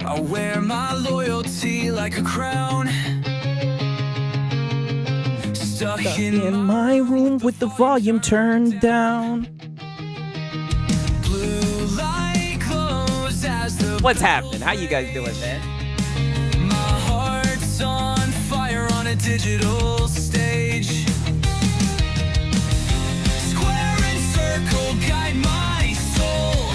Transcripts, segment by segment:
I wear my loyalty like a crown. Stuck in my room with the volume turned down. Blue light glows as the What's happening? How you guys doing, man? my heart's on fire on a digital stage. Square and circle guide my soul.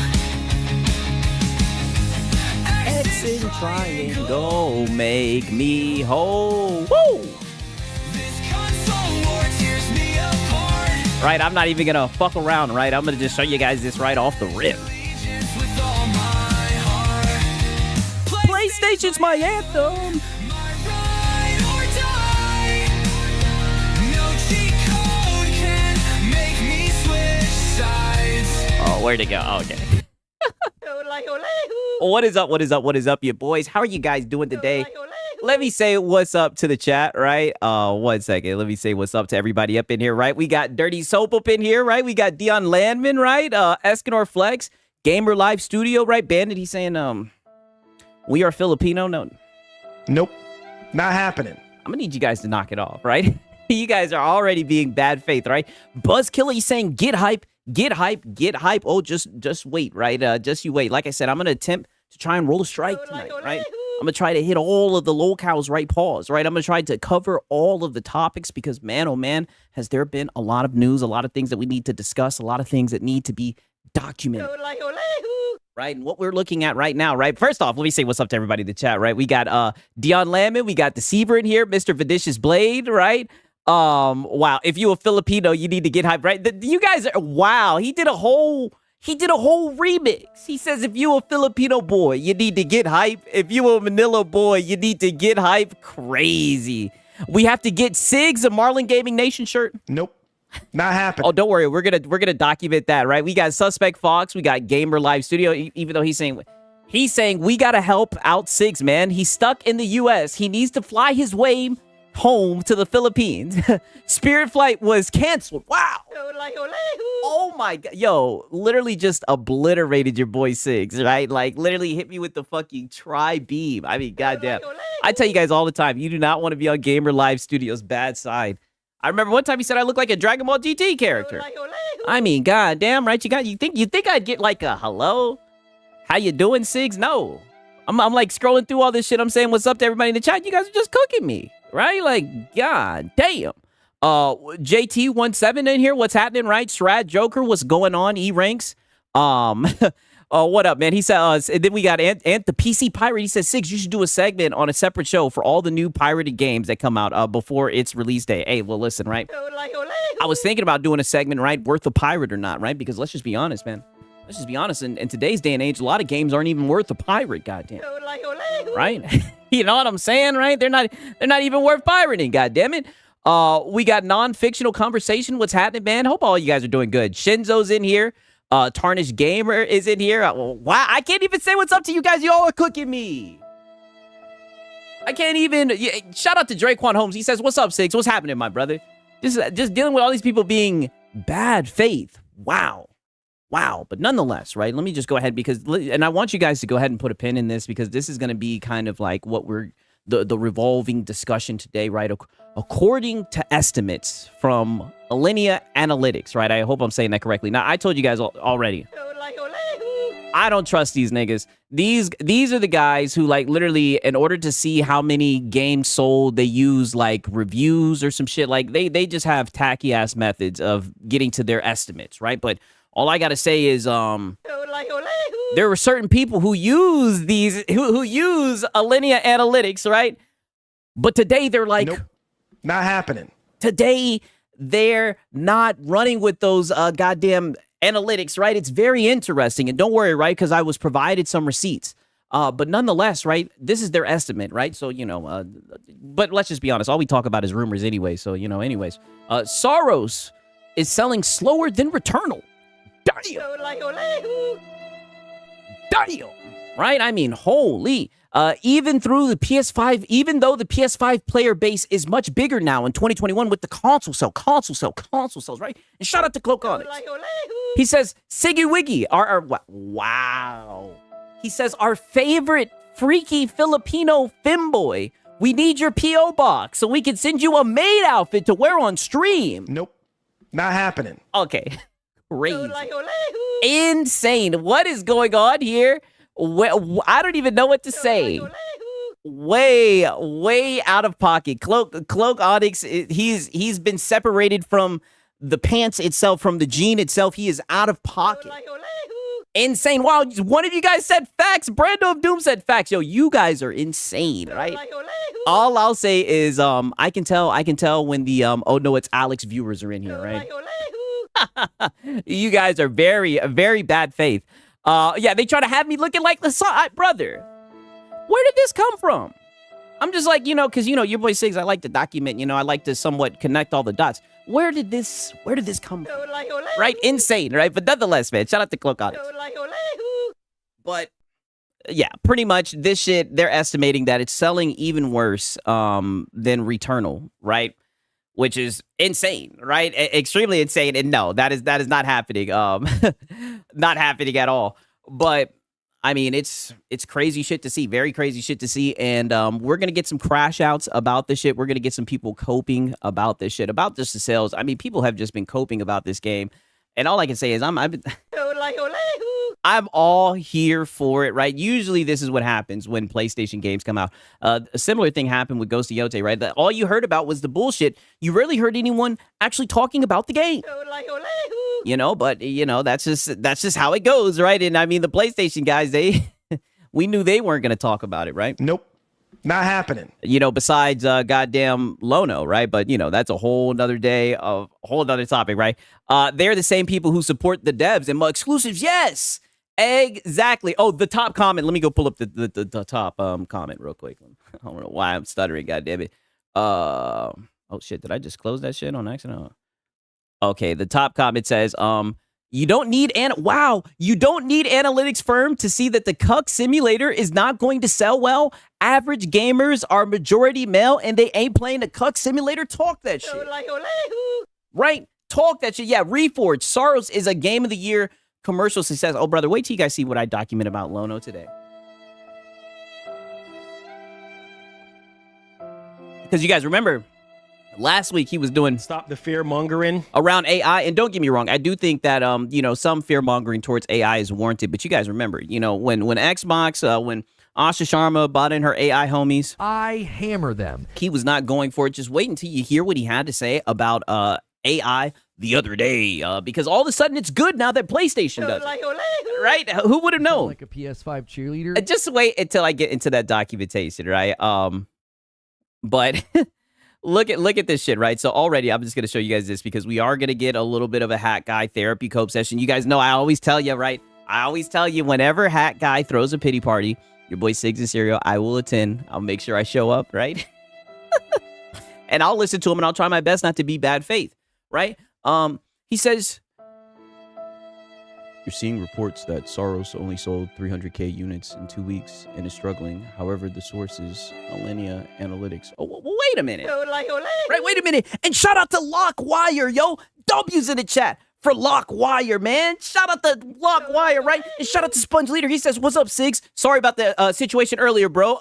X and triangle make me whole. Woo! This console war tears me apart. Right, I'm not even gonna fuck around, right? I'm gonna just show you guys this right off the rip. Allegiance with all my heart. PlayStation's my anthem. My ride or die. No cheat code can make me switch sides. Oh, where'd it go? Oh, okay. What is up? What is up? What is up, you boys? How are you guys doing today? Let me say what's up to the chat, right? 1 second. Let me say what's up to everybody up in here, right? We got Dirty Soap up in here, right? We got Dion Landman, right? Escanor Flex, Gamer Live Studio, right? Bandit, he's saying, we are Filipino. No. Nope. Not happening. I'm gonna need you guys to knock it off, right? You guys are already being bad faith, right? Buzzkiller, he's saying, get hype, get hype, get hype. Oh, just wait, right? Just you wait. Like I said, I'm gonna attempt to try and roll a strike tonight, right? I'm gonna try to hit all of the locales right pause, right? I'm gonna try to cover all of the topics because, man, oh man, has there been a lot of news, a lot of things that we need to discuss, a lot of things that need to be documented. Right, and what we're looking at right now, right? First off, let me say what's up to everybody in the chat, right? We got Dion Landman, we got Deceiver in here, Mr. Vidicious Blade, right? Wow, if you a Filipino, you need to get hype, right? You guys are, wow, he did a whole remix. He says, if you a Filipino boy, you need to get hype. If you a Manila boy, you need to get hype. Crazy. We have to get Sigs a Marlin Gaming Nation shirt. Nope. Not happening. Oh, don't worry. We're gonna document that, right? We got Suspect Fox. We got Gamer Live Studio. Even though he's saying we gotta help out Sigs, man. He's stuck in the U.S. He needs to fly his way home to the Philippines. Spirit flight was canceled. Wow. Oh my god. Yo, literally just obliterated your boy Sigs, right? Like literally hit me with the fucking tri-beam. I mean, goddamn. I tell you guys all the time, you do not want to be on Gamer Live Studios' bad side. I remember one time he said I look like a Dragon Ball GT character. I mean, goddamn, right? You think I'd get like a hello? How you doing, Sigs? No. I'm like scrolling through all this shit. I'm saying what's up to everybody in the chat. You guys are just cooking me, right? Like, god damn. JT17 in here. What's happening, right? Srad Joker, what's going on? E-Ranks. What up, man? He said, and then we got Ant the PC Pirate. He says, Sigs, you should do a segment on a separate show for all the new pirated games that come out before its release day. Hey, well, listen, right? I was thinking about doing a segment, right? Worth a pirate or not, right? Because let's just be honest, man. Let's just be honest. In today's day and age, a lot of games aren't even worth a pirate, goddamn. Right? You know what I'm saying, right? They're not even worth pirating, goddamn it. We got non-fictional conversation. What's happening, man? Hope all you guys are doing good. Shinzo's in here. Tarnished Gamer is in here. Wow, I can't even say what's up to you guys. You all are cooking me. I can't even. Shout out to Draquan Holmes. He says, "What's up, Six? What's happening, my brother?" Just dealing with all these people being bad faith. Wow. But nonetheless, right? Let me just go ahead and I want you guys to go ahead and put a pin in this because this is going to be kind of like what the revolving discussion today, right? According to estimates from Alinea Analytics, right? I hope I'm saying that correctly. Now, I told you guys already. I don't trust these niggas. These are the guys who, like, literally, in order to see how many games sold, they use, like, reviews or some shit. Like, they just have tacky-ass methods of getting to their estimates, right? But all I gotta say is, there were certain people who use who use Alinea Analytics, right? But today they're like, nope, not happening. Today they're not running with those goddamn analytics, right? It's very interesting, and don't worry, right? Because I was provided some receipts. But nonetheless, right? This is their estimate, right? So but let's just be honest. All we talk about is rumors anyway. So anyways, Soros is selling slower than Returnal. Damn. Right? I mean, holy. Even though the PS5 player base is much bigger now in 2021 with the console sales, right? And shout out to Cloak Onyx. He says, Siggy Wiggy, wow. He says, our favorite freaky Filipino femboy, we need your P.O. box so we can send you a maid outfit to wear on stream. Nope, not happening. Okay. Crazy. Insane. What is going on here? I don't even know what to say. Way out of pocket. Cloak Onyx, he's been separated from the pants itself, from the jean itself. He is out of pocket. Insane. Wow, one of you guys said facts. Brando of Doom said facts. Yo, you guys are insane, right? All I'll say is I can tell when the oh no, it's Alex viewers are in here, right? You guys are very, very bad faith. Yeah, they try to have me looking like the brother. Where did this come from? I'm just like, because your boy Sigs, I like to document, I like to somewhat connect all the dots. Where did this come from? Right? Insane, right? But nonetheless, man, shout out to Cloak Onyx. But yeah, pretty much this shit, they're estimating that it's selling even worse than Returnal, right? Which is insane, right? Extremely insane. And no, that is not happening. Not happening at all. But I mean, it's crazy shit to see. Very crazy shit to see. And we're going to get some crash outs about this shit. We're going to get some people coping about this shit, about just the sales. I mean, people have just been coping about this game. And all I can say is I'm all here for it, right? Usually this is what happens when PlayStation games come out. A similar thing happened with Ghost of Yote, right? That all you heard about was the bullshit. You rarely heard anyone actually talking about the game. But that's just how it goes, right? And I mean, the PlayStation guys, we knew they weren't going to talk about it, right? Nope. Not happening. Besides goddamn Lono, right? But, that's a whole nother day of a whole nother topic, right? They're the same people who support the devs and exclusives. Yes, exactly. Oh, the top comment. Let me go pull up the top comment real quick. I don't know why I'm stuttering. God damn it. Oh, shit. Did I just close that shit on accident? Okay. The top comment says, you don't need you don't need analytics firm to see that the Cuck simulator is not going to sell well. average gamers are majority male and they ain't playing the cuck simulator. Talk that shit. Right? Talk that shit. Yeah, Reforged. Soros is a game of the year commercial success. Oh, brother, wait till you guys see what I document about Lono today. Because you guys remember, last week he was doing Stop the fear mongering. around AI. And don't get me wrong, I do think that, some fear mongering towards AI is warranted. But you guys remember, when Xbox, when Asha Sharma bought in her AI homies, I hammer them. he was not going for it. Just wait until you hear what he had to say about AI the other day, because all of a sudden it's good now that PlayStation does it. Right? Who would have known? Like a PS5 cheerleader. Just wait until I get into that documentation, right? But look at this shit, right? So already I'm just gonna show you guys this because we are gonna get a little bit of a Hat Guy therapy cope session. You guys know I always tell you, right? I always tell you whenever Hat Guy throws a pity party, your boy Sigs and Serial, I will attend. I'll make sure I show up, right? And I'll listen to him and I'll try my best not to be bad faith, right? He says, you're seeing reports that Soros only sold 300K units in 2 weeks and is struggling. However, the source is Alinea Analytics. Oh, wait a minute. Right, wait a minute. And shout out to Lockwire, yo. W's in the chat for Lockwire, man. Shout out to Lockwire, right? And shout out to Sponge Leader. He says, what's up, Sigs? Sorry about the situation earlier, bro.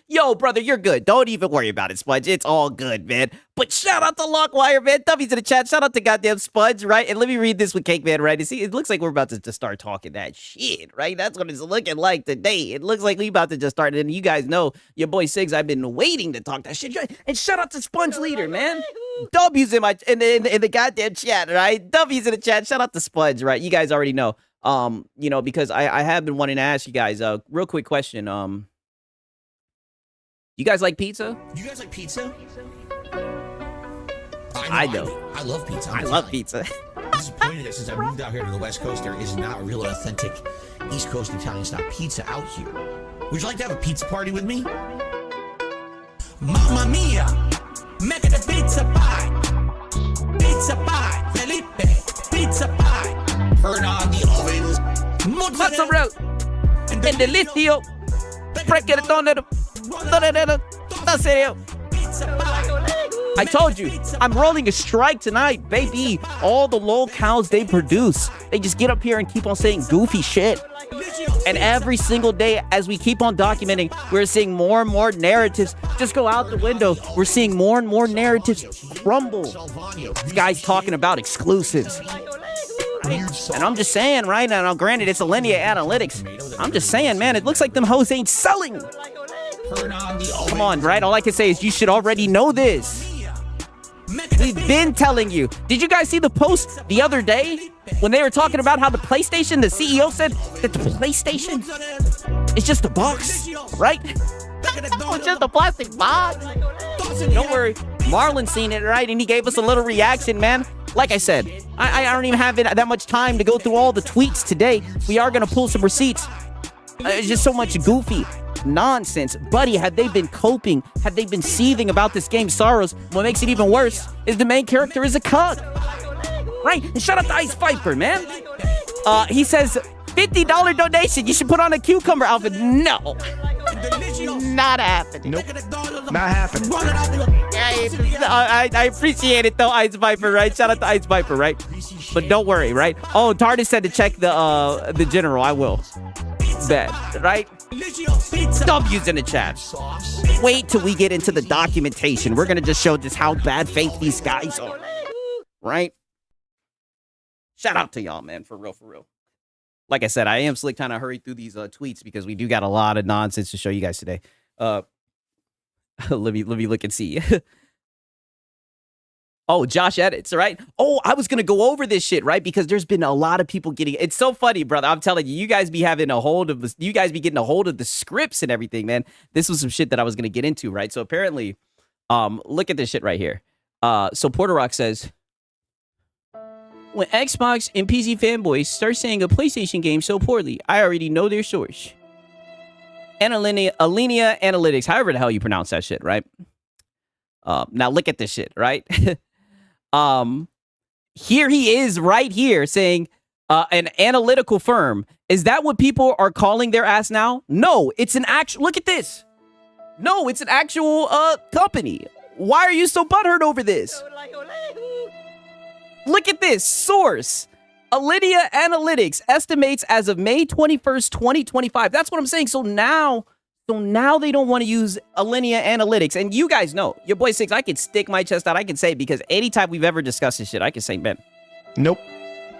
Yo, brother, you're good. Don't even worry about it, Sponge. It's all good, man. But shout out to Lockwire, man. W's in the chat. Shout out to goddamn Sponge, right? And let me read this with Cake Man, right? See, it looks like we're about to just start talking that shit, right? That's what it's looking like today. It looks like we about to just start. And you guys know your boy Sigs, I've been waiting to talk that shit. And shout out to Sponge Leader, man. W's in the goddamn chat, right? W's in the chat. Shout out to Sponge, right? You guys already know. Because I have been wanting to ask you guys a real quick question. You guys like pizza? You guys like pizza? I don't. I love pizza. I love pizza. I'm disappointed that since I moved out here to the West Coast, there is not a real authentic East Coast Italian style pizza out here. Would you like to have a pizza party with me? Mamma mia! Make it a pizza pie! Pizza pie! Felipe! Pizza pie! Turn on the ovens! Mozzarella and delizio. I told you, I'm rolling a strike tonight, baby. All the locales they produce, they just get up here and keep on saying goofy shit. And every single day, as we keep on documenting, we're seeing more and more narratives just go out the window. We're seeing more and more narratives crumble. This guy's talking about exclusives. And I'm just saying, right now, granted, it's Alinea Analytics. I'm just saying, man, it looks like them hoes ain't selling. Come on, right? All I can say is you should already know this. We've been telling you. Did you guys see the post the other day when they were talking about how the PlayStation, the CEO said that the PlayStation is just a box, right? It's just a plastic box. Don't worry. Marlon seen it, right? And he gave us a little reaction, man. Like I said, I don't even have that much time to go through all the tweets today. We are going to pull some receipts. It's just so much goofy nonsense. Buddy, had they been coping, had they been seething about this game Soros, what makes it even worse is the main character is a cuck. Right? And shout out to Ice Viper, man. He says, $50 donation. You should put on a cucumber outfit. No. Not happening. Nope. Not happening. I appreciate it though, Ice Viper, right? Shout out to Ice Viper, right? But don't worry, right? Oh, Tardis said to check the general. I will. Bet, right? W's in the chat. Wait till we get into the documentation. We're gonna just show just how bad faith these guys are. Right? Shout out to y'all, man. For real, for real. Like I said, I am slick trying to hurry through these tweets because we do got a lot of nonsense to show you guys today. Let me look and see. Oh, Josh edits, right? Oh, I was going to go over this shit, right? Because there's been a lot of people getting, it's so funny, brother. I'm telling you, you guys be getting a hold of the scripts and everything, man. This was some shit that I was going to get into, right? So apparently, look at this shit right here. So Porter Rock says, when Xbox and PC fanboys start saying a PlayStation game so poorly, I already know their source. Alinea Analytics, however the hell you pronounce that shit, right? Now look at this shit, right? Here he is right here saying an analytical firm. Is that what people are calling their ass now? No, it's an actual, look at this. No, it's an actual company. Why are you so butthurt over this? Look at this source. Alinea Analytics estimates as of May 21st, 2025. That's what I'm saying. So now they don't want to use Alinea Analytics. And you guys know, your boy Six, I could stick my chest out. I can say, because anytime we've ever discussed this shit, I can say, man, Nope.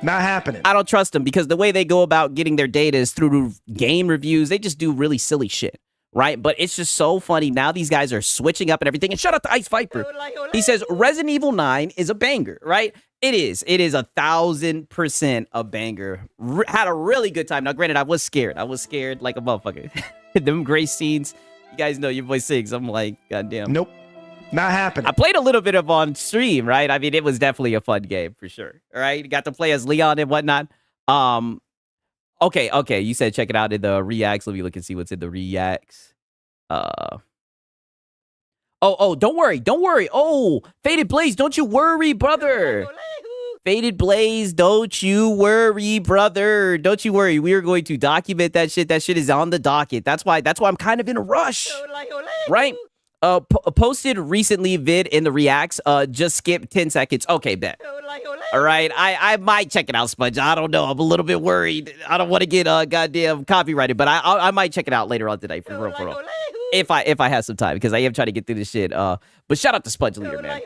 Not happening. I don't trust them, because the way they go about getting their data is through game reviews. They just do really silly shit, right? But it's just so funny. Now these guys are switching up and everything. And shout out to Ice Viper. He says Resident Evil 9 is a banger, right? It is. It is 1,000% a banger. Had a really good time. Now, granted, I was scared. I was scared like a motherfucker. Them gray scenes. You guys know your boy Six. I'm like, goddamn. Nope. Not happening. I played a little bit of on stream, right? I mean, it was definitely a fun game for sure. All right, got to play as Leon and whatnot. Okay. You said check it out in the reacts. Let me look and see what's in the reacts. Oh, don't worry. Oh, Faded Blaze, don't you worry, brother. Faded Blaze, don't you worry, brother. Don't you worry. We are going to document that shit. That shit is on the docket. That's why I'm kind of in a rush. Right? Posted recently vid in the reacts. Just skip 10 seconds. Okay, bet. All right. I might check it out, Sponge. I don't know. I'm a little bit worried. I don't want to get goddamn copyrighted, but I might check it out later on today for real. If I have some time, because I am trying to get through this shit. But shout out to Sponge Leader, man.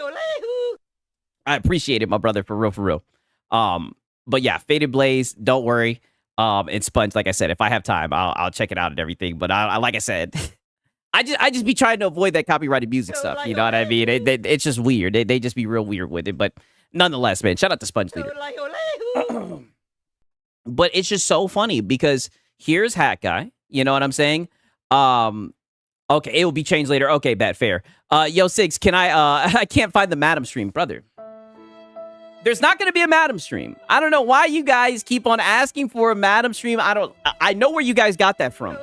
I appreciate it, my brother, for real. But yeah, Faded Blaze, don't worry. And Sponge, like I said, if I have time, I'll check it out and everything. But I like I said, I just be trying to avoid that copyrighted music stuff. You know what I mean? It's just weird. They just be real weird with it. But nonetheless, man, shout out to Sponge Leader. But it's just so funny, because here's Hat Guy. You know what I'm saying? Okay, it will be changed later. Okay, bet, fair. Yo, Six, can I can't find the Madam stream, brother. There's not going to be a Madam stream. I don't know why you guys keep on asking for a Madam stream. I know where you guys got that from.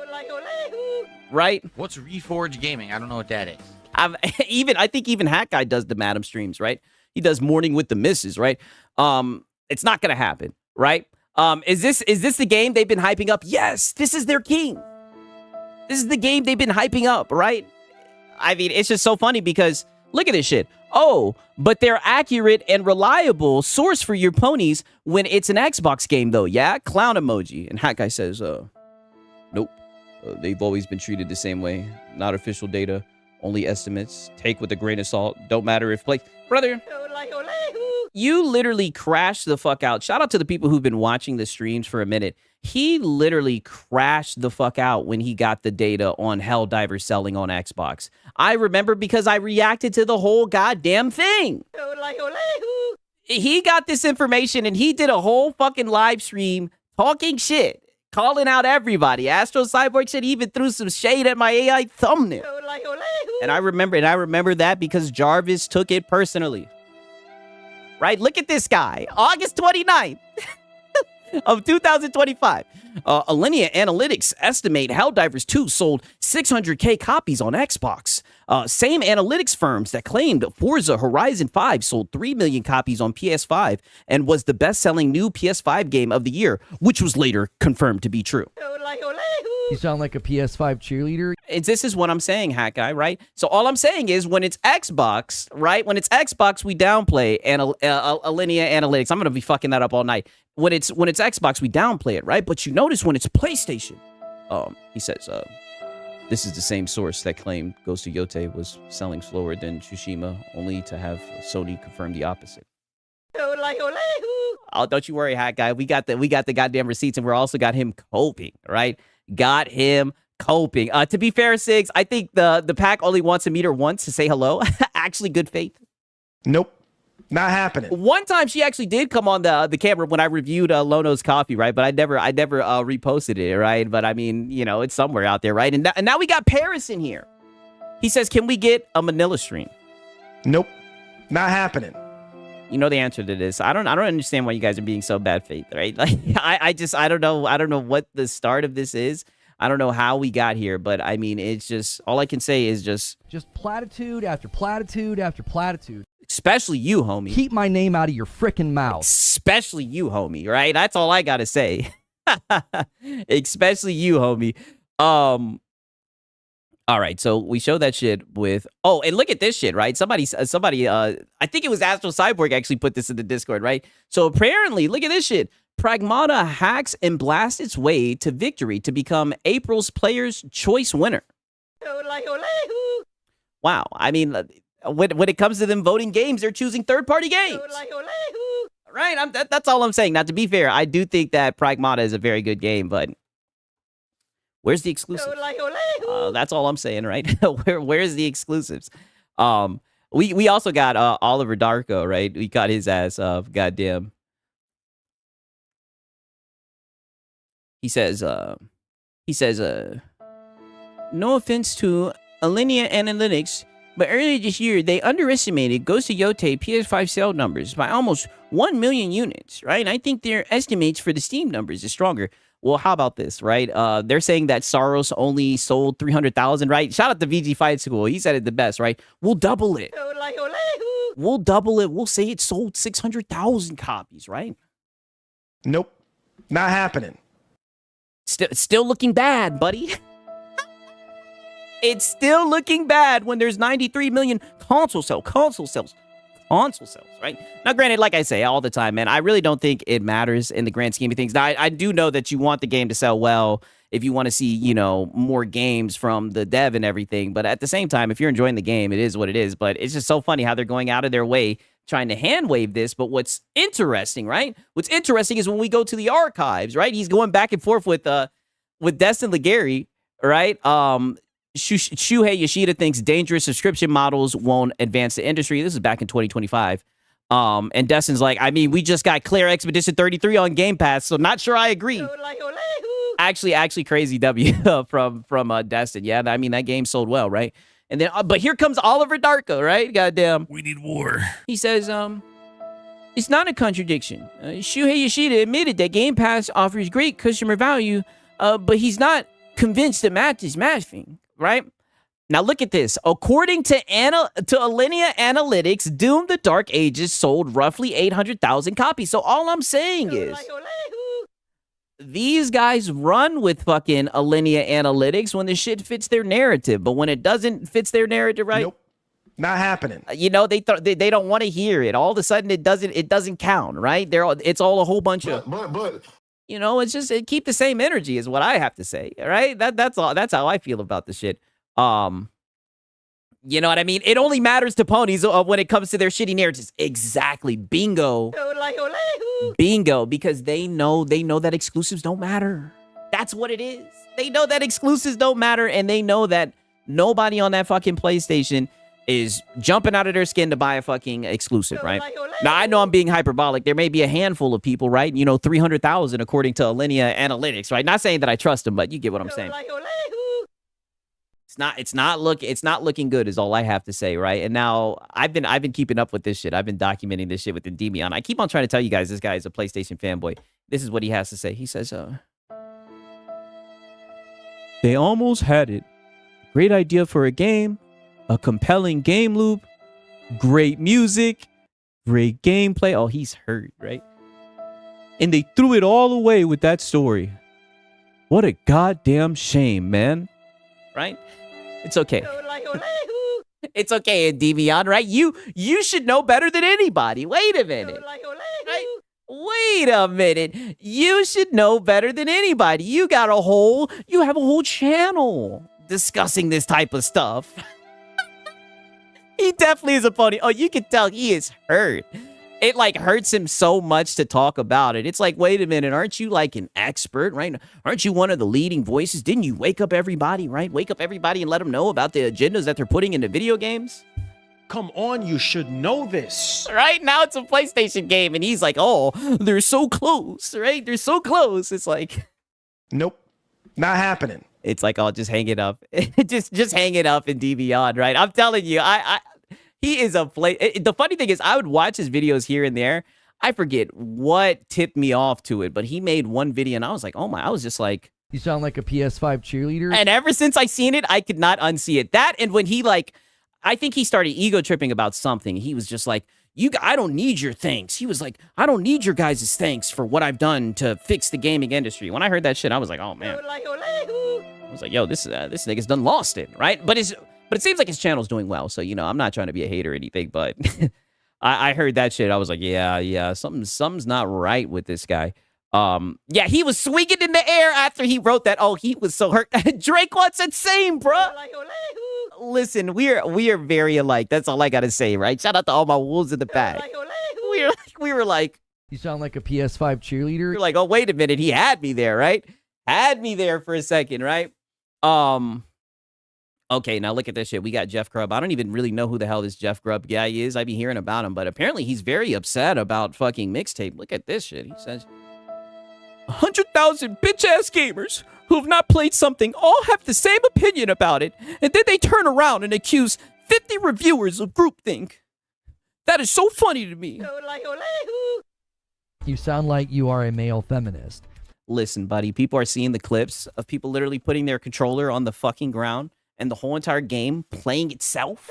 Right? What's Reforge Gaming? I don't know what that is. I think even Hat Guy does the Madam streams, right? He does Morning with the Misses, right? It's not going to happen, right? Is this the game they've been hyping up? Yes, this is their king. This is the game they've been hyping up, right? I mean, it's just so funny, because look at this shit. Oh, but they're accurate and reliable source for your ponies when it's an Xbox game, though. Yeah, clown emoji. And Hat Guy says, nope. They've always been treated the same way. Not official data, only estimates. Take with a grain of salt. Don't matter if brother, you literally crashed the fuck out. Shout out to the people who've been watching the streams for a minute. He literally crashed the fuck out when he got the data on Helldivers selling on Xbox. I remember, because I reacted to the whole goddamn thing. He got this information and he did a whole fucking live stream talking shit, calling out everybody. Astro Cyborg said he even threw some shade at my AI thumbnail. And I remember that because Jarvis took it personally. Right? Look at this guy. August 29th. Of 2025. Alinea Analytics estimate Helldivers 2 sold 600K copies on Xbox. Same analytics firms that claimed Forza Horizon 5 sold 3 million copies on PS5 and was the best-selling new PS5 game of the year, which was later confirmed to be true. You sound like a PS5 cheerleader. This is what I'm saying, Hat Guy, right? So all I'm saying is, when it's Xbox, right? When it's Xbox, we downplay Alinea Analytics. I'm going to be fucking that up all night. When it's Xbox, we downplay it, right? But you notice when it's PlayStation, he says, this is the same source that claimed Ghost of Yote was selling slower than Tsushima, only to have Sony confirm the opposite. Oh, don't you worry, Hat Guy. We got the goddamn receipts, and we're also got him coping, right? Got him coping. To be fair, Sigs, I think the pack only wants to meet her once to say hello. Actually, good faith. Nope. Not happening. One time she actually did come on the camera when I reviewed Lono's coffee, right? But I never reposted it, right? But I mean, you know, it's somewhere out there, right? And now we got Paris in here. He says, can we get a Manila stream? Nope. Not happening. You know the answer to this. I don't understand why you guys are being so bad faith, right? Like I don't know what the start of this is. I don't know how we got here, but I mean, it's just, all I can say is just platitude after platitude after platitude. Especially you, homie. Keep my name out of your frickin' mouth. Especially you, homie, right? That's all I gotta say. Especially you, homie. All right, so we showed that shit with. Oh, and look at this shit, right? Somebody, I think it was Astral Cyborg actually put this in the Discord, right? So apparently, look at this shit. Pragmata hacks and blasts its way to victory to become April's Player's Choice winner. Wow, I mean, when it comes to them voting games, they're choosing third-party games. Right, that's all I'm saying. Now, to be fair, I do think that Pragmata is a very good game, but where's the exclusives? That's all I'm saying, right? Where's the exclusives? We also got Oliver Darko, right? We got his ass off. Goddamn. He says, no offense to Alinea Analytics, but earlier this year, they underestimated Ghost of Yotei PS5 sale numbers by almost 1 million units, right? And I think their estimates for the Steam numbers is stronger. Well, how about this, right? They're saying that Saros only sold 300,000, right? Shout out to VG Fight School. He said it the best, right? We'll double it. We'll double it. We'll say it sold 600,000 copies, right? Nope. Not happening. Still looking bad, buddy. It's still looking bad when there's 93 million console sales, right? Now, granted, like I say all the time, man, I really don't think it matters in the grand scheme of things. Now, I do know that you want the game to sell well if you want to see, you know, more games from the dev and everything. But at the same time, if you're enjoying the game, it is what it is. But it's just so funny how they're going out of their way trying to hand wave this. But what's interesting, right? What's interesting is when we go to the archives, right? He's going back and forth with Destin Legary, right? Shuhei Yoshida thinks dangerous subscription models won't advance the industry. This is back in 2025. And Destin's like, I mean, we just got Claire Expedition 33 on Game Pass, so not sure I agree. Actually, crazy W from Destin. Yeah, I mean, that game sold well, right? And then, but here comes Oliver Darko, right? Goddamn. We need war. He says, it's not a contradiction. Shuhei Yoshida admitted that Game Pass offers great customer value, but he's not convinced the math is mathing, right? Now look at this. According to Alinea Analytics, Doom: The Dark Ages sold roughly 800,000 copies. So all I'm saying is, these guys run with fucking Alinea Analytics when the shit fits their narrative, but when it doesn't fits their narrative, right? Nope. Not happening. You know, they don't want to hear it. All of a sudden, it doesn't count, right? It's all a whole bunch of. But You know, it's just keep the same energy is what I have to say, right? That's all. That's how I feel about the shit. You know what I mean? It only matters to ponies when it comes to their shitty narratives. Exactly. Bingo. Bingo. Because they know that exclusives don't matter. That's what it is. They know that exclusives don't matter, and they know that nobody on that fucking PlayStation is jumping out of their skin to buy a fucking exclusive, right? Now, I know I'm being hyperbolic. There may be a handful of people, right? You know, 300,000 according to Alinea Analytics, right? Not saying that I trust them, but you get what I'm saying. It's not looking good is all I have to say, right? And now I've been keeping up with this shit. I've been documenting this shit with Endymion. I keep on trying to tell you guys this guy is a PlayStation fanboy. This is what he has to say. He says, they almost had it. Great idea for a game, a compelling game loop, great music, great gameplay. Oh, he's hurt, right? And they threw it all away with that story. What a goddamn shame, man. Right? It's okay. It's okay, Endymion, right? You should know better than anybody. Wait a minute. Right? Wait a minute. You should know better than anybody. You have a whole channel discussing this type of stuff. He definitely is a pony. Oh, you can tell he is hurt. It like hurts him so much to talk about it. It's like, wait a minute, aren't you like an expert, right? Aren't you one of the leading voices? Didn't you wake up everybody, right? Wake up everybody and let them know about the agendas that they're putting into video games? Come on, you should know this. Right? Now it's a PlayStation game, and he's like, oh, they're so close, right? They're so close. It's like, nope, not happening. It's like, oh, just hang it up. just hang it up and DB right? I'm telling you, he is a play. The funny thing is, I would watch his videos here and there. I forget what tipped me off to it, but he made one video, and I was like, oh my, I was just like. You sound like a PS5 cheerleader. And ever since I seen it, I could not unsee it. That, and when he like, I think he started ego tripping about something. He was just like, I don't need your thanks. He was like, I don't need your guys' thanks for what I've done to fix the gaming industry. When I heard that shit, I was like, oh man. I was like, yo, this nigga's done lost it, right? But it seems like his channel's doing well. So, you know, I'm not trying to be a hater or anything, but I heard that shit. I was like, yeah, something's not right with this guy. Yeah, he was swinging in the air after he wrote that. Oh, he was so hurt. Drake wants it same, bruh. Listen, we are very alike. That's all I gotta say, right? Shout out to all my wolves in the back. We were like, You sound like a PS5 cheerleader. you're like, oh, wait a minute. He had me there, right? Had me there for a second, right? Okay, now look at this shit. We got Jeff Grubb. I don't even really know who the hell this Jeff Grubb guy is. I be hearing about him, but apparently he's very upset about fucking mixtape. Look at this shit. He says, 100,000 bitch-ass gamers who have not played something all have the same opinion about it, and then they turn around and accuse 50 reviewers of groupthink. That is so funny to me. You sound like you are a male feminist. Listen, buddy, people are seeing the clips of people literally putting their controller on the fucking ground and the whole entire game playing itself.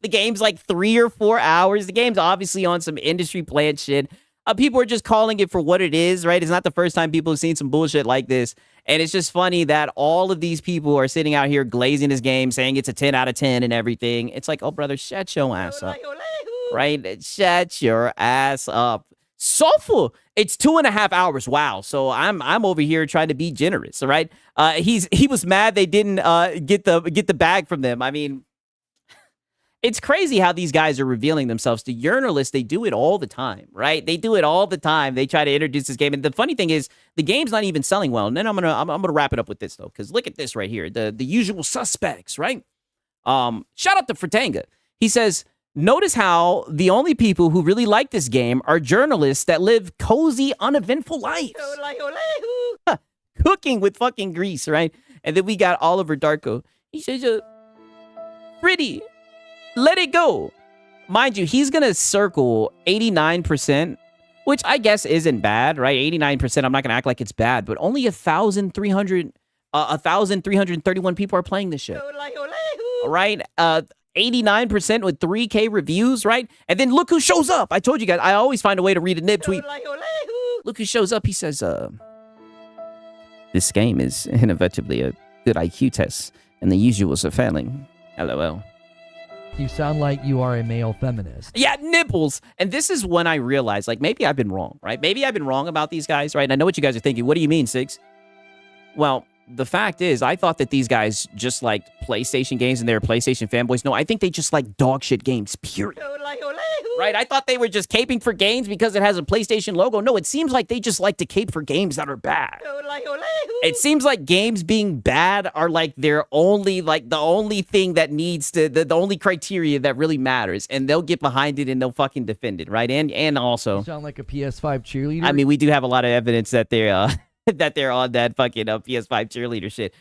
The game's like 3 or 4 hours. The game's obviously on some industry planned shit. People are just calling it for what it is, right? It's not the first time people have seen some bullshit like this. And it's just funny that all of these people are sitting out here glazing this game, saying it's a 10 out of 10 and everything. It's like, oh, brother, shut your ass up. Right? Shut your ass up. Soulful. It's 2.5 hours. Wow. So I'm over here trying to be generous. All right. He was mad they didn't get the bag from them. I mean, it's crazy how these guys are revealing themselves to journalists. They do it all the time, right? They do it all the time. They try to introduce this game, and the funny thing is, the game's not even selling well. And then I'm gonna wrap it up with this though, because look at this right here, the usual suspects, right? Shout out to Fratanga. He says, notice how the only people who really like this game are journalists that live cozy, uneventful lives. Cooking with fucking grease, right? And then we got Oliver Darko. He says, pretty. Let it go. Mind you, he's going to circle 89%, which I guess isn't bad, right? 89%, I'm not going to act like it's bad, but only 1,331 people are playing this shit. Right? 89% with 3K reviews, right? And then look who shows up. I told you guys, I always find a way to read a nib tweet. Look who shows up. He says, this game is inevitably a good IQ test, and the usuals are failing. LOL. You sound like you are a male feminist. Yeah, nipples. And this is when I realized, like, maybe I've been wrong, right? Maybe I've been wrong about these guys, right? And I know what you guys are thinking. What do you mean, Sigs? Well, the fact is, I thought that these guys just liked PlayStation games and they were PlayStation fanboys. No, I think they just like dog shit games, period. Right? I thought they were just caping for games because it has a PlayStation logo. No, it seems like they just like to cape for games that are bad. It seems like games being bad are like their only, like the only thing that needs to, the only criteria that really matters. And they'll get behind it and they'll fucking defend it, right? And also, You sound like a PS5 cheerleader. I mean, we do have a lot of evidence that they're that they're on that fucking PS5 cheerleader shit.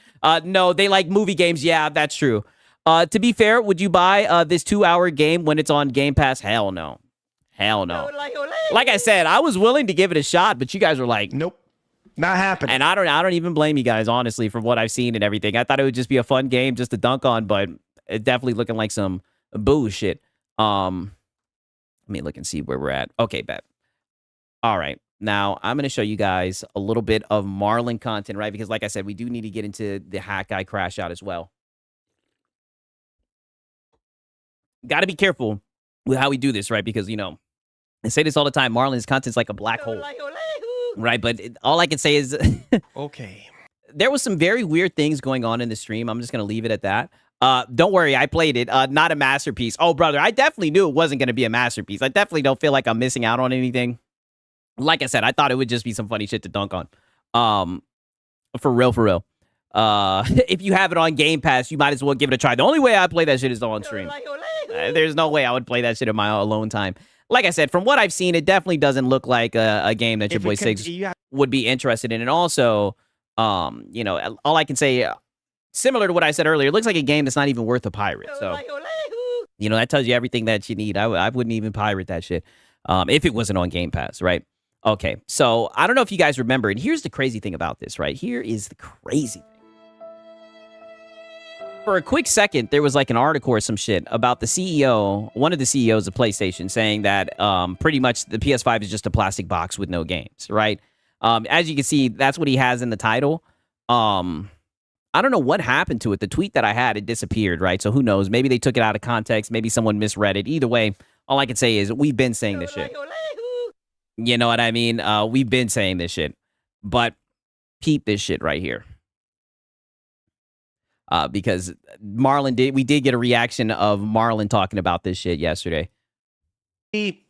No, they like movie games. Yeah, that's true. To be fair, would you buy this 2-hour game when it's on Game Pass? Hell no. Hell no. Like I said, I was willing to give it a shot, but you guys were like, Nope. Not happening. and I don't even blame you guys, honestly, from what I've seen and everything. I thought it would just be a fun game just to dunk on, but it's definitely looking like some bullshit. Let me look and see where we're at. Okay, bet. All right. Now, I'm going to show you guys a little bit of Marlin content, right? Because like I said, we do need to get into the hack guy crash out as well. Got to be careful with how we do this, right? Because, you know, I say this all the time. Marlin's content's like a black hole, right? But all I can say is Okay. there was some very weird things going on in the stream. I'm just going to leave it at that. Don't worry, I played it. Not a masterpiece. Oh, brother, I definitely knew it wasn't going to be a masterpiece. I definitely don't feel like I'm missing out on anything. Like I said, I thought it would just be some funny shit to dunk on. For real. If you have it on Game Pass, you might as well give it a try. The only way I play that shit is on stream. There's no way I would play that shit in my alone time. Like I said, from what I've seen, it definitely doesn't look like a game that your boy Sigs would be interested in. And also, you know, all I can say, similar to what I said earlier, it looks like a game that's not even worth a pirate. So, you know, that tells you everything that you need. I wouldn't even pirate that shit if it wasn't on Game Pass, right? Okay, so I don't know if you guys remember, and here's the crazy thing about this, right? Here is the crazy thing. For a quick second, there was like an article or some shit about the CEO, one of the CEOs of PlayStation, saying that pretty much the PS5 is just a plastic box with no games, right? As you can see, that's what he has in the title. I don't know what happened to it. The tweet that I had, it disappeared, right? So who knows? Maybe they took it out of context. Maybe someone misread it. Either way, all I can say is we've been saying this shit. You know what I mean? We've been saying this shit. But peep this shit right here. Because we did get a reaction of Marlon talking about this shit yesterday. He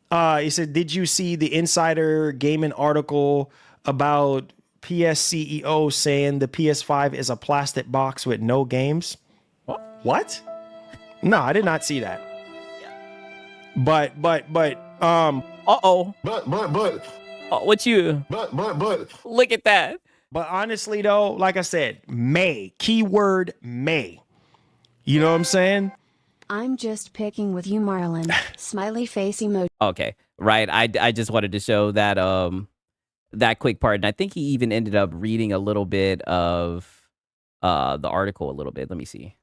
said, did you see the Insider Gaming article about PS CEO saying the PS5 is a plastic box with no games? What? No, I did not see that. But Uh-oh. But. What you? But. Look at that. But honestly, though, like I said, May. Keyword May. You know what I'm saying? I'm just picking with you, Marlon. Smiley face emoji. Okay, right. I just wanted to show that that quick part, and I think he even ended up reading a little bit of the article a little bit. Let me see.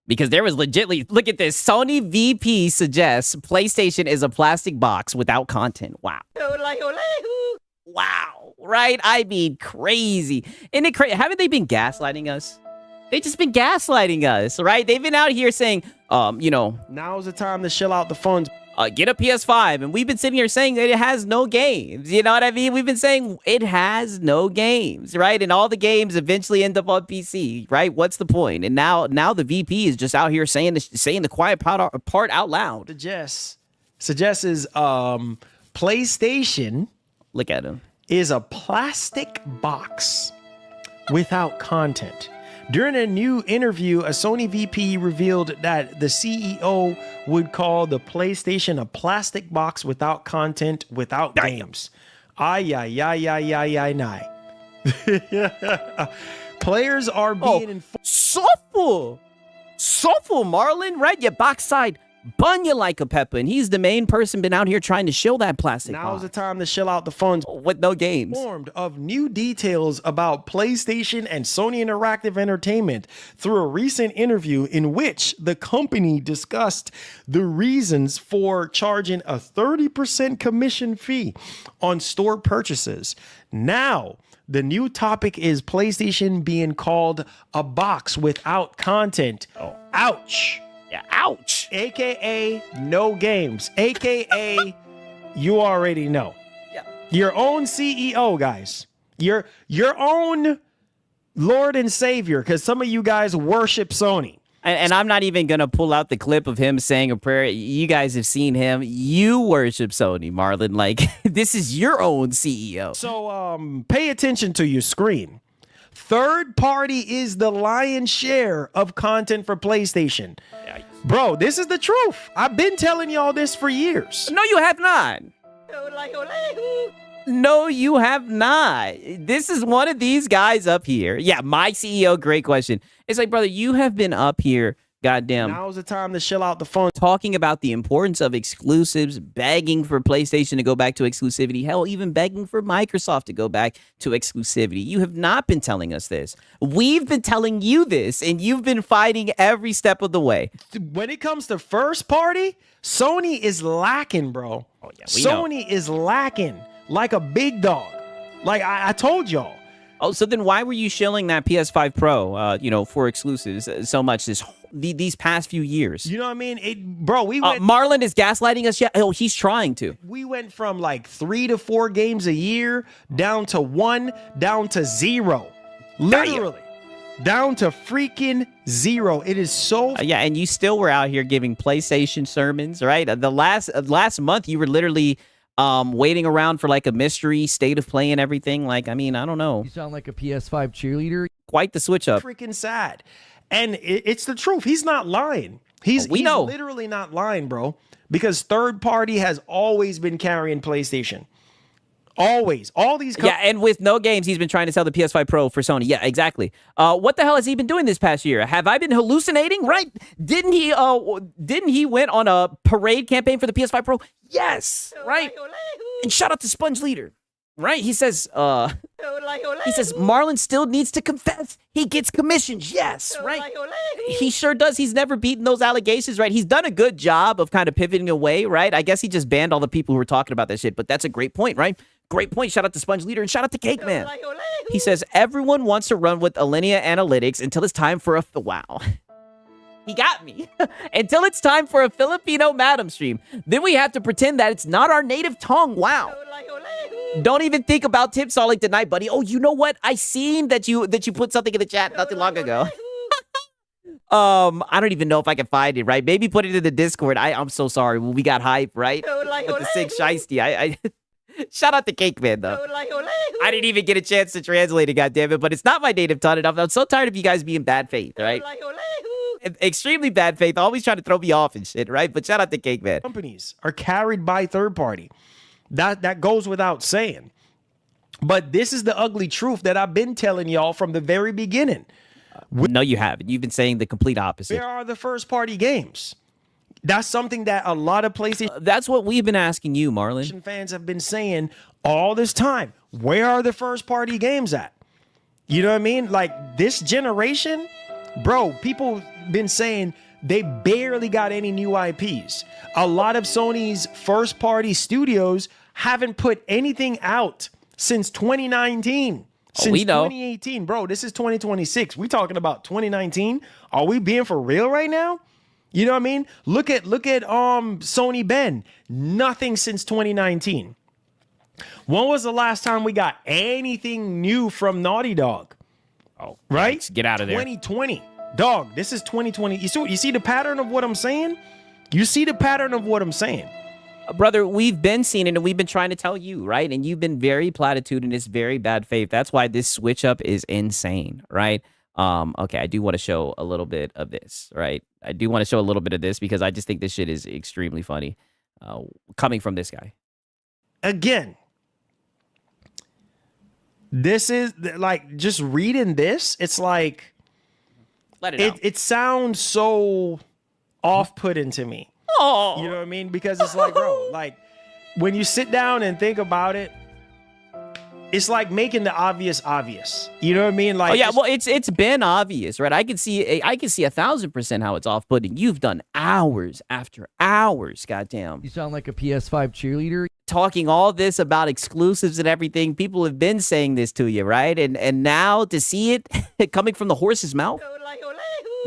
Because there was legitly, look at this. Sony VP suggests PlayStation is a plastic box without content. Wow. Wow. Right? I mean, crazy. Isn't it crazy? Haven't they been gaslighting us? They just been gaslighting us, right? They've been out here saying, you know, now's the time to shill out the funds. Get a PS5. And we've been sitting here saying that it has no games. You know what I mean? We've been saying it has no games, right? And all the games eventually end up on PC, right? What's the point? And now the VP is just out here saying the quiet part out loud. Suggests is PlayStation. Look at him. Is a plastic box without content. During a new interview, a Sony VP revealed that the CEO would call the PlayStation a plastic box without content, without games. Ay. Players are being informed. Soulful, Marlon, right? Your backside bun you like a pepper, and he's the main person been out here trying to shill that plastic Now's box. the time to shill out the funds. With no games. Informed of new details about PlayStation and Sony Interactive Entertainment through a recent interview in which the company discussed the reasons for charging a 30% commission fee on store purchases. Now, the new topic is PlayStation being called a box without content. Oh. Ouch. Yeah, ouch. AKA no games. AKA you already know. Yeah. Your own CEO, guys. Your own Lord and Savior, because some of you guys worship Sony. And I'm not even going to pull out the clip of him saying a prayer. You guys have seen him. You worship Sony, Marlon. Like, this is your own CEO. So pay attention to your screen. Third party is the lion's share of content for PlayStation. Bro, this is the truth. I've been telling y'all this for years. No, you have not. No, you have not. This is one of these guys up here. Yeah, my CEO, great question. It's like, brother, you have been up here, goddamn. Now's the time to shill out the phone. Talking about the importance of exclusives, begging for PlayStation to go back to exclusivity, hell, even begging for Microsoft to go back to exclusivity. You have not been telling us this. We've been telling you this, and you've been fighting every step of the way. When it comes to first party, Sony is lacking, bro. Oh, yeah, Sony is lacking like a big dog. Like I told y'all. Oh, so then why were you shilling that PS5 Pro, for exclusives so much these past few years? You know what I mean? We went. Marlon is gaslighting us. Yeah, he's trying to. We went from like 3 to 4 games a year down to 1, down to 0. Literally. Down to freaking 0. It is so. Yeah, and you still were out here giving PlayStation sermons, right? The last month you were literally waiting around for like a mystery state of play and everything. Like, I mean, I don't know. You sound like a PS5 cheerleader. Quite the switch up. Freaking sad. And it's the truth. He's not lying. He's literally not lying, bro. Because third party has always been carrying PlayStation. Always. All these yeah, and with no games, he's been trying to sell the PS5 Pro for Sony. Yeah, exactly. What the hell has he been doing this past year? Have I been hallucinating? Right? Didn't he went on a parade campaign for the PS5 Pro? Yes. Right? And shout out to Sponge Leader. Right? He says Marlon still needs to confess. He gets commissions. Yes, right? He sure does. He's never beaten those allegations, right? He's done a good job of kind of pivoting away, right? I guess he just banned all the people who were talking about that shit, but that's a great point, right? Great point. Shout out to Sponge Leader and shout out to Cake Man. He says, everyone wants to run with Alinea Analytics until it's time for a... Wow. He got me. Until it's time for a Filipino Madam stream. Then we have to pretend that it's not our native tongue. Wow. Don't even think about tip solling tonight, buddy. Oh, you know what? I seen that you put something in the chat not too long ago. I don't even know if I can find it, right? Maybe put it in the Discord. I'm so sorry. We got hype, right? With the 6 shiesty. I shout out to Cake Man, though. I didn't even get a chance to translate it, goddammit, but it's not my native tongue enough. I'm so tired of you guys being bad faith, right? Extremely bad faith, always trying to throw me off and shit, right? But shout out to Cake Man. Companies are carried by third party. That goes without saying. But this is the ugly truth that I've been telling y'all from the very beginning. No, you haven't. You've been saying the complete opposite. Where are the first party games? That's something that a lot of PlayStation That's what we've been asking you, Marlon. fans have been saying all this time. Where are the first party games at? You know what I mean? Like this generation, bro, people been saying they barely got any new IPs. A lot of Sony's first party studios haven't put anything out since 2019. Since we know. 2018, bro, this is 2026. We talking about 2019. Are we being for real right now? You know what I mean? Look at Sony Ben. Nothing since 2019. When was the last time we got anything new from Naughty Dog? Oh, Right? thanks. Get out of there. 2020. Dog, this is 2020. You see the pattern of what I'm saying? You see the pattern of what I'm saying? Brother, we've been seeing it and we've been trying to tell you, right? And you've been very platitudinous, very bad faith. That's why this switch up is insane, right? Okay, I do want to show a little bit of this, right? I do want to show a little bit of this because I just think this shit is extremely funny coming from this guy. Again, this is like just reading this. It's like Let it out. it sounds so off-putting to me. Oh, You know what I mean? Because it's like, bro, like when you sit down and think about it, it's like making the obvious obvious. You know what I mean? Like, oh yeah, well, it's been obvious, right? I can see 1,000% how it's off-putting. You've done hours after hours, goddamn, You sound like a PS5 cheerleader. talking all this about exclusives and everything. People have been saying this to you, right? And now to see it coming from the horse's mouth,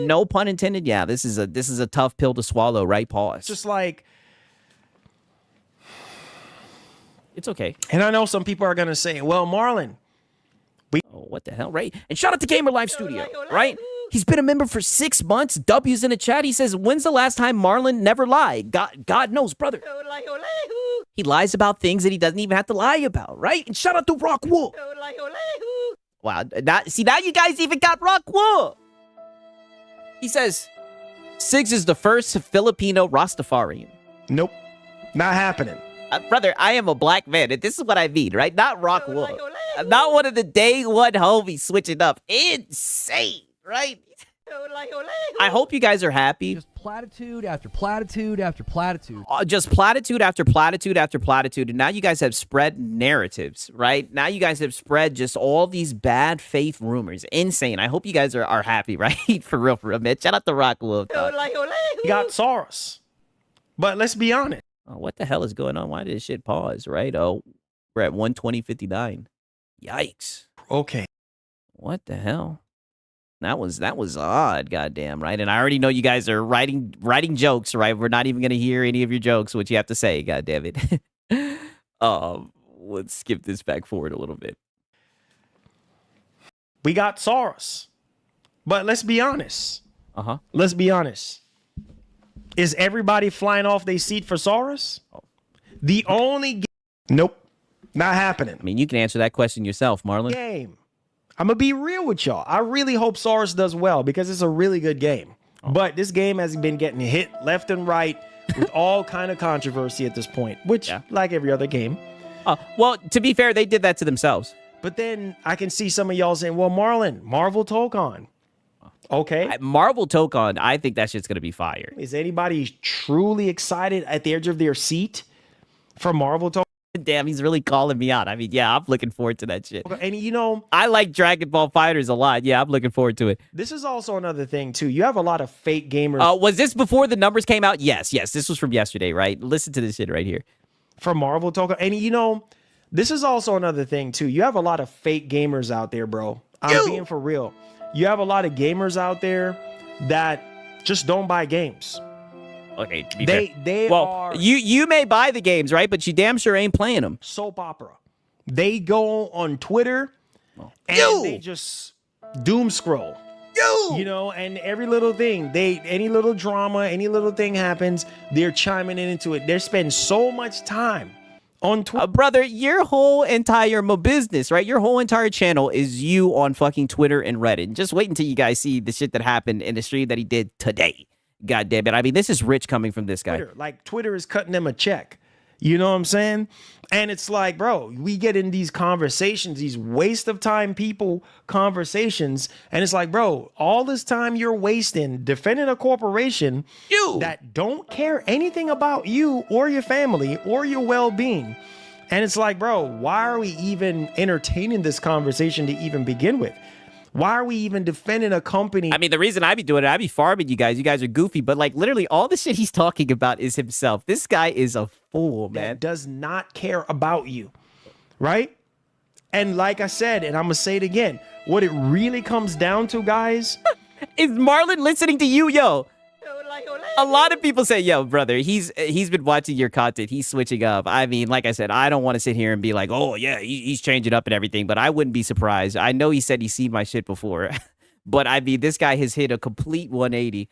no pun intended. Yeah, this is a tough pill to swallow, right? Pause. just like, It's okay. and I know some people are gonna say, well, Marlon, Oh, what the hell, right? And shout out to Gamer Live Studio, right? He's been a member for 6 months. W's in the chat. He says, when's the last time Marlon never lied? God knows, brother. He lies about things that he doesn't even have to lie about, right? And shout out to Rock Wool. Wow. Now you guys even got Rock Wool. He says, Siggs is the first Filipino Rastafarian. nope, not happening. Brother, I am a black man, and this is what I mean, right? Not Rock Wool. I'm not one of the day one homies switching up. Insane, right? I hope you guys are happy. Just platitude after platitude after platitude. Just platitude after platitude after platitude. And now you guys have spread narratives, right? Now you guys have spread just all these bad faith rumors. Insane. I hope you guys are happy, right? For real, man. Shout out to Rock Wolf. He got Saurus, but let's be honest. Oh, what the hell is going on? Why did this shit pause, right? Oh, we're at 120.59. Yikes. Okay, What the hell? That was odd, goddamn, right? And I already know you guys are writing jokes, right? We're not even gonna hear any of your jokes, what you have to say, goddamn it. Let's skip this back forward a little bit. we got Saurus, but let's be honest. Uh-huh. Let's be honest. Is everybody flying off their seat for Saurus? The only nope, not happening. I mean, you can answer that question yourself, Marlon. Game. I'm gonna be real with y'all. I really hope Saurus does well because it's a really good game. But this game has been getting hit left and right with all kind of controversy at this point, which, like every other game. Well, to be fair, they did that to themselves. But then I can see some of y'all saying, well, Marlon, Marvel Tokon. Okay. Marvel Tokon, I think that shit's gonna be fire. Is anybody truly excited at the edge of their seat for Marvel Tokon? Damn, he's really calling me out. I mean, yeah, I'm looking forward to that shit. And you know, I like Dragon Ball Fighters a lot. Yeah, I'm looking forward to it. this is also another thing too. You have a lot of fake gamers Was this before the numbers came out? Yes. This was from yesterday, right? Listen to this shit right here. for Marvel Tokon. And you know, This is also another thing too. You have a lot of fake gamers out there, bro. I'm being for real. You have a lot of gamers out there that just don't buy games. Okay, to be fair. They well, are you may buy the games, right? But you damn sure ain't playing them. soap opera. They go on Twitter and they just doom scroll. You know, and every little thing, any little drama, any little thing happens, they're chiming into it. They're spending so much time on Twitter. Brother, your whole entire business, right? Your whole entire channel is you on fucking Twitter and Reddit. Just wait until you guys see the shit that happened in the stream that he did today. God damn it. I mean, this is rich coming from this guy. Like Twitter is cutting them a check. You know what I'm saying? And it's like, bro, we get in these conversations, these waste of time people conversations. And it's like, bro, all this time you're wasting defending a corporation that don't care anything about you or your family or your well-being. And it's like, bro, why are we even entertaining this conversation to even begin with? Why are we even defending a company? I mean, the reason I be doing it, I be farming you guys. You guys are goofy, but like literally all the shit he's talking about is himself. This guy is a fool, man. That does not care about you, right? And like I said, and I'm going to say it again, what it really comes down to, guys, is Marlon listening to you, yo? A lot of people say, yo, brother, he's been watching your content. He's switching up. I mean, like I said, I don't want to sit here and be like, oh, yeah, he's changing up and everything, but I wouldn't be surprised. I know he said he's seen my shit before, but I mean, this guy has hit a complete 180.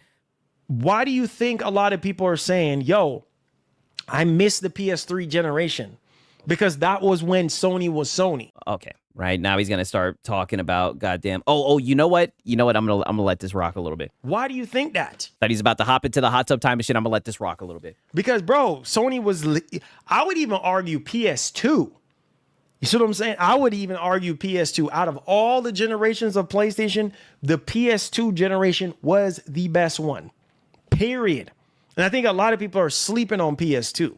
Why do you think a lot of people are saying, yo, I miss the PS3 generation? Because that was when Sony was Sony. Okay, right now he's gonna start talking about goddamn. Oh, you know what? I'm gonna let this rock a little bit. Why do you think that? That he's about to hop into the hot tub time machine. I'm gonna let this rock a little bit. Because, bro, Sony was. I would even argue PS2. You see what I'm saying? I would even argue PS2. Out of all the generations of PlayStation, the PS2 generation was the best one. Period. And I think a lot of people are sleeping on PS2.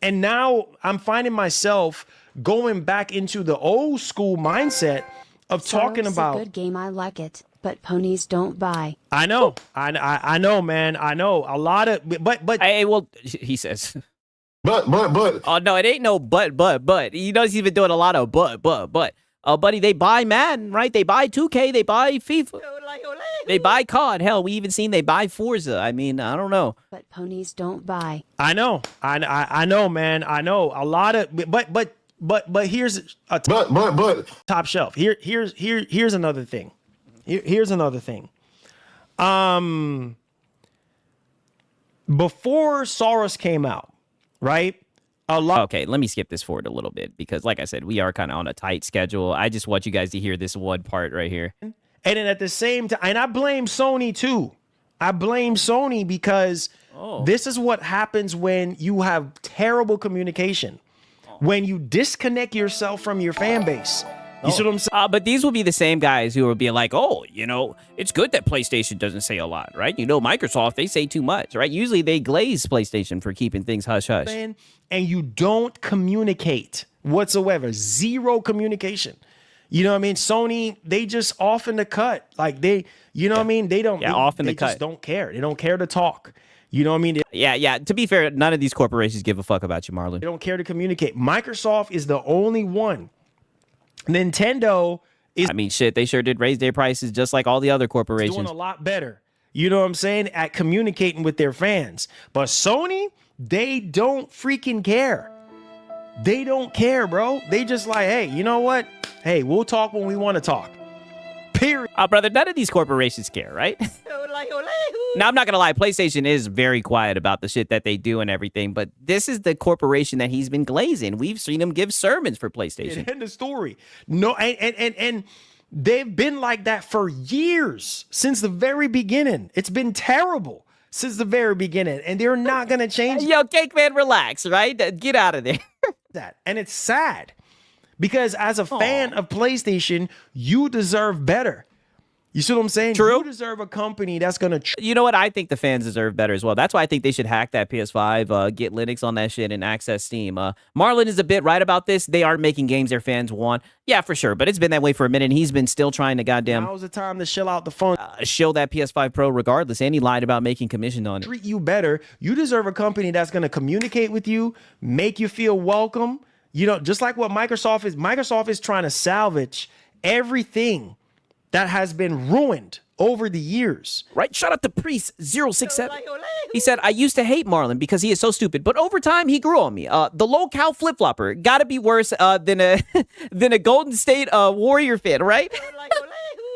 And now I'm finding myself going back into the old school mindset of talking about a good game. I like it, but ponies don't buy. I know, I know, man. I know a lot of, but Hey, well, he says. But. Oh no, it ain't no but. He knows he's been doing a lot of but. Buddy, they buy Madden, right? They buy 2K, they buy FIFA, they buy COD. Hell, we even seen they buy Forza. I mean, I don't know. But ponies don't buy. I know, I know, man. I know a lot of, but here's a top shelf. Here's another thing. Here's another thing. Before Soros came out, right? Okay, let me skip this forward a little bit because, like I said, we are kind of on a tight schedule. I just want you guys to hear this one part right here. And then at the same time, and I blame Sony too. I blame Sony because this is what happens when you have terrible communication, when you disconnect yourself from your fan base. You see what I'm saying? But these will be the same guys who will be like, oh, you know, it's good that PlayStation doesn't say a lot, right? You know, Microsoft, they say too much, right? Usually they glaze PlayStation for keeping things hush-hush. And you don't communicate whatsoever. Zero communication. You know what I mean? Sony, they just off in the cut. Like they, you know what I mean? They don't. Yeah, off in the cut. They just don't care. They don't care to talk. You know what I mean? Yeah. To be fair, none of these corporations give a fuck about you, Marlon. They don't care to communicate. Microsoft is the only one. Nintendo is. I mean, shit, they sure did raise their prices just like all the other corporations. Doing a lot better. You know what I'm saying? At communicating with their fans. But Sony, they don't freaking care. They don't care, bro. They just like, hey, you know what? Hey, we'll talk when we want to talk. Period. Brother, none of these corporations care, right? Now, I'm not going to lie. PlayStation is very quiet about the shit that they do and everything, but this is the corporation that he's been glazing. We've seen him give sermons for PlayStation. End of story. No, and they've been like that for years, since the very beginning. It's been terrible since the very beginning, and they're not going to change Yo, Cake Man, relax, right? Get out of there. that. And it's sad because as a fan of PlayStation, you deserve better. You see what I'm saying? True. You deserve a company that's going to... You know what? I think the fans deserve better as well. That's why I think they should hack that PS5, get Linux on that shit, and access Steam. Marlon is a bit right about this. They aren't making games their fans want. Yeah, for sure. But it's been that way for a minute, and he's been still trying to goddamn... Now's the time to shell out the phone. Shill that PS5 Pro regardless, and he lied about making commission on it. Treat you better. You deserve a company that's going to communicate with you, make you feel welcome. You know, just like what Microsoft is trying to salvage everything that has been ruined over the years. Right? Shout out to Priest 067. He said, I used to hate Marlon because he is so stupid, but over time he grew on me. The low-cal flip-flopper gotta be worse than a than a Golden State Warrior fan, right?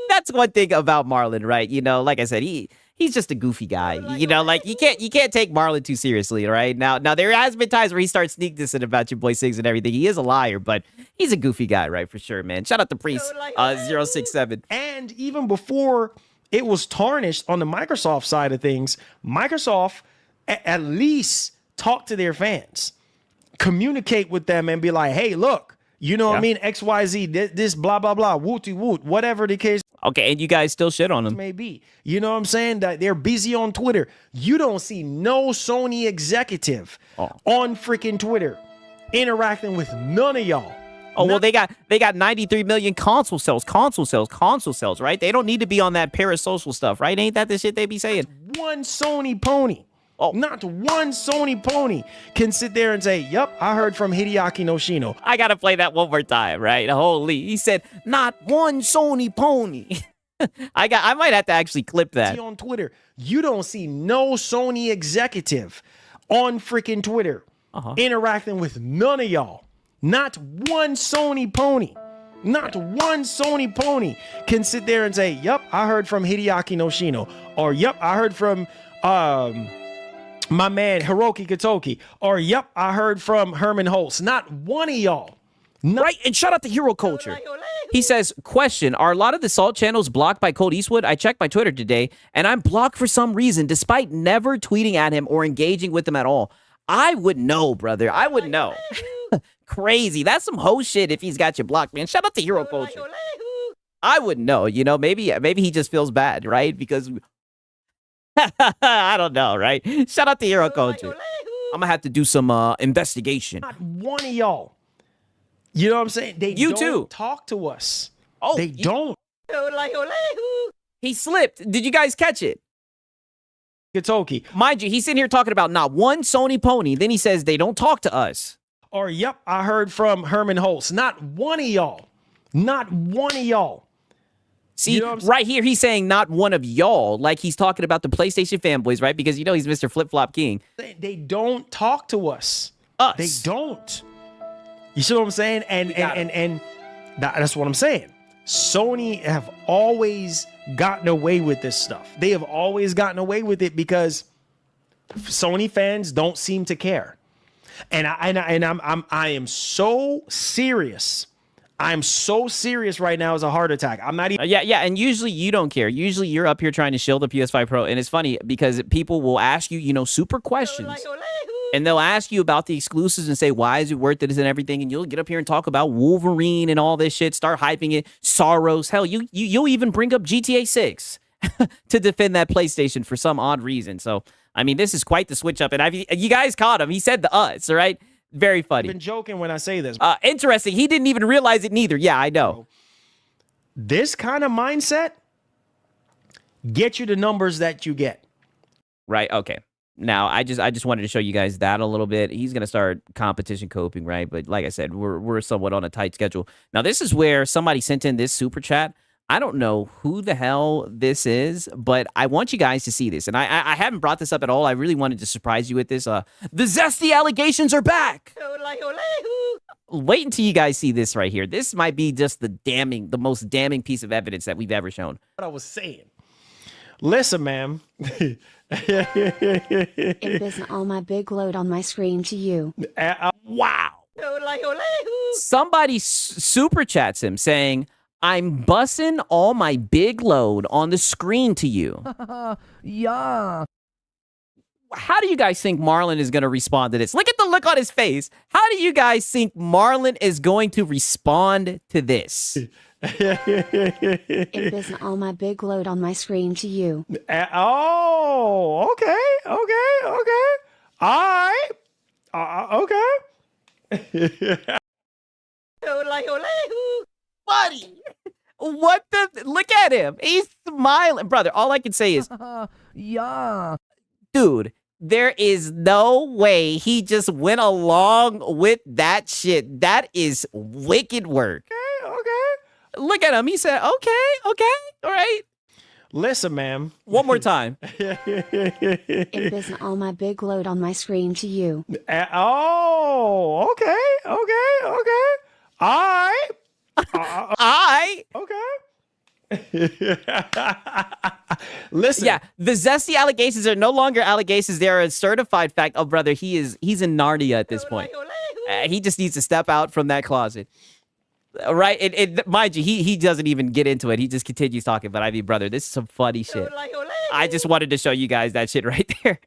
That's one thing about Marlon, right? You know, like I said, he's just a goofy guy. You know, like you can't take Marlon too seriously, right? Now there has been times where he starts sneak dissing about your boy Sings and everything. He is a liar, but he's a goofy guy, right? For sure, man. Shout out to Priest 067. And even before it was tarnished on the Microsoft side of things, Microsoft at least talk to their fans, communicate with them and be like, hey, look, you know what I mean? XYZ, this blah, blah, blah, wooty woot, whatever the case Okay, and you guys still shit on him. may be. You know what I'm saying? That they're busy on Twitter. You don't see no Sony executive on freaking Twitter interacting with none of y'all. Oh, well, they got 93 million console sales, right? They don't need to be on that parasocial stuff, right? Ain't that the shit they be saying? One Sony pony. Oh. Not one Sony pony can sit there and say, yup, I heard from Hideaki Noshino. I gotta play that one more time, right? Holy, he said, not one Sony pony. I might have to actually clip that. On Twitter, you don't see no Sony executive on freaking Twitter interacting with none of y'all. Not one Sony pony. Not one Sony pony can sit there and say, yup, I heard from Hideaki Noshino. Or, yup, I heard from my man Hiroki Katoki. Or, yup, I heard from Herman Holtz. Not one of y'all. Right, and shout out to Hero Culture. He says, question, are a lot of the Salt channels blocked by Colt Eastwood? I checked my Twitter today, and I'm blocked for some reason, despite never tweeting at him or engaging with him at all. I would know, brother. I would know. Crazy. That's some hoe shit if he's got you blocked, man. Shout out to Hero Culture. I wouldn't know. You know, maybe he just feels bad, right? Because I don't know, right? Shout out to Hero Culture. I'm gonna have to do some investigation. Not one of y'all. You know what I'm saying? They You don't too. talk to us. Oh, they don't. He slipped. Did you guys catch it? Katoki. Mind you, he's sitting here talking about not one Sony pony. Then he says they don't talk to us. Or, yep, I heard from Herman Holtz. Not one of y'all. Not one of y'all. See, You know what I'm right here, he's saying not one of y'all, like he's talking about the PlayStation fanboys, right? Because you know he's Mr. Flip Flop King. They don't talk to us. Us. They don't. You see what I'm saying? And that's what I'm saying. Sony have always gotten away with this stuff. They have always gotten away with it because Sony fans don't seem to care. And I am so serious. I'm so serious right now as a heart attack. I'm not even. Yeah, and usually you don't care. Usually you're up here trying to shield the PS5 Pro, and it's funny because people will ask you, super questions, and they'll ask you about the exclusives and say, why is it worth it and everything, and you'll get up here and talk about Wolverine and all this shit, start hyping it, Sorrows, hell, you'll even bring up GTA 6 to defend that PlayStation for some odd reason. So, I mean, this is quite the switch up, and you guys caught him. He said the us, all right? Very funny. I've been joking when I say this. Interesting. He didn't even realize it neither. Yeah, I know. This kind of mindset get you the numbers that you get. Right. Okay. Now, I just wanted to show you guys that a little bit. He's going to start competition coping, right? But like I said, we're somewhat on a tight schedule. Now, this is where somebody sent in this super chat. I don't know who the hell this is, but I want you guys to see this. And I haven't brought this up at all. I really wanted to surprise you with this. The zesty allegations are back. Wait until you guys see this right here. This might be just the most damning piece of evidence that we've ever shown. What I was saying. Listen, ma'am. It isn't all my big load on my screen to you. Wow. Somebody super chats him saying, I'm bussing all my big load on the screen to you. Yeah. How do you guys think Marlon is going to respond to this? Look at the look on his face. How do you guys think Marlon is going to respond to this? It isn't all my big load on my screen to you. Oh, okay. All right. Okay. Buddy, what the? Look at him. He's smiling. Brother, all I can say is, Yeah. dude, There is no way he just went along with that shit. That is wicked work. Okay. Look at him. He said, okay, all right. Listen, ma'am. One more time. It isn't all my big load on my screen to you. Oh, okay. All right. I Okay. Listen. Yeah, the zesty allegations are no longer allegations. They are a certified fact. Oh, brother, he's in Narnia at this point. He just needs to step out from that closet. Right? Mind you, he doesn't even get into it. He just continues talking. But I mean, brother, this is some funny shit. I just wanted to show you guys that shit right there.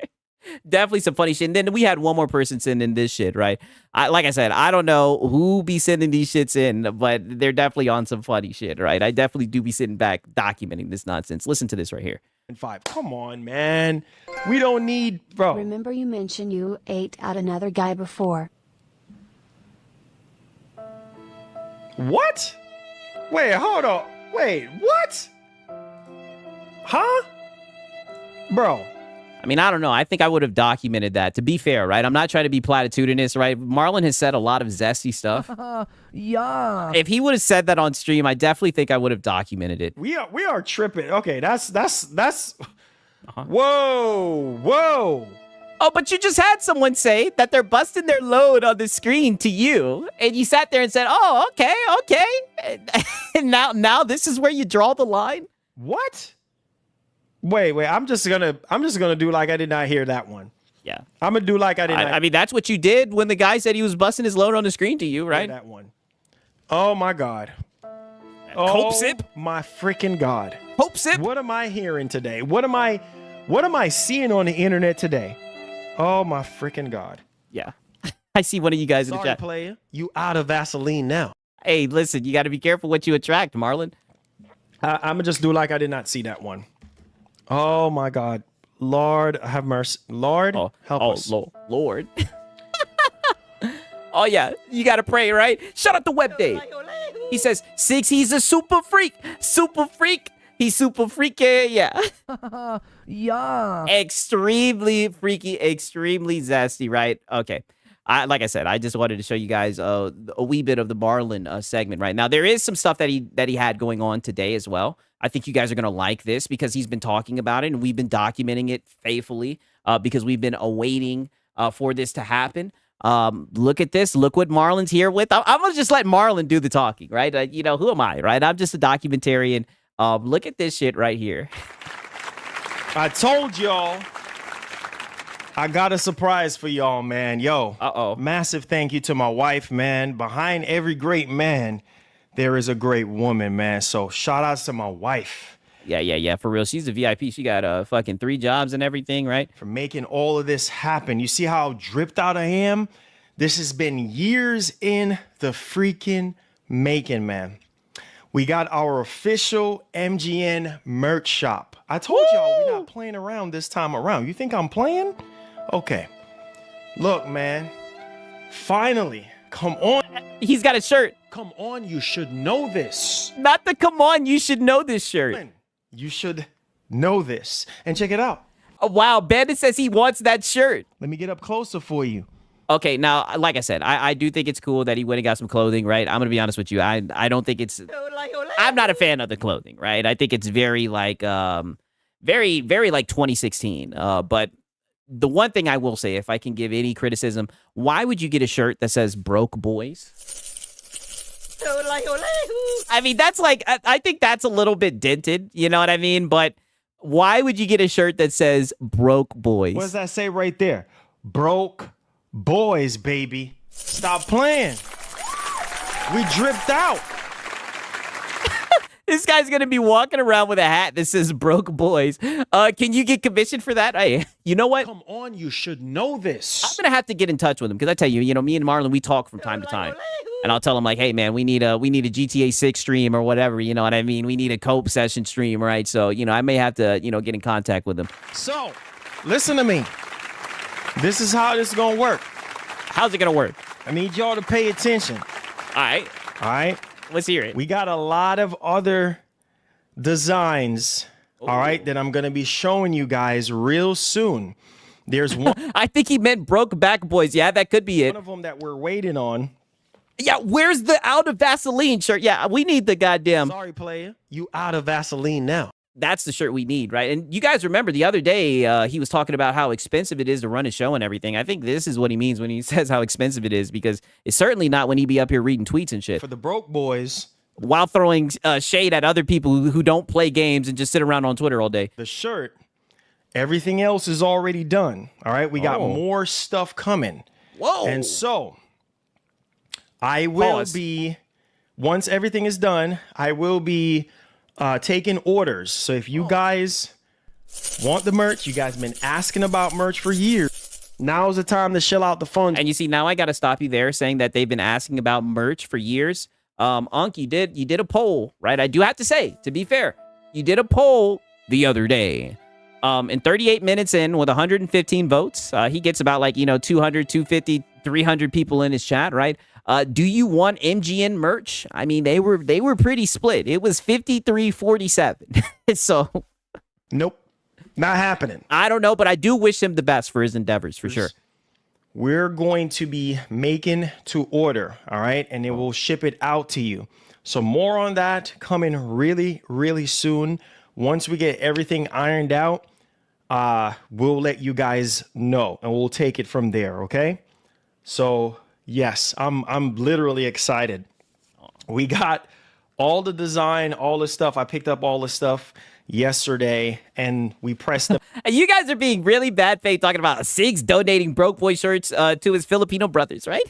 Definitely some funny shit. And then we had one more person sending this shit, right? Like I said, I don't know who be sending these shits in, but they're definitely on some funny shit, right? I definitely do be sitting back documenting this nonsense. Listen to this right here. 5. Come on, man. We don't need, bro. Remember you mentioned you ate out another guy before. What? Wait, hold on. Wait, what? Huh? Bro. I mean, I don't know. I think I would have documented that. To be fair, right? I'm not trying to be platitudinous, right? Marlon has said a lot of zesty stuff. Yeah. If he would have said that on stream, I definitely think I would have documented it. We are tripping. Okay, that's Whoa. Oh, but you just had someone say that they're busting their load on the screen to you, and you sat there and said, "Oh, okay." And now this is where you draw the line? What? Wait. I'm just gonna do like I did not hear that one. Yeah. I'm gonna do like I did not I mean, that's what you did when the guy said he was busting his load on the screen to you, hear right? that one. Oh my God. Cope sip? My freaking God. Hope sip? What am I hearing today? What am I seeing on the internet today? Oh my freaking God. Yeah. I see one of you guys in the Sorry, chat. player. You out of Vaseline now. Hey, listen, you got to be careful what you attract, Marlon. I'm gonna just do like I did not see that one. Oh my God. Lord, have mercy. Lord, help us. Lord. Oh, yeah. You got to pray, right? Shout out to Web Dave. He says, 6, he's a super freak. Super freak. He's super freaky. Yeah. Yeah. Extremely freaky, extremely zesty, right? Okay. Like I said, I just wanted to show you guys a wee bit of the Marlon segment right now. There is some stuff that he had going on today as well. I think you guys are going to like this because he's been talking about it and we've been documenting it faithfully because we've been awaiting for this to happen. Look at this. Look what Marlon's here with. I'm going to just let Marlon do the talking, right? You know, who am I, right? I'm just a documentarian. Look at this shit right here. I told y'all I got a surprise for y'all, man. Yo. Uh-oh. Massive thank you to my wife, man. Behind every great man, there is a great woman, man. So shout outs to my wife. Yeah. For real. She's a VIP. She got fucking 3 jobs and everything, right? For making all of this happen. You see how dripped out I am? This has been years in the freaking making, man. We got our official MGN merch shop. I told y'all we're not playing around this time around. You think I'm playing? Okay. Look, man. Finally. Come on. He's got a shirt. Come on. You should know this. Not the come on, you should know this shirt. You should know this. And check it out. Oh, wow, Bandit says he wants that shirt. Let me get up closer for you. Okay, now, like I said, I do think it's cool that he went and got some clothing, right? I'm going to be honest with you. I don't think it's... I'm not a fan of the clothing, right? I think it's very, like, very, very, like, 2016. But the one thing I will say, if I can give any criticism, why would you get a shirt that says Broke Boys? I mean, that's like... I think that's a little bit dented, you know what I mean? But why would you get a shirt that says Broke Boys? What does that say right there? Broke boys, baby. Stop playing. We dripped out. This guy's going to be walking around with a hat that says Broke Boys. Can you get commissioned for that? Hey, you know what? Come on, you should know this. I'm going to have to get in touch with him because I tell you, me and Marlon, we talk from time to time. And I'll tell him like, hey, man, we need a GTA 6 stream or whatever. You know what I mean? We need a Cope session stream, right? So, I may have to, get in contact with him. So, listen to me. This is how this is going to work. How's it going to work? I need y'all to pay attention. All right. All right? Let's hear it. We got a lot of other designs, all right, that I'm going to be showing you guys real soon. There's one I think he meant broke back boys. Yeah, that could be it. of them that we're waiting on. Yeah, where's the out of Vaseline shirt? Yeah, we need the goddamn. Sorry, player. You out of Vaseline now. That's the shirt we need, right? And you guys remember the other day he was talking about how expensive it is to run a show and everything. I think this is what he means when he says how expensive it is, because it's certainly not when he be up here reading tweets and shit For the broke boys, while throwing shade at other people who don't play games and just sit around on Twitter all day. the shirt, everything else is already done. All right. We got Oh. more stuff coming. Whoa. And so I will Pause. be, once everything is done, I will be taking orders. So if you guys want the merch, you guys been asking about merch for years. Now's the time to shell out the funds. And you see, now I got to stop you there, saying that they've been asking about merch for years. Unc, you did a poll, right? I do have to say, to be fair, you did a poll the other day. In 38 minutes in with 115 votes, he gets about 200, 250, 300 people in his chat, right? Do you want MGN merch? I mean, they were pretty split. It was 53-47. So Nope. Not happening. I don't know, but I do wish him the best for his endeavors, for sure. We're going to be making to order, all right? And then we'll ship it out to you. So more on that coming really, really soon. Once we get everything ironed out, we'll let you guys know and we'll take it from there, okay? So yes, I'm literally excited. We got all the design, all the stuff. I picked up all the stuff yesterday and we pressed them. You guys are being really bad faith talking about Sig's donating broke boy shirts to his Filipino brothers, right?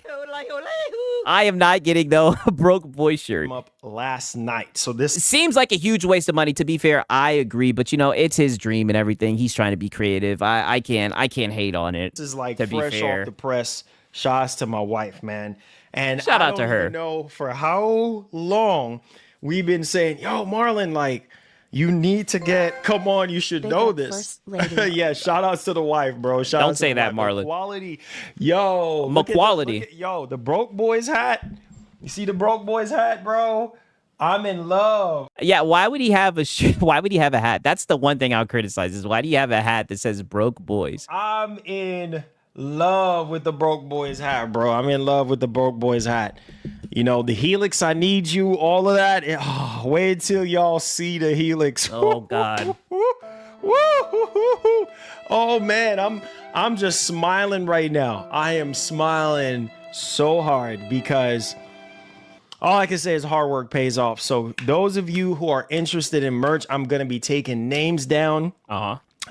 I am not getting no broke boy shirt. up last night. So this Seems like a huge waste of money. To be fair, I agree, but it's his dream and everything. He's trying to be creative. I can't hate on it. is like to be fresh fair. off the press. Shouts to my wife, man. And Shout I out to don't her. even know for how long we've been saying, yo, Marlon, like, you need to get, come on, you should Big know up this. First Lady. Yeah, shout outs to the wife, bro. Shout Don't outs to say the that, wife. Marlon. Quality. Yo. look at Quality. this, yo, the broke boys hat. You see the broke boys hat, bro? I'm in love. Yeah, why would he have why would he have a hat? That's the one thing I'll criticize is why do you have a hat that says broke boys? I'm in love with the broke boys hat, bro. I'm in love with the broke boys hat. You know, the helix, I need you, all of that. Wait till y'all see the helix. Oh God. Oh man, I'm just smiling right now. I am smiling so hard because all I can say is hard work pays off. So those of you who are interested in merch, I'm gonna be taking names down,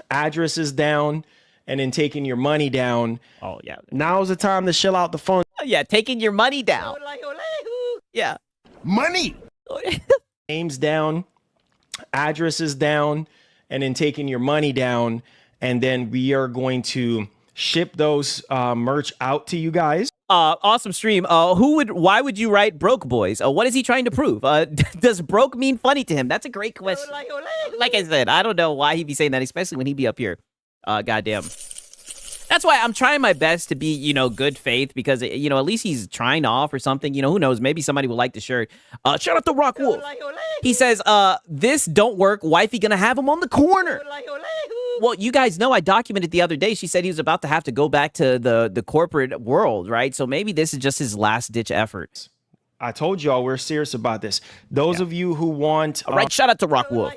addresses down, and then taking your money down. Oh yeah. Now's the time to shell out the funds. Yeah, taking your money down. Yeah. Money. Names down, addresses down, and then taking your money down. And then we are going to ship those merch out to you guys. Awesome stream. Why would you write broke boys? What is he trying to prove? Does broke mean funny to him? That's a great question. Like I said, I don't know why he'd be saying that, especially when he be up here. Goddamn. That's why I'm trying my best to be, good faith because, at least he's trying to offer something. Who knows? Maybe somebody will like the shirt. Shout out to Rock Wolf. He says, this don't work. Wifey gonna have him on the corner. Well, you guys know I documented the other day. She said he was about to have to go back to the corporate world, right? So maybe this is just his last ditch effort. I told y'all we're serious about this. Those of you who want All right, shout out to Rock Wolf.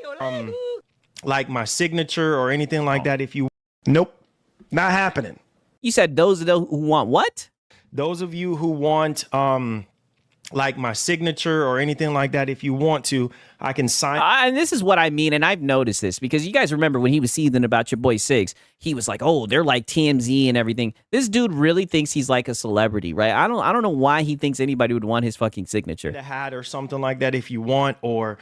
like my signature or anything like that, if you nope, not happening. You said those of those who want what? Those of you who want like my signature or anything like that, if you want to, I can sign. And this is what I mean, and I've noticed this because you guys remember when he was seething about your boy Sigs, he was like, "Oh, they're like TMZ and everything." This dude really thinks he's like a celebrity, right? I don't know why he thinks anybody would want his fucking signature. The hat or something like that if you want, or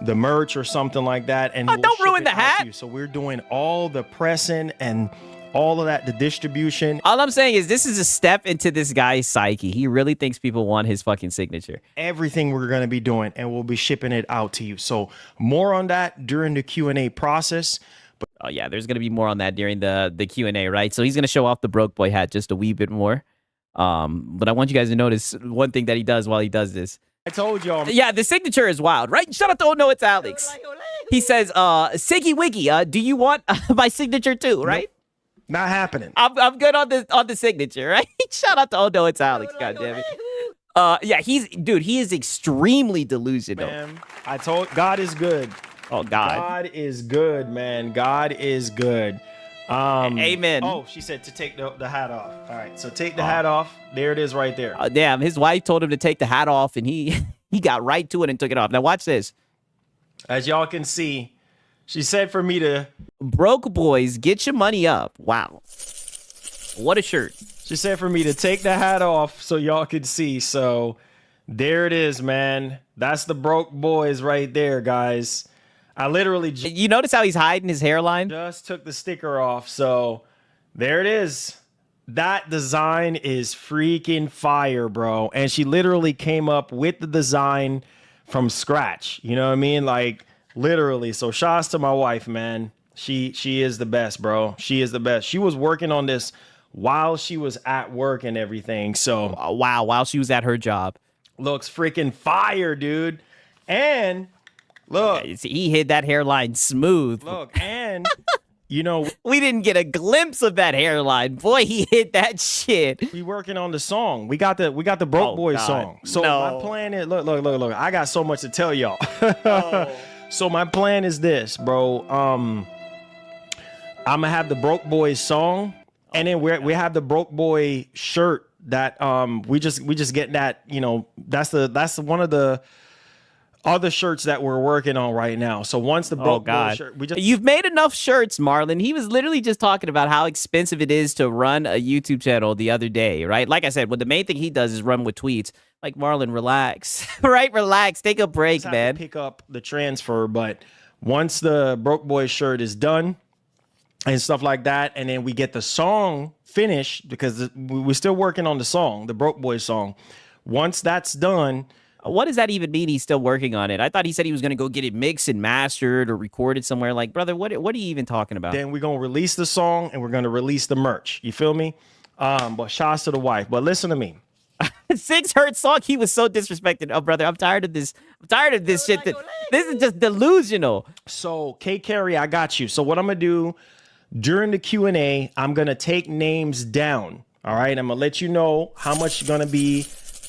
the merch or something like that. And we'll don't ship ruin it the out to hat. you. So we're doing all the pressing and all of that, the distribution, All I'm saying is this is a step into this guy's psyche. He really thinks people want his fucking signature. everything we're going to be doing, and we'll be shipping it out to you. So more on that during the Q&A process. But Oh yeah, there's gonna be more on that during the Q&A, right? So he's gonna show off the broke boy hat just a wee bit more. But I want you guys to notice one thing that he does while he does this. I told y'all, Yeah, the signature is wild, right? Shout out to No, it's Alex. He says, Siggy Wiggy, do you want my signature too, right? Not happening. I'm good on the signature, right? Shout out to Oh No, it's Alex. God damn it. Yeah, he is extremely delusional. Man, I told God is good. Oh God. God is good, man. God is good. Amen. Oh, she said to take the hat off. All right, so take the hat off. There it is right there. Damn, his wife told him to take the hat off, and he got right to it and took it off. Now watch this. As y'all can see, she said for me to. Broke boys, get your money up. Wow. What a shirt. She said for me to take the hat off so y'all could see. So there it is, man. That's the broke boys right there, guys. I literally You notice how he's hiding his hairline? just took the sticker off. So there it is. That design is freaking fire, bro. And she literally came up with the design from scratch. You know what I mean? Like literally. So shouts to my wife, man. She is the best, bro. She is the best. She was working on this while she was at work and everything. So Wow, while she was at her job. looks freaking fire, dude. And look, He hid that hairline smooth. look, and you know, We didn't get a glimpse of that hairline. Boy, he hit that shit. we working on the song. We got the Broke Oh, Boys God. song. So No. my plan is look. I got so much to tell y'all. Oh. So my plan is this, bro. I'm gonna have the Broke Boys song, and then we have the Broke Boy shirt that we just get that, you know, that's one of the other shirts that we're working on right now. So once the Broke Boy God. shirt, we just You've made enough shirts, Marlon. He was literally just talking about how expensive it is to run a YouTube channel the other day, right? Like I said, well, the main thing he does is run with tweets. Like, Marlon, relax, right? Relax. Take a break, have man. to pick up the transfer. But once the Broke Boy shirt is done and stuff like that, and then we get the song finished, because we're still working on the song, the Broke Boy song. Once that's done, What does that even mean he's still working on it? I thought he said he was going to go get it mixed and mastered or recorded somewhere. Like, brother, what are you even talking about? then we're gonna release the song and we're gonna release the merch. You feel me? But shouts to the wife. But listen to me. 6 Hertz song. He was so disrespected. Oh, brother, I'm tired of this. I'm tired of this shit. This is just delusional. So K Carey, I got you. So what I'm gonna do during the Q&A, I'm gonna take names down. All right, I'm gonna let you know how much is gonna be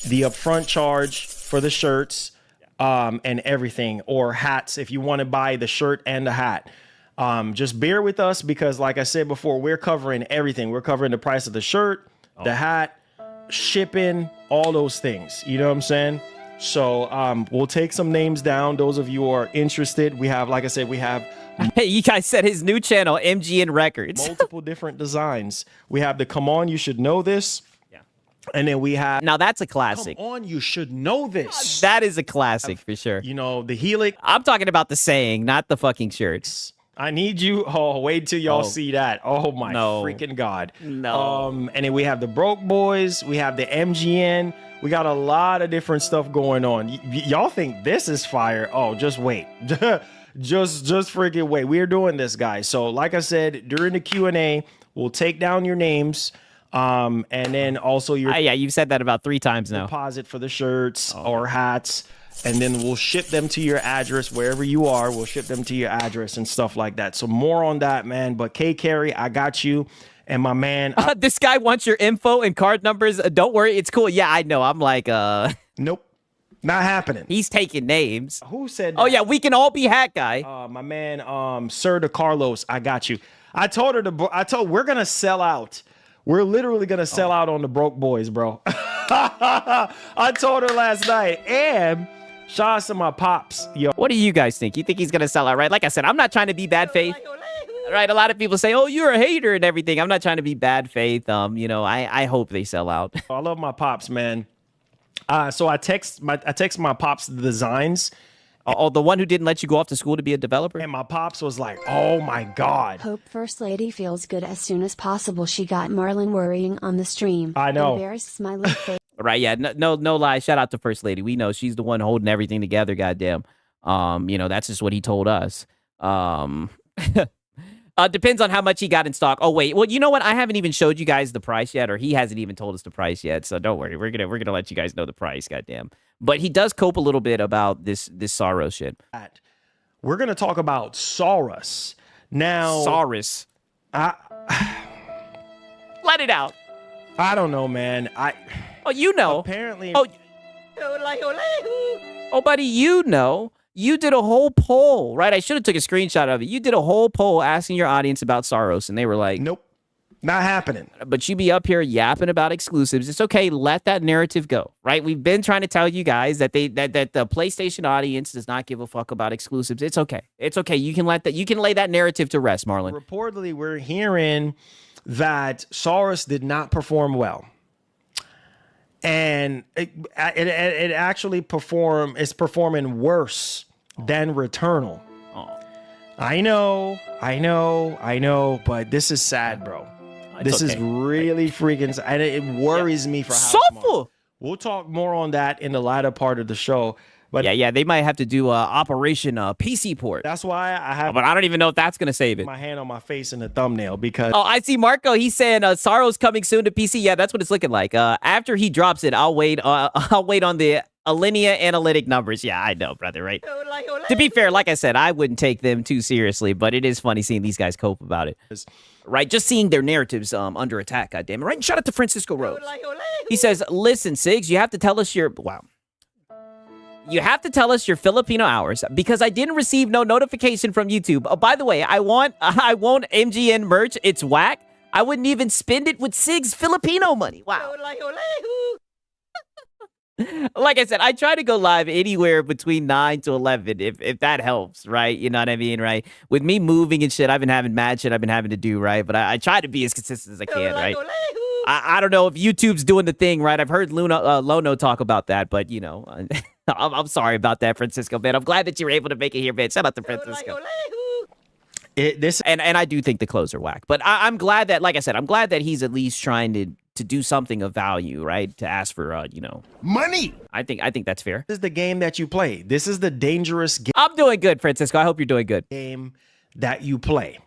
the upfront charge for the shirts and everything, or hats if you want to buy the shirt and the hat. Just bear with us because, like I said before, we're covering everything. We're covering the price of the shirt, the hat, shipping, all those things. You know what I'm saying? So we'll take some names down. Those of you who are interested, we have, like I said, we have Hey, you guys said his new channel, MGN Records. multiple different designs. We have the Come On, You Should Know This. Yeah. And then we have Now that's a Come classic. On, You Should Know This. That is a classic for sure. You know, the Helix. I'm talking about the saying, not the fucking shirts. I need you. Oh, wait till y'all see that. Oh my No. freaking God. No. And then we have the Broke Boys. We have the MGN. We got a lot of different stuff going on. Y'all think this is fire? Oh, just wait. just freaking wait. We're doing this, guys. So, like I said, during the Q&A, we'll take down your names, and then also your Yeah, you've said that about 3 times now. deposit for the shirts or hats, and then we'll ship them to your address wherever you are. We'll ship them to your address and stuff like that. So more on that, man. But K Carey, I got you, and my man. This guy wants your info and card numbers. Don't worry, it's cool. Yeah, I know. I'm like, Nope, not happening. he's taking names. Who said? Oh that? yeah, we can all be hat guy. My man, Sir DeCarlos, I got you. I told her we're gonna sell out. We're literally gonna sell out on the Broke Boys, bro. I told her last night, and shout out to my pops, yo. What do you guys think? You think he's gonna sell out, right? Like I said, I'm not trying to be bad faith. Right, a lot of people say, "Oh, you're a hater" and everything. I'm not trying to be bad faith. You know, I hope they sell out. I love my pops, man. So I text my pops the designs, Oh, the one who didn't let you go off to school to be a developer? and my pops was like, "Oh my God." Hope First Lady feels good as soon as possible. She got Marlon worrying on the stream. I know. Embarrassed smiley face. Right, yeah. No lie. Shout out to First Lady. We know she's the one holding everything together, goddamn. You know, that's just what he told us. Depends on how much he got in stock. Oh wait, well, you know what? I haven't even showed you guys the price yet, or he hasn't even told us the price yet. So don't worry, we're gonna let you guys know the price. Goddamn. But he does cope a little bit about this Soros shit. We're gonna talk about Saurus now. Saurus. Cut it out. I don't know, man. Oh, you know. Apparently. Oh, oh, buddy, you know. You did a whole poll, right? I should have took a screenshot of it. You did a whole poll asking your audience about Saros, and they were like, Nope. Not happening. but you be up here yapping about exclusives. It's okay. Let that narrative go, right? We've been trying to tell you guys that the PlayStation audience does not give a fuck about exclusives. It's okay. It's okay. You can lay that narrative to rest, Marlon. Reportedly, we're hearing that Saurus did not perform well. And it actually is performing worse than Returnal. Oh. I know, but this is sad, bro. This is okay. really freaking sad. And it worries me for how Suffer. We'll talk more on that in the latter part of the show. But Yeah, they might have to do Operation PC port. that's why I have But I don't even know if that's going to save it. my hand on my face in the thumbnail because Oh, I see Marco. He's saying Saro's coming soon to PC. Yeah, that's what it's looking like. After he drops it, I'll wait. I'll wait on the Alinea analytic numbers. Yeah, I know, brother. Right. To be fair, like I said, I wouldn't take them too seriously, but it is funny seeing these guys cope about it. Right, just seeing their narratives under attack. Goddamn it! Right. And shout out to Francisco Rose. He says, "Listen, Sigs, you have to tell us your You have to tell us your Filipino hours because I didn't receive no notification from YouTube. Oh, by the way, I want MGN merch. It's whack. I wouldn't even spend it with Sig's Filipino money. Wow. Like I said, I try to go live anywhere between 9 to 11 if that helps, right? You know what I mean, right? With me moving and shit, I've been having mad shit I've been having to do, right? But I try to be as consistent as I can, right? I don't know if YouTube's doing the thing, right? I've heard Lono talk about that, but, you know, I'm sorry about that, Francisco, man. I'm glad that you were able to make it here, man. Shout out to Francisco. And I do think the clothes are whack. But I'm glad that, like I said, I'm glad that he's at least trying to do something of value, right? To ask for, money. I think that's fair. This is the game that you play. This is the dangerous I'm doing good, Francisco. I hope you're doing good. game that you play.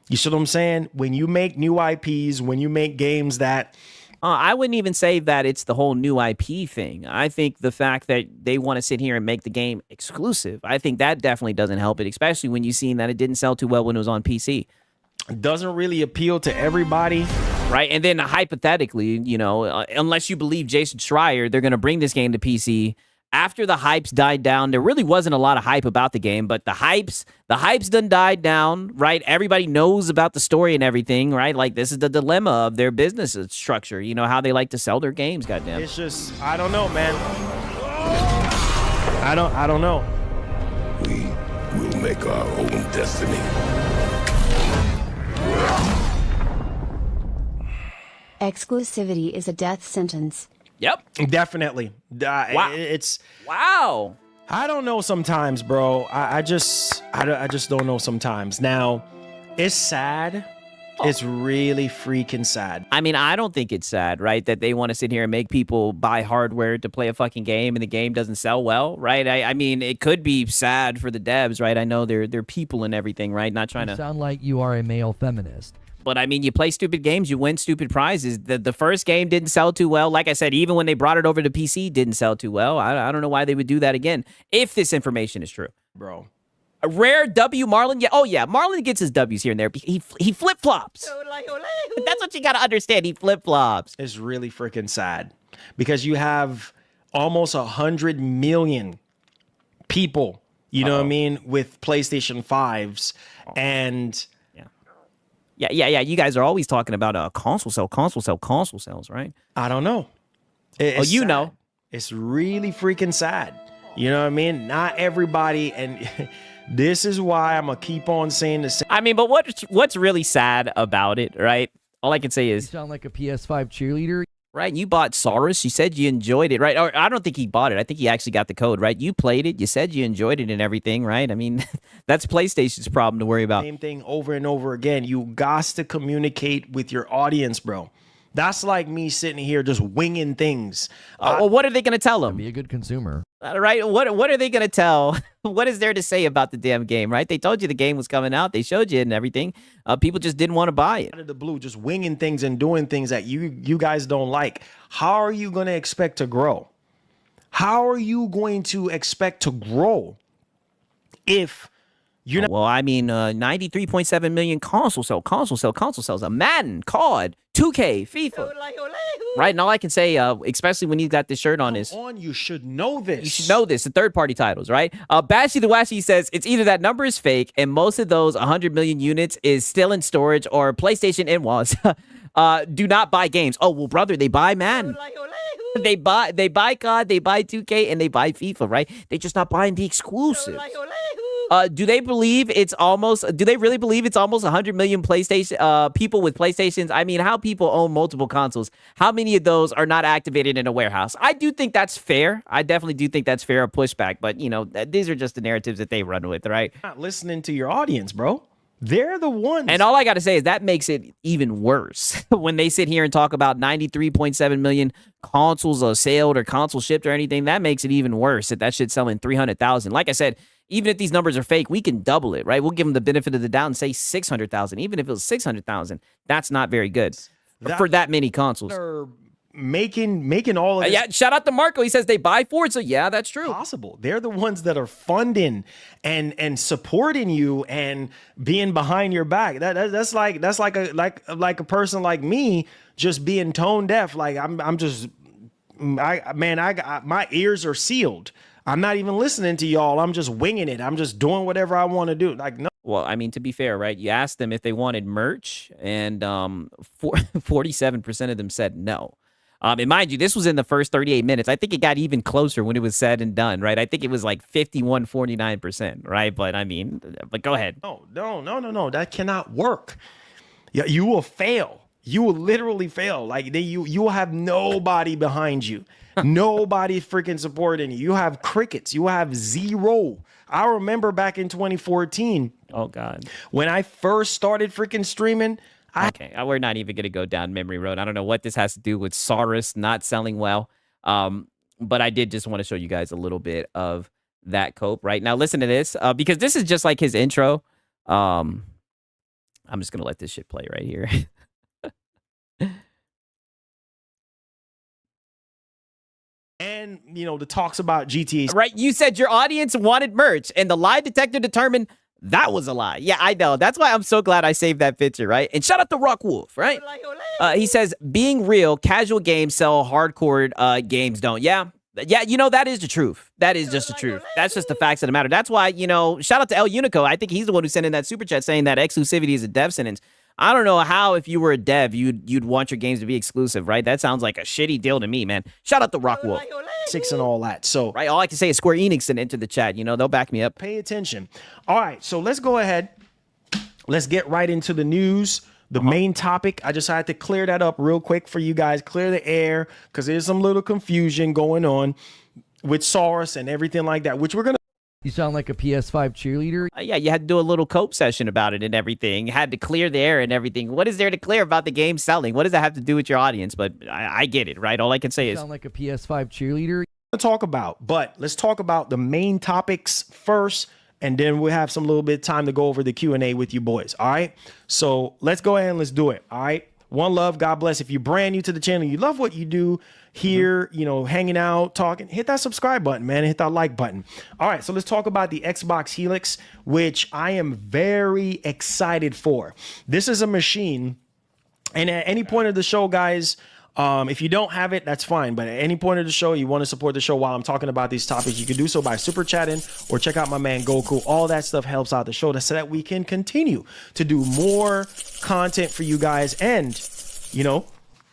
You see what I'm saying? When you make new IPs, when you make games that I wouldn't even say that it's the whole new IP thing. I think the fact that they want to sit here and make the game exclusive, I think that definitely doesn't help it, especially when you've seen that it didn't sell too well when it was on PC. doesn't really appeal to everybody. Right, and then hypothetically, unless you believe Jason Schreier, they're going to bring this game to PC. After the hypes died down, there really wasn't a lot of hype about the game, but the hypes done died down, right? Everybody knows about the story and everything, right? Like, this is the dilemma of their business structure, how they like to sell their games, goddamn. It's just, I don't know, man. I don't know. We will make our own destiny. Exclusivity is a death sentence. Yep. Definitely. Wow. It's, Wow. I don't know sometimes, bro. I just don't know sometimes. Now, it's sad. It's really freaking sad. I mean, I don't think it's sad, right? That they want to sit here and make people buy hardware to play a fucking game and the game doesn't sell well, right? I mean, it could be sad for the devs, right? I know they're people and everything, right? Not trying You to... sound like you are a male feminist. But I mean, you play stupid games, you win stupid prizes. The first game didn't sell too well. Like I said, even when they brought it over to PC, didn't sell too well. I don't know why they would do that again, if this information is true. Bro. A rare W, Marlon. Yeah, oh yeah, Marlon gets his W's here and there. He flip flops. That's what you gotta understand. He flip flops. It's really freaking sad because you have almost 100 million people, you know what I mean, with PlayStation 5s and Yeah. You guys are always talking about console sales, right? I don't know. It's you sad. know. It's really freaking sad. You know what I mean? Not everybody, and this is why I'm gonna keep on saying the same. I mean, but what's really sad about it, right? All I can say You is, sound like a PS5 cheerleader. right, you bought Saurus. You said you enjoyed it, right? Or I don't think he bought it. I think he actually got the code, right? You played it. You said you enjoyed it and everything, right? I mean, that's PlayStation's problem to worry about. Same thing over and over again. You got to communicate with your audience, bro. That's like me sitting here just winging things. Well, what are they going to tell them? Be a good consumer. Right? What are they going to tell? What is there to say about the damn game, right? They told you the game was coming out. They showed you it and everything. People just didn't want to buy it. Out of the blue, just winging things and doing things that you guys don't like. How are you going to expect to grow? How are you going to expect to grow if You're not Well, I mean, 93.7 million console sales. A Madden, COD, 2K, FIFA. Right? And all I can say, especially when you got this shirt on, is on. You should know this. you should know this. The third-party titles, right? Bashy the Washy says it's either that number is fake and most of those 100 million units is still in storage, or PlayStation Inwas do not buy games. Oh well, brother, they buy Madden. They buy COD, they buy 2K, and they buy FIFA, right? They're just not buying the exclusives. Do they believe it's almost? Do they really believe it's almost 100 million PlayStation people with PlayStations? I mean, how people own multiple consoles? How many of those are not activated in a warehouse? I do think that's fair. I definitely do think that's fair, a pushback. But you know, these are just the narratives that they run with, right? not listening to your audience, bro. They're the ones. And all I got to say is that makes it even worse when they sit here and talk about 93.7 million consoles sold or console shipped or anything. That makes it even worse that shit's selling 300,000. Like I said, even if these numbers are fake, we can double it, right? We'll give them the benefit of the doubt and say 600,000. Even if it was 600,000, that's not very good for that many consoles. They're making all of this Yeah, shout out to Marco. He says they buy Forza. Yeah, that's true. possible. They're the ones that are funding and supporting you and being behind your back. That's like a person like me just being tone deaf. Like I'm just my ears are sealed. I'm not even listening to y'all. I'm just winging it. I'm just doing whatever I want to do. Like, no. Well, I mean, to be fair, right? You asked them if they wanted merch, and 47% of them said no. And mind you, this was in the first 38 minutes. I think it got even closer when it was said and done, right? I think it was like 49%, right? But I mean, but go ahead. No. That cannot work. Yeah, you will fail. You will literally fail. Like you will have nobody behind you. Nobody freaking supporting you. You have crickets. You have zero. I remember back in 2014. Oh God. When I first started freaking streaming. Okay, we're not even gonna go down memory road. I don't know what this has to do with Saurus not selling well. But I did just want to show you guys a little bit of that cope. Right now, listen to this because this is just like his intro. I'm just gonna let this shit play right here. And, the talks about GTA. Right, you said your audience wanted merch, and the lie detector determined that was a lie. Yeah, I know. That's why I'm so glad I saved that picture, right? And shout out to Rock Wolf, right? He says, being real, casual games sell, hardcore games don't. Yeah, that is the truth. That is just the truth. That's just the facts of the matter. That's why, shout out to El Unico. I think he's the one who sent in that super chat saying that exclusivity is a dev sentence. I don't know how, if you were a dev, you'd want your games to be exclusive, right? That sounds like a shitty deal to me, man. Shout out to Rock Wolf. 6 and all that. So, right, all I can say is Square Enix sent into the chat. They'll back me up. pay attention. All right, so let's go ahead. Let's get right into the news. The main topic. I just had to clear that up real quick for you guys. Clear the air because there's some little confusion going on with Saurus and everything like that, which we're going to. You sound like a PS5 cheerleader. Yeah, you had to do a little cope session about it and everything. You had to clear the air and everything. What is there to clear about the game selling? What does that have to do with your audience? But I get it, right? All I can say You is sound like a PS5 cheerleader. talk about, but let's talk about the main topics first, and then we'll have some little bit of time to go over the Q&A with you boys. All right, so let's go ahead and let's do it. All right, one love, God bless. If you're brand new to the channel, you love what you do here, hanging out, talking, hit that subscribe button, man, and hit that like button. All right, so let's talk about the Xbox Helix, which I am very excited for. This is a machine, and at any point of the show, guys, if you don't have it, that's fine. But at any point of the show, you want to support the show while I'm talking about these topics, you can do so by super chatting or check out my man Goku. All that stuff helps out the show so that we can continue to do more content for you guys and,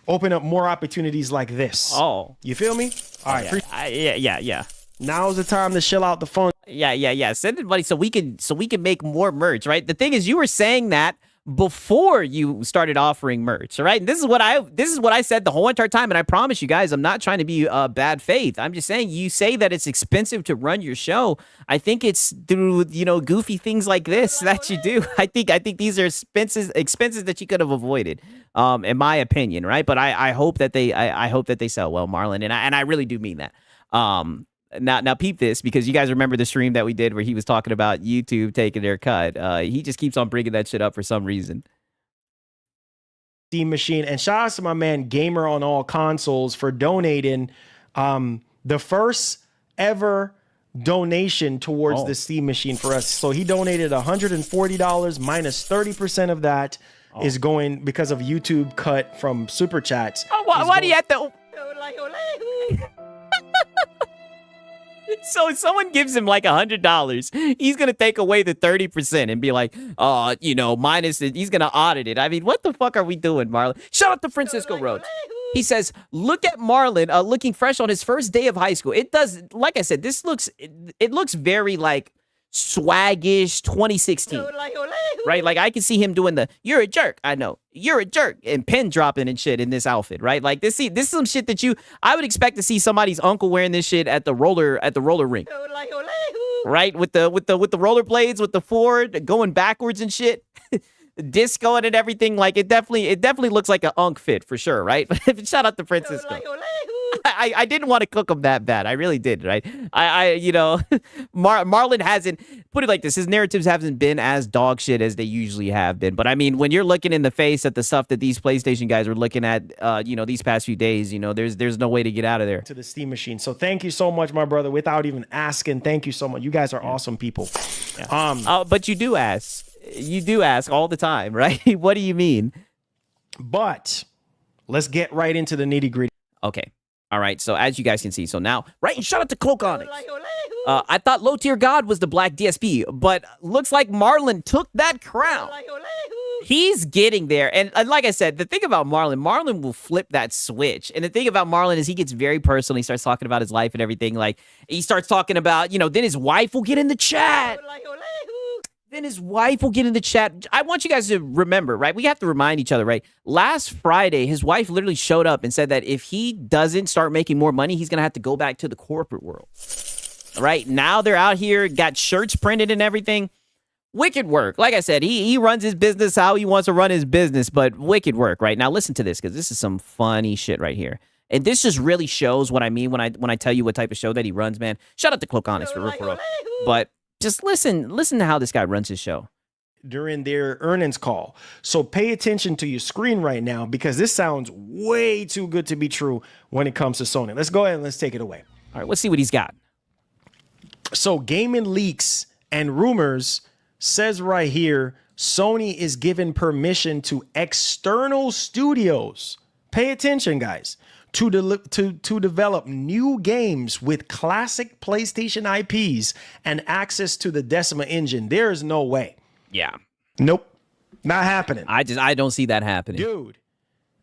open up more opportunities like this. Oh. You feel me? All right. yeah. Now's the time to shell out the phone. Yeah. Send it, buddy, so we can make more merch, right? The thing is, you were saying that before you started offering merch, all right? And this is what I said the whole entire time, and I promise you guys, I'm not trying to be bad faith. I'm just saying, you say that it's expensive to run your show. I think it's through goofy things like this that you do. I think these are expenses that you could have avoided, in my opinion, right? But I hope that they sell well, Marlon, and I really do mean that. Now peep this, because you guys remember the stream that we did where he was talking about YouTube taking their cut. He just keeps on bringing that shit up for some reason. Steam machine, and shout out to my man Gamer on All Consoles for donating the first ever donation towards the Steam machine for us. So he donated $140 minus 30% of that is going because of YouTube cut from super chats. Oh, why do you have to? So if someone gives him like $100, he's gonna take away the 30% and be like, minus it. He's gonna audit it. I mean, what the fuck are we doing, Marlon? Shout out to Francisco Rhodes. He says, look at Marlon looking fresh on his first day of high school. It does, like I said, this looks, it looks very like swaggish 2016. Right? Like I can see him doing the, you're a jerk. I know. You're a jerk. And pen dropping and shit in this outfit, right? Like this is some shit that I would expect to see somebody's uncle wearing this shit at the roller rink. Right? With the rollerblades, with the Ford going backwards and shit. Disco and everything, like it definitely looks like an unk fit for sure, right? Shout out to Francisco. I didn't want to cook him that bad. I really did, right? Marlon hasn't, put it like this, his narratives haven't been as dog shit as they usually have been. But I mean, when you're looking in the face at the stuff that these PlayStation guys are looking at, these past few days, there's no way to get out of there. To the Steam machine. So thank you so much, my brother. Without even asking, thank you so much. You guys are awesome people. Yeah. But you do ask. You do ask all the time, right? What do you mean? But let's get right into the nitty gritty. Okay. All right. So as you guys can see, so now, right, and shout out to Cloak Onyx. I thought Low Tier God was the black DSP, but looks like Marlon took that crown. He's getting there. And like I said, the thing about Marlon will flip that switch. And the thing about Marlon is he gets very personal. He starts talking about his life and everything. Like he starts talking about, then his wife will get in the chat. Then his wife will get in the chat. I want you guys to remember, right? We have to remind each other, right? Last Friday, his wife literally showed up and said that if he doesn't start making more money, he's going to have to go back to the corporate world. Right? Now they're out here, got shirts printed and everything. Wicked work. Like I said, he runs his business how he wants to run his business, but wicked work, right? Now listen to this, because this is some funny shit right here. And this just really shows what I mean when I tell you what type of show that he runs, man. Shout out to Cloak Onyx for real. But just listen to how this guy runs his show. During their earnings call. So pay attention to your screen right now, because this sounds way too good to be true when it comes to Sony. Let's go ahead and let's take it away. All right, let's see what he's got. So Gaming Leaks and Rumors says right here, Sony is given permission to external studios. Pay attention, guys. To develop new games with classic PlayStation IPs and access to the Decima engine. There is no way. Yeah. Nope. Not happening. I don't see that happening. Dude,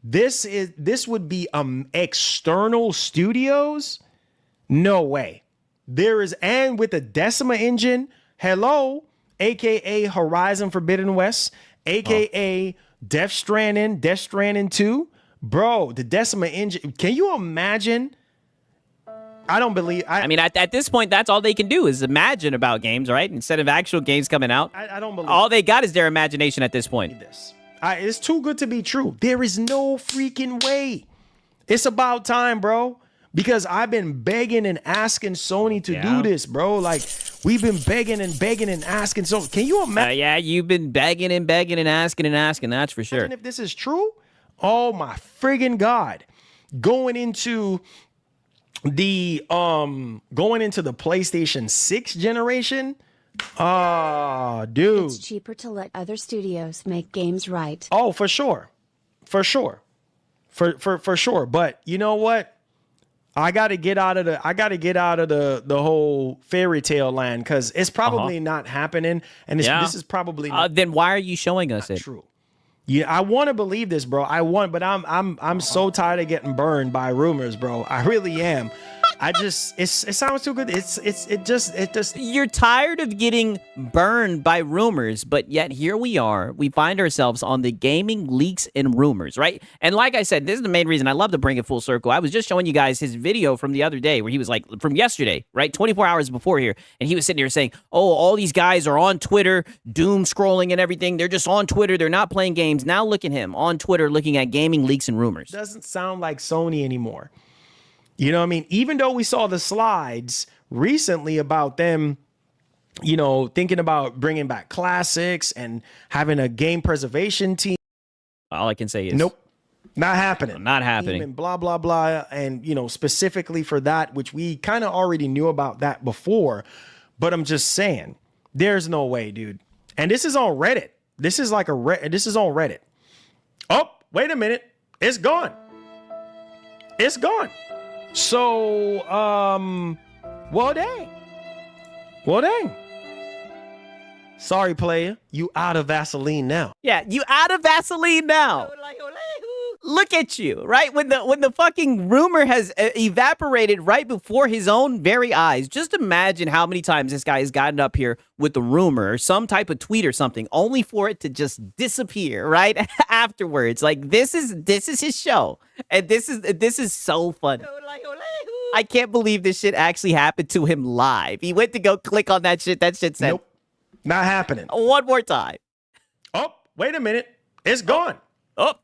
this would be external studios? No way. There is, and with the Decima engine, hello, aka Horizon Forbidden West, aka Death Stranding 2. Bro, the Decima engine. Can you imagine? I don't believe. I mean, at this point, that's all they can do is imagine about games, right? Instead of actual games coming out. I don't believe. All they got is their imagination at this point. It's too good to be true. There is no freaking way. It's about time, bro. Because I've been begging and asking Sony to do this, bro. Like, we've been begging and asking. So, can you imagine? Yeah, you've been begging and asking. That's for sure. Imagine if this is true. Oh my friggin' God. Going into the PlayStation 6 generation. Dude. It's cheaper to let other studios make games right. Oh, for sure. For sure. But you know what? I gotta get out of the whole fairy tale land, because it's probably not happening. And this is probably not then why are you showing us it? True. Yeah, I want to believe this, bro. But I'm so tired of getting burned by rumors, bro. I really am. It sounds too good. It just. You're tired of getting burned by rumors, but yet here we are. We find ourselves on the Gaming Leaks and Rumors, right? And like I said, this is the main reason I love to bring it full circle. I was just showing you guys his video from the other day where he was like, from yesterday, right? 24 hours before here. And he was sitting here saying, oh, all these guys are on Twitter, doom scrolling and everything. They're just on Twitter. They're not playing games. Now look at him on Twitter looking at Gaming Leaks and Rumors. Doesn't sound like Sony anymore. You know what I mean? Even though we saw the slides recently about them, thinking about bringing back classics and having a game preservation team. All I can say is nope. Not happening. Not happening. And blah, blah, blah. And, you know, specifically for that, which we kind of already knew about that before. But I'm just saying, there's no way, dude. And this is on Reddit. This is like this is on Reddit. Oh, wait a minute. It's gone. It's gone. So, well, dang. Well, dang. Sorry, player. You out of Vaseline now. Yeah, you out of Vaseline now. Look at you, right? When the fucking rumor has evaporated right before his own very eyes. Just imagine how many times this guy has gotten up here with the rumor or some type of tweet or something, only for it to just disappear right afterwards. Like this is his show, and this is so funny. I can't believe this shit actually happened to him live. He went to go click on that shit. That shit said, "Nope, not happening." One more time. Oh, wait a minute. It's gone. Oh.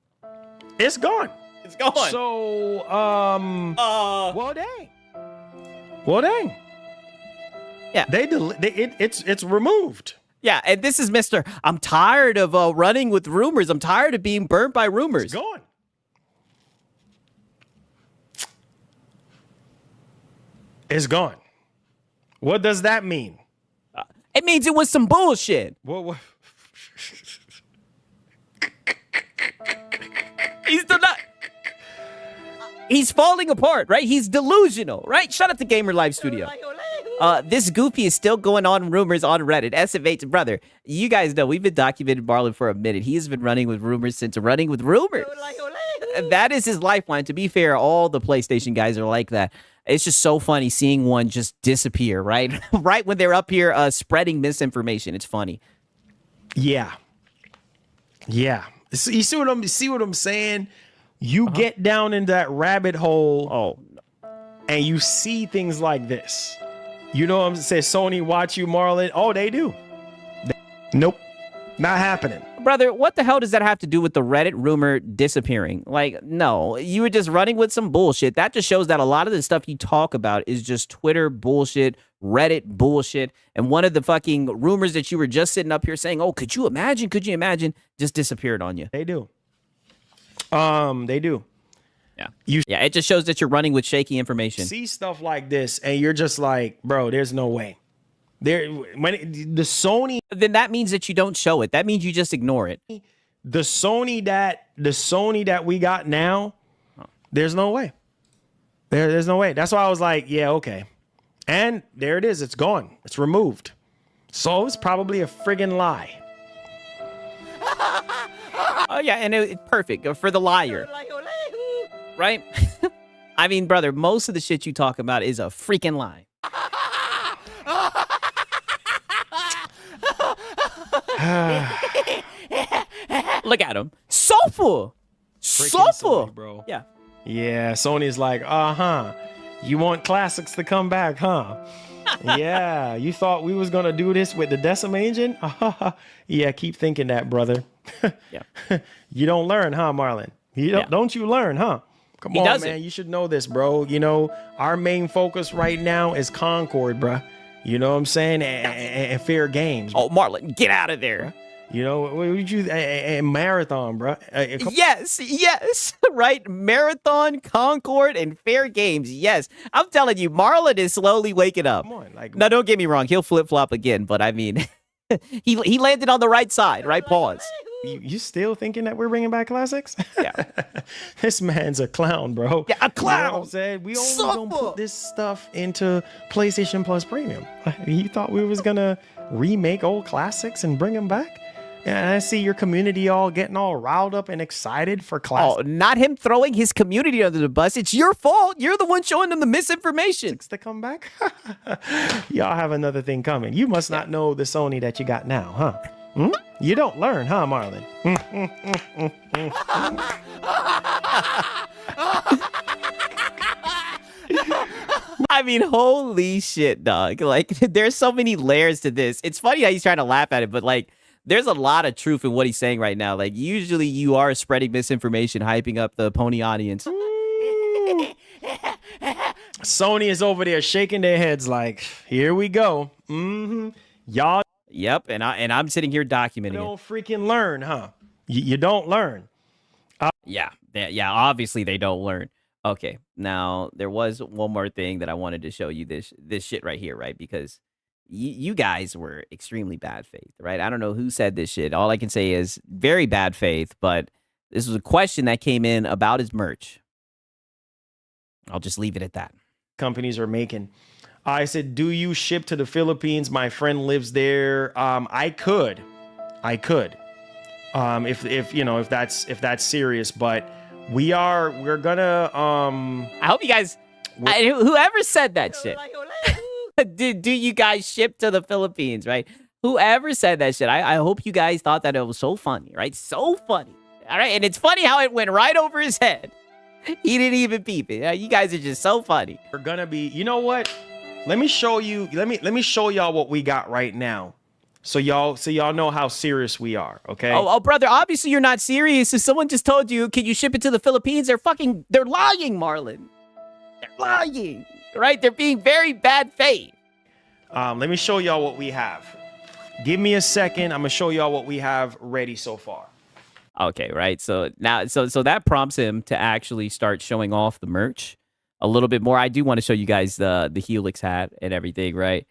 It's gone. It's gone. So, well, dang. Well, dang. Yeah. It's removed. Yeah, and this is Mr. I'm tired of running with rumors. I'm tired of being burnt by rumors. It's gone. It's gone. What does that mean? It means it was some bullshit. What? He's falling apart, right? He's delusional, right? Shout out to Gamer Live Studio. This goofy is still going on rumors on Reddit. SFH, brother, you guys know we've been documenting Marlon for a minute. He has been running with rumors since running with rumors. That is his lifeline. To be fair, all the PlayStation guys are like that. It's just so funny seeing one just disappear, right? Right when they're up here spreading misinformation. It's funny. Yeah. Yeah. You see what I'm saying? You get down in that rabbit hole, and you see things like this. You know what I'm saying? Sony watch you, Marlon. Oh, they do. Nope, not happening. Brother, what the hell does that have to do with the Reddit rumor disappearing? Like, no, you were just running with some bullshit. That just shows that a lot of the stuff you talk about is just Twitter bullshit, Reddit bullshit, and one of the fucking rumors that you were just sitting up here saying, oh, could you imagine, just disappeared on you. They do. They do. Yeah. It just shows that you're running with shaky information. See stuff like this, and you're just like, bro, there's no way. The Sony, then that means that you don't show it. That means you just ignore it. the Sony that we got now, there's no way. There's no way. That's why I was like, yeah, okay. And there it is. It's gone. It's removed. So it's probably a friggin' lie. Oh, yeah, and it's perfect for the liar. Right? I mean, brother, most of the shit you talk about is a freaking lie. Look at him. So full. So full. Sony, bro. Yeah. Yeah, Sony's like, you want classics to come back, huh? Yeah, you thought we was gonna do this with the Decim engine? Yeah, keep thinking that, brother. Yeah. You don't learn, huh, Marlon? Don't you learn, huh? Come on, man. You should know this, bro. You know, our main focus right now is Concord, bro. You know what I'm saying? And fair games. Oh, Marlon, get out of there. You know, what would you a marathon, bro? Yes, right? Marathon, Concord, and fair games. Yes. I'm telling you, Marlon is slowly waking up. Come on, like, now, don't get me wrong. He'll flip-flop again, but I mean, he landed on the right side, right? Pause. You still thinking that we're bringing back classics? Yeah. This man's a clown, bro. Yeah, a clown. You know what I'm saying? We only gonna put this stuff into PlayStation Plus Premium. You thought we was gonna remake old classics and bring them back? And I see your community all getting all riled up and excited for classics. Oh, not him throwing his community under the bus. It's your fault. You're the one showing them the misinformation. To come back? Y'all have another thing coming. You must not know the Sony that you got now, huh? You don't learn, huh, Marlon? I mean, holy shit, dog. Like, there's so many layers to this. It's funny how he's trying to laugh at it, but like, there's a lot of truth in what he's saying right now. Like, usually you are spreading misinformation, hyping up the pony audience. Sony is over there shaking their heads like, here we go. Y'all. Yep, and I'm sitting here documenting don't freaking learn, huh? You don't learn. Yeah, yeah. Obviously, they don't learn. Okay, now there was one more thing that I wanted to show you this shit right here, right? Because you guys were extremely bad faith, right? I don't know who said this shit. All I can say is very bad faith. But this was a question that came in about his merch. I'll just leave it at that. Companies are making. I said, do you ship to the Philippines? My friend lives there. I could. If that's serious, but we're gonna I hope you guys, whoever said that shit, do you guys ship to the Philippines, right? Whoever said that shit, I hope you guys thought that it was so funny, right? So funny. All right. And it's funny how it went right over his head. He didn't even peep it. You guys are just so funny. we're gonna be, you know what? Let me show y'all what we got right now. So y'all know how serious we are, okay? Oh, brother, obviously you're not serious. If someone just told you, can you ship it to the Philippines? They're lying, Marlon. They're lying, right? They're being very bad faith. Let me show y'all what we have. Give me a second. I'm gonna show y'all what we have ready so far. Okay, right. So now, so that prompts him to actually start showing off the merch a little bit more. I do want to show you guys the Helix hat and everything, right?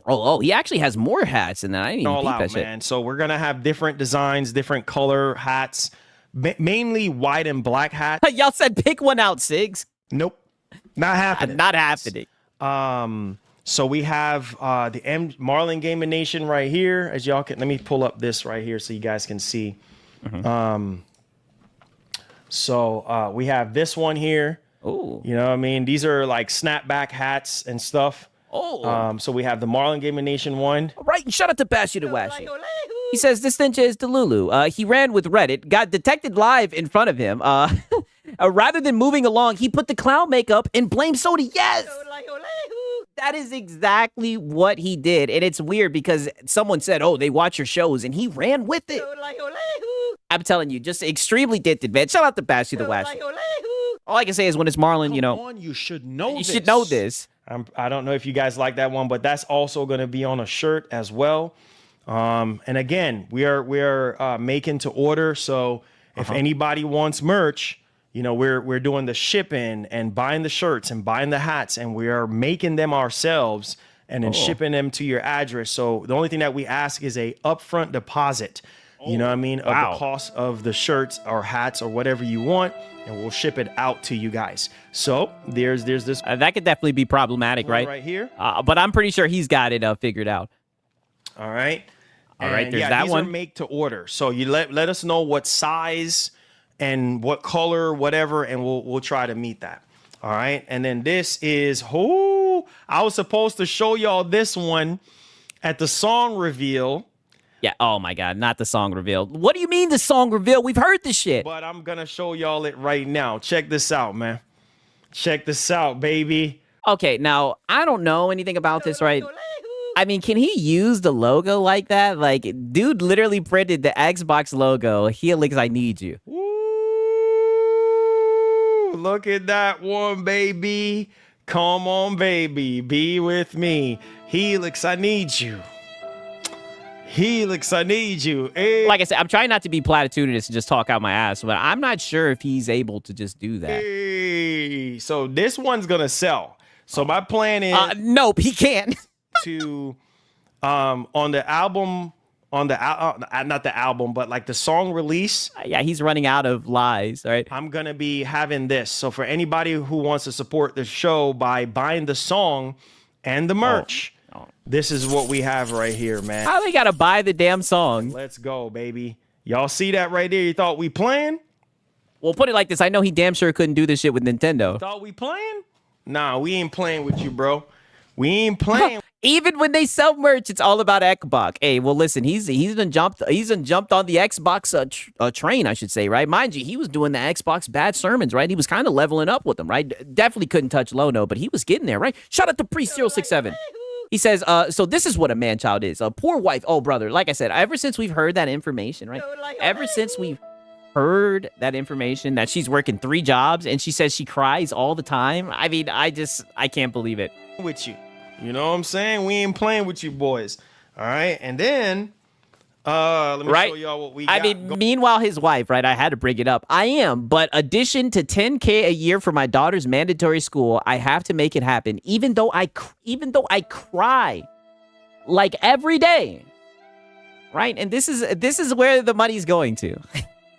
He actually has more hats than that. I didn't even All peep out, that shit. man. So we're gonna have different designs, different color hats, mainly white and black hats. Y'all said pick one out, Sigs. Nope, not happening. Not happening. So we have the Marlin Gaming Nation right here. As y'all can, let me pull up this right here so you guys can see. So we have this one here. Oh, You know what I mean? These are like snapback hats and stuff. oh. So we have the Marlin Gaming Nation one. Right, and shout out to Bashy the Washy. He says, this Ninja is Delulu. He ran with Reddit, got detected live in front of him. Rather than moving along, he put the clown makeup and blamed Soda. Yes! That is exactly what he did. And it's weird because someone said, oh, they watch your shows, and he ran with it. I'm telling you, just extremely addicted, man. Shout out to Bashy the Washy. All I can say is when it's Marlon, Come on, you should know you this. should know this. I don't know if you guys like that one, but that's also going to be on a shirt as well. And again, we are making to order. So if anybody wants merch, you know, we're doing the shipping and buying the shirts and buying the hats, and we are making them ourselves and then shipping them to your address. So the only thing that we ask is a upfront deposit. You know what I mean? Of the cost of the shirts or hats or whatever you want, and we'll ship it out to you guys. So there's this That could definitely be problematic, one right? right here. But I'm pretty sure he's got it figured out. All right. All right, And there's yeah, that these one. are make to order. So you let us know what size and what color, whatever, and we'll try to meet that. All right. And then this is I was supposed to show y'all this one at the song reveal. Yeah. Oh my God. Not the song reveal. What do you mean the song reveal? We've heard this shit. But I'm gonna show y'all it right now. Check this out, man. Check this out, baby. Okay. Now I don't know anything about this, right? I mean, can he use the logo like that? Like, dude literally printed the Xbox logo. Helix, I need you. Ooh, look at that one, baby. Come on, baby. Be with me. Helix, I need you. Helix, I need you. Hey. Like I said, I'm trying not to be platitudinous and just talk out my ass, but I'm not sure if he's able to just do that. Hey. So this one's gonna sell. So my plan is Nope, he can't. to on the album, not the album, but like the song release. Yeah, he's running out of lies, right? I'm gonna be having this. So for anybody who wants to support the show by buying the song and the merch, this is what we have right here, man. How they gotta buy the damn song? Let's go, baby. Y'all see that right there? You thought we playing? Well, put it like this. I know he damn sure couldn't do this shit with Nintendo. Thought we playing? Nah, we ain't playing with you, bro. We ain't playing. Even when they sell merch, it's all about Xbox. Hey, well, listen, he's done jumped on the Xbox train, I should say, right? Mind you, he was doing the Xbox bad sermons, right? He was kind of leveling up with them, right? Definitely couldn't touch Lono, but he was getting there, right? Shout out to Priest067. He says, so this is what a man-child is. A poor wife. Oh, brother, like I said, ever since we've heard that information, right? Ever since we've heard that information that she's working 3 jobs and she says she cries all the time. I mean, I can't believe it. With you. You know what I'm saying? We ain't playing with you boys. All right. And then Let me Right? show y'all what we I got. mean, meanwhile, his wife, right? I had to bring it up. I am, but addition to 10K a year for my daughter's mandatory school, I have to make it happen. Even though I cry like every day, right? And this is where the money's going to.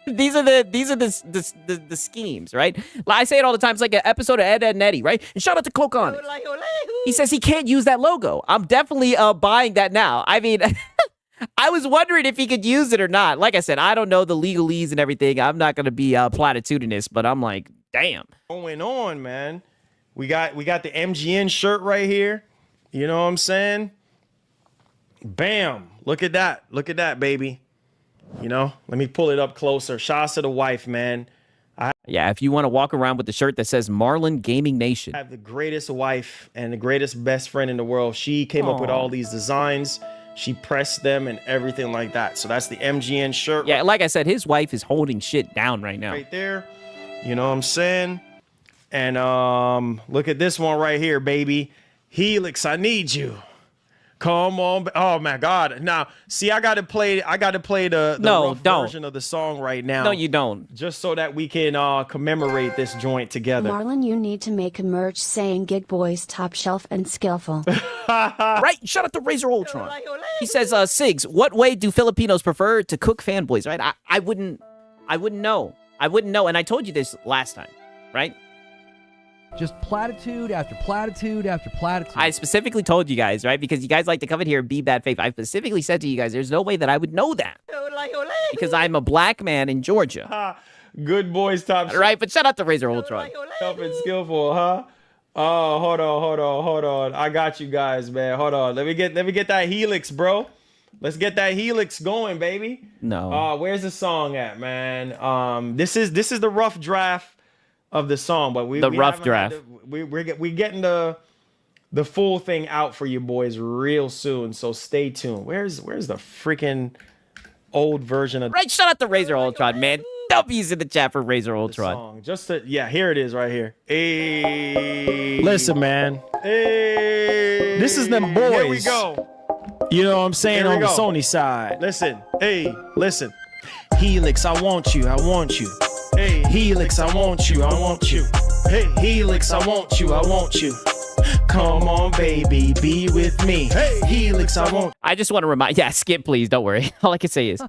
These are the schemes, right? I say it all the time. It's like an episode of Ed, Ed and Eddie, right? And shout out to Coke on it. He says he can't use that logo. I'm definitely buying that now. I mean, I was wondering if he could use it or not. Like I said, I don't know the legalese and everything. I'm not going to be platitudinous, but I'm like, damn. Going on, man. We got the MGN shirt right here. You know what I'm saying? Bam. Look at that. Look at that, baby. You know, let me pull it up closer. Shouts to the wife, man. Yeah, if you want to walk around with the shirt that says Marlin Gaming Nation. I have the greatest wife and the greatest best friend in the world. She came up with all these designs. She pressed them and everything like that. So that's the MGN shirt. Yeah, like I said, his wife is holding shit down right now. Right there. You know what I'm saying? And look at this one right here, baby. Helix, I need you. Come on. Oh my God. Now, see, I gotta play the rough version of the song right now. No, you don't. Just so that we can commemorate this joint together. Marlon, you need to make a merch saying Gig Boys Top Shelf and Skillful. Right? Shout out to Razor Ultron. He says, Sigs, what way do Filipinos prefer to cook fanboys? Right? I wouldn't know. I wouldn't know. And I told you this last time, right? Just platitude after platitude after platitude. I specifically told you guys, right? Because you guys like to come in here and be bad faith. I specifically said to you guys, there's no way that I would know that. Because I'm a black man in Georgia. Good boys, top shelf. Right? But shout out to Razor Ultron. Shelf and skillful, huh? Oh, hold on. I got you guys, man. Hold on. Let me get that Helix, bro. Let's get that Helix going, baby. No. Where's the song at, man? This is the rough draft of the song, but we rough haven't draft. had we're getting the full thing out for you boys real soon. So stay tuned. Where's the freaking old version of Right? Shout out to Razor Ultron, man. W's in the chat for Razor the Ultron. song? Here it is right here. Hey, listen, man. Hey, this is them boys. Here we go. You know what I'm saying, on the Sony side. Listen. Hey, listen. Helix, I want you. Hey, Helix, I want you. Hey, Helix, I want you. Come on, baby, be with me. Hey, Helix, I want. I just want to remind, skip, please. Don't worry. All I can say is,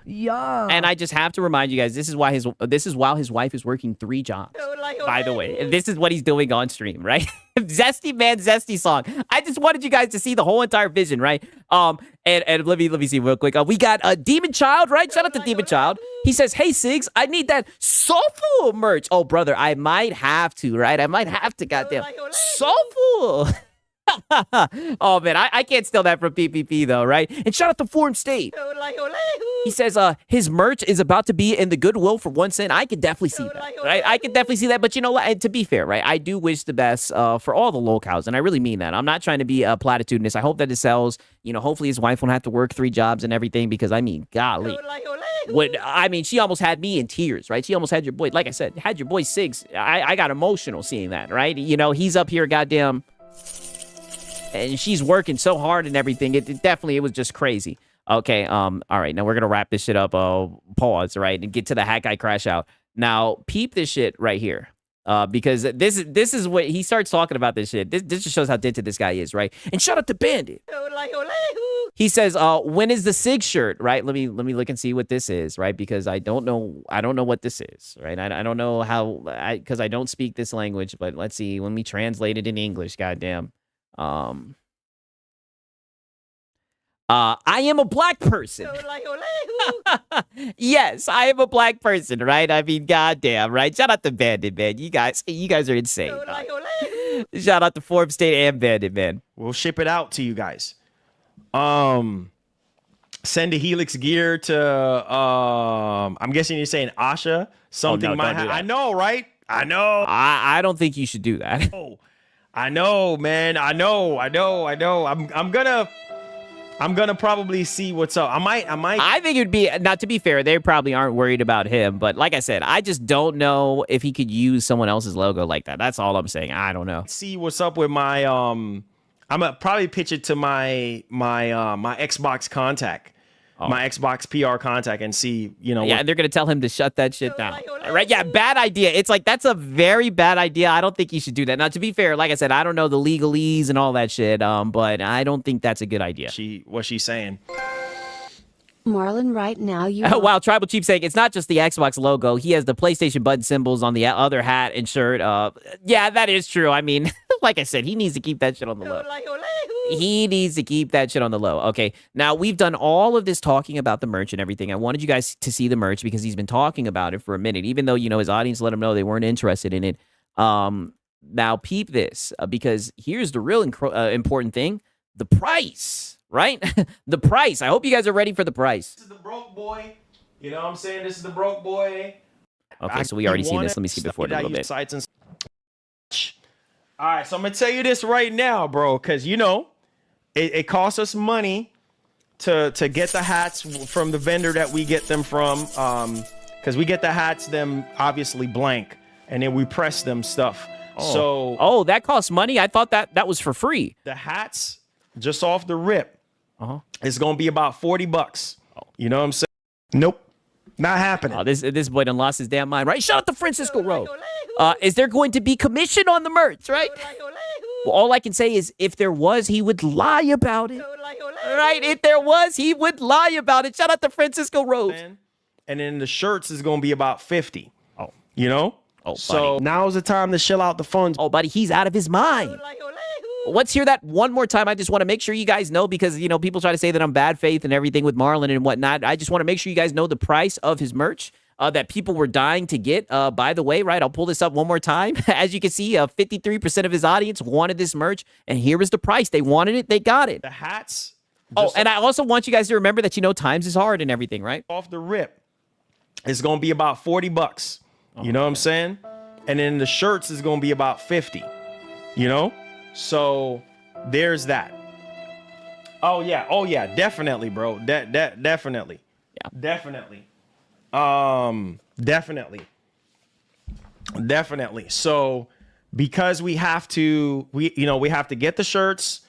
Yeah. and I just have to remind you guys, this is while his wife is working 3 jobs. By the way, and this is what he's doing on stream, right? Zesty man, zesty song. I just wanted you guys to see the whole entire vision, right? And let me see real quick. We got a Demon Child, right? Shout out to Demon Child. He says, "Hey Sigs, I need that soulful merch." Oh brother, I might have to, right? I might have to, goddamn soulful. Oh man, I can't steal that from PPP though, right? And shout out to Foreign State. He says his merch is about to be in the Goodwill for 1 cent. I could definitely see that, right? I could definitely see that. But you know what? And to be fair, right? I do wish the best for all the locals, and I really mean that. I'm not trying to be platitudinous. I hope that it sells. You know, hopefully his wife won't have to work 3 jobs and everything, because I mean, golly. She almost had me in tears, right? She almost had your boy, like I said, had your boy Sigs. I got emotional seeing that, right? You know, he's up here, goddamn, and she's working so hard and everything. It was just crazy. Okay, all right, now we're gonna wrap this shit up. Pause, right, and get to the Hat Guy Crash Out. Now, peep this shit right here. Because this is what he starts talking about this shit. This just shows how dented this guy is, right? And shout out to Bandit. He says, when is the SIG shirt, right? Let me look and see what this is, right? Because I don't know what this is, right? I don't know how, because I don't speak this language, but let's see, when we translate it in English, goddamn. I am a black person. Yes, I am a black person, right? I mean, goddamn, right? Shout out to Bandit, man. You guys are insane. Shout out to Forbes State and Bandit, man. We'll ship it out to you guys. Send a Helix gear to I'm guessing you're saying Asha. Something might happen. I know, right? I know. I don't think you should do that. Oh, I know, man. I know. I'm gonna probably see what's up. I might. I think it would be, now to be fair, they probably aren't worried about him. But like I said, I just don't know if he could use someone else's logo like that. That's all I'm saying. I don't know. See what's up with my I'm gonna probably pitch it to my Xbox contact. my Xbox PR contact and see, you know. Yeah, and they're going to tell him to shut that shit down. Right? Yeah, bad idea. It's like, that's a very bad idea. I don't think he should do that. Now, to be fair, like I said, I don't know the legalese and all that shit, but I don't think that's a good idea. What she's saying. Marlon, right now you. Oh, wow, Tribal Chief saying it's not just the Xbox logo. He has the PlayStation button symbols on the other hat and shirt. Yeah, that is true. I mean, like I said, he needs to keep that shit on the low. He needs to keep that shit on the low. Okay, now we've done all of this talking about the merch and everything. I wanted you guys to see the merch because he's been talking about it for a minute, even though, you know, his audience let him know they weren't interested in it. Now, peep this, because here's the real important thing, the price. Right? The price. I hope you guys are ready for the price. This is the broke boy. You know what I'm saying? This is the broke boy. Okay, so we already seen this. Let me skip it forward a little bit. Sites and all right, so I'm going to tell you this right now, bro, because, you know, it costs us money to get the hats from the vendor that we get them from, because we get the hats, them obviously blank, and then we press them stuff. Oh, that costs money? I thought that was for free. The hats, just off the rip, it's gonna be about $40. You know what I'm saying? Nope, not happening. Oh, this boy done lost his damn mind, right? Shout out to Francisco Rowe. Is there going to be commission on the merch, right? Well, all I can say is if there was, he would lie about it. Right? If there was, he would lie about it. Shout out to Francisco Rowe. And then the shirts is gonna be about $50. Oh, you know? Oh, so now's the time to shell out the funds. Oh, buddy, he's out of his mind. Let's hear that one more time. I just want to make sure you guys know, because, you know, people try to say that I'm bad faith and everything with Marlon and whatnot. I just want to make sure you guys know the price of his merch that people were dying to get. By the way, right, I'll pull this up one more time. As you can see, 53% of his audience wanted this merch, and here is the price. They wanted it. They got it. The hats. Oh, and I also want you guys to remember that, you know, times is hard and everything, right? Off the rip, it's going to be about $40. You know what I'm saying? And then the shirts is going to be about $50. You know? So there's that. Oh yeah, definitely, bro. Definitely. Yeah. Definitely. So because we have to get the shirts.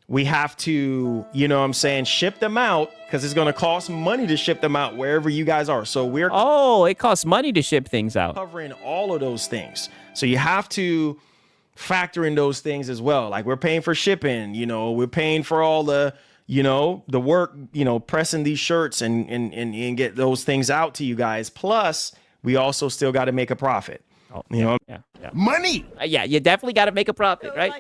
We have to, you know what I'm saying, ship them out, because it's going to cost money to ship them out wherever you guys are. So we're it costs money to ship things out. Covering all of those things. So you have to factor in those things as well. Like, we're paying for shipping, you know, we're paying for all the, you know, the work, you know, pressing these shirts and get those things out to you guys. Plus, we also still got to make a profit. You know, Money. Yeah, you definitely got to make a profit, right?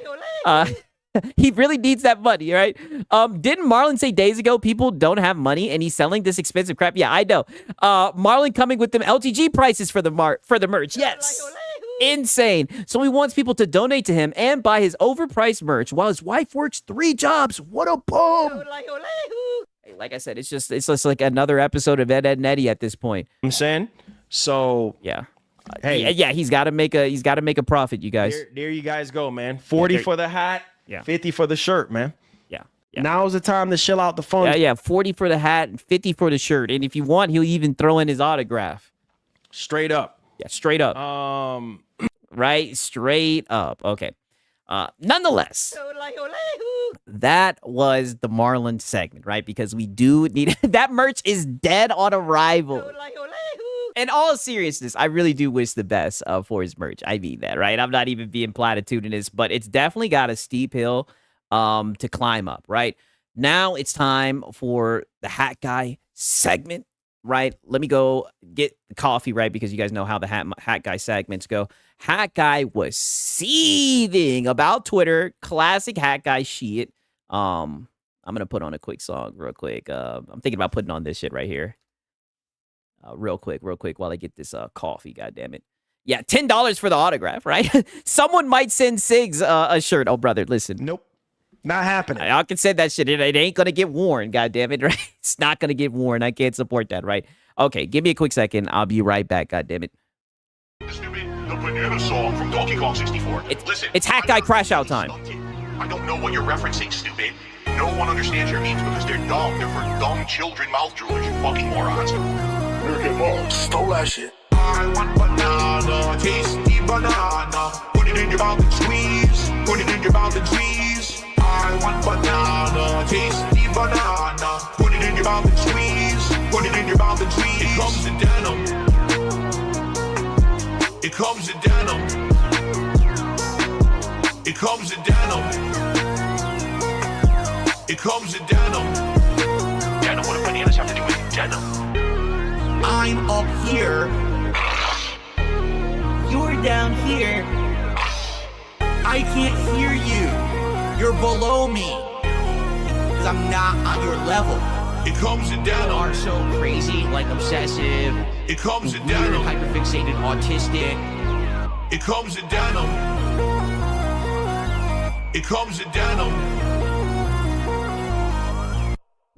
He really needs that money, right? Didn't Marlon say days ago people don't have money and he's selling this expensive crap? Yeah, I know. Marlon coming with them LTG prices for the merch. Yes. Insane. So he wants people to donate to him and buy his overpriced merch while his wife works 3 jobs. What a bum. Hey, like I said, it's just like another episode of Ed, and Eddie at this point. I'm saying? So yeah. Hey, yeah, he's got to make a profit, you guys. There you guys go, man. 40 for the hat, 50 for the shirt, man. Yeah. Now's the time to shell out the funds. Yeah, 40 for the hat and 50 for the shirt. And if you want, he'll even throw in his autograph. Straight up. Yeah, straight up. Right? Straight up. Okay. Nonetheless, that was the Marlon segment, right? Because we do need that merch is dead on arrival. In all seriousness, I really do wish the best for his merch. I mean that, right? I'm not even being platitudinous, but it's definitely got a steep hill to climb up, right? Now it's time for the Hat Guy segment, right? Let me go get the coffee, right? Because you guys know how the Hat Guy segments go. Hat Guy was seething about Twitter. Classic Hat Guy shit. I'm going to put on a quick song real quick. I'm thinking about putting on this shit right here. Real quick, while I get this coffee, goddammit. Yeah, $10 for the autograph, right? Someone might send Sigs a shirt. Oh, brother, listen. Nope. Not happening. I can say that shit. It ain't going to get worn, goddammit, right? It's not going to get worn. I can't support that, right? Okay, give me a quick second. I'll be right back, goddammit. Stupid, the banana song from Donkey Kong 64. Listen, it's Hat Guy Crash Out time. I don't know what you're referencing, stupid. No one understands your memes because they're dumb. They're for dumb children, mouth droolers, you fucking morons. Stole that shit. I want banana, tasty banana. Put it in your mouth and squeeze. Put it in your mouth and squeeze. I want banana, tasty banana. Put your mouth and squeeze. Put it in your mouth and squeeze. It comes in denim. It comes in denim. It comes in denim. It comes in denim. Denim, what do bananas have to do with denim? I'm up here. You're down here. I can't hear you. You're below me. Because I'm not on your level. It comes in denim. People are so crazy, like obsessive, It comes in weird, denim. hyperfixated, autistic. It comes in denim. It comes in denim.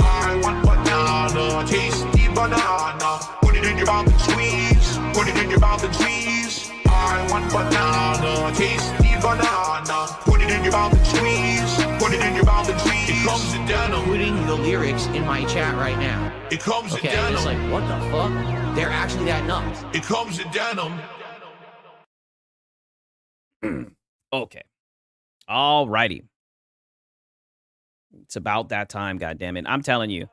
I want banana, tasty banana. Put it in your mouth and squeeze. Put it in your mouth and squeeze. I want banana, tasty banana. Put it in your mouth and squeeze. Put it in your mouth and squeeze. It comes in denim. Putting the lyrics in my chat right now. It comes Okay, in I'm just denim. like, what the fuck? They're actually that nuts. It comes in denim. Okay. All righty. It's about that time, goddammit. I'm telling you.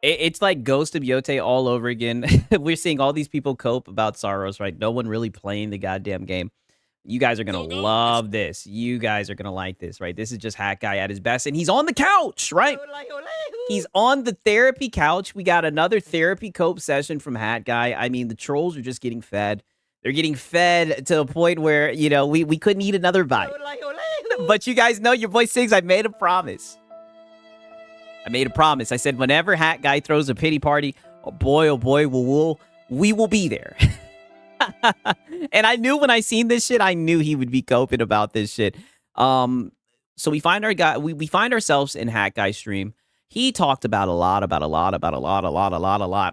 It's like Ghost of Yote all over again. We're seeing all these people cope about Saros, right? No one really playing the goddamn game. You guys are going to love this. You guys are going to like this, right? This is just Hat Guy at his best. And he's on the couch, right? He's on the therapy couch. We got another therapy cope session from Hat Guy. I mean, the trolls are just getting fed. They're getting fed to a point where, you know, we couldn't eat another bite. But you guys know your boy Sings, I made a promise. I said, whenever Hat Guy throws a pity party, oh boy, we will be there. And I knew when I seen this shit, I knew he would be coping about this shit. So we find ourselves in Hat Guy's stream. He talked about a lot,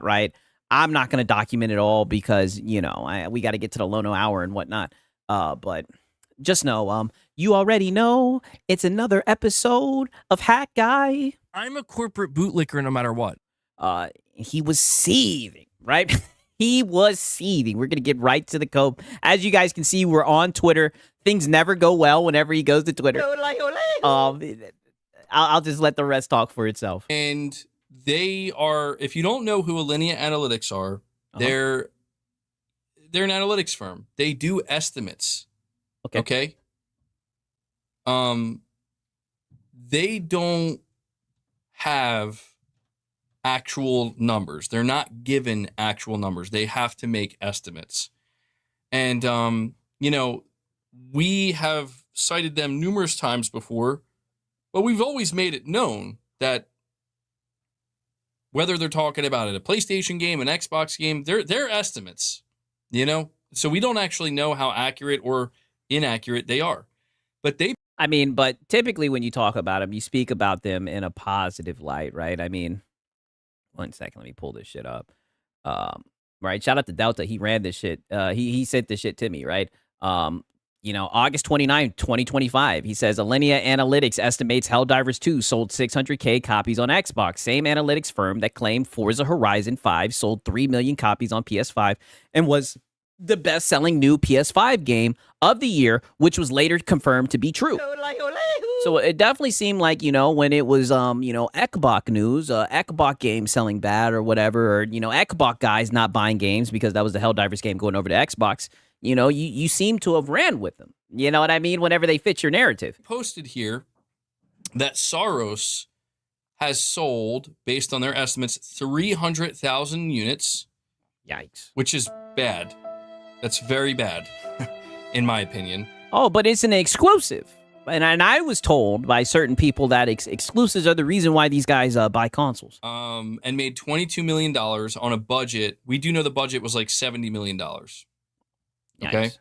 right? I'm not going to document it all because, you know, we got to get to the Lono hour and whatnot. But just know, you already know it's another episode of Hat Guy. I'm a corporate bootlicker no matter what. He was seething, right? He was seething. We're going to get right to the cope. As you guys can see, we're on Twitter. Things never go well whenever he goes to Twitter. I'll just let the rest talk for itself. And they are, if you don't know who Alinea Analytics are, they're an analytics firm. They do estimates. Okay. They don't have actual numbers. They're not given actual numbers. They have to make estimates. And, you know, we have cited them numerous times before, but we've always made it known that whether they're talking about it, a PlayStation game, an Xbox game, they're estimates, you know? So we don't actually know how accurate or inaccurate they are. But but typically when you talk about them, you speak about them in a positive light, right? I mean, 1 second, let me pull this shit up. Right, shout out to Delta. He ran this shit. He sent this shit to me, right? You know, August 29, 2025. He says, Alinea Analytics estimates Helldivers 2 sold 600K copies on Xbox. Same analytics firm that claimed Forza Horizon 5 sold 3 million copies on PS5 and was the best-selling new PS5 game of the year, which was later confirmed to be true. So it definitely seemed like, you know, when it was, you know, Ekbok news, Ekbok game selling bad or whatever, or, you know, Ekbok guys not buying games because that was the Helldivers game going over to Xbox, you know, you seem to have ran with them. You know what I mean? Whenever they fit your narrative. Posted here that Saros has sold, based on their estimates, 300,000 units. Yikes. Which is bad. That's very bad, in my opinion. Oh, but it's an exclusive. And I was told by certain people that exclusives are the reason why these guys buy consoles. And made $22 million on a budget. We do know the budget was like $70 million. Okay? Nice.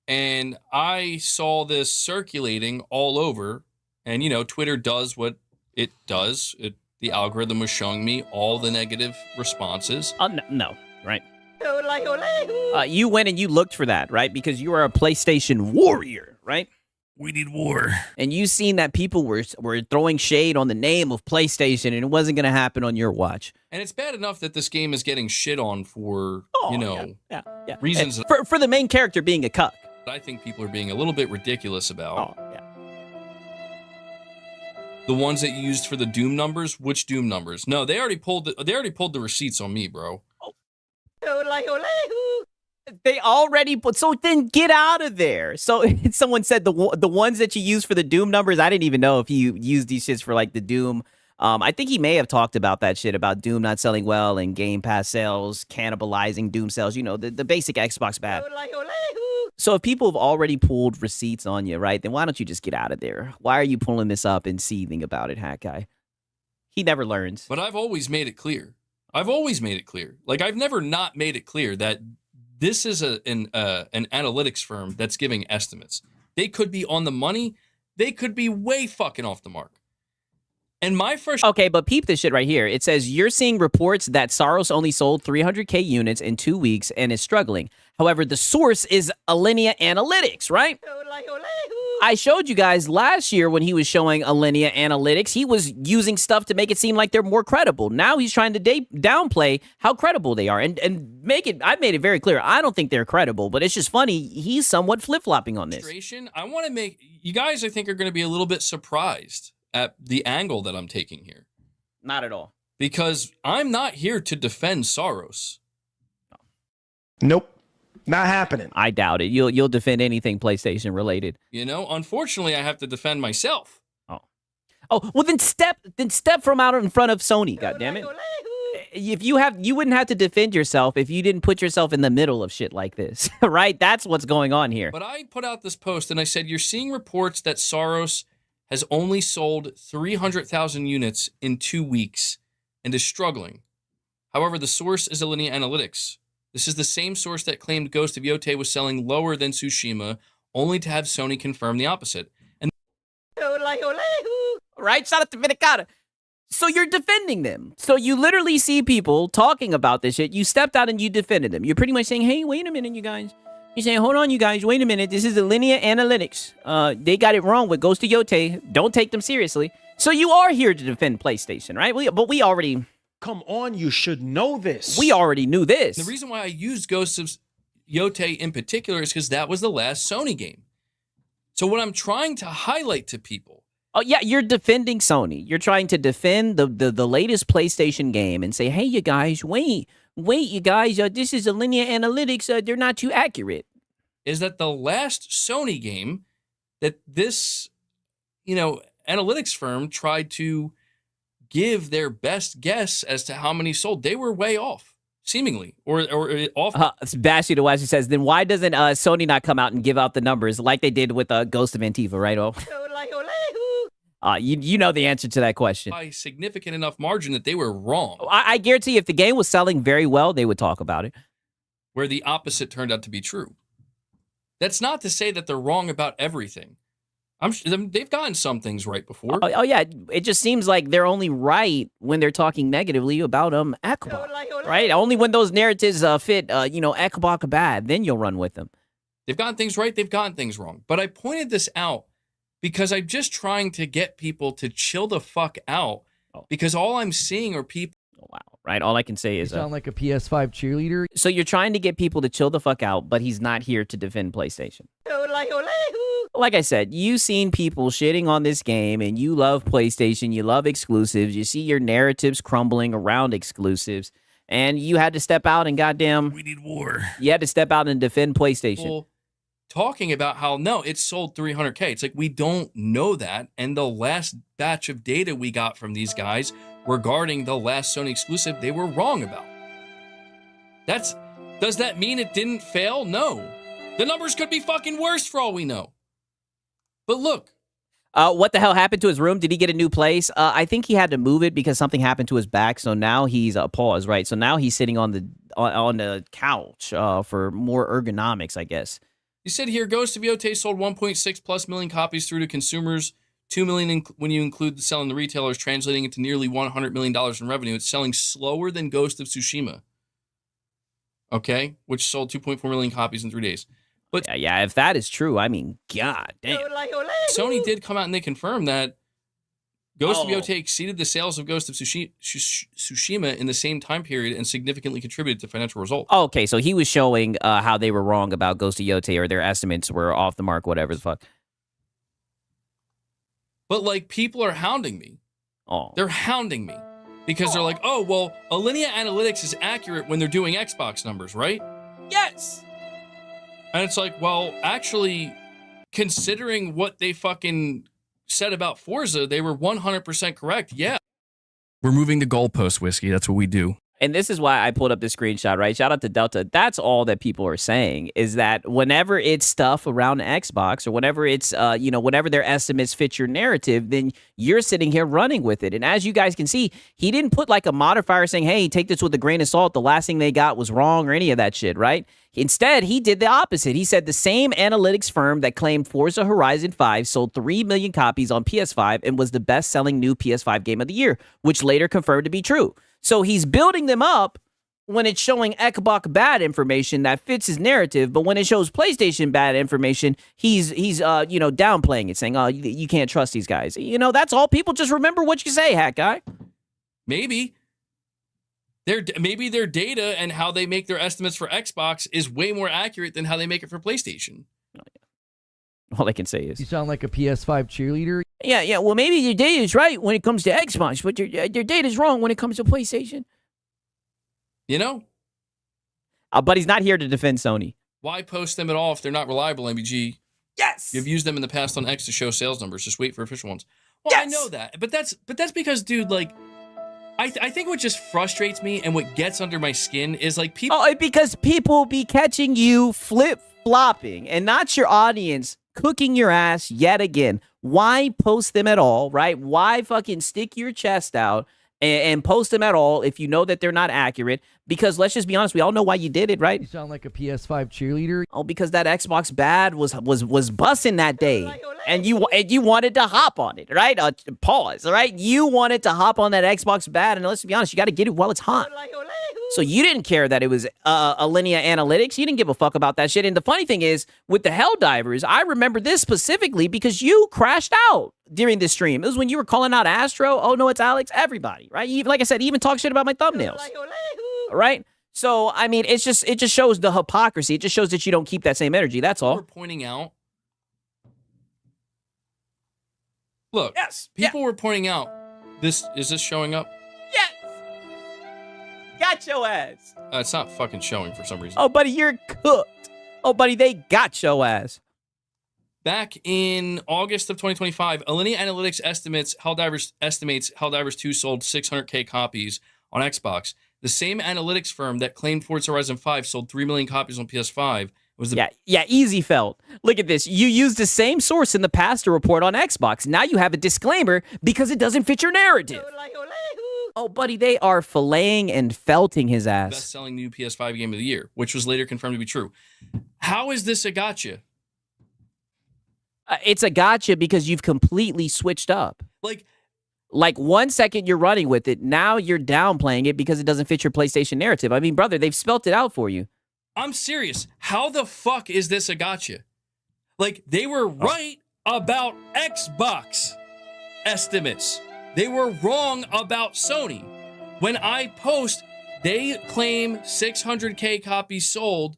And I saw this circulating all over. And, you know, Twitter does what it does. The algorithm was showing me all the negative responses. No, right? You went and you looked for that, right? Because you are a PlayStation warrior, right? We need war. And you seen that people were throwing shade on the name of PlayStation, and it wasn't going to happen on your watch. And it's bad enough that this game is getting shit on for, yeah. reasons for the main character being a cuck. I think people are being a little bit ridiculous about. Oh, yeah. The ones that you used for the Doom numbers? Which Doom numbers? No, they already pulled the receipts on me, bro. They already put, so then get out of there. So someone said the ones that you use for the Doom numbers, I didn't even know if you used these shits for like the Doom. I think he may have talked about that shit about Doom not selling well and Game Pass sales cannibalizing Doom sales, you know, the basic Xbox bad. So if people have already pulled receipts on you, right, then why don't you just get out of there? Why are you pulling this up and seething about it, Hat Guy? He never learns. But I've always made it clear. Like, I've never not made it clear that this is an analytics firm that's giving estimates. They could be on the money. They could be way fucking off the mark. And my first... Okay, but peep this shit right here. It says, you're seeing reports that Soros only sold 300K units in 2 weeks and is struggling. However, the source is Alinea Analytics, right? I showed you guys last year when he was showing Alinea Analytics, he was using stuff to make it seem like they're more credible. Now he's trying to downplay how credible they are and make it. I've made it very clear. I don't think they're credible, but it's just funny. He's somewhat flip-flopping on this. I want to make you guys, I think, are going to be a little bit surprised at the angle that I'm taking here. Not at all. Because I'm not here to defend Soros. Nope. Not happening. I doubt it. You'll defend anything PlayStation related. You know, unfortunately, I have to defend myself. Oh, well then step from out in front of Sony, goddammit. If you wouldn't have to defend yourself if you didn't put yourself in the middle of shit like this, right? That's what's going on here. But I put out this post and I said, you're seeing reports that Soros has only sold 300,000 units in 2 weeks and is struggling. However, the source is Alinea Analytics. This is the same source that claimed Ghost of Yotei was selling lower than Tsushima, only to have Sony confirm the opposite. And right? Shout out to Vinicata. So you're defending them. So you literally see people talking about this shit. You stepped out and you defended them. You're pretty much saying, hey, wait a minute, you guys. You're saying, hold on, you guys. Wait a minute. This is Alinea Analytics. They got it wrong with Ghost of Yotei. Don't take them seriously. So you are here to defend PlayStation, right? But we already... Come on, you should know this. We already knew this. The reason why I used Ghost of Yotei in particular is because that was the last Sony game. So what I'm trying to highlight to people... Oh, yeah, you're defending Sony. You're trying to defend the latest PlayStation game and say, hey, you guys, wait, you guys, this is Alinea Analytics. They're not too accurate. Is that the last Sony game that this, analytics firm tried to give their best guess as to how many sold? They were way off, seemingly, or off. Bashy the Wise says, then why doesn't Sony not come out and give out the numbers like they did with Ghost of Antifa, right? You know the answer to that question. By significant enough margin that they were wrong. I guarantee if the game was selling very well, they would talk about it. Where the opposite turned out to be true. That's not to say that they're wrong about everything. They've gotten some things right before. Oh yeah, it just seems like they're only right when they're talking negatively about Ekbok, right? Only when those narratives fit, Ekbok bad, then you'll run with them. They've gotten things right, they've gotten things wrong. But I pointed this out because I'm just trying to get people to chill the fuck out. Because all I'm seeing are people. Oh, wow, right? All I can say is... You sound like a PS5 cheerleader. So you're trying to get people to chill the fuck out, but he's not here to defend PlayStation. Like I said, you've seen people shitting on this game, and you love PlayStation, you love exclusives, you see your narratives crumbling around exclusives, and you had to step out and goddamn... We need war. You had to step out and defend PlayStation. Well, talking about how, no, it sold 300K. It's like, we don't know that, and the last batch of data we got from these guys regarding the last Sony exclusive, they were wrong about. Does that mean it didn't fail? No. The numbers could be fucking worse for all we know. But look. What the hell happened to his room? Did he get a new place? I think he had to move it because something happened to his back. So now he's pause, right? So now he's sitting on the couch for more ergonomics, I guess. You said here, Ghost of Yotei sold 1.6+ million copies through to consumers, 2 million when you include the selling the retailers, translating into nearly $100 million in revenue. It's selling slower than Ghost of Tsushima. Okay, which sold 2.4 million copies in 3 days. But yeah, if that is true, I mean, god damn. Sony did come out and they confirmed that Ghost of Yotei exceeded the sales of Ghost of Tsushima in the same time period and significantly contributed to financial results. Okay, so he was showing how they were wrong about Ghost of Yotei, or their estimates were off the mark, whatever the fuck. But like people are hounding me. Oh. They're hounding me because they're like, oh, well, Alinea Analytics is accurate when they're doing Xbox numbers, right? Yes. And it's like, well, actually, considering what they fucking said about Forza, they were 100% correct. Yeah. We're moving the goalpost, Whiskey. That's what we do. And this is why I pulled up the screenshot, right? Shout out to Delta. That's all that people are saying is that whenever it's stuff around Xbox or whenever it's, whenever their estimates fit your narrative, then you're sitting here running with it. And as you guys can see, he didn't put like a modifier saying, hey, take this with a grain of salt. The last thing they got was wrong or any of that shit, right? Instead, he did the opposite. He said the same analytics firm that claimed Forza Horizon 5 sold 3 million copies on PS5 and was the best-selling new PS5 game of the year, which later confirmed to be true. So he's building them up when it's showing Xbox bad information that fits his narrative, but when it shows PlayStation bad information, he's downplaying it, saying, "Oh, you can't trust these guys." That's all. People just remember what you say, Hat Guy. Maybe their data and how they make their estimates for Xbox is way more accurate than how they make it for PlayStation. All I can say is You sound like a PS5 cheerleader. Yeah. Well, maybe your data is right when it comes to Xbox, but your data is wrong when it comes to PlayStation. But he's not here to defend Sony. Why post them at all if they're not reliable, MBG? Yes. You've used them in the past on X to show sales numbers. Just wait for official ones. Well, Yes. I know that, but that's because, dude, like, I think what just frustrates me and what gets under my skin is like people. Oh, because people be catching you flip-flopping and not your audience cooking your ass yet again. Why post them at all, right? Why fucking stick your chest out and post them at all if you know that they're not accurate? Because let's just be honest, we all know why you did it, right? You sound like a PS5 cheerleader. Oh, because that Xbox bad was busting that day, and you wanted to hop on it, right? Pause, right? You wanted to hop on that Xbox bad, and let's be honest, you got to get it while it's hot. So you didn't care that it was Alinea Analytics. You didn't give a fuck about that shit. And the funny thing is, with the Helldivers, I remember this specifically because you crashed out during this stream. It was when you were calling out Astro. Oh no, it's Alex. Everybody, right? Like I said, even talk shit about my thumbnails. Right? So, I mean, it just shows the hypocrisy. It just shows that you don't keep that same energy. That's all. We're pointing out. Look, Yes. people were pointing out. Is this showing up? Yes. Got your ass. It's not fucking showing for some reason. Oh, buddy, you're cooked. Oh, buddy, they got your ass. Back in August of 2025, Alinea Analytics estimates Helldivers 2 sold 600K copies on Xbox. The same analytics firm that claimed Forza Horizon 5 sold 3 million copies on PS5 was the easy felt. Look at this. You used the same source in the past to report on Xbox. Now you have a disclaimer because it doesn't fit your narrative. Oh, buddy, they are filleting and felting his ass. best-selling new PS5 game of the year, which was later confirmed to be true. How is this a gotcha? It's a gotcha because you've completely switched up. Like 1 second you're running with it, now you're downplaying it because it doesn't fit your PlayStation narrative. I mean, brother, they've spelt it out for you. I'm serious. How the fuck is this a gotcha? Like, they were right about Xbox estimates. They were wrong about Sony. When I post, they claim 600K copies sold.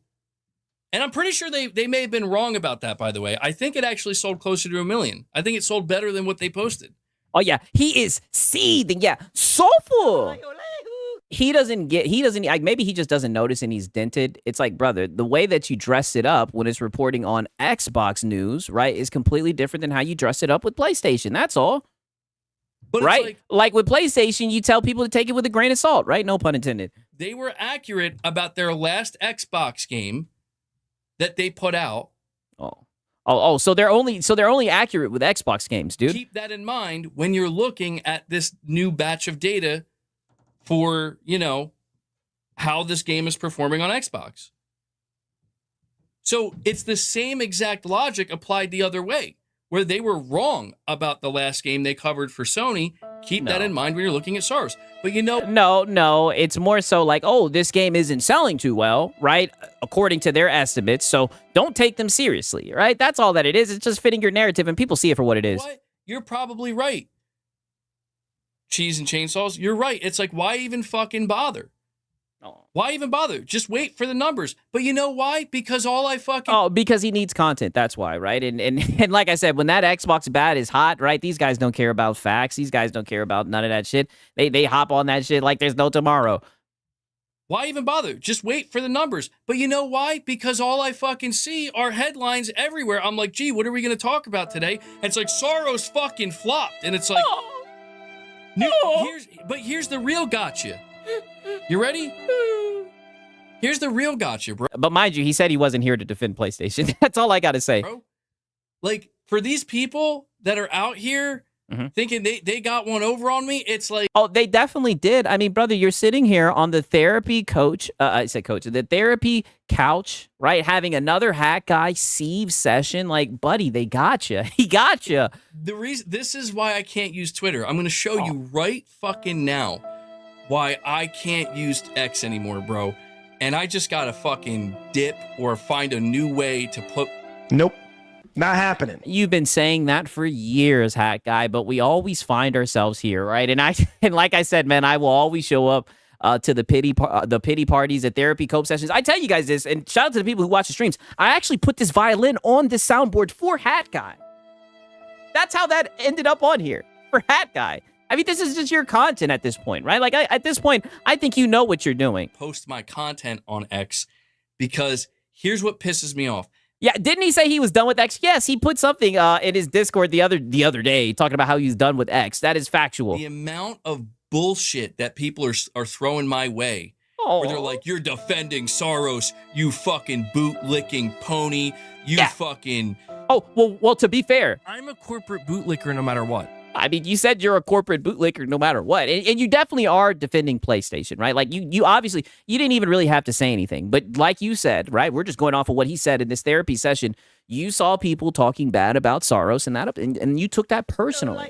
And I'm pretty sure they may have been wrong about that, by the way. I think it actually sold closer to 1 million. I think it sold better than what they posted. Oh, yeah. He is seething. Yeah. Soulful. Maybe he just doesn't notice and he's dented. It's like, brother, the way that you dress it up when it's reporting on Xbox news, right, is completely different than how you dress it up with PlayStation. That's all. But right? Like with PlayStation, you tell people to take it with a grain of salt, right? No pun intended. They were accurate about their last Xbox game that they put out. So they're only accurate with Xbox games, dude. Keep that in mind when you're looking at this new batch of data for, how this game is performing on Xbox. So it's the same exact logic applied the other way, where they were wrong about the last game they covered for Sony. Keep that in mind when you're looking at SARS. But No, it's more so like, oh, this game isn't selling too well, right? According to their estimates. So don't take them seriously, right? That's all that it is. It's just fitting your narrative and people see it for what it is. What? You're probably right. Cheese and chainsaws, you're right. It's like, why even fucking bother? Oh. Why even bother? Just wait for the numbers. But you know why? Because all I fucking... Oh, because he needs content. That's why, right? And like I said, when that Xbox bat is hot, right? These guys don't care about facts. These guys don't care about none of that shit. They hop on that shit like there's no tomorrow. Why even bother? Just wait for the numbers. But you know why? Because all I fucking see are headlines everywhere. I'm like, gee, what are we going to talk about today? And it's like, Soros fucking flopped. And it's like, here's the real gotcha. You ready? Here's the real gotcha, bro. But mind you, he said he wasn't here to defend PlayStation. That's all I got to say. Bro, like, for these people that are out here thinking they got one over on me, it's like... Oh, they definitely did. I mean, brother, you're sitting here on the therapy the therapy couch, right? Having another hat guy sieve session. Like, buddy, they got you. He got you. This is why I can't use Twitter. I'm going to show you right fucking now why I can't use X anymore, bro. And I just got to fucking dip or find a new way to put... Nope. Not happening. You've been saying that for years, hat guy, but we always find ourselves here, right? And like I said, man, I will always show up to the pity parties, the therapy cope sessions. I tell you guys this, and shout out to the people who watch the streams. I actually put this violin on this soundboard for hat guy. That's how that ended up on here for hat guy. I mean, this is just your content at this point, right? Like, at this point, I think you know what you're doing. Post my content on X because here's what pisses me off. Yeah, didn't he say he was done with X? Yes, he put something in his Discord the other day talking about how he's done with X. That is factual. The amount of bullshit that people are throwing my way, where they're like, "You're defending Soros, you fucking boot-licking pony, you fucking..." Oh, well, to be fair, I'm a corporate bootlicker no matter what. I mean, you said you're a corporate bootlicker no matter what. And you definitely are defending PlayStation, right? Like, you obviously, you didn't even really have to say anything. But like you said, right, we're just going off of what he said in this therapy session. You saw people talking bad about Soros and you took that personally.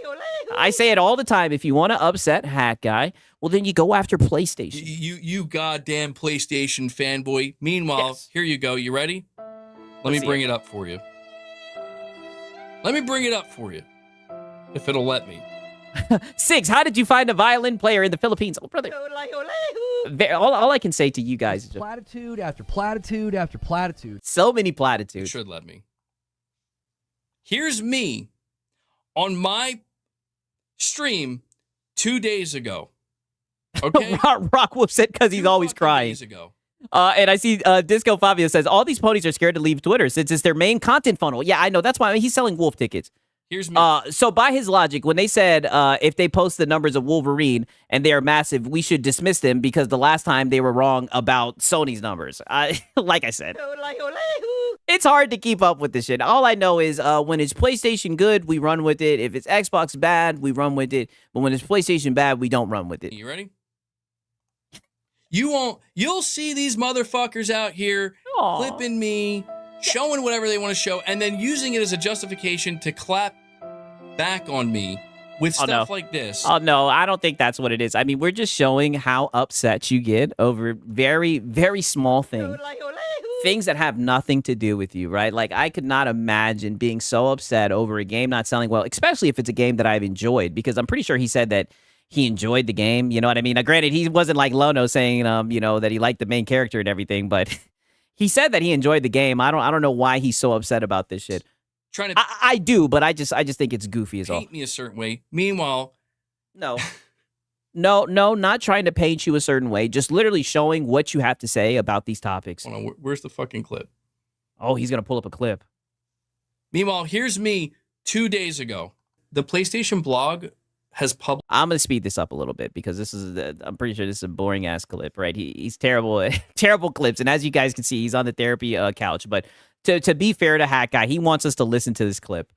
I say it all the time. If you want to upset Hat Guy, well, then you go after PlayStation. You goddamn PlayStation fanboy. Meanwhile, here you go. You ready? Let me bring it up for you. Let me bring it up for you. If it'll let me. Six, how did you find a violin player in the Philippines? Oh, brother. All I can say to you guys is just... Platitude after platitude after platitude. So many platitudes. It should let me. Here's me on my stream 2 days ago. Okay? Rockwolf said because he's always crying. 2 days ago. And I see Disco Fabio says, all these ponies are scared to leave Twitter since it's their main content funnel. Yeah, I know. That's why he's selling wolf tickets. Here's me. So by his logic, when they said if they post the numbers of Wolverine and they are massive, we should dismiss them because the last time they were wrong about Sony's numbers. Like I said, it's hard to keep up with this shit. All I know is when it's PlayStation good, we run with it. If it's Xbox bad, we run with it. But when it's PlayStation bad, we don't run with it. You ready? You'll see these motherfuckers out here clipping me, showing whatever they want to show, and then using it as a justification to clap back on me with stuff like this. Oh, no, I don't think that's what it is. I mean, we're just showing how upset you get over very, very small things. Things that have nothing to do with you, right? Like, I could not imagine being so upset over a game not selling well, especially if it's a game that I've enjoyed, because I'm pretty sure he said that he enjoyed the game. You know what I mean? Now, granted, he wasn't like Lono saying, that he liked the main character and everything, but he said that he enjoyed the game. I don't know why he's so upset about this shit. I do, but I just think it's goofy as all. Paint me a certain way. Meanwhile, no, not trying to paint you a certain way. Just literally showing what you have to say about these topics. Hold on, where's the fucking clip? Oh, he's gonna pull up a clip. Meanwhile, here's me 2 days ago. The PlayStation blog has published. I'm gonna speed this up a little bit because I'm pretty sure this is a boring ass clip, right? He's terrible, terrible clips, and as you guys can see, he's on the therapy couch. But to be fair to Hat Guy, he wants us to listen to this clip.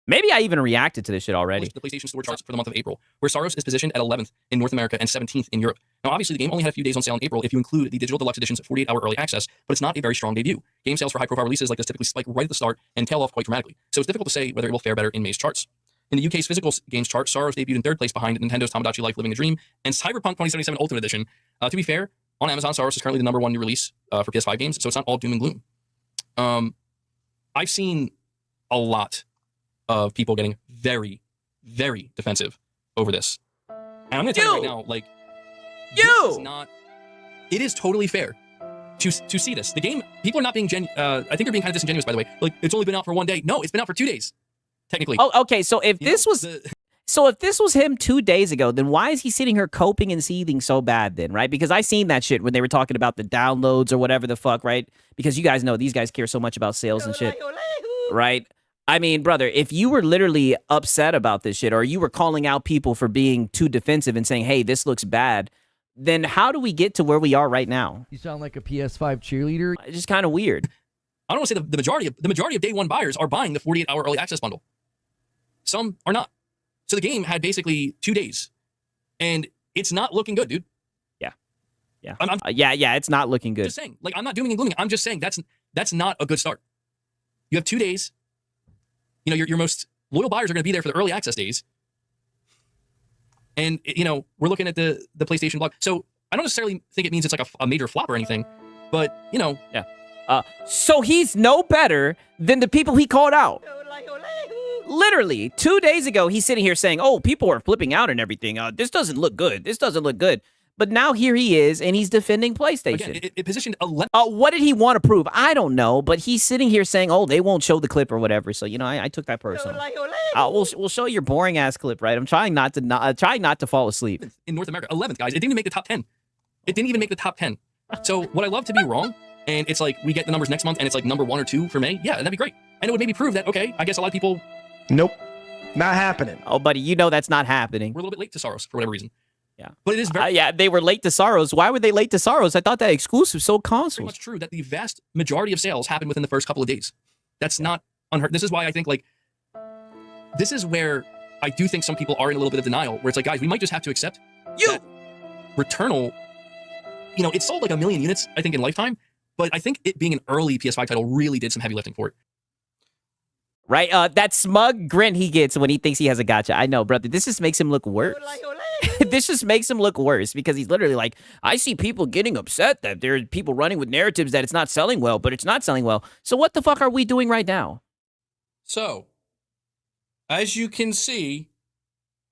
Maybe I even reacted to this shit already. The PlayStation Store charts for the month of April, where Soros is positioned at 11th in North America and 17th in Europe. Now, obviously, the game only had a few days on sale in April if you include the digital deluxe edition's 48-hour early access, but it's not a very strong debut. Game sales for high-profile releases like this typically spike right at the start and tail off quite dramatically, so it's difficult to say whether it will fare better in May's charts. In the UK's physical games chart, Soros debuted in 3rd place behind Nintendo's Tamagotchi Life Living a Dream and Cyberpunk 2077 Ultimate Edition. To be fair, on Amazon, Soros is currently the #1 new release for PS5 games, so it's not all doom and gloom. I've seen a lot of people getting very, very defensive over this. And I'm going to tell you right now, like, this is not it is totally fair to see this. The game, people are not being I think they're being kind of disingenuous, by the way. Like, it's only been out for 1 day. No, it's been out for 2 days, technically. Oh, okay. So if this was him 2 days ago, then why is he sitting here coping and seething so bad then, right? Because I seen that shit when they were talking about the downloads or whatever the fuck, right? Because you guys know these guys care so much about sales and shit, right? I mean, brother, if you were literally upset about this shit or you were calling out people for being too defensive and saying, hey, this looks bad, then how do we get to where we are right now? You sound like a PS5 cheerleader. It's just kind of weird. I don't want to say the majority of day one buyers are buying the 48-hour early access bundle. Some are not. So the game had basically 2 days, and it's not looking good, dude. Yeah. I'm yeah, it's not looking good. just saying, like, I'm not dooming and glooming. I'm just saying that's not a good start. You have 2 days. You know, your most loyal buyers are going to be there for the early access days. And, you know, we're looking at the PlayStation blog. So I don't necessarily think it means it's like a major flop or anything, but, you know. Yeah. So he's no better than the people he called out. Literally, 2 days ago, he's sitting here saying, oh, people are flipping out and everything. This doesn't look good. This doesn't look good. But now here he is, and he's defending PlayStation. Again, it positioned 11. What did he want to prove? I don't know, but he's sitting here saying, oh, they won't show the clip or whatever. So, you know, I took that personally. We'll show your boring-ass clip, right? I'm trying not to fall asleep. In North America, 11th, guys. It didn't even make the top 10. It didn't even make the top 10. So what I love to be wrong, and it's like we get the numbers next month, and it's like number 1 or 2 for May. Yeah, that'd be great. And it would maybe prove that, okay, I guess a lot of people... Nope. Not happening. Oh, buddy, you know that's not happening. We're a little bit late to Soros for whatever reason. Yeah. But it is very... yeah, they were late to Soros. Why were they late to Soros? I thought that exclusive sold Pretty consoles. much true that the vast majority of sales happen within the first couple of days. That's not unheard. This is why I think, like, this is where I do think some people are in a little bit of denial, where it's like, guys, we might just have to accept that Returnal, you know, it sold like 1 million units, I think, in lifetime, but I think it being an early PS5 title really did some heavy lifting for it. Right? That smug grin he gets when he thinks he has a gotcha. I know, brother. This just makes him look worse. This just makes him look worse because he's literally like, I see people getting upset that there are people running with narratives that it's not selling well, but it's not selling well. So what the fuck are we doing right now? So, as you can see,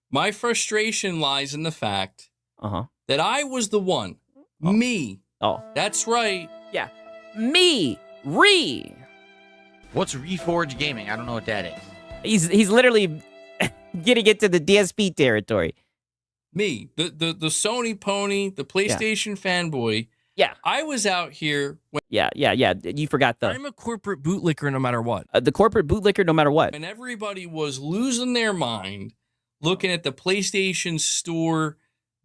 my frustration lies in the fact that I was the one. Me. Oh. That's right. Yeah. Me. What's Reforge Gaming? I don't know what that is. He's literally getting into the DSP territory. Me, the Sony pony, the PlayStation fanboy. Yeah. I was out here when Yeah. You forgot I'm a corporate bootlicker no matter what. the corporate bootlicker no matter what. everybody was losing their mind looking at the PlayStation Store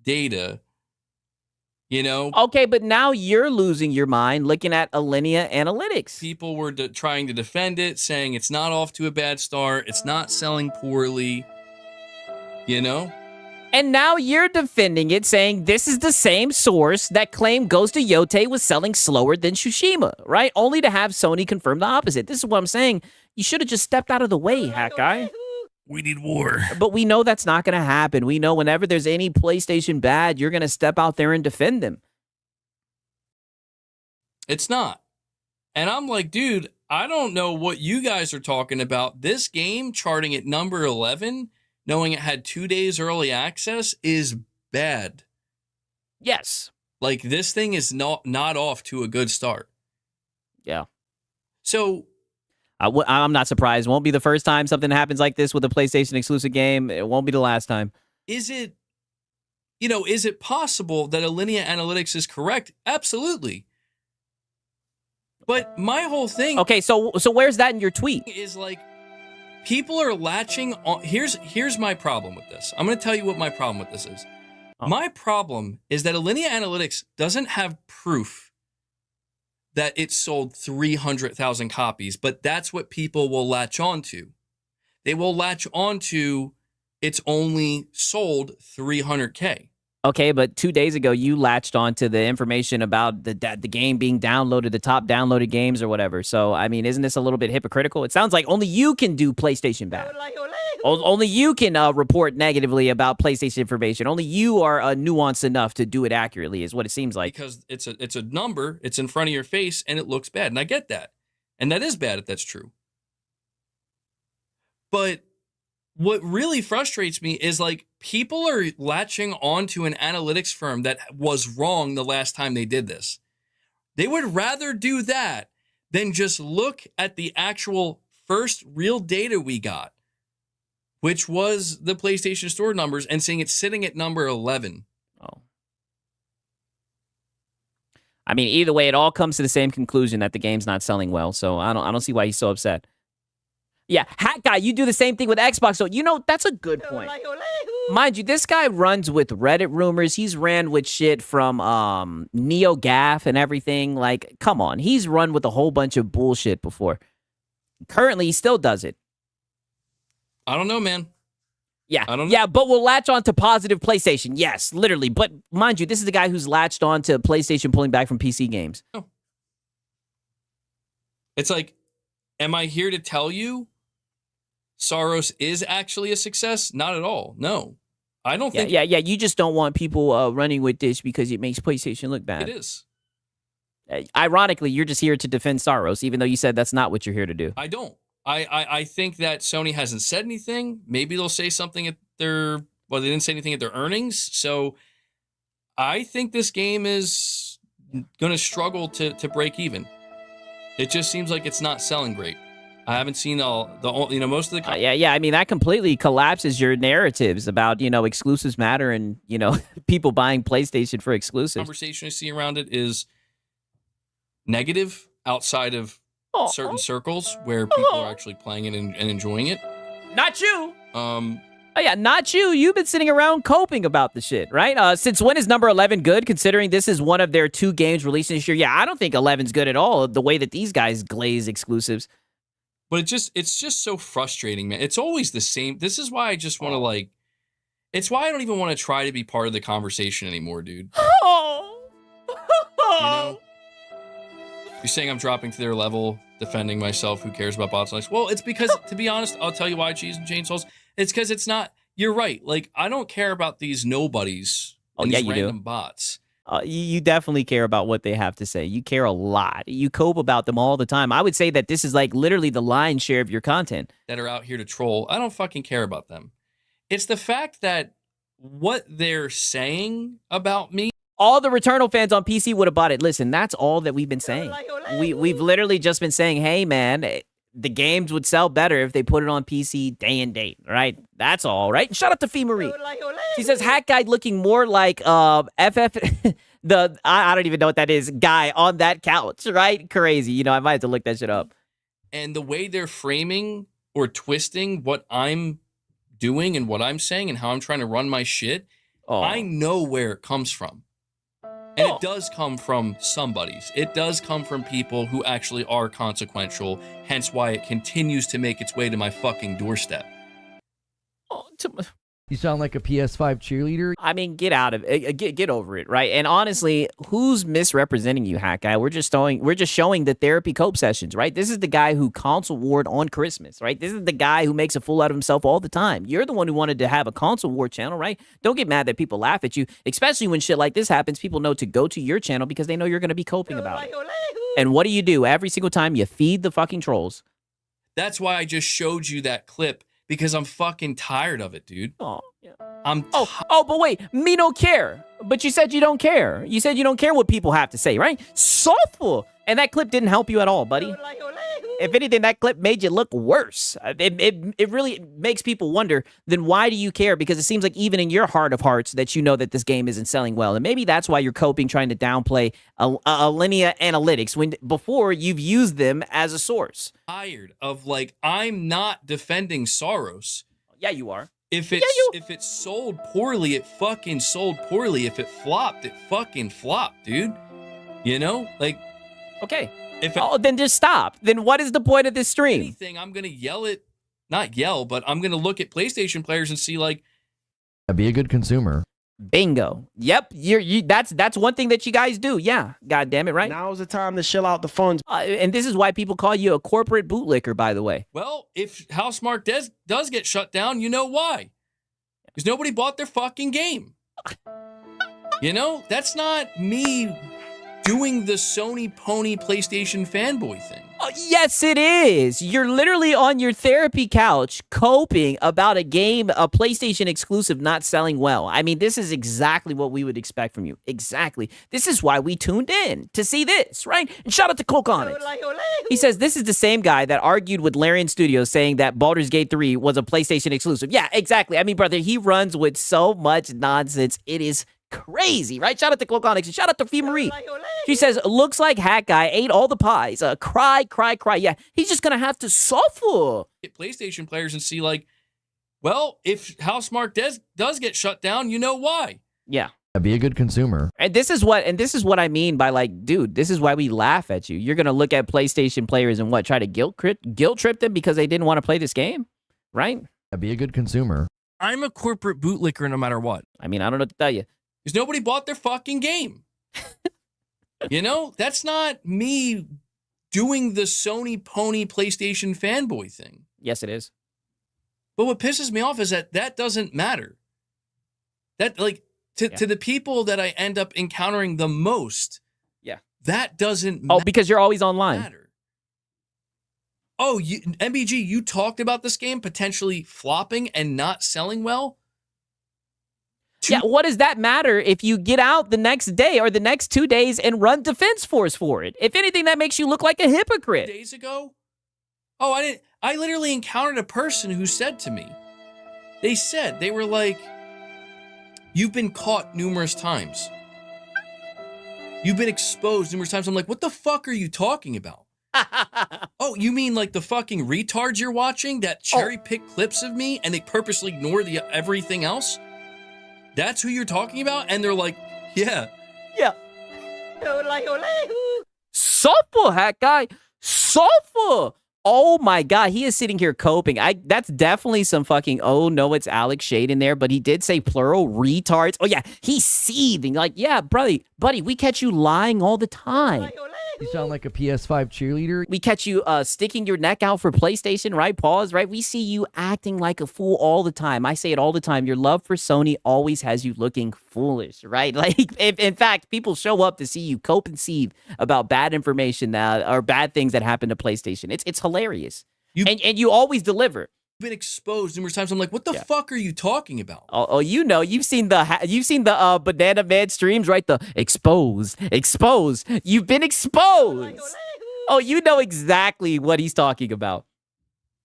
data. You know, Okay, but now you're losing your mind looking at Alinea Analytics. people were trying to defend it, saying it's not off to a bad start, it's not selling poorly. You know? And now you're defending it, saying this is the same source that claimed Ghost of Yote was selling slower than Tsushima, right? Only to have Sony confirm the opposite. This is what I'm saying. You should have just stepped out of the way, hack guy. We need war. But we know that's not going to happen. We know whenever there's any PlayStation bad, you're going to step out there and defend them. It's not. And I'm like, dude, I don't know what you guys are talking about. This game charting at number 11, knowing it had 2 days early access, is bad. Yes. Like, this thing is not off to a good start. Yeah. So I'm not surprised. Won't be the first time something happens like this with a PlayStation exclusive game. It won't be the last time. is it possible that Alinea Analytics is correct? Absolutely. But my whole thing... Okay, so where's that in your tweet? ...is like, people are latching on... Here's my problem with this. I'm going to tell you what my problem with this is. My problem is that Alinea Analytics doesn't have proof that it sold 300,000 copies, but that's what people will latch onto. They will latch onto it's only sold 300K. Okay, but 2 days ago, you latched onto the information about the game being downloaded, the top downloaded games or whatever. So, I mean, isn't this a little bit hypocritical? It sounds like only you can do PlayStation bad. Only you can report negatively about PlayStation information. Only you are nuanced enough to do it accurately, is what it seems like. Because it's a number, it's in front of your face, and it looks bad. And I get that. And that is bad if that's true. But what really frustrates me is, like, people are latching onto an analytics firm that was wrong the last time they did this. They would rather do that than just look at the actual first real data we got, which was the PlayStation Store numbers, and seeing it sitting at number 11. Oh. I mean, either way, it all comes to the same conclusion that the game's not selling well. So I don't see why he's so upset. Yeah, Hat Guy, you do the same thing with Xbox. So, that's a good point. Mind you, this guy runs with Reddit rumors. He's ran with shit from NeoGAF and everything. Like, come on. He's run with a whole bunch of bullshit before. Currently, he still does it. I don't know, man. Yeah, I don't know. Yeah, but we'll latch on to positive PlayStation. Yes, literally. But mind you, this is the guy who's latched on to PlayStation pulling back from PC games. Oh. It's like, am I here to tell you Soros is actually a success? Not at all. No. I don't think... Yeah, you just don't want people running with this because it makes PlayStation look bad. It is. Ironically, you're just here to defend Soros, even though you said that's not what you're here to do. I don't. I think that Sony hasn't said anything. Maybe they'll say something at their... Well, they didn't say anything at their earnings. So I think this game is going to struggle to break even. It just seems like it's not selling great. I haven't seen most of the... Yeah. I mean, that completely collapses your narratives about, exclusives matter and, people buying PlayStation for exclusives. Conversation I see around it is negative outside of certain circles where people are actually playing it and enjoying it. Not you. Not you. You've been sitting around coping about the shit, right? Since when is number 11 good, considering this is one of their 2 games releasing this year? Yeah, I don't think 11's good at all, the way that these guys glaze exclusives. But it's just so frustrating, man. It's always the same. This is why I just want to it's why I don't even want to try to be part of the conversation anymore, dude. You're saying I'm dropping to their level, defending myself. Who cares about bots? Well, it's because, to be honest, I'll tell you why, Cheese and Chainsaws. It's because it's not. You're right. Like, I don't care about these nobodies. These random bots. You definitely care about what they have to say. You care a lot. You cope about them all the time. I would say that this is like literally the lion's share of your content. That are out here to troll. I don't fucking care about them. It's the fact that what they're saying about me. All the Returnal fans on PC would have bought it. Listen, that's all that we've been saying. We've literally just been saying, hey, man, the games would sell better if they put it on PC day and date, right? That's all, right? And shout out to Fee Marie. She says, Hat Guy looking more like FF, I don't even know what that is, guy on that couch, right? Crazy. I might have to look that shit up. And the way they're framing or twisting what I'm doing and what I'm saying and how I'm trying to run my shit, I know where it comes from. And it does come from somebody's. It does come from people who actually are consequential, hence why it continues to make its way to my fucking doorstep. You sound like a PS5 cheerleader. I mean, get out of it. Get over it, right? And honestly, who's misrepresenting you, Hat Guy? We're just showing the therapy cope sessions, right? This is the guy who console warred on Christmas, right? This is the guy who makes a fool out of himself all the time. You're the one who wanted to have a console war channel, right? Don't get mad that people laugh at you, especially when shit like this happens. People know to go to your channel because they know you're going to be coping about it. And what do? Every single time you feed the fucking trolls. That's why I just showed you that clip. Because I'm fucking tired of it, dude. Oh, yeah. But wait, me don't care. But you said you don't care. You said you don't care what people have to say, right? Soulful. And that clip didn't help you at all, buddy. If anything, that clip made you look worse. It really makes people wonder, then why do you care? Because it seems like even in your heart of hearts that you know that this game isn't selling well. And maybe that's why you're coping, trying to downplay Alinea Analytics when before you've used them as a source. Tired of I'm not defending Soros. Yeah, you are. If it sold poorly, it fucking sold poorly. If it flopped, it fucking flopped, dude. Okay. Then just stop. Then what is the point of this stream? Anything, I'm going to not yell, but I'm going to look at PlayStation players and see be a good consumer. Bingo. Yep. That's one thing that you guys do. Yeah. God damn it, right? Now's the time to shell out the funds. And this is why people call you a corporate bootlicker, by the way. Well, if Housemarque does get shut down, you know why? Because nobody bought their fucking game. That's not me doing the Sony pony PlayStation fanboy thing. Oh, yes, it is. You're literally on your therapy couch coping about a game, a PlayStation exclusive not selling well. I mean, this is exactly what we would expect from you. Exactly. This is why we tuned in to see this, right? And shout out to Coke on it. He says this is the same guy that argued with Larian Studios saying that Baldur's Gate 3 was a PlayStation exclusive. Yeah, exactly. I mean, brother, he runs with so much nonsense. It is crazy, right? Shout out to Cloconics and shout out to Fee Marie. She says, looks like Hat Guy ate all the pies. Cry, cry, cry. Yeah, he's just going to have to suffer. Get PlayStation players and see, like, well, if Housemarque does get shut down, you know why. Yeah. Be a good consumer. And this is what I mean by, like, dude, this is why we laugh at you. You're going to look at PlayStation players and try to guilt trip them because they didn't want to play this game, right? Be a good consumer. I'm a corporate bootlicker no matter what. I mean, I don't know what to tell you. Because nobody bought their fucking game. You know, that's not me doing the Sony pony PlayStation fanboy thing. Yes, it is. But what pisses me off is that doesn't matter. That, like, to the people that I end up encountering the most, that doesn't Oh, because you're always online. matter. Oh, MBG, you talked about this game potentially flopping and not selling well? Yeah, what does that matter if you get out the next day or the next 2 days and run Defense Force for it? If anything, that makes you look like a hypocrite. 2 days ago? Oh, I literally encountered a person who said to me, they were like, you've been caught numerous times. You've been exposed numerous times. I'm like, what the fuck are you talking about? Oh, you mean like the fucking retards you're watching that cherry pick clips of me and they purposely ignore everything else? That's who you're talking about? And they're like, yeah. Yeah. Suffer, Hat Guy. Suffer. Oh my God, he is sitting here coping. That's definitely some fucking, oh no, it's Alex shade in there, but he did say plural retards. Oh yeah, he's seething. Like, yeah, buddy, we catch you lying all the time. You sound like a PS5 cheerleader. We catch you sticking your neck out for PlayStation, right? Pause, right? We see you acting like a fool all the time. I say it all the time. Your love for Sony always has you looking foolish, right? Like, in fact, people show up to see you cope and seethe about bad information or bad things that happen to PlayStation. It's hilarious. And you always deliver. Been exposed numerous times. I'm like, what the fuck are you talking about? Oh, you know, you've seen the Banana Man streams, right? The exposed. You've been exposed. Oh, you know exactly what he's talking about.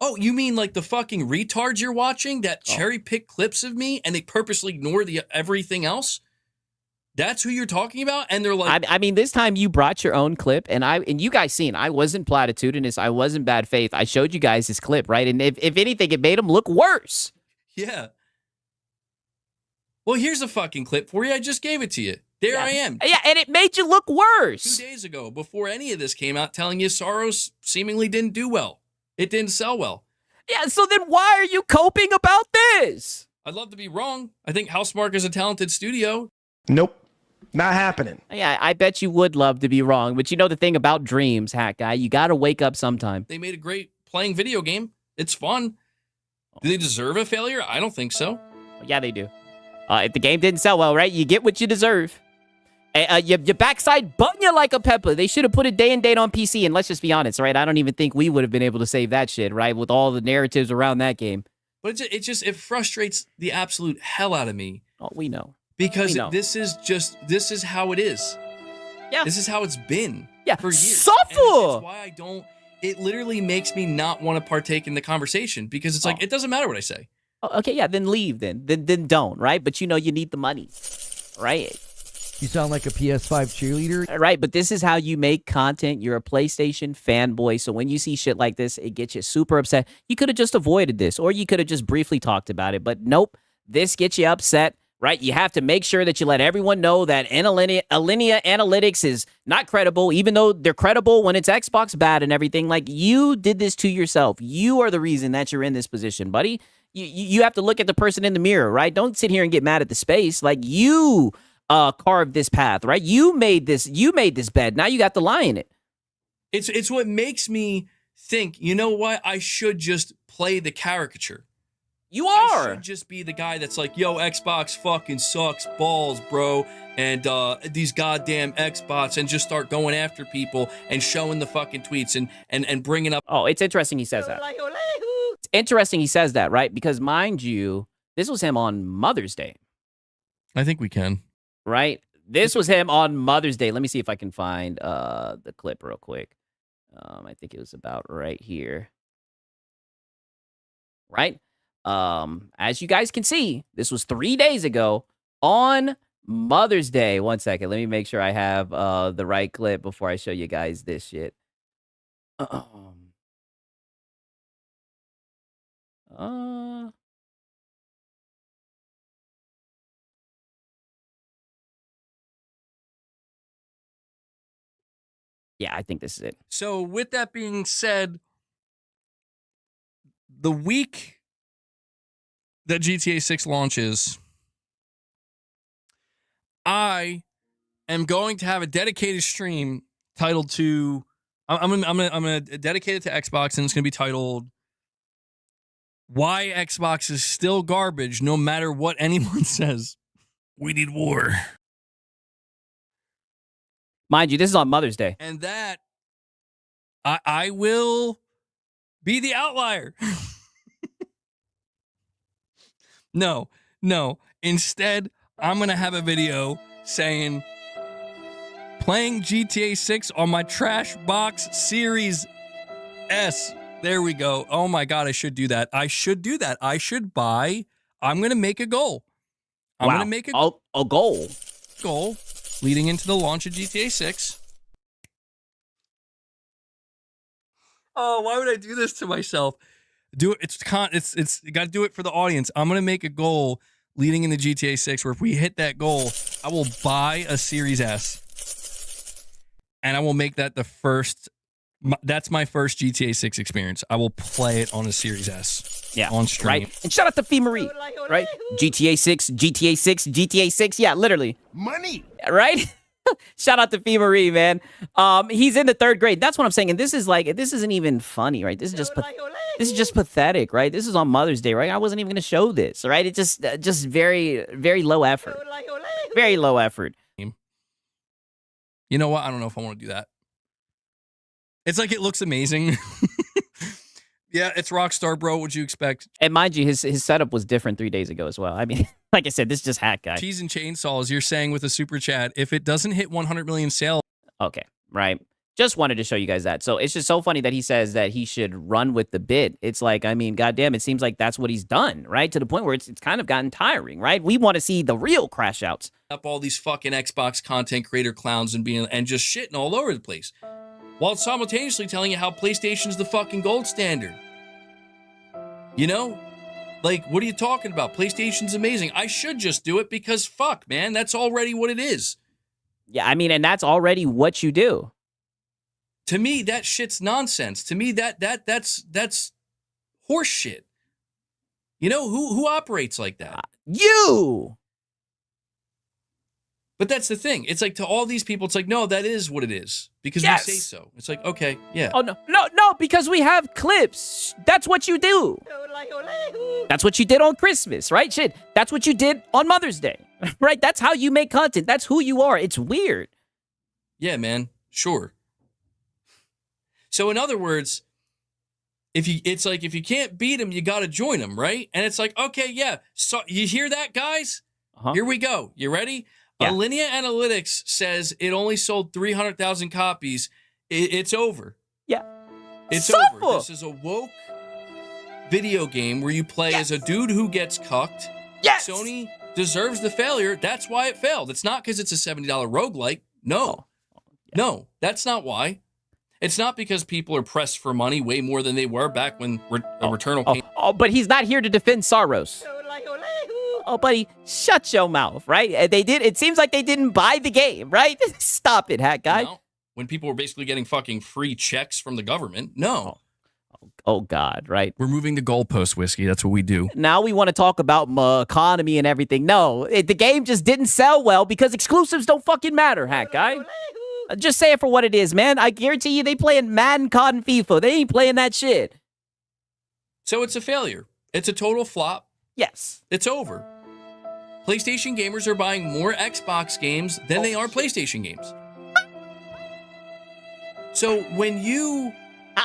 Oh, you mean like the fucking retards you're watching that cherry pick clips of me and they purposely ignore everything else? That's who you're talking about? And they're like, I mean, this time you brought your own clip, and you guys seen, I wasn't platitudinous, I wasn't bad faith. I showed you guys this clip, right? And if anything, it made him look worse. yeah. Well, here's a fucking clip for you. I just gave it to you. There I am. Yeah, and it made you look worse. 2 days ago, before any of this came out, telling you Soros seemingly didn't do well. It didn't sell well. Yeah, so then why are you coping about this? I'd love to be wrong. I think Housemarque is a talented studio. Nope. Not happening. Yeah, I bet you would love to be wrong, but you know the thing about dreams, Hat Guy, you got to wake up sometime. They made a great playing video game. It's fun. Do they deserve a failure? I don't think so. Yeah, they do. If the game didn't sell well, right, you get what you deserve. Your backside button you like a pepper. They should have put a day and date on PC, and let's just be honest, right? I don't even think we would have been able to save that shit, right, with all the narratives around that game. But it frustrates the absolute hell out of me. Oh, we know. Because this is how it is. Yeah. This is how it's been for years. Suffer! And it's why it literally makes me not want to partake in the conversation because it's like, it doesn't matter what I say. Oh, okay, yeah, then leave then. Then don't, right? But you know you need the money, right? You sound like a PS5 cheerleader. Right, but this is how you make content. You're a PlayStation fanboy, so when you see shit like this, it gets you super upset. You could have just avoided this, or you could have just briefly talked about it, but nope, this gets you upset. Right, you have to make sure that you let everyone know that Alinea Analytics is not credible, even though they're credible when it's Xbox bad and everything. Like, you did this to yourself. You are the reason that you're in this position, buddy. You have to look at the person in the mirror, right? Don't sit here and get mad at the space. Like, you carved this path, right? You made this bed. Now you got to lie in it. It's what makes me think, you know what? I should just play the caricature. You I are. should just be the guy that's like, yo, Xbox fucking sucks balls, bro. And these goddamn Xbox, and just start going after people and showing the fucking tweets and bringing up. Oh, it's interesting he says that. It's interesting he says that, right? Because mind you, this was him on Mother's Day, I think we can. right? This was him on Mother's Day. Let me see if I can find the clip real quick. I think it was about right here. Right? As you guys can see, this was 3 days ago on Mother's Day. 1 second. Let me make sure I have the right clip before I show you guys this shit. Yeah, I think this is it. So with that being said, the week that GTA 6 launches, I am going to have a dedicated stream titled to. I'm gonna dedicate it to Xbox, and it's gonna be titled "Why Xbox is Still Garbage, No Matter What Anyone Says." We need war. Mind you, this is on Mother's Day. And that I will be the outlier. No. Instead, I'm going to have a video saying playing GTA 6 on my trash box Series S. There we go. Oh my God, I should do that. I should buy. I'm going to make a goal. I'm going to make a goal. Goal leading into the launch of GTA 6. Oh, why would I do this to myself? Do it. It's you got to do it for the audience. I'm going to make a goal leading into GTA 6 where if we hit that goal, I will buy a Series S. And I will make that that's my first GTA 6 experience. I will play it on a Series S. Yeah. On stream. Right? And shout out to Fee Marie, right? GTA 6, GTA 6, GTA 6. Yeah, literally. Money. Right? Shout out to Fee Marie, man. He's in the 3rd grade. That's what I'm saying. And this isn't even funny, right? This is just pathetic, right? This is on Mother's Day, right? I wasn't even going to show this, right? It's just very, very low effort. Very low effort. You know what? I don't know if I want to do that. It's like it looks amazing. Yeah, it's Rockstar, bro. What'd you expect? And mind you, his setup was different 3 days ago as well. I mean, like I said, this is just hack guy. Cheese and Chainsaws, you're saying with a super chat, if it doesn't hit 100 million sales. Okay, right. Just wanted to show you guys that. So it's just so funny that he says that he should run with the bit. It's like, I mean, goddamn, it seems like that's what he's done, right? To the point where it's kind of gotten tiring, right? We want to see the real crash outs. Up all these fucking Xbox content creator clowns and just shitting all over the place, while simultaneously telling you how PlayStation's the fucking gold standard. You know? Like, what are you talking about? PlayStation's amazing. I should just do it because fuck, man, that's already what it is. Yeah, I mean, and that's already what you do. To me, that shit's nonsense. To me, that's horse shit. You know, who operates like that? You! But that's the thing. It's like to all these people, it's like, no, that is what it is. Because Yes. we say so. It's like, okay, yeah. Oh, no, because we have clips. That's what you do. That's what you did on Christmas, right? Shit, that's what you did on Mother's Day, right? That's how you make content. That's who you are. It's weird. Yeah, man. Sure. So in other words, it's like if you can't beat them, you got to join them, right? And it's like, okay, yeah. So you hear that, guys? Uh-huh. Here we go. You ready? Yeah. Alinea Analytics says it only sold 300,000 copies. It's over. Yeah. It's Suffer. over. This is a woke video game where you play as a dude who gets cucked. Yes. Sony deserves the failure. That's why it failed. It's not because it's a $70 roguelike. No. No, that's not why. It's not because people are pressed for money way more than they were back when Returnal came. Oh, but he's not here to defend Saros. Oh, buddy, shut your mouth, right? It seems like they didn't buy the game, right? Stop it, hack guy. No. When people were basically getting fucking free checks from the government. No. Oh, God, right? We're moving the goalpost, Whiskey. That's what we do. Now we want to talk about economy and everything. No, the game just didn't sell well because exclusives don't fucking matter, hack guy. Just say it for what it is, man. I guarantee you they playing Madden, COD, and FIFA. They ain't playing that shit. So it's a failure. It's a total flop. Yes. It's over. PlayStation gamers are buying more Xbox games than they are PlayStation games. So when you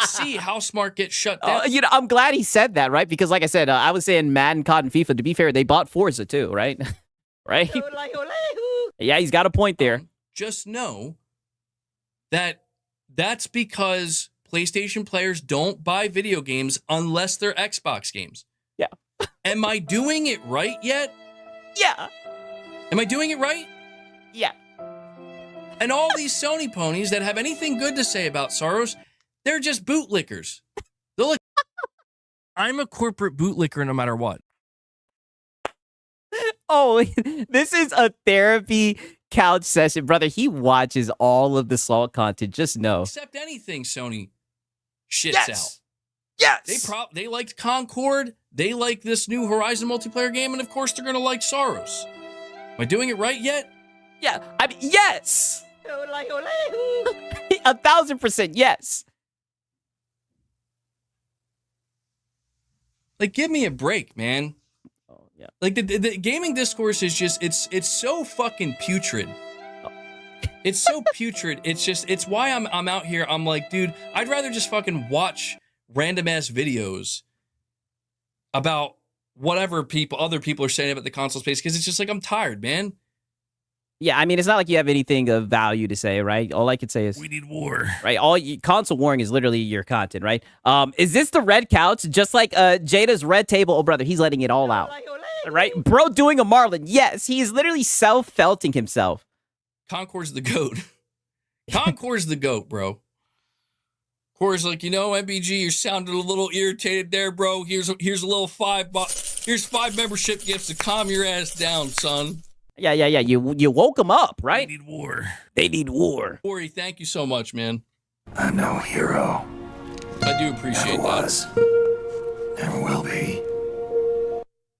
see Housemarque get shut down, I'm glad he said that, right? Because like I said, I was saying Madden, COD, and FIFA. To be fair, they bought Forza too, right? Right? Yeah, he's got a point there. Just know that that's because PlayStation players don't buy video games unless they're Xbox games. Yeah. Am I doing it right yet? Yeah. Am I doing it right? Yeah. And all these Sony ponies that have anything good to say about Soros, they're just bootlickers. They're like, I'm a corporate bootlicker no matter what. Oh, this is a therapy couch session, brother. He watches all of the Salt content. Just know. accept anything Sony shits Yes. out. Yes. They liked Concord. They like this new Horizon multiplayer game, and of course they're gonna like Soros. Am I doing it right yet? Yeah. I mean, yes. 1,000% yes. Like, give me a break, man. Oh yeah. Like the gaming discourse is just it's so fucking putrid. It's so putrid. It's why I'm out here. I'm like, dude, I'd rather just fucking watch random ass videos about whatever other people are saying about the console space, because it's just like, I'm tired, man. Yeah, I mean, it's not like you have anything of value to say, right? All I could say is We need war. right. Console warring is literally your content, right? Is this the red couch? Just like Jada's red table? Oh, brother, he's letting it all out, right? Bro, doing a Marlin. Yes, he is literally self-felting himself. Concord's the GOAT. Concord's the GOAT, bro. Core's like, MBG, you're sounding a little irritated there, bro. Here's a little here's 5 membership gifts to calm your ass down, son. Yeah. You woke him up, right? We need war. They need war. Corey, thank you so much, man. I'm no hero. I do appreciate Never that. was. Never will be.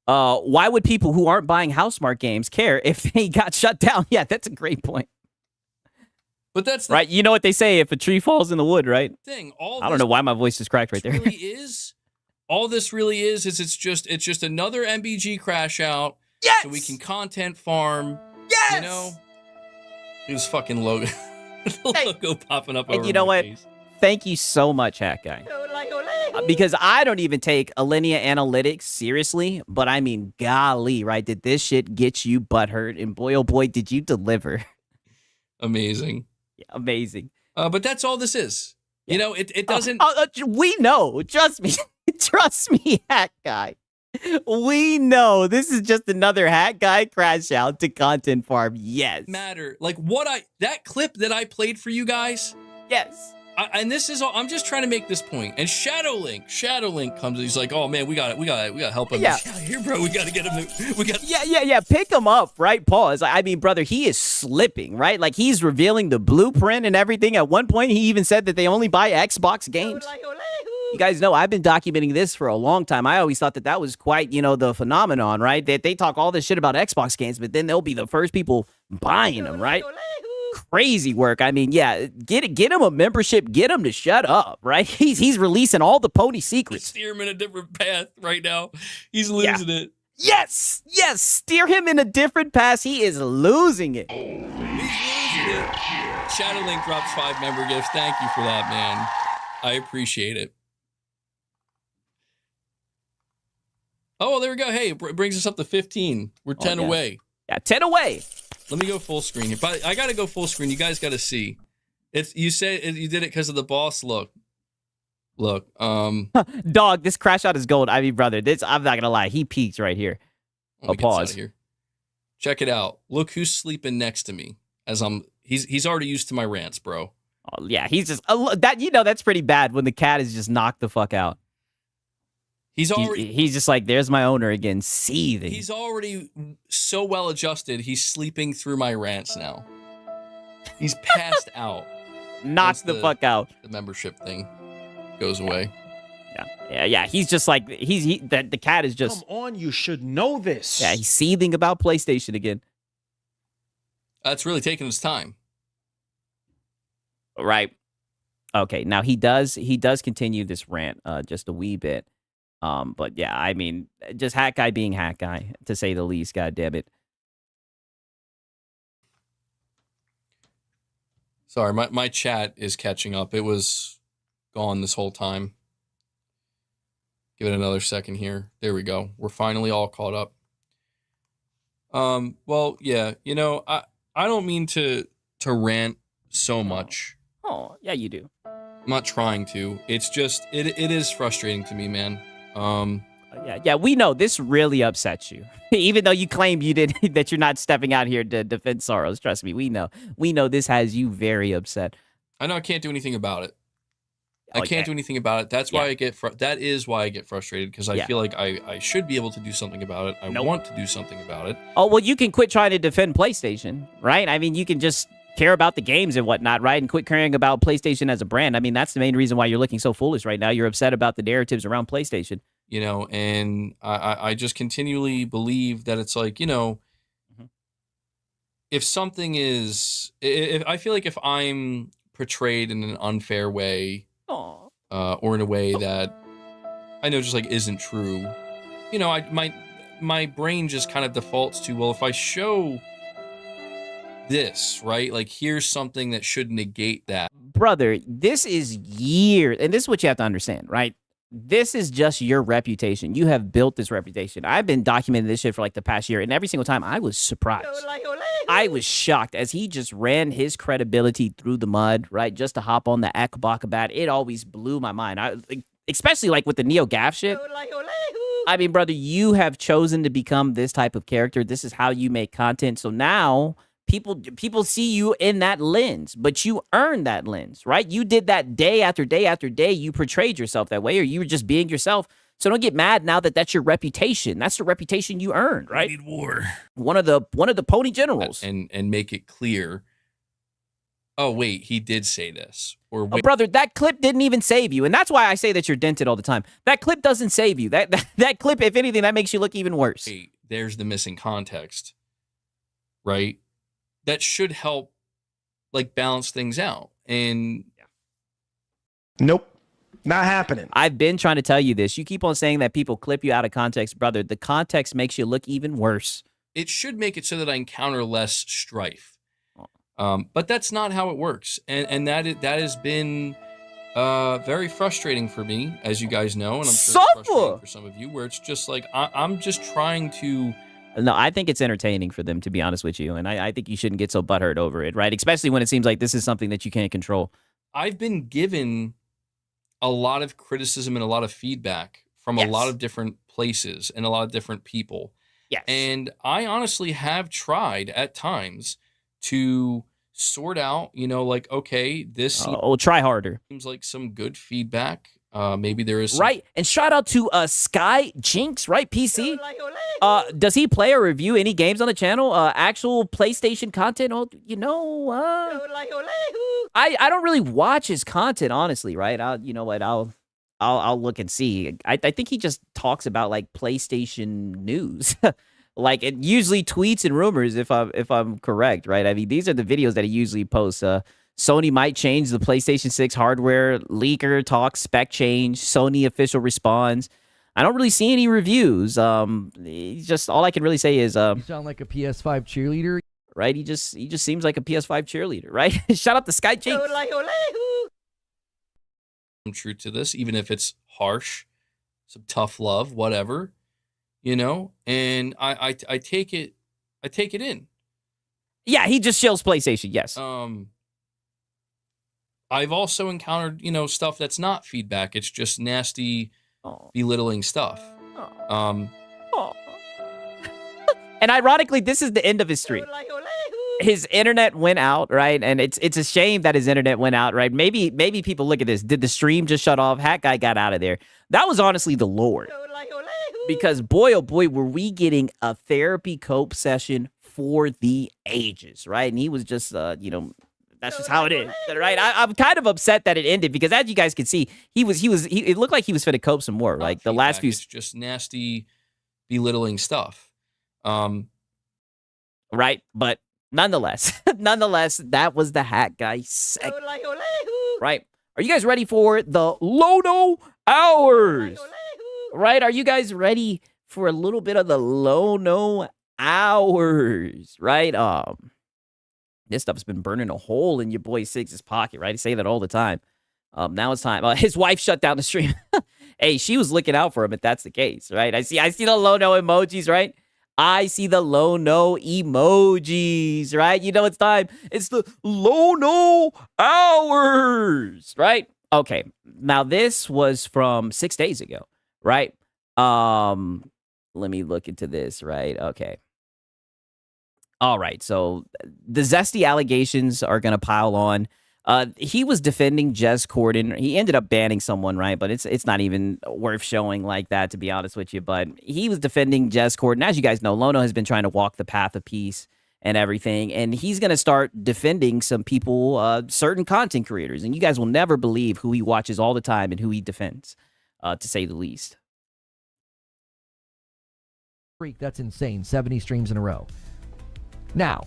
Why would people who aren't buying Housemarque games care if they got shut down? Yeah, that's a great point. But that's the Right? You know what they say, if a tree falls in the wood, right? thing. I don't know why my voice is cracked right there. All this really is it's just another MBG crash out. Yes! So we can content farm. Yes! It was fucking logo. The logo popping up And over you know my what? face. Thank you so much, Hat Guy. Because I don't even take Alinea Analytics seriously, but I mean, golly, right? Did this shit get you butthurt? And boy, oh boy, did you deliver. Amazing. Yeah, amazing. But that's all this is. It doesn't. We know. Trust me. Trust me, Hat Guy. We know this is just another Hat Guy crash out to content farm. Yes. Matter. Like that clip that I played for you guys. Yes. And this is all. I'm just trying to make this point. And Shadowlink comes. He's like, "Oh man, we got to help him. Yeah. Here, bro. We got to get him. We got. Yeah. Pick him up, right? Pause. I mean, brother, he is slipping, right? Like he's revealing the blueprint and everything. At one point, he even said that they only buy Xbox games. You guys know I've been documenting this for a long time. I always thought that was quite, the phenomenon, right? That they talk all this shit about Xbox games, but then they'll be the first people buying them, right? Crazy work. I mean, yeah, get him a membership, get him to shut up, right? He's releasing all the pony secrets. Steer him in a different path right now. He's losing it. Yes, steer him in a different path. He is losing it. He's losing it. Shadowlink drops 5 member gifts. Thank you for that, man. I appreciate it. Oh, there we go. Hey, it brings us up to 15. We're 10 away. Yeah, 10 away. Let me go full screen here. But I got to go full screen. You guys got to see. You said you did it because of the boss. Look. Dog, this crash out is gold. I mean, brother, I'm not gonna lie. He peaked right here. Pause. Here. Check it out. Look who's sleeping next to me. He's already used to my rants, bro. Oh, yeah, he's just that's pretty bad when the cat is just knocked the fuck out. He's just like, there's my owner again, seething. He's already so well adjusted. He's sleeping through my rants now. He's passed out. Knocked the fuck out. The membership thing goes away. Yeah. He's just like the cat is just. Come on, you should know this. Yeah, he's seething about PlayStation again. That's really taking his time. Right. Okay. Now he does continue this rant just a wee bit. But yeah, I mean, just Hat Guy being Hat Guy, to say the least. God damn it. Sorry, my chat is catching up. It was gone this whole time. Give it another second here. There we go. We're finally all caught up. Well, yeah, you know, I don't mean to rant so much. Oh, yeah, you do. I'm not trying to. It's just it is frustrating to me, man. Yeah, we know this really upsets you. Even though you claim you did that you're not stepping out here to defend Soros. Trust me, we know. We know this has you very upset. I know I can't do anything about it. I Okay. can't do anything about it. That's why I get that is why I get frustrated, because I feel like I should be able to do something about it. I want to do something about it. Oh, well, you can quit trying to defend PlayStation, right? I mean, you can just care about the games and whatnot, right? And quit caring about PlayStation as a brand. I mean, that's the main reason why you're looking so foolish right now. You're upset about the narratives around PlayStation. You know, and I just continually believe that it's like, you know, if something is, if I feel like if I'm portrayed in an unfair way, or in a way that I know just like isn't true, you know, my brain just kind of defaults to, well, if I show this, right, like here's something that should negate that. Brother, this is years, and this is what you have to understand, right? This is just your reputation. You have built this reputation. I've been documenting this shit for like the past year, and every single time I was surprised. I was shocked as he just ran his credibility through the mud, right? Just to hop on the Akbaka bat. It always blew my mind. Especially like with the Neo Gaff shit. I mean, brother, you have chosen to become this type of character. This is how you make content. So now people see you in that lens, but you earned that lens, right? You did that day after day after day. You portrayed yourself that way, or you were just being yourself. So don't get mad now that that's your reputation. That's the reputation you earned, right? We need war. One of the pony generals. And make it clear, oh, wait, he did say this. Or Oh, brother, that clip didn't even save you. And that's why I say that you're dented all the time. That clip doesn't save you. That clip, if anything, that makes you look even worse. wait, there's the missing context, right? That should help, like, balance things out. And Nope. Not happening. I've been trying to tell you this. You keep on saying that people clip you out of context, brother. The context makes you look even worse. it should make it so that I encounter less strife. But that's not how it works. And that has been very frustrating for me, as you guys know. And I'm sure it's frustrating for some of you, where it's just like, I'm just trying to... No, I think it's entertaining for them, to be honest with you. And I think you shouldn't get so butthurt over it, right? Especially when it seems like this is something that you can't control. I've been given a lot of criticism and a lot of feedback from a lot of different places and a lot of different people. Yes. And I honestly have tried at times to sort out, like, okay, this try harder. Seems like some good feedback. Maybe there is right. And shout out to Sky Jinx, right? PC. Does he play or review any games on the channel? Actual PlayStation content? Oh, I don't really watch his content, honestly, right? I'll look and see. I think he just talks about like PlayStation news. Like, it usually tweets and rumors, if I'm correct, right? I mean, these are the videos that he usually posts. Sony might change the PlayStation 6 hardware. Leaker talks spec change. Sony official responds. I don't really see any reviews. Just all I can really say is you sound like a PS5 cheerleader, right? He just seems like a PS5 cheerleader, right? Shout out to Sky Jinx. I'm true to this, even if it's harsh, some tough love, whatever. And I take it in. Yeah, he just shills PlayStation, yes. I've also encountered, stuff that's not feedback. It's just nasty, belittling stuff. And ironically, this is the end of his stream. His internet went out, right? And it's a shame that his internet went out, right? Maybe people look at this. Did the stream just shut off? Hat guy got out of there. That was honestly the Lord. Because boy, oh boy, were we getting a therapy cope session for the ages, right? And he was just, that's just how it is, right? I'm kind of upset that it ended because, as you guys can see, it looked like he was finna cope some more. Like the last few, it's just nasty, belittling stuff. Right? But nonetheless, that was the Hat Guy segment, right? Are you guys ready for the Lono Hours? Right? Are you guys ready for a little bit of the low-no hours? Right? This stuff's been burning a hole in your boy Sig's pocket, right? I say that all the time. Now it's time. His wife shut down the stream. Hey, she was looking out for him if that's the case, right? I see the low-no emojis, right? I see the low-no emojis, right? You know it's time. It's the low-no hours, right? Okay. Now this was from 6 days ago, right? Let me look into this, right? Okay. All right. So the zesty allegations are going to pile on. He was defending Jez Corden. He ended up banning someone, right? But it's not even worth showing like that, to be honest with you. But he was defending Jez Corden. As you guys know, Lono has been trying to walk the path of peace and everything. And he's going to start defending some people, certain content creators. And you guys will never believe who he watches all the time and who he defends, to say the least. Freak, that's insane. 70 streams in a row. Now,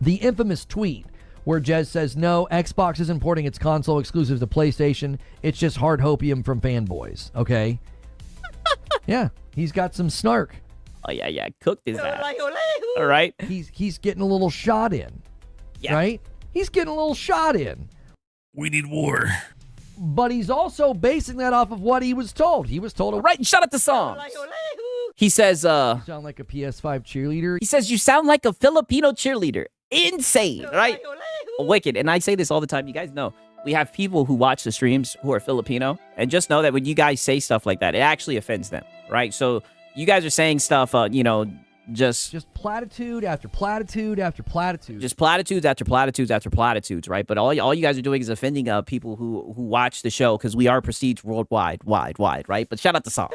the infamous tweet where Jez says, no, Xbox isn't porting its console exclusive to PlayStation. It's just hard hopium from Fanboys, okay? Yeah, he's got some snark. Oh, yeah. Cooked his ass. All right? He's getting a little shot in, right? He's getting a little shot in. We need war. But he's also basing that off of what he was told. He was told, Right, shut up the song. He says, you sound like a PS5 cheerleader. He says, you sound like a Filipino cheerleader. Insane, right? Wicked. And I say this all the time. You guys know we have people who watch the streams who are Filipino. And just know that when you guys say stuff like that, it actually offends them, right? So you guys are saying stuff, just platitude after platitude after platitude. Just platitudes after platitudes after platitudes, right? But all you guys are doing is offending people who watch the show because we are prestige worldwide, wide, right? But shout out to Song.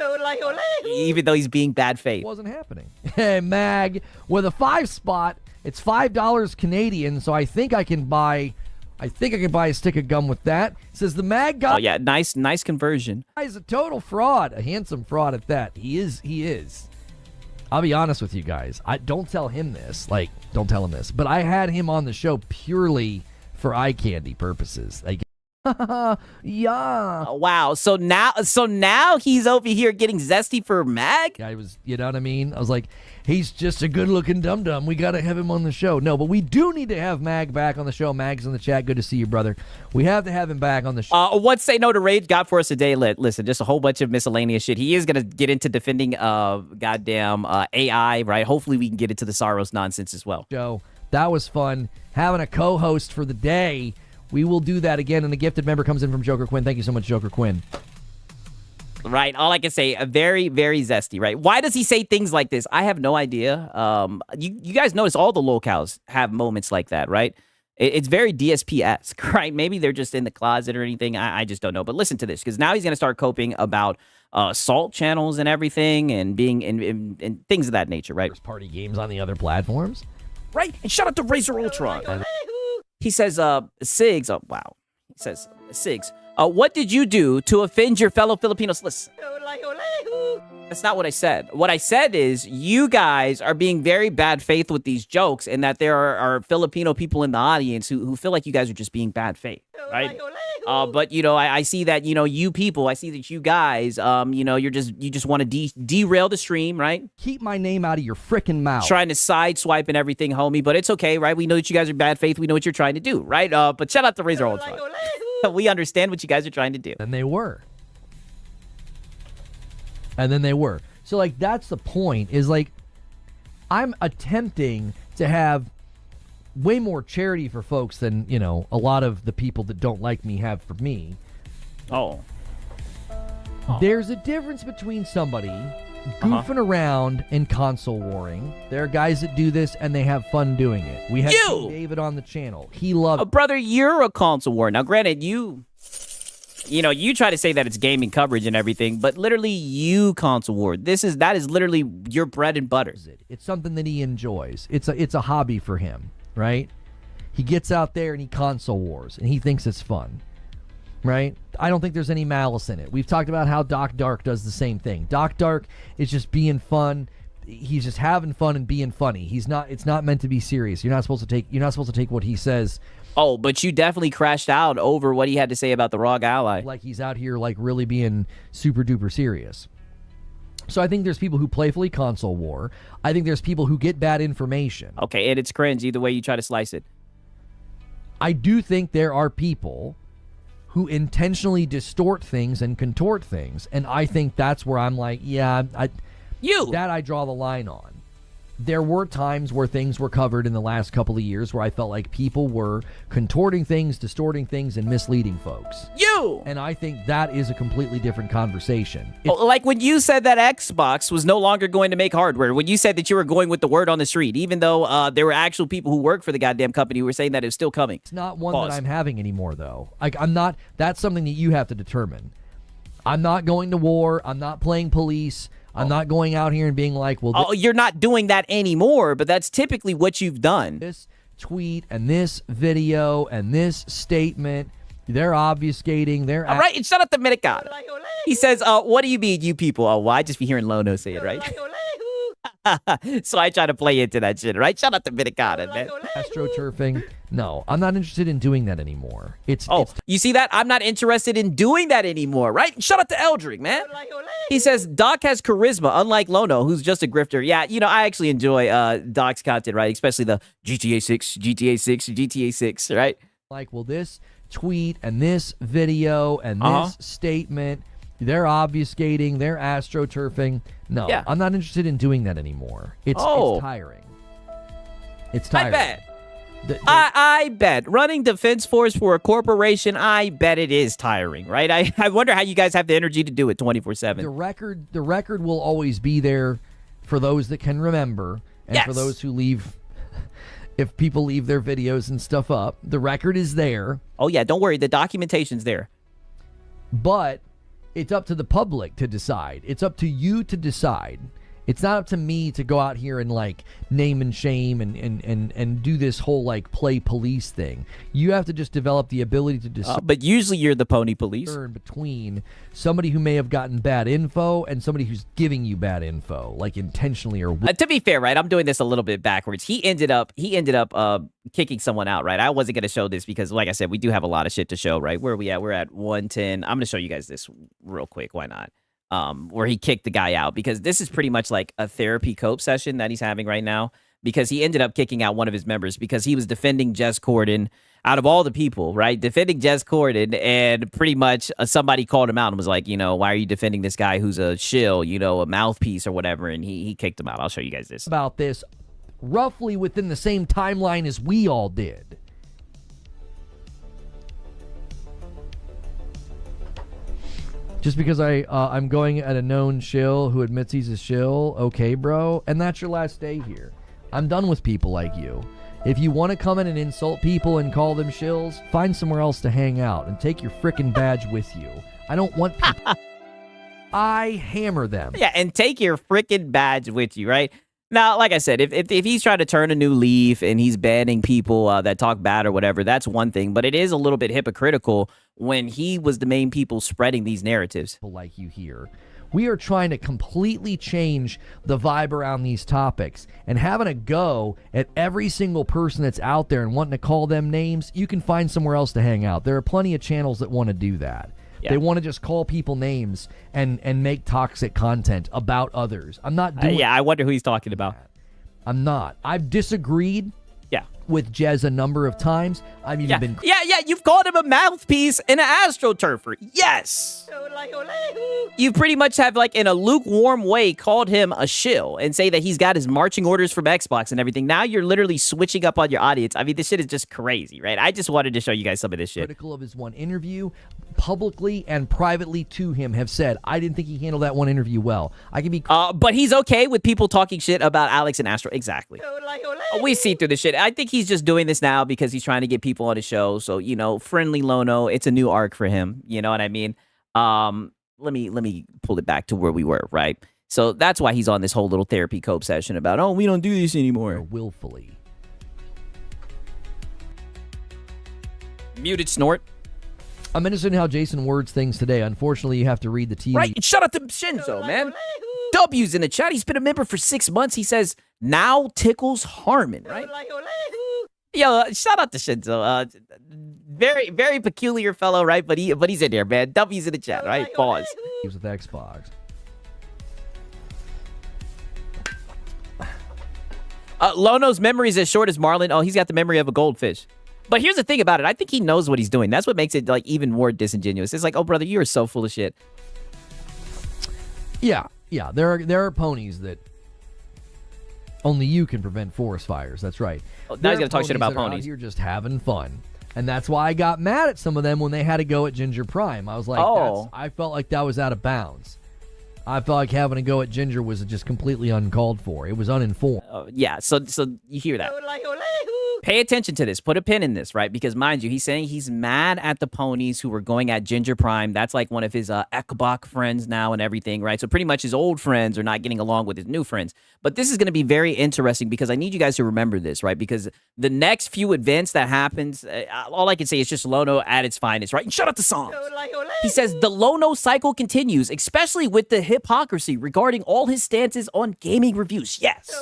Even though he's being bad faith. Wasn't happening. Hey, Mag, with a 5 spot, it's $5 Canadian, so I think I can buy a stick of gum with that. Says the Mag guy. Oh yeah, nice conversion. He's a total fraud, a handsome fraud at that. He is. I'll be honest with you guys. Don't tell him this. Don't tell him this. But I had him on the show purely for eye candy purposes. Yeah. Wow. So now he's over here getting zesty for Mag? I was, you know what I mean? I was like, he's just a good-looking dum-dum. We got to have him on the show. No, but we do need to have Mag back on the show. Mag's in the chat. Good to see you, brother. We have to have him back on the show. What Say No to Rage got for us today? Listen, just a whole bunch of miscellaneous shit. He is going to get into defending goddamn AI, right? Hopefully we can get into the Soros nonsense as well. Joe, that was fun. Having a co-host for the day. We will do that again, and a gifted member comes in from Joker Quinn. Thank you so much, Joker Quinn. Right. All I can say, very, very zesty, right? Why does he say things like this? I have no idea. You guys notice all the locals have moments like that, right? It's very DSP-esque, right? Maybe they're just in the closet or anything. I just don't know. But listen to this, because now he's going to start coping about salt channels and everything and being in things of that nature, right? There's party games on the other platforms. Right. And shout out to Razor Ultron. He says, Sigs, oh, wow. He says, Sigs, what did you do to offend your fellow Filipinos? Listen, that's not what I said. What I said is you guys are being very bad faith with these jokes and that there are Filipino people in the audience who feel like you guys are just being bad faith, right? But, I see that, you people, I see that you guys, you just want to derail the stream, right? Keep my name out of your freaking mouth. Trying to sideswipe and everything, homie, but it's okay, right? We know that you guys are bad faith. We know what you're trying to do, right? But shout out to Razor Ultron. We understand what you guys are trying to do. And they were. So, that's the point, is, I'm attempting to have way more charity for folks than, a lot of the people that don't like me have for me. Oh. There's a difference between somebody goofing around and console warring. There are guys that do this and they have fun doing it. We have David on the channel. He loves brother, you're a console war. Now, granted, you try to say that it's gaming coverage and everything, but literally you console war. That is literally your bread and butter. It's something that he enjoys. It's a hobby for him, right? He gets out there and he console wars and he thinks it's fun. Right? I don't think there's any malice in it. We've talked about how Doc Dark does the same thing. Doc Dark is just being fun. He's just having fun and being funny. It's not meant to be serious. You're not supposed to take what he says Oh, but you definitely crashed out over what he had to say about the ROG Ally. Like he's out here like really being super duper serious. So I think there's people who playfully console war. I think there's people who get bad information. Okay, and it's cringe either way you try to slice it. I do think there are people who intentionally distort things and contort things, and I think that's where I'm like, yeah, that I draw the line on. There were times where things were covered in the last couple of years where I felt like people were contorting things, distorting things, and misleading folks. And I think that is a completely different conversation. Like when you said that Xbox was no longer going to make hardware, when you said that you were going with the word on the street, even though there were actual people who work for the goddamn company who were saying that it's still coming. It's not one that I'm having anymore, though. Like, I'm not, that's something that you have to determine. I'm not going to war. I'm not playing police. I'm not going out here and being like, well, you're not doing that anymore, but that's typically what you've done. This tweet and this video and this statement, they're obfuscating. They're all right, and shut up the minute God. He says, what do you mean, you people? Oh, well, I just be hearing Lono say it, right? So I try to play into that shit, right? Shut up the minute God, man. Astroturfing. No, I'm not interested in doing that anymore. You see that? I'm not interested in doing that anymore, right? Shut up to Eldrick, man. He says, Doc has charisma, unlike Lono, who's just a grifter. Yeah, I actually enjoy Doc's content, right? Especially the GTA 6, GTA 6, GTA 6, right? Like, well, this tweet and this video and this statement, they're obfuscating, they're astroturfing. No, I'm not interested in doing that anymore. It's tiring. It's tiring. I bet. I bet. Running Defense Force for a corporation, I bet it is tiring, right? I wonder how you guys have the energy to do it 24/7. The record will always be there for those that can remember, and for those who leave, if people leave their videos and stuff up, the record is there. Oh, yeah, don't worry. The documentation's there. But it's up to the public to decide. It's up to you to decide. It's not up to me to go out here and like name and shame and do this whole like play police thing. You have to just develop the ability to decide. But usually you're the pony police. Between somebody who may have gotten bad info and somebody who's giving you bad info, like intentionally or. To be fair, right? I'm doing this a little bit backwards. He ended up kicking someone out, right? I wasn't going to show this because, like I said, we do have a lot of shit to show, right? Where are we at? We're at 110. I'm going to show you guys this real quick. Why not? Where he kicked the guy out, because this is pretty much like a therapy cope session that he's having right now, because he ended up kicking out one of his members because he was defending Jez Corden out of all the people, right? Defending Jez Corden, and pretty much somebody called him out and was like, why are you defending this guy who's a shill, a mouthpiece or whatever, and he kicked him out. I'll show you guys this. About this roughly within the same timeline as we all did. Just because I'm going at a known shill who admits he's a shill, okay, bro, and that's your last day here. I'm done with people like you. If you want to come in and insult people and call them shills, find somewhere else to hang out and take your frickin' badge with you. I don't want people. I hammer them. Yeah, and take your frickin' badge with you, right? Now, like I said, if he's trying to turn a new leaf and he's banning people that talk bad or whatever, that's one thing. But it is a little bit hypocritical when he was the main people spreading these narratives. Like you hear. We are trying to completely change the vibe around these topics, and having a go at every single person that's out there and wanting to call them names, you can find somewhere else to hang out. There are plenty of channels that want to do that. Yeah. They want to just call people names and make toxic content about others. I'm not doing yeah, I wonder who he's talking about. I'm not. I've disagreed with Jez a number of times. I've even been... Yeah, you've called him a mouthpiece and an astroturfer. Yes! You pretty much have, like, in a lukewarm way, called him a shill and say that he's got his marching orders from Xbox and everything. Now you're literally switching up on your audience. I mean, this shit is just crazy, right? I just wanted to show you guys some of this shit. Critical of his one interview, publicly and privately to him, have said, I didn't think he handled that one interview well. I can be... but he's okay with people talking shit about Alex and Astro. Exactly. We see through this shit. I think he's just doing this now because he's trying to get people on his show. So, friendly Lono, it's a new arc for him. You know what I mean? Let me pull it back to where we were, right? So that's why he's on this whole little therapy cope session about, we don't do this anymore. Willfully. Muted snort. I'm interested in how Jason words things today. Unfortunately, you have to read the TV. Right, shut up to Shinzo, man. W's in the chat. He's been a member for 6 months. He says, now tickles Harmon, right? Yo, shout out to Shinzo. Very, very peculiar fellow, right? But he's in there, man. W's in the chat, right? Pause. He was with Xbox. Lono's memory is as short as Marlin. Oh, he's got the memory of a goldfish. But here's the thing about it. I think he knows what he's doing. That's what makes it like even more disingenuous. It's like, oh, brother, you are so full of shit. Yeah. There are ponies that only you can prevent forest fires. That's right. Oh, now he's gonna talk shit about that are out ponies. here just having fun. And that's why I got mad at some of them when they had to go at Ginger Prime. I was like, I felt like that was out of bounds. I felt like having to go at Ginger was just completely uncalled for. It was uninformed. Yeah, so you hear that. Pay attention to this. Put a pin in this, right? Because mind you, he's saying he's mad at the ponies who were going at Ginger Prime. That's like one of his Ekbok friends now and everything, right? So pretty much his old friends are not getting along with his new friends. But this is going to be very interesting because I need you guys to remember this, right? Because the next few events that happens, all I can say is just Lono at its finest, right? And shut up the songs. He says the Lono cycle continues, especially with the hypocrisy regarding all his stances on gaming reviews. Yes.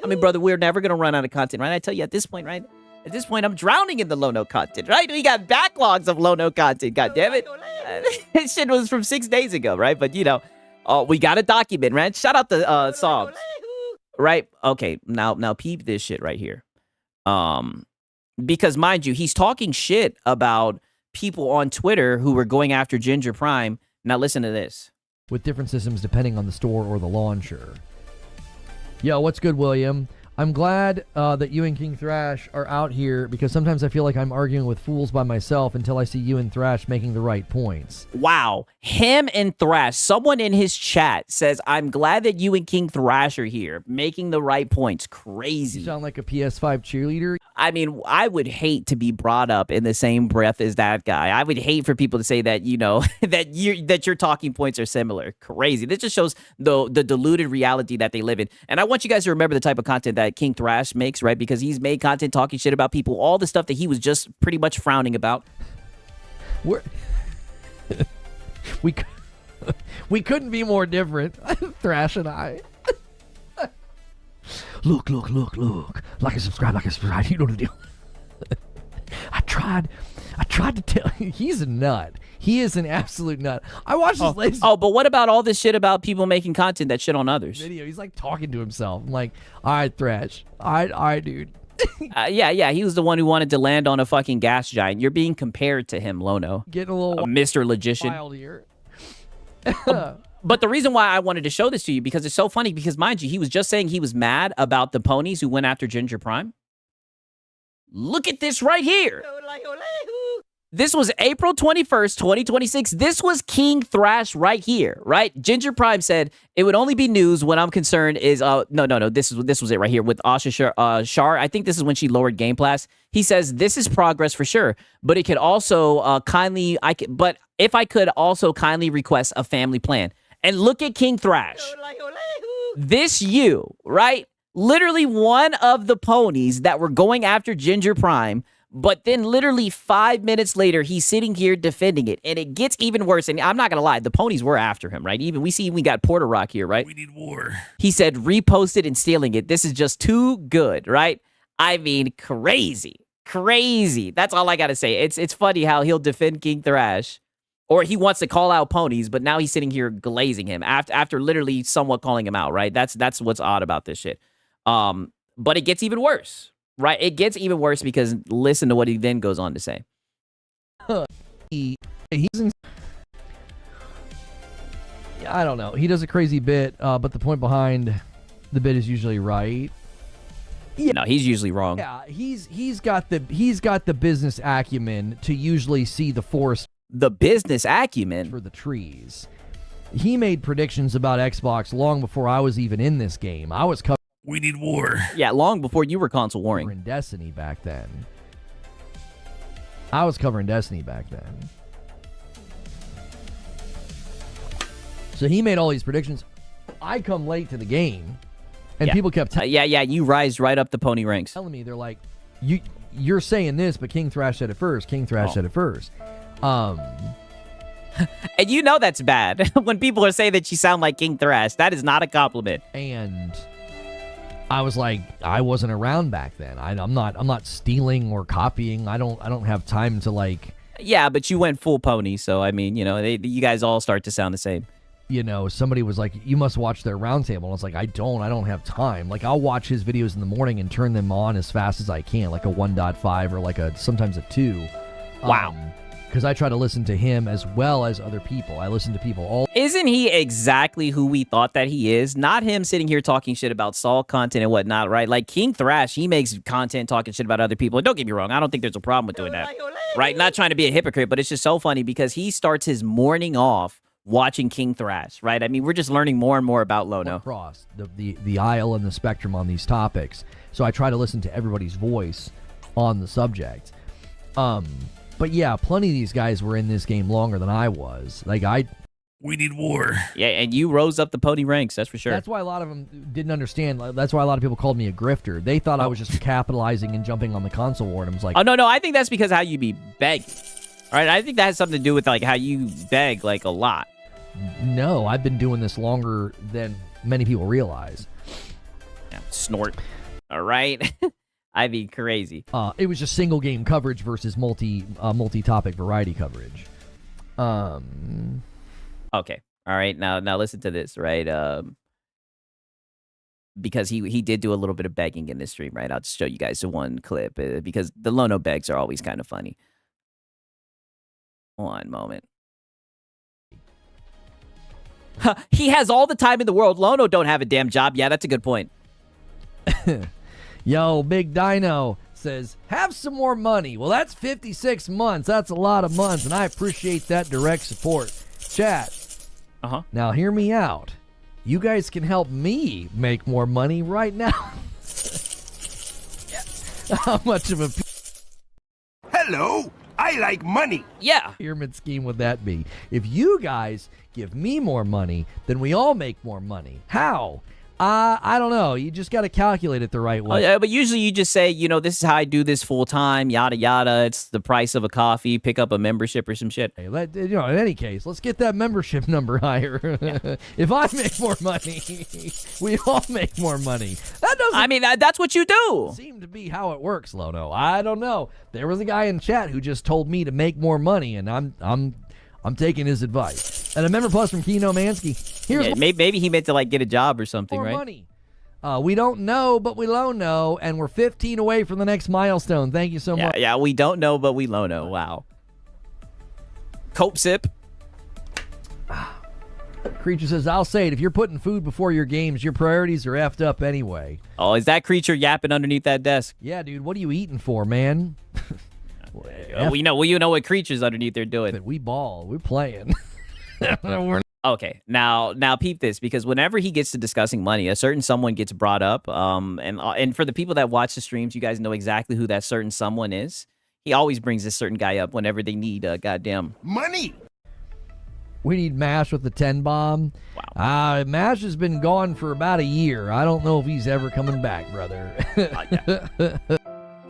I mean, brother, we're never going to run out of content, right? I tell you at this point, right? At this point, I'm drowning in the Lono content, right? We got backlogs of Lono content, God damn it. This shit was from 6 days ago, right? But, you know, we got to document, right? Shout out the songs, right? Okay, now peep this shit right here. Because, mind you, he's talking shit about people on Twitter who were going after Ginger Prime. Now, listen to this. With different systems depending on the store or the launcher. Yo, what's good, William? I'm glad that you and King Thrash are out here because sometimes I feel like I'm arguing with fools by myself until I see you and Thrash making the right points. Wow. Him and Thrash. Someone in his chat says, I'm glad that you and King Thrash are here making the right points. Crazy. You sound like a PS5 cheerleader. I mean, I would hate to be brought up in the same breath as that guy. I would hate for people to say that, you know, that your talking points are similar. Crazy. This just shows the diluted reality that they live in. And I want you guys to remember the type of content that King Thrash makes, right? Because he's made content talking shit about people, all the stuff that he was just pretty much frowning about. We couldn't be more different, Thrash and I. Look. Like and subscribe. You know the deal. I tried to tell you. He's a nut. He is an absolute nut. I watched his latest but what about all this shit about people making content that shit on others? video. He's like talking to himself. I'm like, all right, Thrash. All right, dude. Yeah. He was the one who wanted to land on a fucking gas giant. You're being compared to him, Lono. Getting a little Mr. Logician. wild here. But the reason why I wanted to show this to you, because it's so funny, because mind you, he was just saying he was mad about the ponies who went after Ginger Prime. Look at this right here. This was April 21st, 2026. This was King Thrash right here, right? Ginger Prime said, it would only be news when I'm concerned is, no. This was it right here with Asha Shar. I think this is when she lowered Game Pass. He says, this is progress for sure, but it could also but if I could also kindly request a family plan. And look at King Thrash. This right? Literally one of the ponies that were going after Ginger Prime. But then literally 5 minutes later, he's sitting here defending it. And it gets even worse. And I'm not going to lie, the ponies were after him, right? We got Porter Rock here, right? We need war. He said reposted and stealing it. This is just too good, right? I mean, crazy. That's all I got to say. It's funny how he'll defend King Thrash. Or he wants to call out ponies, but now he's sitting here glazing him after literally somewhat calling him out, right? That's what's odd about this shit. But it gets even worse. Right, it gets even worse because listen to what he then goes on to say. I don't know. He does a crazy bit, but the point behind the bit is usually right. Yeah, no, he's usually wrong. Yeah, he's got the business acumen to usually see the forest. The business acumen for the trees. He made predictions about Xbox long before I was even in this game. I was covering. We need war. Yeah, long before you were console warring. In Destiny back then. I was covering Destiny back then. So he made all these predictions. I come late to the game, and people kept telling you rise right up the pony ranks. Telling me, they're like, you're saying this, but King Thrash said it first. Said it first. And you know that's bad. When people are saying that you sound like King Thrash, that is not a compliment. And I was like, I wasn't around back then. I'm not stealing or copying. I don't have time to like. Yeah, but you went full pony, so I mean, you guys all start to sound the same. Somebody was like, you must watch their roundtable. And I was like, I don't have time. Like, I'll watch his videos in the morning and turn them on as fast as I can, like a 1.5 or like sometimes a 2. Wow. Because I try to listen to him as well as other people. I listen to people all. Isn't he exactly who we thought that he is? Not him sitting here talking shit about Saul content and whatnot, right? Like King Thrash, he makes content talking shit about other people. And don't get me wrong, I don't think there's a problem with doing that, right? Not trying to be a hypocrite, but it's just so funny because he starts his morning off watching King Thrash, right? I mean, we're just learning more and more about Lono. Across the aisle and the spectrum on these topics. So I try to listen to everybody's voice on the subject. But yeah, plenty of these guys were in this game longer than I was. We need war. Yeah, and you rose up the pony ranks, that's for sure. That's why a lot of them didn't understand. That's why a lot of people called me a grifter. They thought I was just capitalizing and jumping on the console war. And I was like, oh, no, I think that's because how you be begging. All right, I think that has something to do with like how you beg like a lot. No, I've been doing this longer than many people realize. Yeah, snort. All right. I'd be crazy. It was just single game coverage versus multi-topic variety coverage. Okay. All right. Now listen to this, right? Because he did do a little bit of begging in this stream, right? I'll just show you guys the one clip because the Lono begs are always kind of funny. One moment. He has all the time in the world. Lono don't have a damn job. Yeah, that's a good point. Yo, Big Dino says, have some more money. Well, that's 56 months. That's a lot of months, and I appreciate that direct support. Chat. Uh-huh. Now, hear me out. You guys can help me make more money right now. How much of a Hello, I like money. Yeah. pyramid scheme would that be? If you guys give me more money, then we all make more money. How? I don't know. You just got to calculate it the right way. Yeah, but usually you just say, this is how I do this full time, yada, yada. It's the price of a coffee. Pick up a membership or some shit. Hey, in any case, let's get that membership number higher. If I make more money, we all make more money. That doesn't. I mean, that's what you do. Seem to be how it works, Lono. I don't know. There was a guy in chat who just told me to make more money, and I'm taking his advice. And a member plus from Keno Mansky. Here's maybe he meant to like get a job or something, more right? money. We don't know, but we loan know, and we're 15 away from the next milestone. Thank you so much. Yeah, we don't know, but we loan know. Wow. Cope sip. Creature says, I'll say it. If you're putting food before your games, your priorities are effed up anyway. Oh, is that creature yapping underneath that desk? Yeah, dude. What are you eating for, man? We know what creatures underneath there doing. We ball. We're playing. Okay, now peep this, because whenever he gets to discussing money, a certain someone gets brought up. And for the people that watch the streams, you guys know exactly who that certain someone is. He always brings this certain guy up whenever they need goddamn Money. We need Mash with the 10 bomb. Wow. Mash has been gone for about a year. I don't know if he's ever coming back, brother.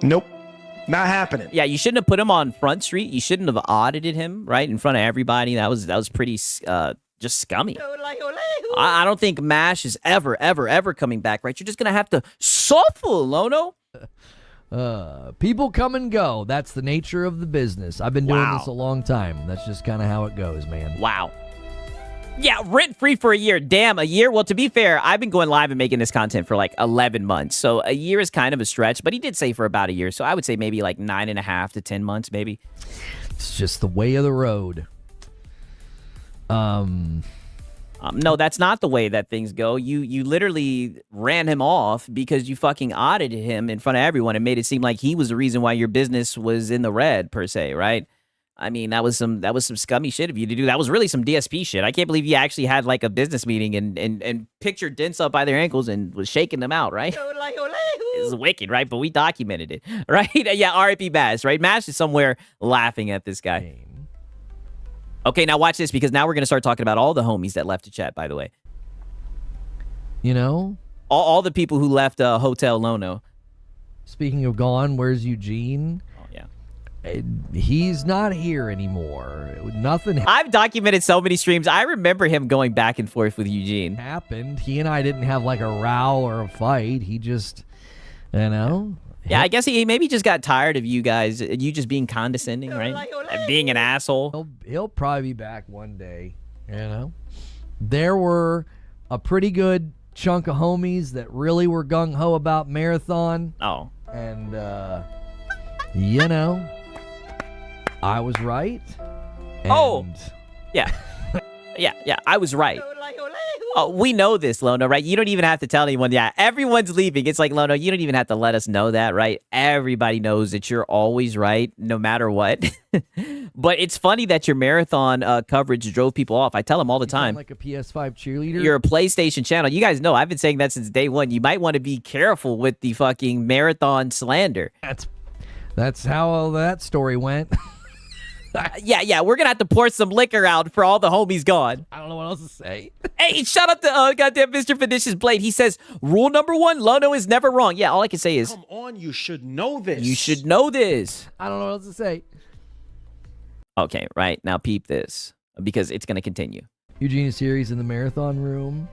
Nope. Not happening. Yeah, you shouldn't have put him on Front Street. You shouldn't have audited him right in front of everybody. That was pretty just scummy. I don't think Mash is ever coming back, right? You're just gonna have to suffer, Lono. People come and go. That's the nature of the business. I've been doing this a long time. That's just kind of how it goes, man. Wow. Yeah, rent-free for a year. Damn, a year? Well, to be fair, I've been going live and making this content for like 11 months. So a year is kind of a stretch, but he did say for about a year. So I would say maybe like 9.5 to 10 months, maybe. It's just the way of the road. No, that's not the way that things go. You literally ran him off because you fucking audited him in front of everyone and made it seem like he was the reason why your business was in the red, per se, right? I mean, that was some scummy shit of you to do. That was really some DSP shit. I can't believe you actually had like a business meeting and picked your dents up by their ankles and was shaking them out, right? It's wicked, right? But we documented it, right? Yeah, R.I.P. Bass, right? Mash is somewhere laughing at this guy. Okay, now watch this, because now we're going to start talking about all the homies that left the chat, by the way. You know? All the people who left Hotel Lono. Speaking of gone, where's Eugene? Oh, yeah. He's not here anymore. Nothing I've documented so many streams. I remember him going back and forth with Eugene. happened. He and I didn't have like a row or a fight. He just, Yeah, I guess he maybe just got tired of you guys, you just being condescending, right? And being an asshole. He'll probably be back one day. There were a pretty good chunk of homies that really were gung ho about Marathon. Oh. And, I was right. Oh. And Yeah. Yeah, I was right. Oh, we know this, Lono, right? You don't even have to tell anyone. Yeah, everyone's leaving. It's like, Lono, you don't even have to let us know that, right? Everybody knows that you're always right, no matter what. But it's funny that your Marathon coverage drove people off. I tell them all the time. like a PS5 cheerleader. You're a PlayStation channel. You guys know I've been saying that since day one. You might want to be careful with the fucking Marathon slander. That's how that story went. Yeah, we're gonna have to pour some liquor out for all the homies gone. I don't know what else to say. Hey, shout out to goddamn Mr. Finish's Blade. He says, rule number 1, Lono is never wrong. Yeah, all I can say is, Come on, you should know this. you should know this. I don't know what else to say. Okay, right. Now peep this, because it's gonna continue. Eugene series in the Marathon room.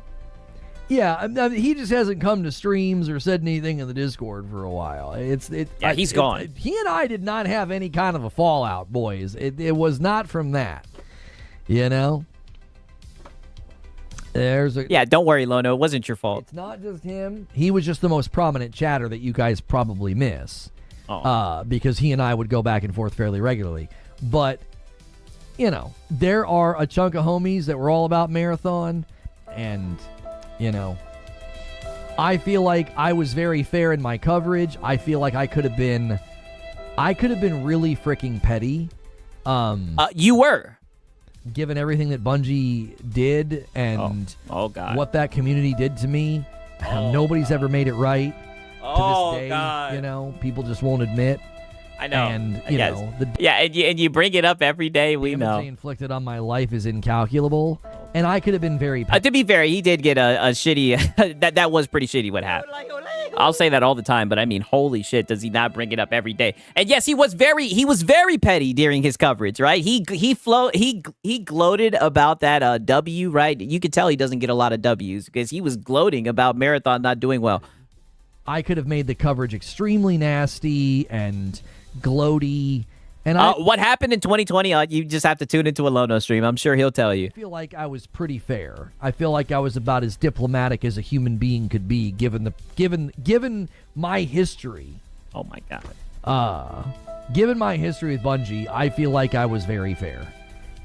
Yeah, I mean, he just hasn't come to streams or said anything in the Discord for a while. He's gone. He and I did not have any kind of a fallout, boys. It was not from that. Yeah, don't worry, Lono. It wasn't your fault. It's not just him. He was just the most prominent chatter that you guys probably miss. Because he and I would go back and forth fairly regularly. But, there are a chunk of homies that were all about Marathon, and I feel like I was very fair in my coverage. I feel like I could have been really freaking petty. You were. Given everything that Bungie did and God, what that community did to me, how nobody's ever made it right to this day. God. People just won't admit. I know. And and you bring it up every day. We know. Damage inflicted on my life is incalculable, and I could have been very petty. To be fair, he did get a shitty. that was pretty shitty. What happened? I'll say that all the time, but I mean, holy shit, does he not bring it up every day? And yes, he was very petty during his coverage, right? He gloated about that W, right? You could tell he doesn't get a lot of W's because he was gloating about Marathon not doing well. I could have made the coverage extremely nasty and gloaty. And what happened in 2020? You just have to tune into a Lono stream. I'm sure he'll tell you. I feel like I was pretty fair. I feel like I was about as diplomatic as a human being could be, given my history. Oh my God. Given my history with Bungie, I feel like I was very fair.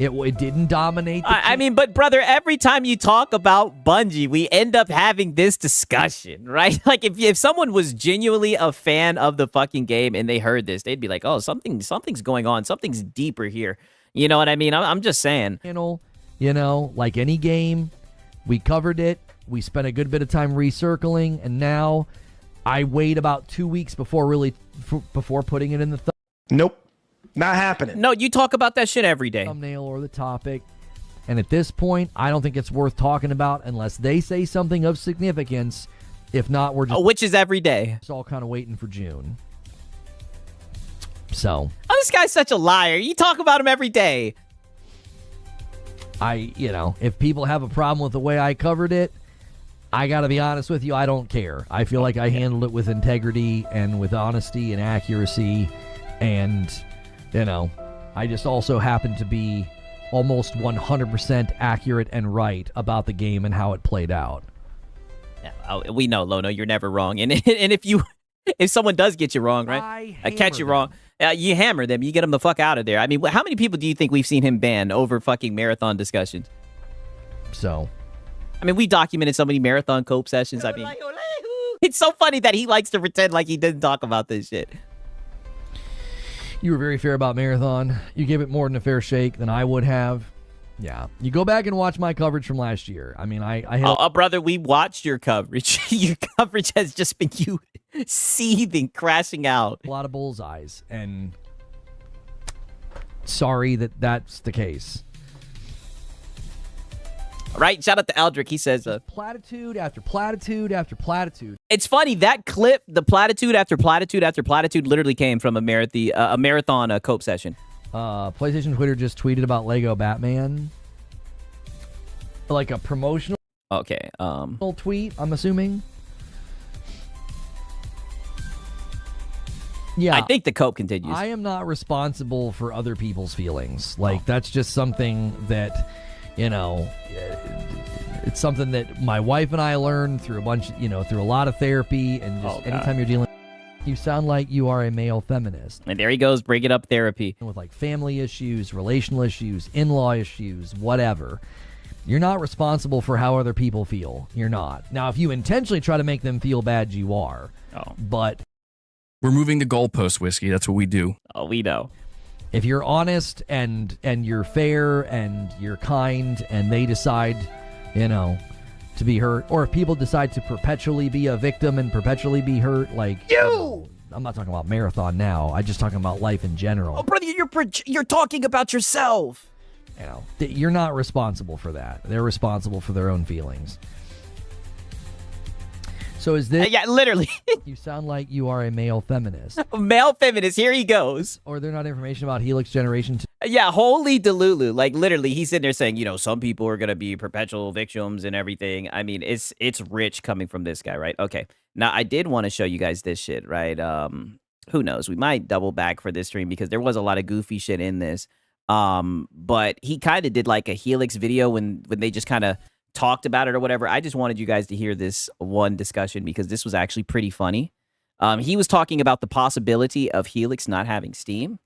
It didn't dominate. I mean, but brother, every time you talk about Bungie, we end up having this discussion, right? Like if someone was genuinely a fan of the fucking game and they heard this, they'd be like, "Oh, something's going on. Something's deeper here." You know what I mean? I'm just saying. Like any game, we covered it. We spent a good bit of time recircling, and now I wait about 2 weeks before putting it in the Nope. Not happening. No, you talk about that shit every day. Thumbnail or the topic. And at this point, I don't think it's worth talking about unless they say something of significance. If not, we're just... which is every day. It's all kind of waiting for June. So... this guy's such a liar. You talk about him every day. If people have a problem with the way I covered it, I got to be honest with you, I don't care. I feel like I handled it with integrity and with honesty and accuracy. And... I just also happen to be almost 100% accurate and right about the game and how it played out. Yeah, we know, Lono, you're never wrong. And if someone does get you wrong, right? Catch you wrong. You hammer them. You get them the fuck out of there. I mean, how many people do you think we've seen him ban over fucking Marathon discussions? So, I mean, we documented so many Marathon cope sessions. I mean, it's so funny that he likes to pretend like he didn't talk about this shit. You were very fair about Marathon. You gave it more than a fair shake than I would have. Yeah. You go back and watch my coverage from last year. I mean, I had... brother, we watched your coverage. Your coverage has just been you seething, crashing out. A lot of bullseyes. And sorry that that's the case. Right? Shout out to Eldrick. He says, platitude after platitude after platitude. it's funny, that clip, the platitude after platitude after platitude, literally came from a marathon cope session. PlayStation Twitter just tweeted about Lego Batman. Like a promotional Okay. tweet, I'm assuming. Yeah. I think the cope continues. I am not responsible for other people's feelings. Like, that's just something that, it's something that my wife and I learned through through a lot of therapy. And just anytime you're dealing, you sound like you are a male feminist. And there he goes, bringing up therapy. With like family issues, relational issues, in-law issues, whatever. You're not responsible for how other people feel. You're not. Now, if you intentionally try to make them feel bad, you are. Oh. But We're moving the goalpost, Whiskey. That's what we do. Oh, we know. if you're honest and you're fair and you're kind and they decide, to be hurt, or if people decide to perpetually be a victim and perpetually be hurt, like I'm not talking about marathon now. I'm just talking about life in general. Oh, brother, you're talking about yourself. You're not responsible for that. They're responsible for their own feelings. So is this... Yeah, literally. You sound like you are a male feminist. Male feminist, here he goes. Or they're not information about Helix Generation 2. Yeah, holy Delulu. Like, literally, he's sitting there saying, some people are going to be perpetual victims and everything. I mean, it's rich coming from this guy, right? Okay. Now, I did want to show you guys this shit, right? Who knows? We might double back for this stream because there was a lot of goofy shit in this. But he kind of did like a Helix video when they just kind of talked about it or whatever. I just wanted you guys to hear this one discussion because this was actually pretty funny. He was talking about the possibility of Helix not having Steam.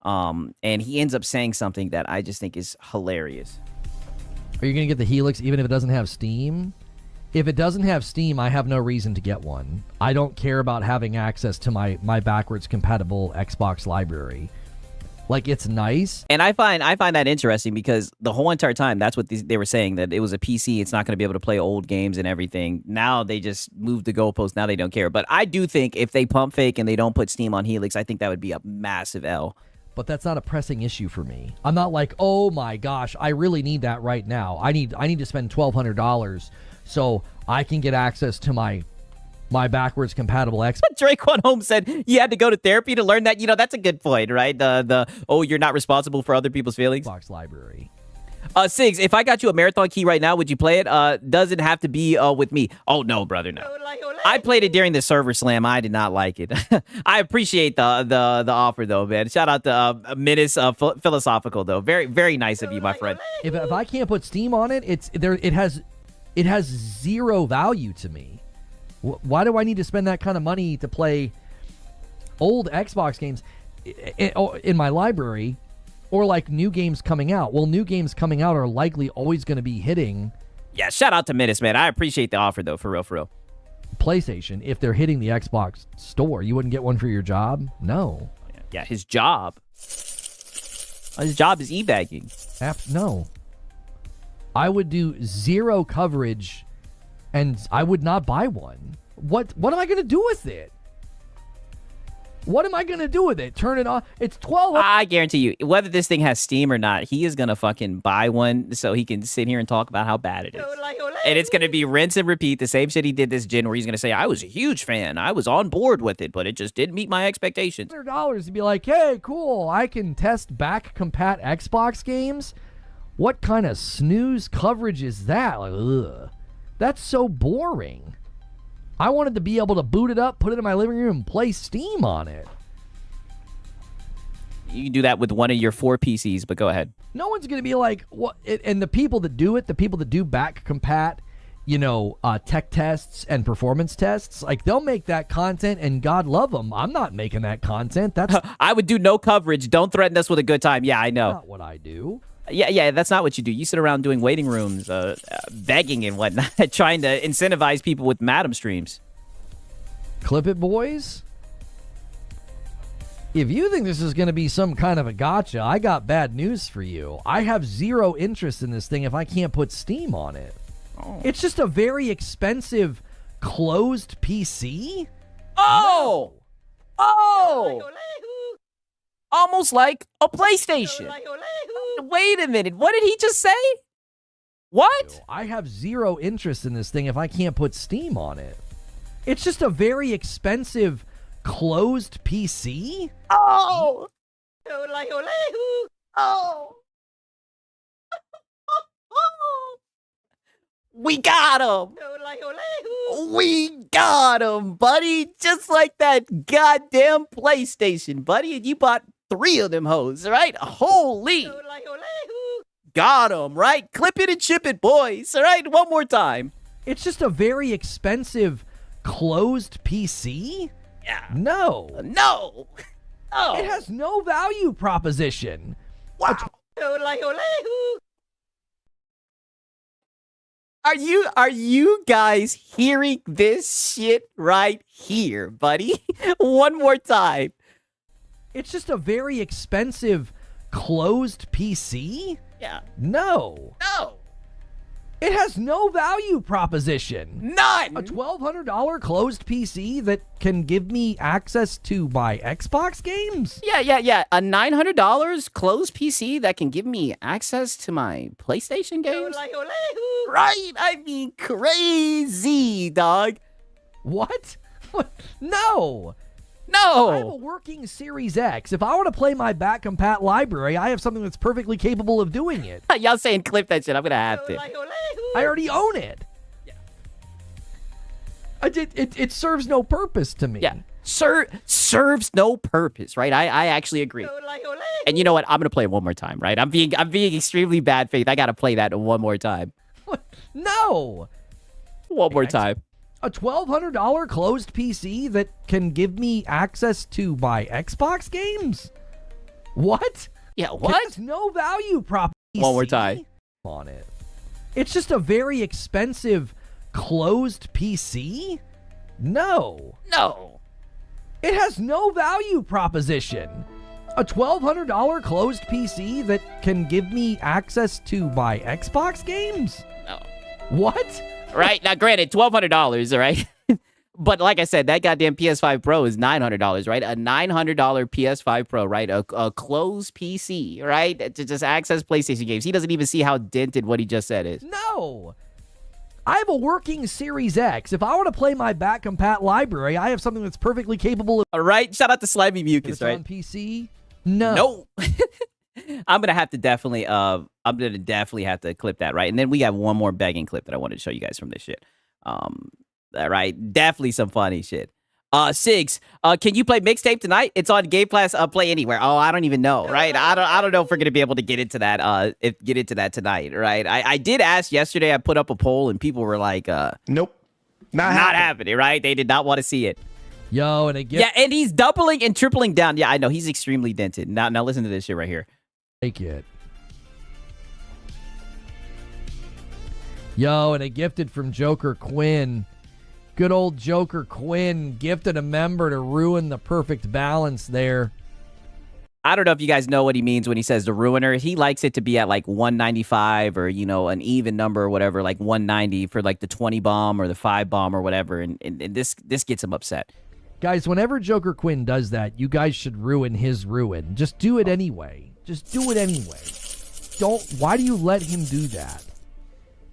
And he ends up saying something that I just think is hilarious. Are you going to get the Helix even if it doesn't have Steam? If it doesn't have Steam, I have no reason to get one. I don't care about having access to my backwards compatible Xbox library. Like, it's nice. And I find that interesting because the whole entire time, that's what they were saying, that it was a PC. It's not going to be able to play old games and everything. Now they just moved the goalpost. Now they don't care. But I do think if they pump fake and they don't put Steam on Helix, I think that would be a massive L. But that's not a pressing issue for me. I'm not like, oh my gosh, I really need that right now. I need to spend $1,200 so I can get access to my backwards compatible Xbox. Drake One Home said you had to go to therapy to learn that. That's a good point, right? You're not responsible for other people's feelings. Xbox library. Siggs, if I got you a marathon key right now, would you play it? Does it have to be with me? Oh no, brother, no. I played it during the server slam. I did not like it. I appreciate the offer though, man. Shout out to Menace Philosophical though. Very very nice of you, my friend. If I can't put Steam on it, it has zero value to me. Why do I need to spend that kind of money to play old Xbox games in my library or like new games coming out? Well, new games coming out are likely always going to be hitting. Yeah, shout out to Menace, man. I appreciate the offer, though, for real. PlayStation, if they're hitting the Xbox store, you wouldn't get one for your job? No. Yeah, his job. His job is e-bagging. No. I would do zero coverage and I would not buy one. What am I going to do with it? What am I going to do with it? Turn it on? It's $12. I guarantee you, whether this thing has Steam or not, he is going to fucking buy one so he can sit here and talk about how bad it is. And it's going to be rinse and repeat the same shit he did this gen where he's going to say, I was a huge fan. I was on board with it, but it just didn't meet my expectations. $100 to be like, hey, cool, I can test back compat Xbox games? What kind of snooze coverage is that? Like, ugh. That's so boring. I wanted to be able to boot it up, put it in my living room, and play Steam on it. You can do that with one of your 4 PCs, but go ahead. No one's going to be like, what? And the people that do it, the people that do back compat, tech tests and performance tests, like they'll make that content and God love them. I'm not making that content. That's I would do no coverage. Don't threaten us with a good time. Yeah, I know. Not what I do. Yeah, that's not what you do. You sit around doing waiting rooms, begging and whatnot, trying to incentivize people with Madam streams. Clip it, boys. If you think this is going to be some kind of a gotcha, I got bad news for you. I have zero interest in this thing if I can't put Steam on it. Oh. It's just a very expensive closed PC. Oh! Almost like a PlayStation. Wait a minute. What did he just say? What? I have zero interest in this thing if I can't put Steam on it. It's just a very expensive closed PC. Oh. Oh. We got him. We got him, buddy. Just like that goddamn PlayStation, buddy. And you bought 3 of them hoes, right? Holy. Got him, right? Clip it and chip it, boys. All right, one more time. It's just a very expensive closed PC. Yeah. No. No. No. It has no value proposition. Wow. Are you guys hearing this shit right here, buddy? One more time. It's just a very expensive closed PC. Yeah. No. No. It has no value proposition. None. A $1,200 closed PC that can give me access to my Xbox games? Yeah. A $900 closed PC that can give me access to my PlayStation games? Right? I mean, crazy, dog. What? No. No. I have a working Series X. If I want to play my back compat library, I have something that's perfectly capable of doing it. Y'all saying clip that shit. I'm going to have to. I already own it. Yeah. It serves no purpose to me. Yeah. Serves no purpose, right? I actually agree. And you know what? I'm going to play it one more time, right? I'm being extremely bad faith. I got to play that one more time. No. One more time. A $1,200 closed PC that can give me access to my Xbox games? What? Yeah, what? There's no value proposition. One more time. On it. It's just a very expensive closed PC? No. No. It has no value proposition. A $1,200 closed PC that can give me access to my Xbox games? No. What? Right? Now, granted, $1,200, all right? But like I said, that goddamn PS5 Pro is $900, right? A $900 PS5 Pro, right? A closed PC, right? To just access PlayStation games. He doesn't even see how dented what he just said is. No. I have a working Series X. If I want to play my back compat library, I have something that's perfectly capable of... All right? Shout out to Slimy Mucus, it's right? on PC? No. No. I'm gonna have to definitely have to clip that, right? And then we have one more begging clip that I wanted to show you guys from this shit. Right, definitely some funny shit. Sigs, can you play mixtape tonight? It's on Game Pass. Play anywhere. Oh, I don't even know, right? I don't know if we're gonna be able to get into that. Get into that tonight, right? I did ask yesterday. I put up a poll and people were like, nope, not happening, right? They did not want to see it. Yo, and again, yeah, and he's doubling and tripling down. Yeah, I know he's extremely dented. Now listen to this shit right here. Take it. Yo, and a gifted from Joker Quinn. Good old Joker Quinn gifted a member to ruin the perfect balance there. I don't know if you guys know what he means when he says the ruiner. He likes it to be at like 195 or, you know, an even number or whatever, like 190 for like the 20 bomb or the 5 bomb or whatever. And this gets him upset. Guys, whenever Joker Quinn does that, you guys should ruin his ruin. Just do it anyway. Just do it anyway. Why do you let him do that?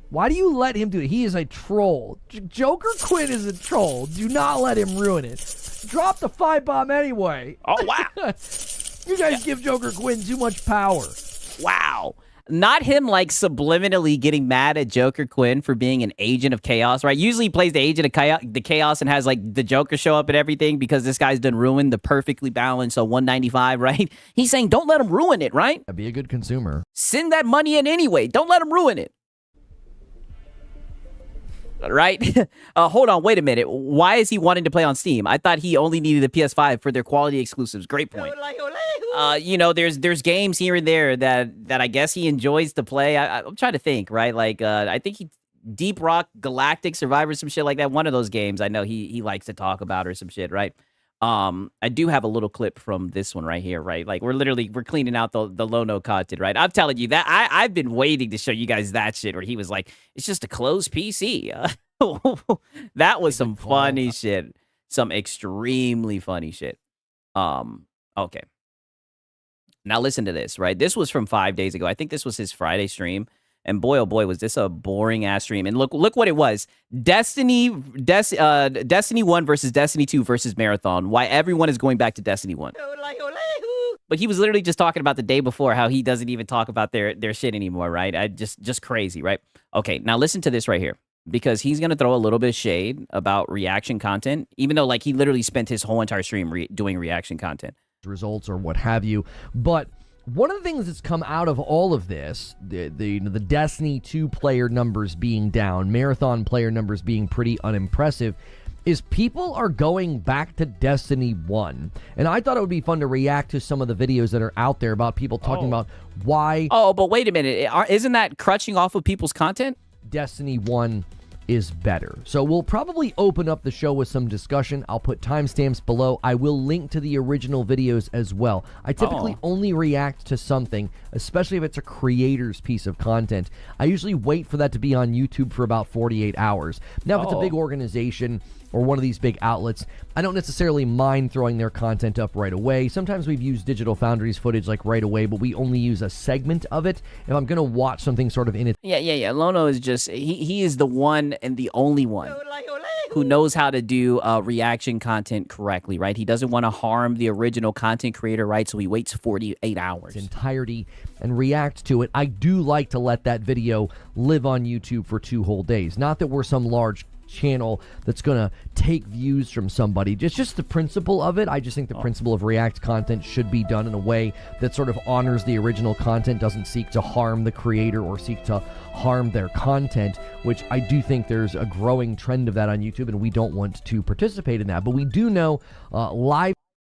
Why do you let him do it? He is a troll. Joker Quinn is a troll. Do not let him ruin it. Drop the 5 bomb anyway. Oh, wow. You guys give Joker Quinn too much power. Wow. Not him like subliminally getting mad at Joker Quinn for being an agent of chaos, right? Usually he plays the agent of the chaos and has like the Joker show up and everything because this guy's done ruined the perfectly balanced 195, right? He's saying don't let him ruin it, right? Be a good consumer. Send that money in anyway. Don't let him ruin it. Right? Hold on, wait a minute. Why is he wanting to play on Steam? I thought he only needed the PS5 for their quality exclusives. Great point. You know, there's games here and there that I guess he enjoys to play. I'm trying to think, right? Like, I think Deep Rock Galactic Survivor, some shit like that. One of those games I know he likes to talk about or some shit, right? I do have a little clip from this one right here, right? Like we're cleaning out the low-no content, right? I'm telling you that I've been waiting to show you guys that shit where he was like, it's just a closed PC. That was some funny shit. Some extremely funny shit. Okay. Now listen to this, right? This was from 5 days ago. I think this was his Friday stream. And boy, oh boy, was this a boring ass stream. And look what it was. Destiny 1 versus Destiny 2 versus Marathon. Why everyone is going back to Destiny 1. But he was literally just talking about the day before how he doesn't even talk about their shit anymore, right? Just crazy, right? Okay, now listen to this right here. Because he's going to throw a little bit of shade about reaction content, even though like he literally spent his whole entire stream doing reaction content. Results or what have you. But one of the things that's come out of all of this, the Destiny 2 player numbers being down, Marathon player numbers being pretty unimpressive, is people are going back to Destiny 1. And I thought it would be fun to react to some of the videos that are out there about people talking about why... Oh, but wait a minute. Isn't that crutching off of people's content? Destiny 1 is better. So we'll probably open up the show with some discussion. I'll put timestamps below. I will link to the original videos as well. I typically only react to something, especially if it's a creator's piece of content. I usually wait for that to be on YouTube for about 48 hours. Now, if it's a big organization or one of these big outlets, I don't necessarily mind throwing their content up right away. Sometimes we've used Digital Foundry's footage like right away, but we only use a segment of it if I'm going to watch something sort of in it. Yeah. Lono is just, he is the one and the only one who knows how to do reaction content correctly, right? He doesn't want to harm the original content creator, right? So he waits 48 hours. Entirety and react to it. I do like to let that video live on YouTube for 2 whole days. Not that we're some large channel that's gonna take views from somebody. It's just the principle of it. I just think the principle of react content should be done in a way that sort of honors the original content, doesn't seek to harm the creator or seek to harm their content, which I do think there's a growing trend of that on YouTube, and we don't want to participate in that. But we do know live.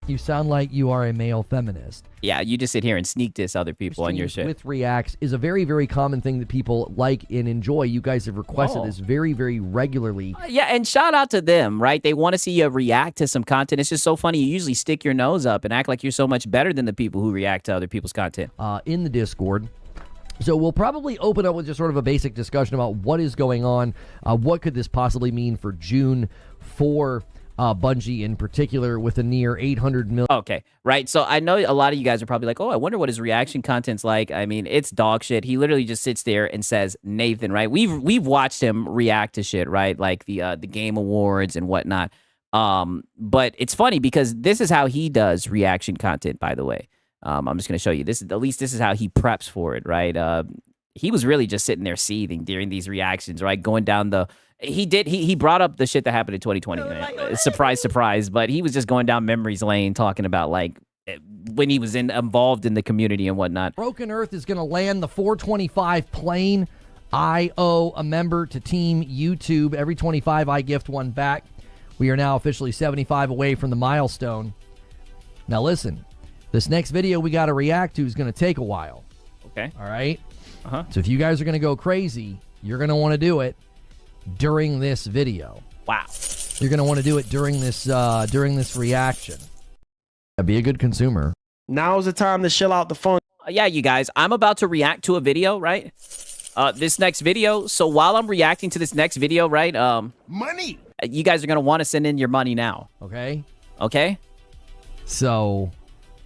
You sound like you are a male feminist. Yeah, you just sit here and sneak diss other people on your shit. With reacts is a very, very common thing that people like and enjoy. You guys have requested this very, very regularly. Yeah, and shout out to them, right? They want to see you react to some content. It's just so funny. You usually stick your nose up and act like you're so much better than the people who react to other people's content. In the Discord. So we'll probably open up with just sort of a basic discussion about what is going on. What could this possibly mean for June for Bungie in particular, with a near 800 million. Okay, right. So I know a lot of you guys are probably like, oh, I wonder what his reaction content's like. I mean, it's dog shit. He literally just sits there and says Nathan, right? We've watched him react to shit, right? Like the Game Awards and whatnot. But it's funny because this is how he does reaction content, by the way. I'm just gonna show you. This is how he preps for it, right? He was really just sitting there seething during these reactions, right? Going down the he brought up the shit that happened in 2020. Man. Surprise, surprise. But he was just going down memories lane talking about like when he was involved in the community and whatnot. Broken Earth is going to land the 425 plane. I owe a member to Team YouTube. Every 25 I gift one back. We are now officially 75 away from the milestone. Now listen, this next video we got to react to is going to take a while. Okay. All right? Uh-huh. So if you guys are going to go crazy, you're going to want to do it during this video. Wow. You're going to want to do it during this reaction. Be a good consumer. Now's the time to shell out the fun. Yeah, you guys, I'm about to react to a video, right? This next video. So while I'm reacting to this next video, right? Money. You guys are going to want to send in your money now. Okay? Okay? So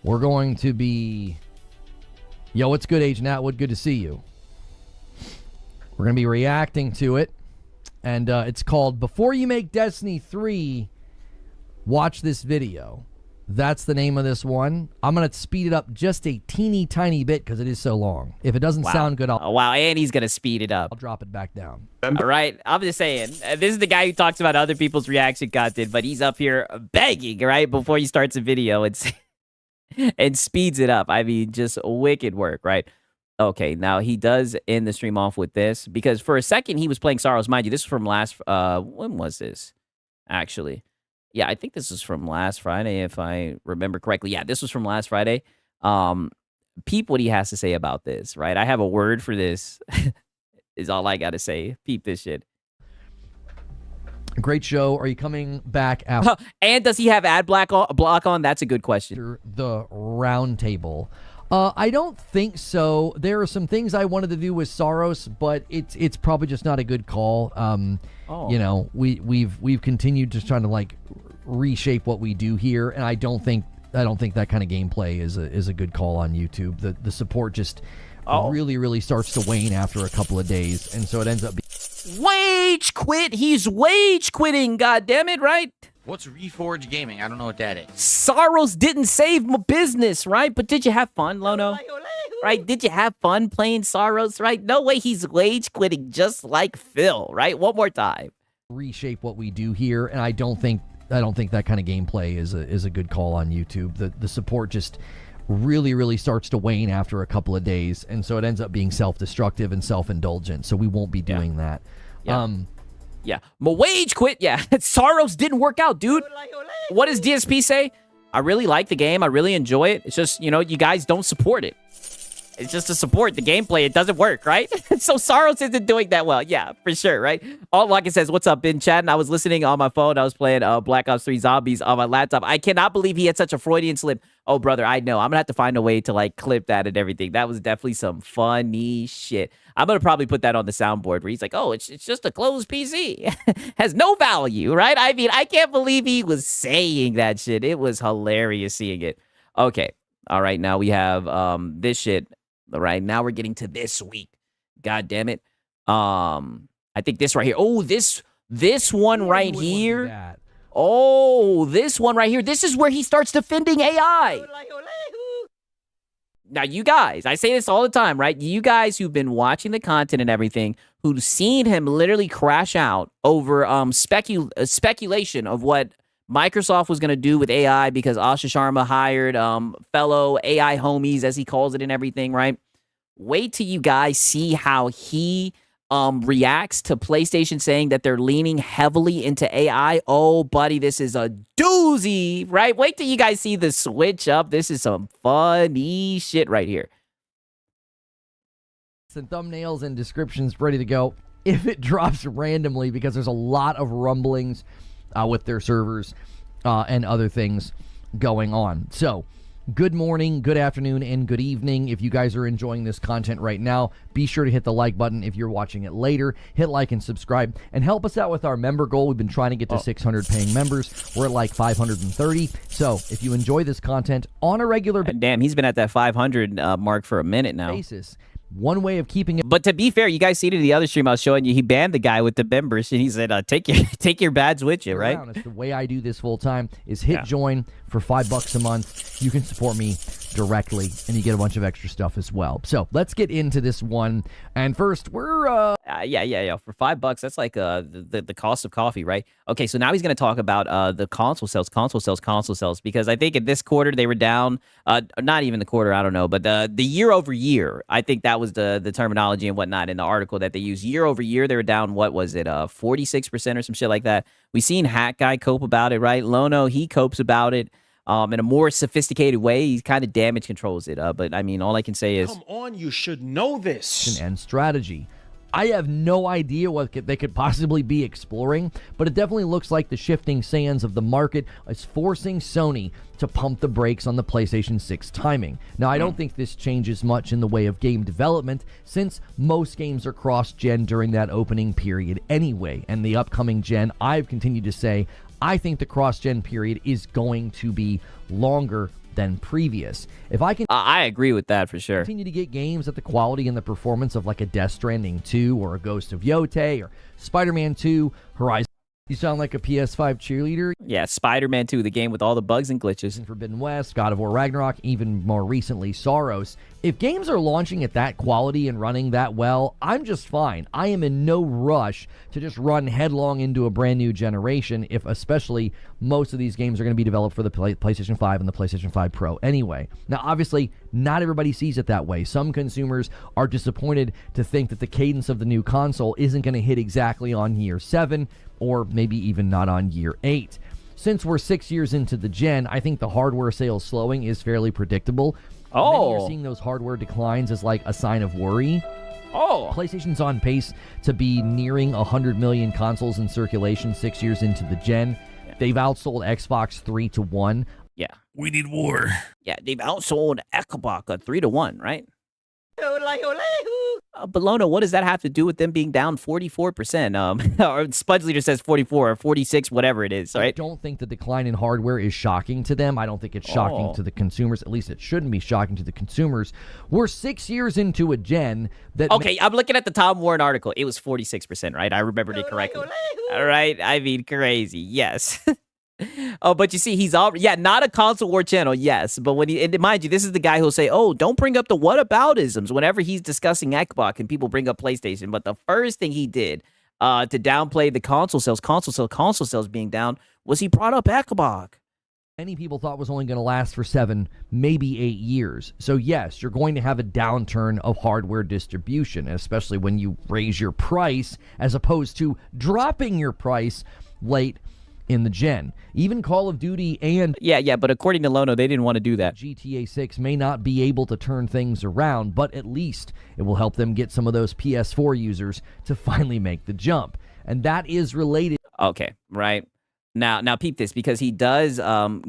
we're going to be... Yo, what's good, Agent Atwood? Good to see you. We're going to be reacting to it. And it's called Before You Make Destiny 3, Watch This Video. That's the name of this one. I'm going to speed it up just a teeny tiny bit because it is so long. If it doesn't sound good, wow, and he's going to speed it up. I'll drop it back down. All right, I'm just saying, this is the guy who talks about other people's reaction content, but he's up here begging, right, before he starts a video and speeds it up. I mean, just wicked work, right? Okay, now he does end the stream off with this because for a second he was playing Sorrows. Mind you, this is from last, when was this? Actually, yeah, I think this is from last Friday if I remember correctly. Yeah, this was from last Friday. Peep what he has to say about this, right? I have a word for this is all I got to say. Peep this shit. Great show. Are you coming back after? And does he have ad block on? That's a good question. The round table. I don't think so. There are some things I wanted to do with Saros, but it's probably just not a good call. You know, we've continued to trying to like reshape what we do here, and I don't think that kind of gameplay is a good call on YouTube. The support just really starts to wane after a couple of days. And so it ends up being Wage quit. He's wage quitting. God damn it, right? What's Reforge Gaming? I don't know what that is. Soros didn't save my business, right? But did you have fun, Lono? Right? Did you have fun playing Soros, right? No way he's wage quitting just like Phil, right? One more time. reshape what we do here, and I don't think that kind of gameplay is a good call on YouTube. The support just really starts to wane after a couple of days, and so it ends up being self-destructive and self-indulgent. So we won't be doing that. Yeah. My wage quit. Yeah. Soros didn't work out, dude. What does DSP say? I really like the game. I really enjoy it. It's just, you guys don't support it. It's just to support the gameplay. It doesn't work, right? So Soros isn't doing that well. Yeah, for sure, right? All Lockett says, what's up, been chatting? I was listening on my phone. I was playing Black Ops 3 Zombies on my laptop. I cannot believe he had such a Freudian slip. Oh, brother, I know. I'm going to have to find a way to, clip that and everything. That was definitely some funny shit. I'm going to probably put that on the soundboard where he's like, oh, it's just a closed PC. Has no value, right? I mean, I can't believe he was saying that shit. It was hilarious seeing it. Okay. All right, now we have this shit. All right, now we're getting to this week. God damn it. I think this right here. Oh, this one right here. Oh, this one right here. This is where he starts defending AI. Now, you guys, I say this all the time, right? You guys who've been watching the content and everything, who've seen him literally crash out over speculation of what Microsoft was going to do with AI because Asha Sharma hired fellow AI homies, as he calls it, and everything, right? Wait till you guys see how he reacts to PlayStation saying that they're leaning heavily into AI. Oh, buddy, this is a doozy, right? Wait till you guys see the switch up. This is some funny shit right here. Some thumbnails and descriptions ready to go if it drops randomly, because there's a lot of rumblings with their servers and other things going on. So good morning, good afternoon, and good evening. If you guys are enjoying this content right now, be sure to hit the like button. If you're watching it later, hit like and subscribe and help us out with our member goal. We've been trying to get to 600 paying members. We're at 530. So if you enjoy this content on a regular damn, he's been at that 500 mark for a minute now. basis, one way of keeping it. But to be fair, you guys see it in the other stream I was showing you, he banned the guy with the members, and he said, take your badge with you, right? It's the way I do this full time is hit join for $5 a month. You can support me directly, and you get a bunch of extra stuff as well. So let's get into this one. And first, we're yeah. For $5, that's like the cost of coffee, right? Okay, so now he's going to talk about the console sales, because I think in this quarter they were down. Not even the quarter, I don't know, but the year over year, I think that was the terminology and whatnot in the article that they used. Year over year, they were down. What was it? 46% or some shit like that. We seen Hat Guy cope about it, right? Lono, he copes about it. In a more sophisticated way. He kind of damage controls it. But I mean, all I can say is, come on, you should know this. And strategy. I have no idea what they could possibly be exploring, but it definitely looks like the shifting sands of the market is forcing Sony to pump the brakes on the PlayStation 6 timing. Now, I don't think this changes much in the way of game development, since most games are cross-gen during that opening period anyway, and the upcoming gen, I've continued to say, I think the cross-gen period is going to be longer than previous. If I can I agree with that for sure. Continue to get games at the quality and the performance of like a Death Stranding 2 or a Ghost of Yotei or Spider-Man 2, Horizon. You sound like a PS5 cheerleader. Yeah, Spider-Man 2, the game with all the bugs and glitches. Forbidden West, God of War Ragnarok, even more recently, Soros. If games are launching at that quality and running that well, I'm just fine. I am in no rush to just run headlong into a brand new generation, if especially most of these games are going to be developed for the PlayStation 5 and the PlayStation 5 Pro anyway. Now, obviously, not everybody sees it that way. Some consumers are disappointed to think that the cadence of the new console isn't going to hit exactly on year 7, or maybe even not on year 8. Since we're 6 years into the gen, I think the hardware sales slowing is fairly predictable. Many are seeing those hardware declines as like a sign of worry. PlayStation's on pace to be nearing 100 million consoles in circulation 6 years into the gen. They've outsold Xbox 3-1. Yeah. We need war. Yeah, they've outsold Xbox 3-1, right? But Lono, what does that have to do with them being down 44%? Or Spudge Leader says 44 or 46, whatever it is, I right? don't think the decline in hardware is shocking to them. I don't think it's shocking to the consumers. At least it shouldn't be shocking to the consumers. We're 6 years into a gen that... Okay, I'm looking at the Tom Warren article. It was 46%, right? I remembered it correctly. All right, I mean, crazy. Yes. Oh, but you see, he's all not a console war channel, yes. But when and mind you, this is the guy who'll say, "Oh, don't bring up the whataboutisms" whenever he's discussing Xbox and people bring up PlayStation. But the first thing he did to downplay the console sales being down was he brought up Xbox. Many people thought was only going to last for 7, maybe 8 years. So yes, you're going to have a downturn of hardware distribution, especially when you raise your price as opposed to dropping your price late in the gen. Even Call of Duty and but according to Lono, they didn't want to do that. GTA 6 may not be able to turn things around, but at least it will help them get some of those PS4 users to finally make the jump. And that is related. Okay, right. Now peep this, because he does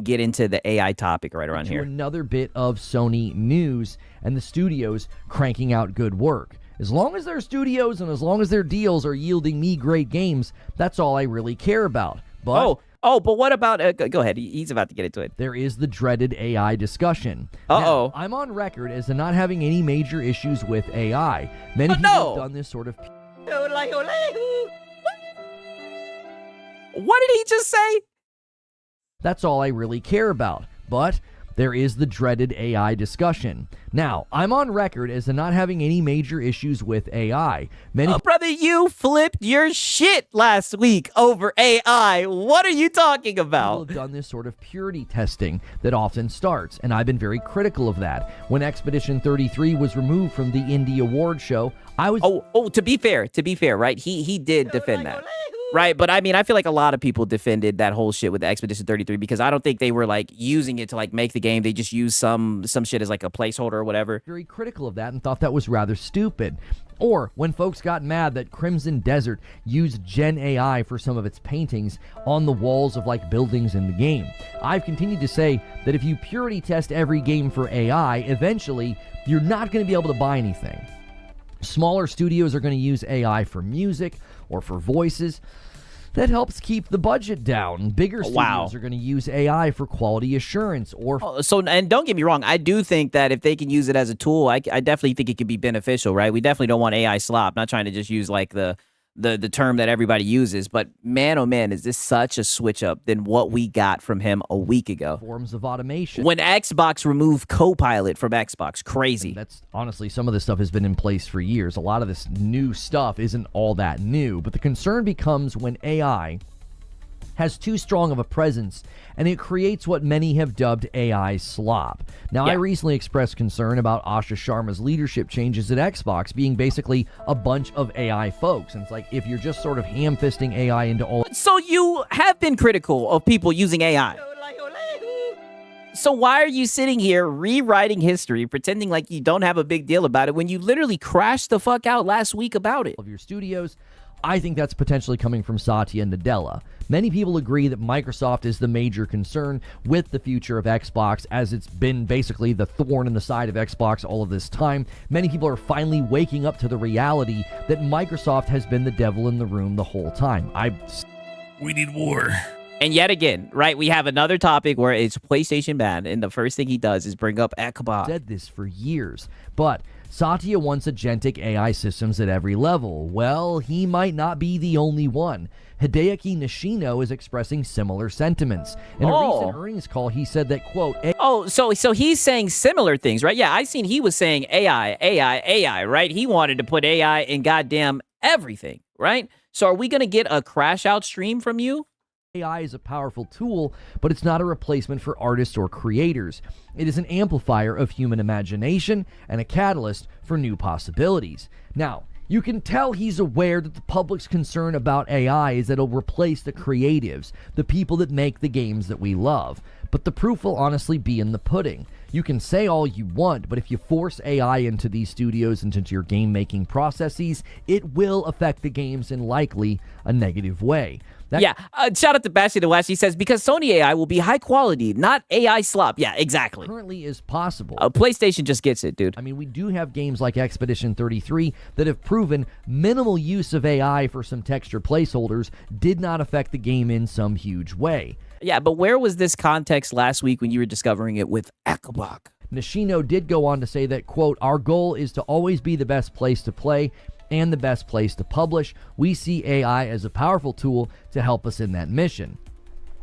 get into the AI topic right around here. Another bit of Sony news and the studios cranking out good work. As long as their studios and as long as their deals are yielding me great games, that's all I really care about. But but what about... go ahead. He's about to get into it. There is the dreaded AI discussion. Uh-oh. Now, I'm on record as not having any major issues with AI. Many people have done this sort of... What did he just say? That's all I really care about. But there is the dreaded AI discussion. Now, I'm on record as not having any major issues with AI. Brother, you flipped your shit last week over AI. What are you talking about? People have done this sort of purity testing that often starts, and I've been very critical of that. When Expedition 33 was removed from the Indie Award show, I was... to be fair, right? He did defend that. Right, but I mean, I feel like a lot of people defended that whole shit with the Expedition 33 because I don't think they were like using it to like make the game. They just used some shit as like a placeholder or whatever. Very critical of that and thought that was rather stupid. Or when folks got mad that Crimson Desert used Gen AI for some of its paintings on the walls of like buildings in the game. I've continued to say that if you purity test every game for AI, eventually you're not going to be able to buy anything. Smaller studios are going to use AI for music or for voices. That helps keep the budget down. Bigger studios are going to use AI for quality assurance or... and don't get me wrong, I do think that if they can use it as a tool, I definitely think it could be beneficial, right? We definitely don't want AI slop. Not trying to just use like the term that everybody uses, but man, oh man, is this such a switch up than what we got from him a week ago. Forms of automation. When Xbox removed Copilot from Xbox, crazy. And that's honestly, some of this stuff has been in place for years. A lot of this new stuff isn't all that new, but the concern becomes when AI has too strong of a presence, and it creates what many have dubbed AI slop. Now, I recently expressed concern about Asha Sharma's leadership changes at Xbox being basically a bunch of AI folks. And it's like, if you're just sort of ham-fisting AI into all... So you have been critical of people using AI. So why are you sitting here rewriting history, pretending like you don't have a big deal about it when you literally crashed the fuck out last week about it? Of your studios, I think that's potentially coming from Satya Nadella. Many people agree that Microsoft is the major concern with the future of Xbox, as it's been basically the thorn in the side of Xbox all of this time. Many people are finally waking up to the reality that Microsoft has been the devil in the room the whole time. We need war. And yet again, right, we have another topic where it's PlayStation banned, and the first thing he does is bring up Xbox. Said this for years, but Satya wants agentic AI systems at every level. Well, he might not be the only one. Hideki Nishino is expressing similar sentiments. In a recent earnings call, he said that, quote... So he's saying similar things, right? Yeah, I seen he was saying AI, right? He wanted to put AI in goddamn everything, right? So are we going to get a crash out stream from you? AI is a powerful tool, but it's not a replacement for artists or creators. It is an amplifier of human imagination and a catalyst for new possibilities. Now, you can tell he's aware that the public's concern about AI is that it'll replace the creatives, the people that make the games that we love. but the proof will honestly be in the pudding. You can say all you want, but if you force AI into these studios and into your game-making processes, it will affect the games in likely a negative way. Shout out to Bastion the West. He says, because Sony AI will be high quality, not AI slop. Yeah, exactly. Currently is possible. PlayStation just gets it, dude. I mean, we do have games like Expedition 33 that have proven minimal use of AI for some texture placeholders did not affect the game in some huge way. Yeah, but where was this context last week when you were discovering it with Akabok? Nishino did go on to say that, quote, our goal is to always be the best place to play and the best place to publish. We see AI as a powerful tool to help us in that mission.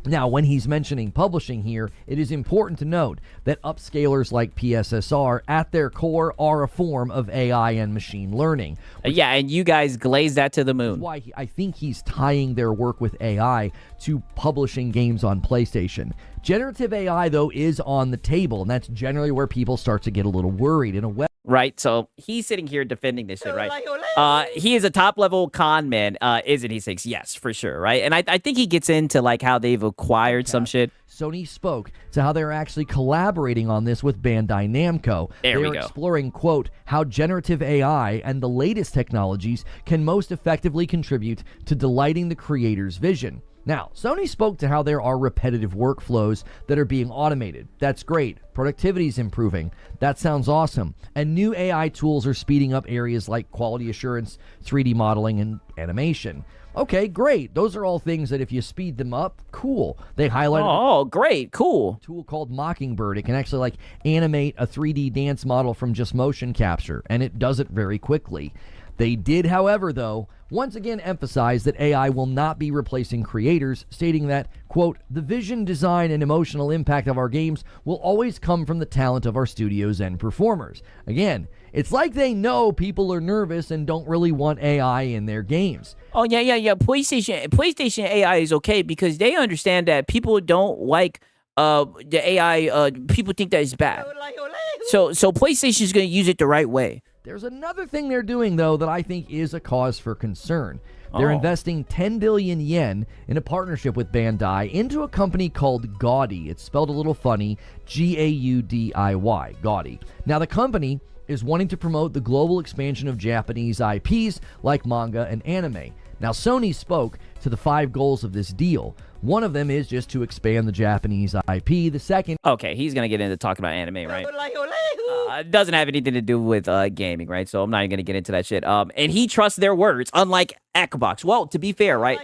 Now, when he's mentioning publishing here, it is important to note that upscalers like PSSR at their core are a form of AI and machine learning. Yeah, and you guys glaze that to the moon. Why I think he's tying their work with AI to publishing games on PlayStation. Generative AI, though, is on the table, and that's generally where people start to get a little worried in a way. Right, so he's sitting here defending this shit, right? He is a top-level con man, isn't he, Six? Yes, for sure, right? And I think he gets into, like, how they've acquired some shit. Sony spoke to how they're actually collaborating on this with Bandai Namco. They're exploring, quote, how generative AI and the latest technologies can most effectively contribute to delighting the creator's vision. Now, Sony spoke to how there are repetitive workflows that are being automated. That's great. Productivity is improving. That sounds awesome. And new AI tools are speeding up areas like quality assurance, 3D modeling, and animation. Okay, great. Those are all things that if you speed them up, cool. They highlighted great, cool. A tool called Mockingbird. It can actually like animate a 3D dance model from just motion capture, and it does it very quickly. They did, however, though, once again emphasize that AI will not be replacing creators, stating that, quote, the vision, design, and emotional impact of our games will always come from the talent of our studios and performers. Again, it's like they know people are nervous and don't really want AI in their games. Oh, yeah. PlayStation AI is okay because they understand that people don't like the AI. People think that it's bad. So PlayStation is going to use it the right way. There's another thing they're doing, though, that I think is a cause for concern. They're investing 10 billion yen in a partnership with Bandai into a company called Gaudy. It's spelled a little funny, G-A-U-D-I-Y, Gaudy. Now, the company is wanting to promote the global expansion of Japanese IPs like manga and anime. Now, Sony spoke to the 5 goals of this deal. One of them is just to expand the Japanese IP. The second... Okay, he's going to get into talking about anime, right? It doesn't have anything to do with gaming, right? So I'm not even going to get into that shit. And he trusts their words, unlike Akbox. Well, to be fair, right?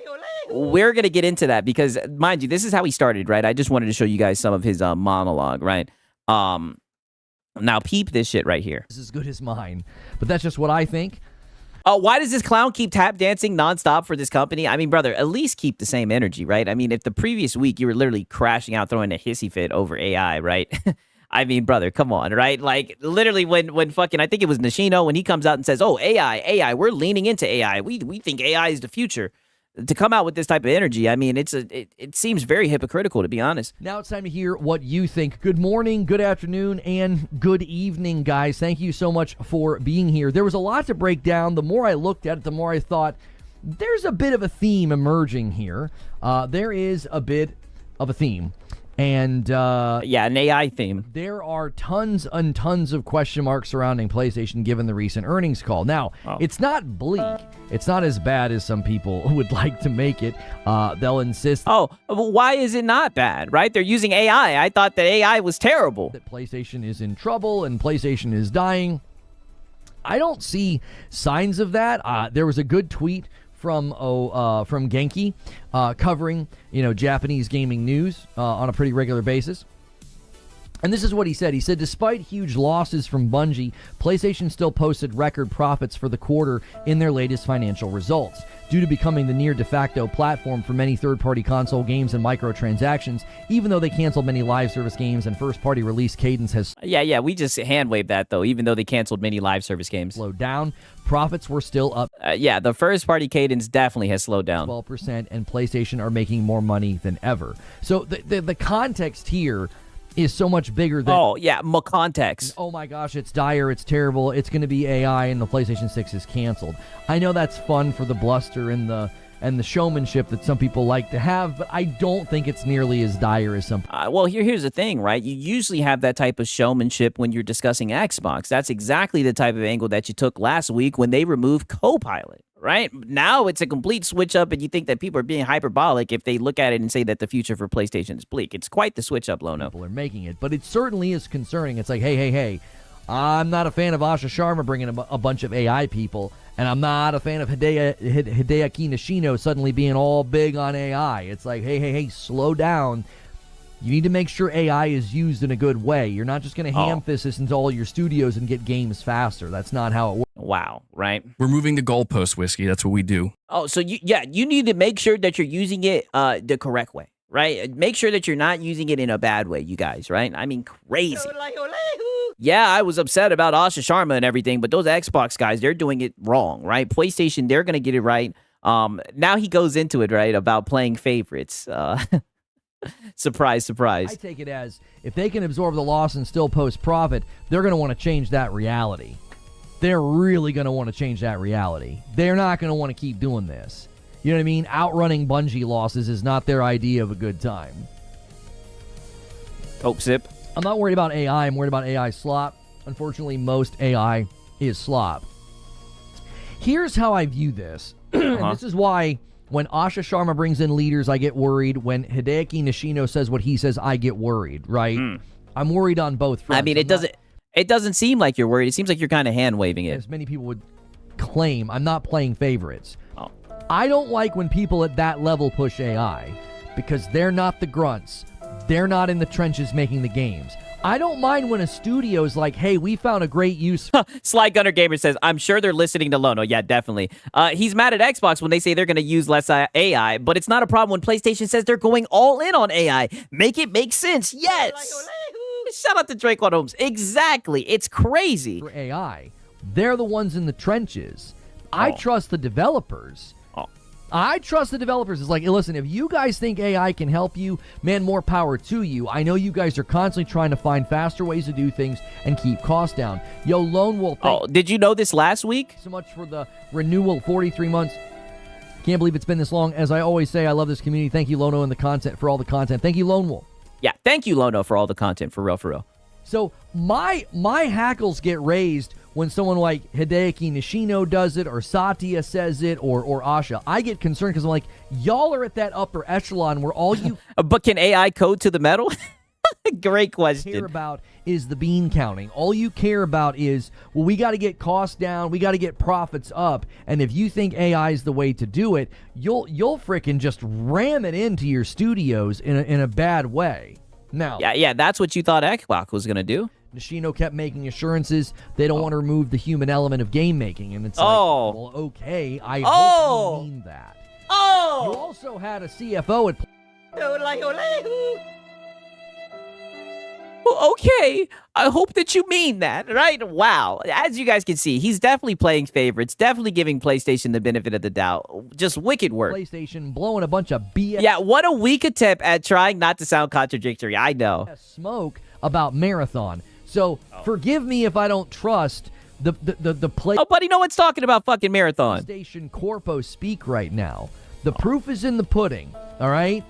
We're going to get into that because, mind you, this is how he started, right? I just wanted to show you guys some of his monologue, right? Now, peep this shit right here. This is as good as mine, but that's just what I think. Why does this clown keep tap dancing nonstop for this company? I mean, brother, at least keep the same energy, right? I mean, if the previous week you were literally crashing out, throwing a hissy fit over AI, right? I mean, brother, come on, right? Like, literally when fucking, I think it was Nishino, when he comes out and says, oh, AI, we're leaning into AI. We think AI is the future. To come out with this type of energy, I mean, it seems very hypocritical, to be honest. Now it's time to hear what you think. Good morning, good afternoon, and good evening, guys. Thank you so much for being here. There was a lot to break down. The more I looked at it, the more I thought, there's a bit of a theme emerging here. There is a bit of a theme. And yeah, an AI theme. There are tons and tons of question marks surrounding PlayStation given the recent earnings call. Now, it's not bleak. It's not as bad as some people would like to make it. They'll insist. Oh, well, why is it not bad, right? They're using AI. I thought that AI was terrible. That PlayStation is in trouble and PlayStation is dying. I don't see signs of that. There was a good tweet from Genki covering, Japanese gaming news on a pretty regular basis. And this is what he said. He said, despite huge losses from Bungie, PlayStation still posted record profits for the quarter in their latest financial results. Due to becoming the near de facto platform for many third-party console games and microtransactions, even though they canceled many live service games and first-party release cadence has... Yeah, we just hand-waved that, though, even though they canceled many live service games. ...slowed down, profits were still up. Yeah, the first-party cadence definitely has slowed down. 12%, and PlayStation are making more money than ever. So the context here is so much bigger than... Oh, yeah, context. Oh my gosh, it's dire, it's terrible, it's going to be AI, and the PlayStation 6 is canceled. I know that's fun for the bluster and the and the showmanship that some people like to have, but I don't think it's nearly as dire as some. Well, here's the thing, right? You usually have that type of showmanship when you're discussing Xbox. That's exactly the type of angle that you took last week when they removed Copilot, right? Now it's a complete switch up, and you think that people are being hyperbolic if they look at it and say that the future for PlayStation is bleak. It's quite the switch up, Lono. People are making it, but it certainly is concerning. It's like, hey, I'm not a fan of Asha Sharma bringing a bunch of AI people, and I'm not a fan of Hideaki Nishino suddenly being all big on AI. It's like, hey, slow down. You need to make sure AI is used in a good way. You're not just going to ham fist this into all your studios and get games faster. That's not how it works. Wow, right? We're moving the goalpost, Whiskey. That's what we do. Oh, so you need to make sure that you're using it the correct way, right? Make sure that you're not using it in a bad way, you guys, right? I mean, crazy. Yeah, I was upset about Asha Sharma and everything, but those Xbox guys, they're doing it wrong, right? PlayStation, they're going to get it right. Now he goes into it, right, about playing favorites. Surprise, surprise. I take it as if they can absorb the loss and still post profit, they're going to want to change that reality. They're really going to want to change that reality. They're not going to want to keep doing this. You know what I mean? Outrunning Bungie losses is not their idea of a good time. Hope sip. I'm not worried about AI. I'm worried about AI slop. Unfortunately, most AI is slop. Here's how I view this. And this is why when Asha Sharma brings in leaders, I get worried. When Hideaki Nishino says what he says, I get worried, right? I'm worried on both fronts. I mean, it doesn't seem like you're worried. It seems like you're kind of hand-waving it. As many people would claim, I'm not playing favorites. Oh. I don't like when people at that level push AI because they're not the grunts. They're not in the trenches making the games. I don't mind when a studio's like, hey, we found a great use. Sly Gunner Gamer says, I'm sure they're listening to Lono. Yeah, definitely. He's mad at Xbox when they say they're going to use less AI, but it's not a problem when PlayStation says they're going all in on AI. Make it make sense. Yes. Shout out to Drake on Holmes. Exactly. It's crazy. For AI, they're the ones in the trenches. I trust the developers. I trust the developers. It's like, listen, if you guys think AI can help you, man, more power to you. I know you guys are constantly trying to find faster ways to do things and keep costs down. Yo, Lone Wolf. Did you know this last week? So much for the renewal, 43 months. Can't believe it's been this long. As I always say, I love this community. Thank you, Lono, and the content for all the content. Thank you, Lone Wolf. Yeah, thank you, Lono, for all the content, for real, for real. So my hackles get raised when someone like Hideaki Nishino does it, or Satya says it, or Asha. I get concerned because I'm like, y'all are at that upper echelon where all you but can AI code to the metal? Great question. Care about is the bean counting. All you care about is, well, we got to get costs down, we got to get profits up, and if you think AI is the way to do it, you'll frickin' just ram it into your studios in a bad way. Now, yeah, that's what you thought Xbox was gonna do. Nishino kept making assurances they don't want to remove the human element of game making, and it's like, well, okay, I hope you mean that. You also had a CFO at. Well, okay, I hope that you mean that, right? Wow. As you guys can see, he's definitely playing favorites, definitely giving PlayStation the benefit of the doubt. Just wicked work. PlayStation blowing a bunch of BS. Yeah, what a weak attempt at trying not to sound contradictory. I know. Smoke about Marathon. So forgive me if I don't trust the play. Oh, buddy, no one's talking about fucking Marathon. PlayStation Corpo speak right now. The proof is in the pudding, all right?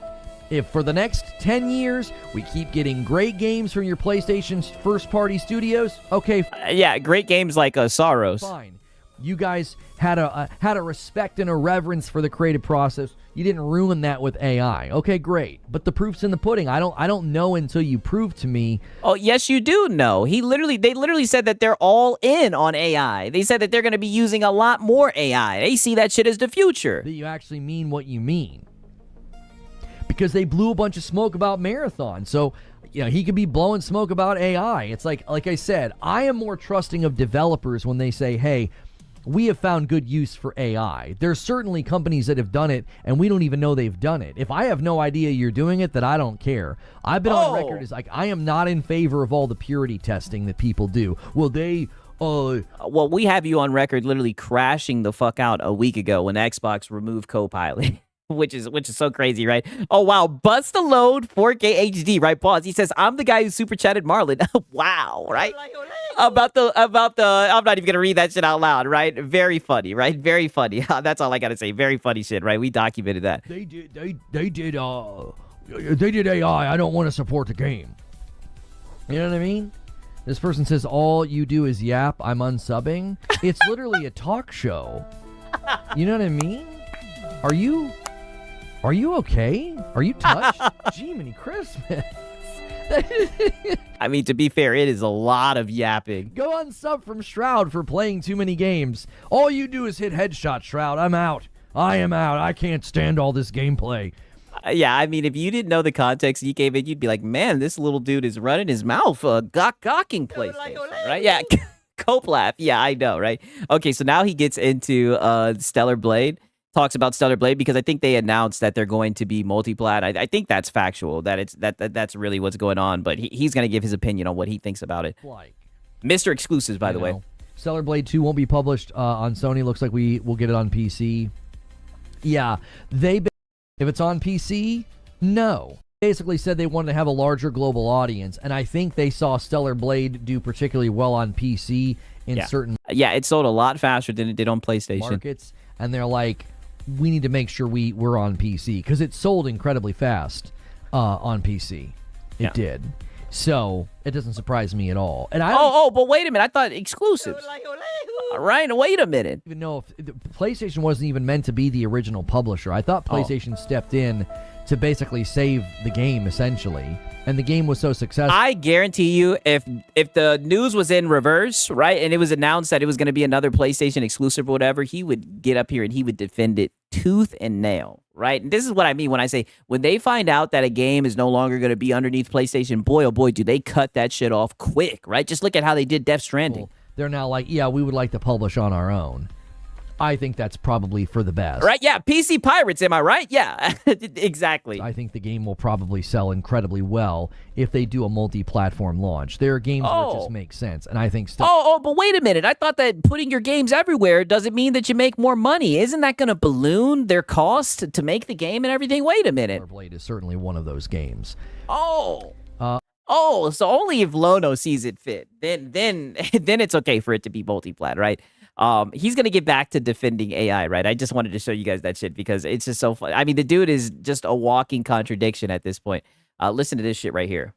If for the next 10 years we keep getting great games from your PlayStation's first-party studios, okay. Yeah, great games like Saros. Fine. You guys had a respect and a reverence for the creative process. You didn't ruin that with AI. Okay, great. But the proof's in the pudding. I don't know until you prove to me. Oh, yes, you do know. They literally said that they're all in on AI. They said that they're going to be using a lot more AI. They see that shit as the future. That you actually mean what you mean. Because they blew a bunch of smoke about Marathon. So, you know, he could be blowing smoke about AI. It's like I said, I am more trusting of developers when they say, hey, we have found good use for AI. There's certainly companies that have done it, and we don't even know they've done it. If I have no idea you're doing it, then I don't care. I've been on record as like, I am not in favor of all the purity testing that people do. Well, well, we have you on record literally crashing the fuck out a week ago when Xbox removed Copilot. which is so crazy, right? Oh wow, bust the load 4K HD, right? Pause. He says, "I'm the guy who super chatted Marlon." Wow, right? About the I'm not even gonna read that shit out loud, right? Very funny, right? Very funny. That's all I gotta say. Very funny shit, right? We documented that. They did AI. I don't want to support the game. You know what I mean? This person says, all you do is yap, I'm unsubbing. It's literally a talk show. You know what I mean? Are you okay? Are you touched? Jiminy Christmas. I mean, to be fair, it is a lot of yapping. Go unsub from Shroud for playing too many games. All you do is hit headshot, Shroud. I'm out. I am out. I can't stand all this gameplay. Yeah, I mean, if you didn't know the context you gave it, you'd be like, man, this little dude is running his mouth, gawking PlayStation, right? Yeah, cope laugh. Yeah, I know, right? Okay, so now he gets into Stellar Blade, talks about Stellar Blade, because I think they announced that they're going to be multi-plat. I think that's factual, that that's really what's going on, but he's going to give his opinion on what he thinks about it. Like, Mr. Exclusives, by the way. Stellar Blade 2 won't be published on Sony. Looks like we will get it on PC. Yeah, if it's on PC, no. Basically said they wanted to have a larger global audience, and I think they saw Stellar Blade do particularly well on PC in certain it sold a lot faster than it did on PlayStation markets, and they're like, we need to make sure we're on PC, because it sold incredibly fast on PC. It did. So it doesn't surprise me at all. And but wait a minute, I thought exclusives. Right, wait a minute. Even know if PlayStation wasn't even meant to be the original publisher. I thought PlayStation stepped in to basically save the game, essentially, and the game was so successful. I guarantee you, if the news was in reverse, right, and it was announced that it was going to be another PlayStation exclusive or whatever, he would get up here and he would defend it tooth and nail, right? And this is what I mean when I say, when they find out that a game is no longer going to be underneath PlayStation, boy, oh boy, do they cut that shit off quick, right? Just look at how they did Death Stranding. They're now like, yeah, we would like to publish on our own. I think that's probably for the best. Right, yeah, PC pirates, am I right? Yeah, exactly. I think the game will probably sell incredibly well if they do a multi-platform launch. There are games where it just makes sense, and I think still... but wait a minute. I thought that putting your games everywhere doesn't mean that you make more money. Isn't that going to balloon their cost to make the game and everything? Wait a minute. Stellar Blade is certainly one of those games. So only if Lono sees it fit, then it's okay for it to be multi-plat, right? He's gonna get back to defending AI, right? I just wanted to show you guys that shit because it's just so fun. I mean, the dude is just a walking contradiction at this point. Listen to this shit right here.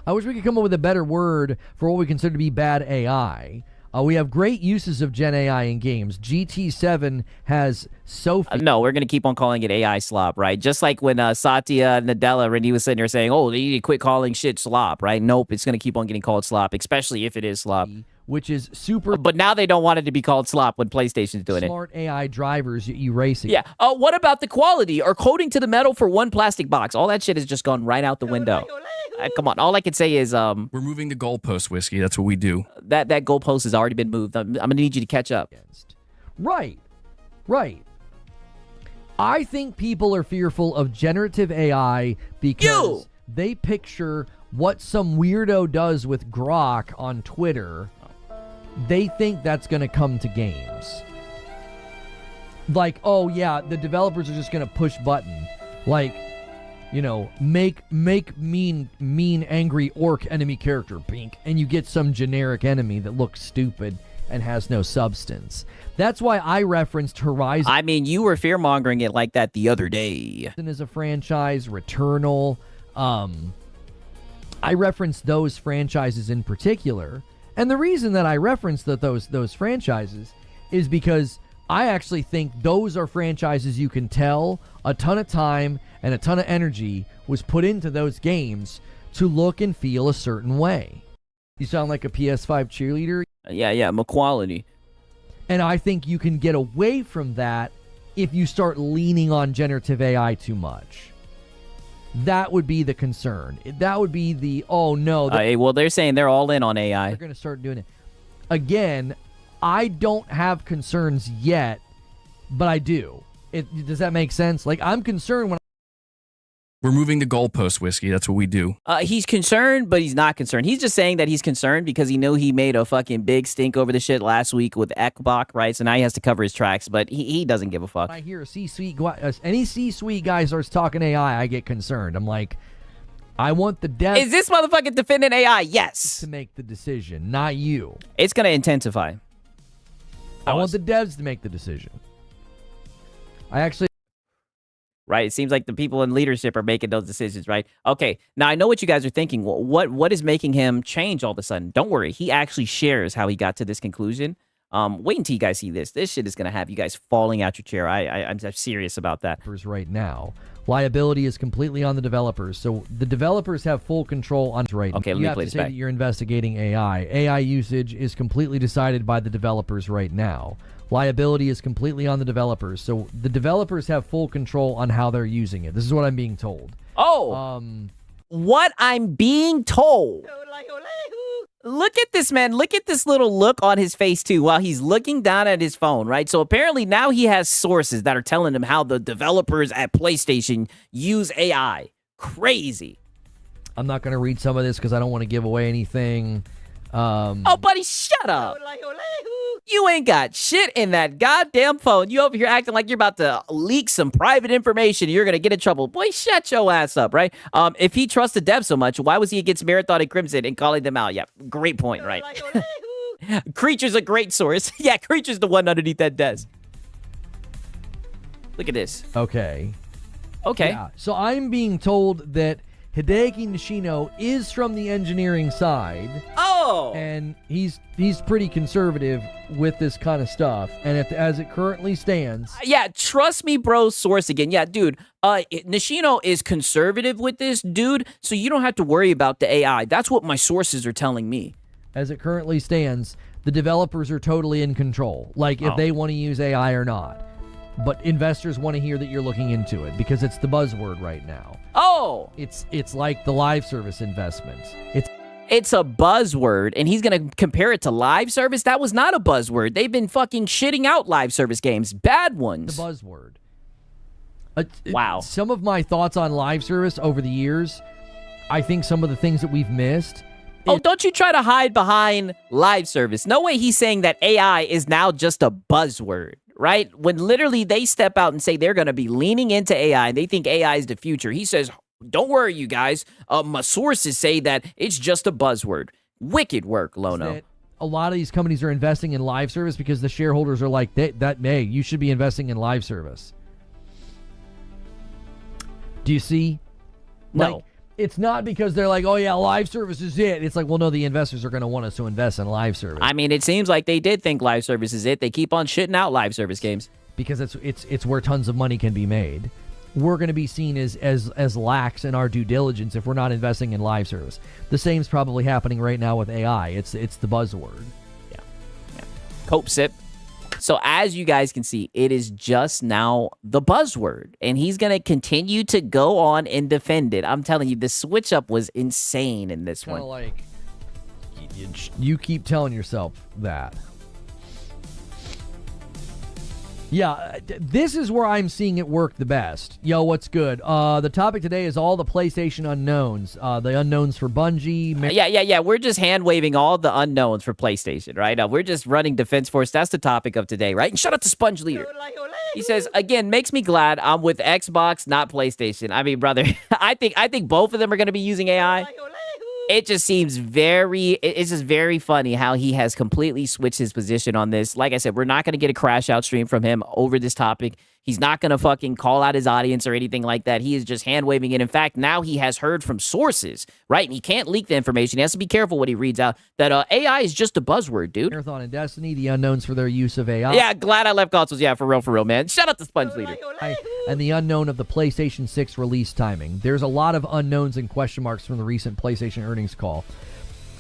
I wish we could come up with a better word for what we consider to be bad AI. We have great uses of Gen AI in games. GT7 has Sophie. No, we're going to keep on calling it AI slop, right? Just like when Satya Nadella, when he was sitting there saying, oh, they need to quit calling shit slop, right? Nope, it's going to keep on getting called slop, especially if it is slop. Which is super... But now they don't want it to be called slop when PlayStation's doing smart AI drivers erasing. Yeah. What about the quality or coating to the metal for one plastic box? All that shit has just gone right out the window. Come on. All I can say is... We're moving the goalpost, Whiskey. That's what we do. That goalpost has already been moved. I'm going to need you to catch up. Right. I think people are fearful of generative AI because they picture what some weirdo does with Grok on Twitter. They think that's going to come to games. Like, oh yeah, the developers are just going to push button. Like, you know, make mean angry orc enemy character pink, and you get some generic enemy that looks stupid and has no substance. That's why I referenced Horizon. I mean, you were fear-mongering it like that the other day. As a franchise, Returnal. I referenced those franchises in particular. And the reason that I referenced those franchises is because I actually think those are franchises you can tell a ton of time and a ton of energy was put into those games to look and feel a certain way. You sound like a PS5 cheerleader. Yeah, McQuality. And I think you can get away from that if you start leaning on generative AI too much. That would be the concern. That would be the, oh no. Well, they're saying they're all in on AI. They're going to start doing it. Again, I don't have concerns yet, but I do. Does that make sense? Like, I'm concerned when We're moving the goalpost, Whiskey. That's what we do. He's concerned, but he's not concerned. He's just saying that he's concerned because he knew he made a fucking big stink over the shit last week with Ekbach, right? So now he has to cover his tracks, but he doesn't give a fuck. I hear any C-suite guy starts talking AI, I get concerned. I'm like, I want the devs Is this motherfucker defending AI? Yes. to make the decision, not you. It's going to intensify. I want the devs to make the decision. I actually... Right? It seems like the people in leadership are making those decisions, right? Okay, now I know what you guys are thinking. Well, what is making him change all of a sudden? Don't worry. He actually shares how he got to this conclusion. Wait until you guys see this. This shit is going to have you guys falling out your chair. I'm serious about that. Right now, liability is completely on the developers. So the developers have full control on right now. Okay, let you me have play to this say back. that you're investigating AI. AI usage is completely decided by the developers right now. Liability is completely on the developers. So the developers have full control on how they're using it. This is what I'm being told. Oh, what I'm being told. Look at this, man. Look at this little look on his face, too, while he's looking down at his phone, right? So apparently now he has sources that are telling him how the developers at PlayStation use AI. Crazy. I'm not going to read some of this because I don't want to give away anything. Oh, buddy, shut up. You ain't got shit in that goddamn phone. You over here acting like you're about to leak some private information. You're going to get in trouble. Boy, shut your ass up, right? If he trusts the devs so much, why was he against Marathon and Crimson and calling them out? Yeah, great point, right? Creature's a great source. Yeah, Creature's the one underneath that desk. Look at this. Okay. Okay. Yeah. So I'm being told that Hideki Nishino is from the engineering side. Oh! And he's pretty conservative with this kind of stuff. And as it currently stands... Yeah, trust me, bro, source again. Yeah, dude, Nishino is conservative with this, dude, so you don't have to worry about the AI. That's what my sources are telling me. As it currently stands, the developers are totally in control. Like, if they want to use AI or not. But investors want to hear that you're looking into it because it's the buzzword right now. Oh! It's like the live service investments. It's a buzzword, and he's going to compare it to live service? That was not a buzzword. They've been fucking shitting out live service games. Bad ones. The buzzword. Wow. Some of my thoughts on live service over the years, I think some of the things that we've missed... Oh, don't you try to hide behind live service. No way he's saying that AI is now just a buzzword, right? When literally they step out and say they're going to be leaning into AI and they think AI is the future. He says, don't worry, you guys. My sources say that it's just a buzzword. Wicked work, Lono. A lot of these companies are investing in live service because the shareholders are like, hey, you should be investing in live service. Do you see? No. Like, it's not because they're like, oh, yeah, live service is it. It's like, well, no, the investors are going to want us to invest in live service. I mean, it seems like they did think live service is it. They keep on shitting out live service games. Because it's where tons of money can be made. We're going to be seen as lax in our due diligence if we're not investing in live service. The same's probably happening right now with AI. It's the buzzword. Yeah. Cope sip. So as you guys can see, it is just now the buzzword, and he's going to continue to go on and defend it. I'm telling you, the switch up was insane in this one. Like, you keep telling yourself that. Yeah, this is where I'm seeing it work the best. Yo, what's good? The topic today is all the PlayStation unknowns. The unknowns for Bungie. Yeah. We're just hand-waving all the unknowns for PlayStation, right? We're just running Defense Force. That's the topic of today, right? And shout out to Sponge Leader. He says, again, makes me glad I'm with Xbox, not PlayStation. I mean, brother, I think both of them are going to be using AI. It just seems it's just very funny how he has completely switched his position on this. Like I said, we're not going to get a crash out stream from him over this topic. He's not going to fucking call out his audience or anything like that. He is just hand-waving it. In fact, now he has heard from sources, right? And he can't leak the information. He has to be careful what he reads out. That AI is just a buzzword, dude. Marathon and Destiny, the unknowns for their use of AI. Yeah, glad I left consoles. Yeah, for real, man. Shout out to Sponge Leader. And the unknown of the PlayStation 6 release timing. There's a lot of unknowns and question marks from the recent PlayStation earnings call.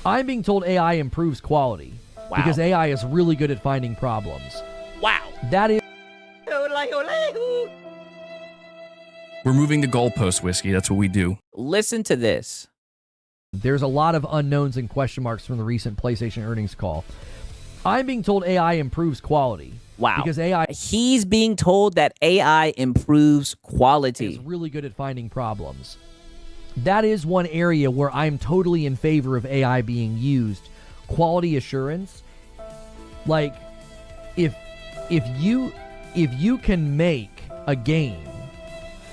I'm being told AI improves quality. Wow. Because AI is really good at finding problems. Wow. That is... We're moving the goalpost, Whiskey. That's what we do. Listen to this. There's a lot of unknowns and question marks from the recent PlayStation earnings call. I'm being told AI improves quality. Wow. Because AI He's being told that AI improves quality. is really good at finding problems. That is one area where I'm totally in favor of AI being used. Quality assurance. Like, if you can make a game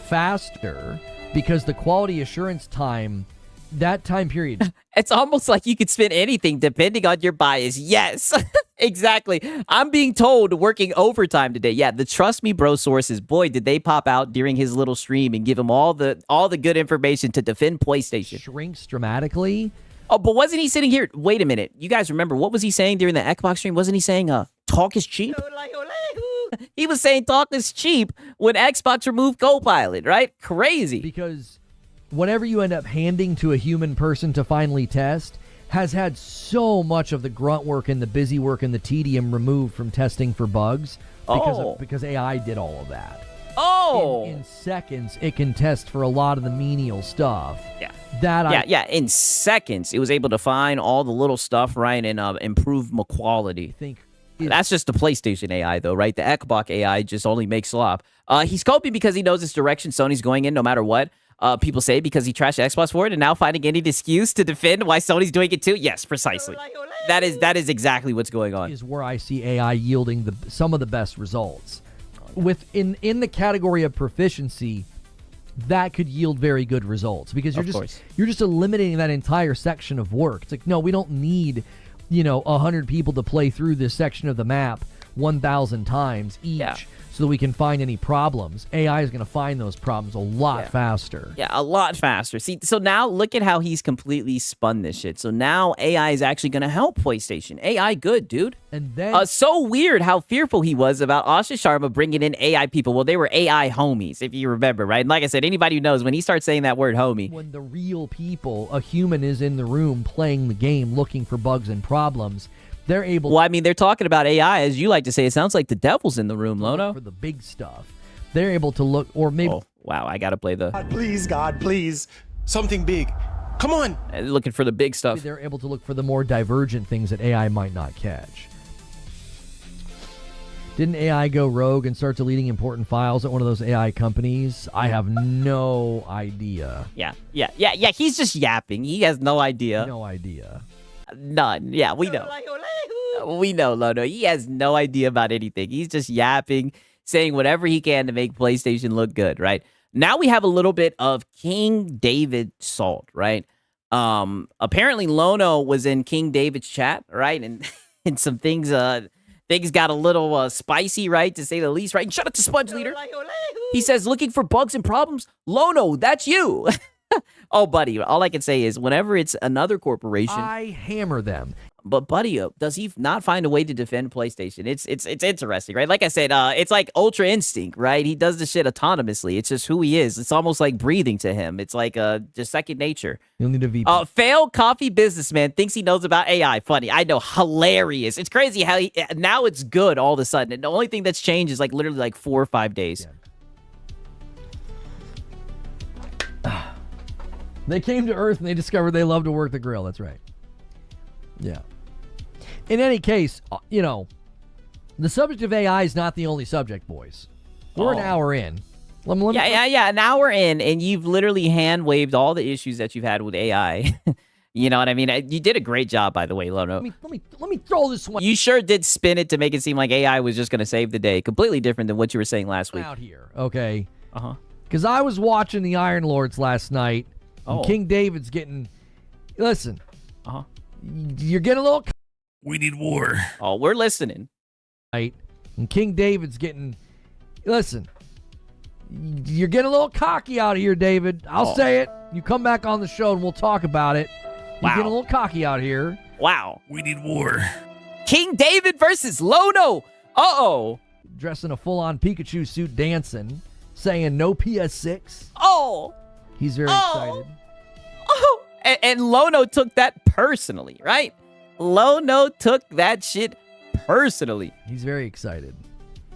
faster because the quality assurance time, that time period. It's almost like you could spin anything depending on your bias. Yes, exactly. I'm being told working overtime today. Yeah, the Trust Me Bro sources, boy, did they pop out during his little stream and give him all the good information to defend PlayStation. Shrinks dramatically. Oh, but wasn't he sitting here? Wait a minute. You guys remember, what was he saying during the Xbox stream? Wasn't he saying, talk is cheap? He was saying talk is cheap when Xbox removed Copilot, right? Crazy. Because whatever you end up handing to a human person to finally test has had so much of the grunt work and the busy work and the tedium removed from testing for bugs because AI did all of that. Oh. In seconds, it can test for a lot of the menial stuff. Yeah. In seconds, it was able to find all the little stuff, right, and improve my quality. That's just the PlayStation AI, though, right? The Xbox AI just only makes slop. He's coping because he knows it's direction Sony's going in no matter what. People say because he trashed Xbox for it, and now finding any excuse to defend why Sony's doing it too. Yes, precisely. That is exactly what's going on. Is where I see AI yielding some of the best results. In the category of proficiency, that could yield very good results because you're just eliminating that entire section of work. It's like, no, we don't need 100 people to play through this section of the map 1,000 times each so that we can find any problems. AI is going to find those problems a lot faster. Yeah, a lot faster. See, so now look at how he's completely spun this shit. So now AI is actually going to help PlayStation. AI good, dude. And then so weird how fearful he was about Asha Sharma bringing in AI people. Well, they were AI homies, if you remember, right? And like I said, anybody who knows, when he starts saying that word homie. When the real people, a human is in the room playing the game, looking for bugs and problems, they're able Well, I mean, they're talking about AI, as you like to say. It sounds like the devil's in the room, Lono. For the big stuff. They're able to look, or maybe... Oh, wow, I got to play the... God, please. Something big. Come on. Looking for the big stuff. They're able to look for the more divergent things that AI might not catch. Didn't AI go rogue and start deleting important files at one of those AI companies? I have no idea. Yeah. He's just yapping. He has no idea. No idea. None. Yeah, we know. We know, Lono. He has no idea about anything. He's just yapping, saying whatever he can to make PlayStation look good, right? Now we have a little bit of King David salt, right? Apparently Lono was in King David's chat, right? And some things got a little spicy, right, to say the least, right? And shout out to Sponge Leader. He says, looking for bugs and problems? Lono, that's you. Oh, buddy, all I can say is whenever it's another corporation, I hammer them. But buddy, does he not find a way to defend PlayStation? It's interesting, right? Like I said, it's like Ultra Instinct, right? He does the shit autonomously. It's just who he is. It's almost like breathing to him. It's like just second nature. You'll need a VP. Failed coffee businessman thinks he knows about AI. Funny, I know, hilarious. It's crazy how now it's good all of a sudden. And the only thing that's changed is like literally like 4 or 5 days. Yeah. They came to Earth and they discovered they love to work the grill. That's right. Yeah. In any case, the subject of AI is not the only subject, boys. We're an hour in. An hour in, and you've literally hand-waved all the issues that you've had with AI. You know what I mean? You did a great job, by the way, Lono. Let me throw this one. You sure did spin it to make it seem like AI was just going to save the day. Completely different than what you were saying last week. Out here, okay? Uh-huh. Because I was watching the Iron Lords last night. Oh. King David's getting... Listen. Uh-huh. You're getting a little... We need war. Oh, we're listening. Right. And King David's getting... Listen. You're getting a little cocky out here, David. I'll say it. You come back on the show and we'll talk about it. You're getting a little cocky out here. Wow. We need war. King David versus Lono. Uh-oh. Dressed in a full-on Pikachu suit dancing. Saying no PS6. Oh. He's very excited. Oh, and Lono took that personally, right? Lono took that shit personally. He's very excited.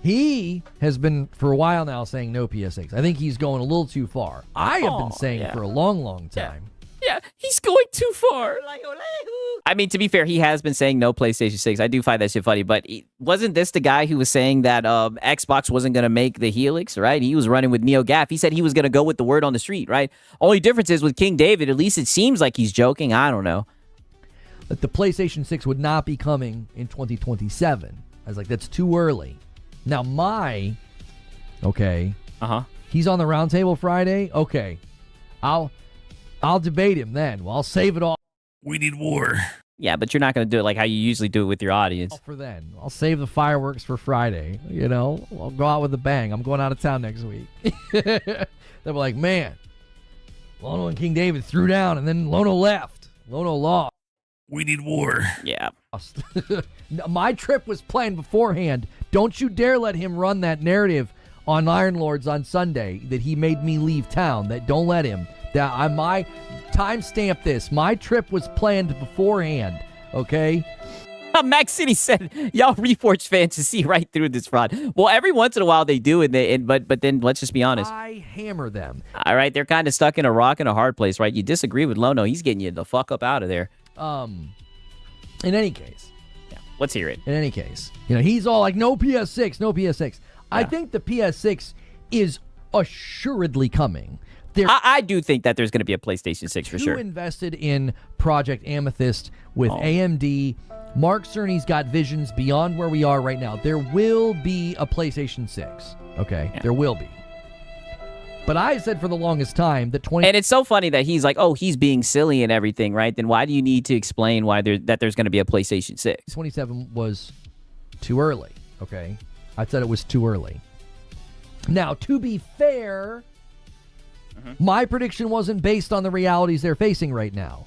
He has been, for a while now, saying no PS6. I think he's going a little too far. I have been saying for a long, long time. Yeah, he's going too far. I mean, to be fair, he has been saying no PlayStation 6. I do find that shit funny, but wasn't this the guy who was saying that Xbox wasn't going to make the Helix, right? He was running with NeoGAF. He said he was going to go with the word on the street, right? Only difference is with King David, at least it seems like he's joking. I don't know. That the PlayStation 6 would not be coming in 2027. I was like, that's too early. Now, he's on the roundtable Friday. Okay, I'll debate him then. Well, I'll save it all We need war. Yeah, but you're not going to do it like how you usually do it with your audience. for then. I'll save the fireworks for Friday. You know, I'll go out with a bang. I'm going out of town next week. They'll be like, man, Lono and King David threw down, and then Lono left. Lono lost. We need war. Yeah. My trip was planned beforehand. Don't you dare let him run that narrative on Iron Lords on Sunday that he made me leave town. That don't let him. That my timestamp this. My trip was planned beforehand. Okay. Max City said, "Y'all Reforged fans to see right through this fraud." Well, every once in a while they do, but then let's just be honest. I hammer them. All right, they're kind of stuck in a rock and a hard place, right? You disagree with Lono, he's getting you the fuck up out of there. In any case. Yeah, let's hear it. In any case, he's all like, no PS6, no PS6. Yeah. I think the PS6 is assuredly coming. I do think that there's going to be a PlayStation 6 for sure. Invested in Project Amethyst with AMD. Mark Cerny's got visions beyond where we are right now. There will be a PlayStation 6. Okay? Yeah. There will be. But I said for the longest time that And it's so funny that he's like, oh, he's being silly and everything, right? Then why do you need to explain why there's going to be a PlayStation 6? 27 was too early, okay? I said it was too early. Now, to be fair, my prediction wasn't based on the realities they're facing right now.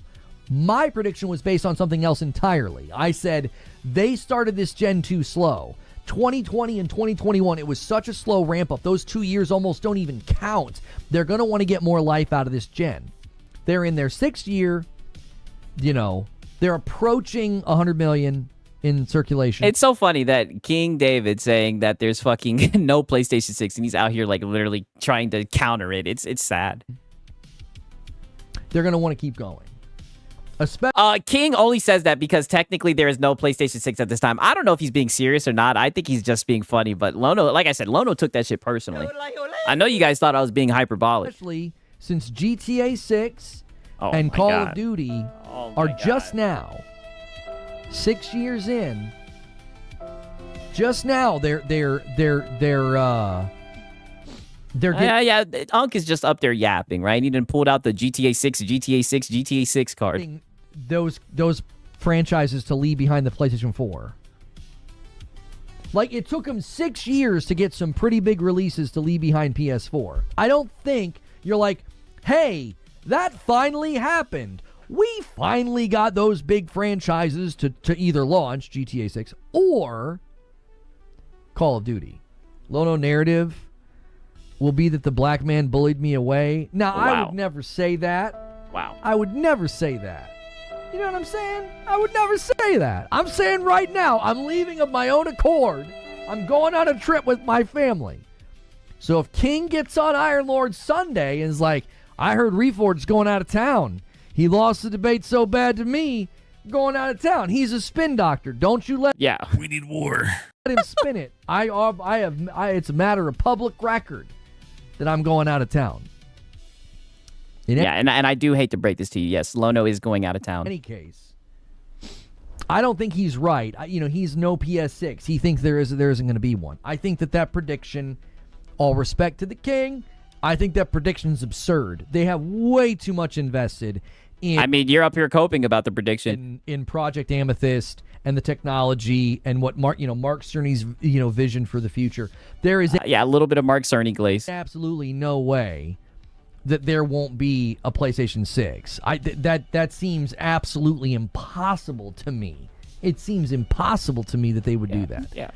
My prediction was based on something else entirely. I said they started this gen too slow. 2020 and 2021, it was such a slow ramp up. Those 2 years almost don't even count. They're going to want to get more life out of this gen. They're in their 6th year. They're approaching 100 million in circulation. It's so funny that King David saying that there's fucking no PlayStation 6 and he's out here like literally trying to counter it. It's sad. They're going to want to keep going. King only says that because technically there is no PlayStation 6 at this time. I don't know if he's being serious or not. I think he's just being funny. But Lono, like I said, Lono took that shit personally. I know you guys thought I was being hyperbolic. Especially since GTA 6 and Call of Duty are just now 6 years in. Just now they're yeah. Unk is just up there yapping, right? He done pulled out the GTA 6 card. Those franchises to leave behind the PlayStation 4. Like, it took them 6 years to get some pretty big releases to leave behind PS4. I don't think you're like, hey, that finally happened. We finally got those big franchises to either launch GTA 6 or Call of Duty. Lono narrative will be that the black man bullied me away. Now, wow. I would never say that. Wow. I would never say that. You know what I'm saying? I would never say that. I'm saying right now, I'm leaving of my own accord. I'm going on a trip with my family. So if King gets on Iron Lord Sunday and is like, I heard Reforged's going out of town. He lost the debate so bad to me, going out of town. He's a spin doctor. Don't you let We need war. Let him spin it. It's a matter of public record that I'm going out of town. And I do hate to break this to you. Yes, Lono is going out of town. In any case, I don't think he's right. He's no PS6. He thinks there isn't going to be one. I think that prediction, all respect to the King, I think that prediction's absurd. They have way too much invested in... I mean, you're up here coping about the prediction. In Project Amethyst and the technology and what Mark Cerny's vision for the future. There is a little bit of Mark Cerny glaze. Absolutely no way that there won't be a PlayStation 6. That seems absolutely impossible to me. It seems impossible to me that they would do that. Yeah.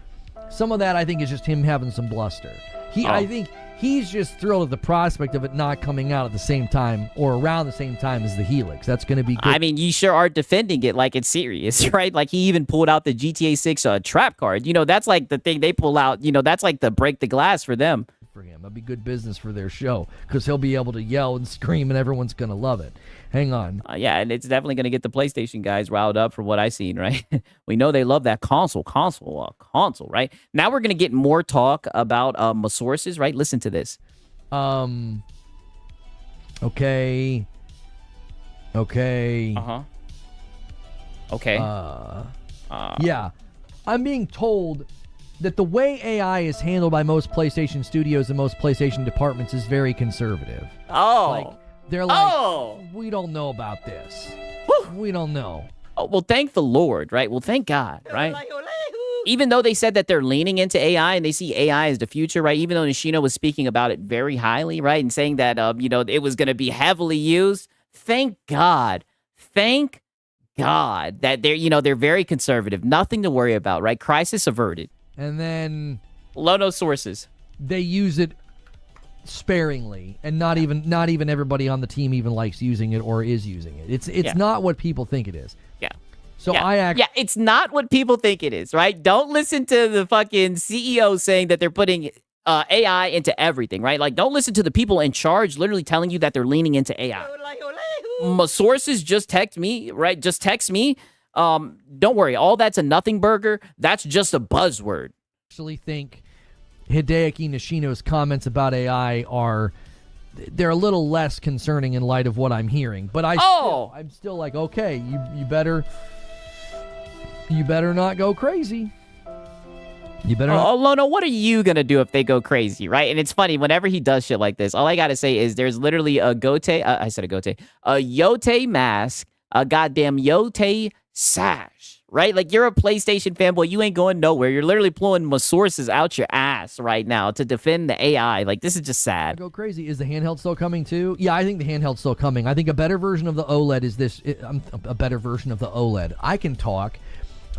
Some of that I think is just him having some bluster. I think he's just thrilled at the prospect of it not coming out at the same time or around the same time as the Helix. That's going to be good. I mean, you sure are defending it like it's serious, right? Like he even pulled out the GTA 6 trap card. That's like the thing they pull out. That's like the break the glass for them. for him. That'd be good business for their show because he'll be able to yell and scream and everyone's going to love it. Hang on. Yeah, and it's definitely going to get the PlayStation guys riled up from what I've seen, right? We know they love that console, right? Now we're going to get more talk about sources, right? Listen to this. Okay. Uh-huh. Okay. Yeah. I'm being told that the way AI is handled by most PlayStation studios and most PlayStation departments is very conservative. Oh. Like, they're like, we don't know about this. We don't know. Oh, well, thank the Lord, right? Well, thank God, right? Even though they said that they're leaning into AI and they see AI as the future, right? Even though Nishino was speaking about it very highly, right? And saying that, it was going to be heavily used. Thank God that they're very conservative. Nothing to worry about, right? Crisis averted. And then Lono sources. They use it sparingly, and not even everybody on the team even likes using it or is using it. It's not what people think it is. Yeah. So it's not what people think it is, right? Don't listen to the fucking CEO saying that they're putting AI into everything, right? Like, don't listen to the people in charge literally telling you that they're leaning into AI. My sources just text me, right? Just text me. Don't worry, all that's a nothing burger. That's just a buzzword. I actually think Hideaki Nishino's comments about AI they're a little less concerning in light of what I'm hearing. But I'm still like, okay, you better not go crazy. You better not. Lono, what are you going to do if they go crazy, right? And it's funny, whenever he does shit like this, all I got to say is there's literally a Yote mask, a goddamn Yote sash, right? Like, you're a PlayStation fanboy. You ain't going nowhere. You're literally pulling my sources out your ass right now to defend the AI. Like, this is just sad. Go crazy. Is the handheld still coming too? Yeah, I think the handheld's still coming. I think a better version of the OLED is this. A better version of the OLED. I can talk.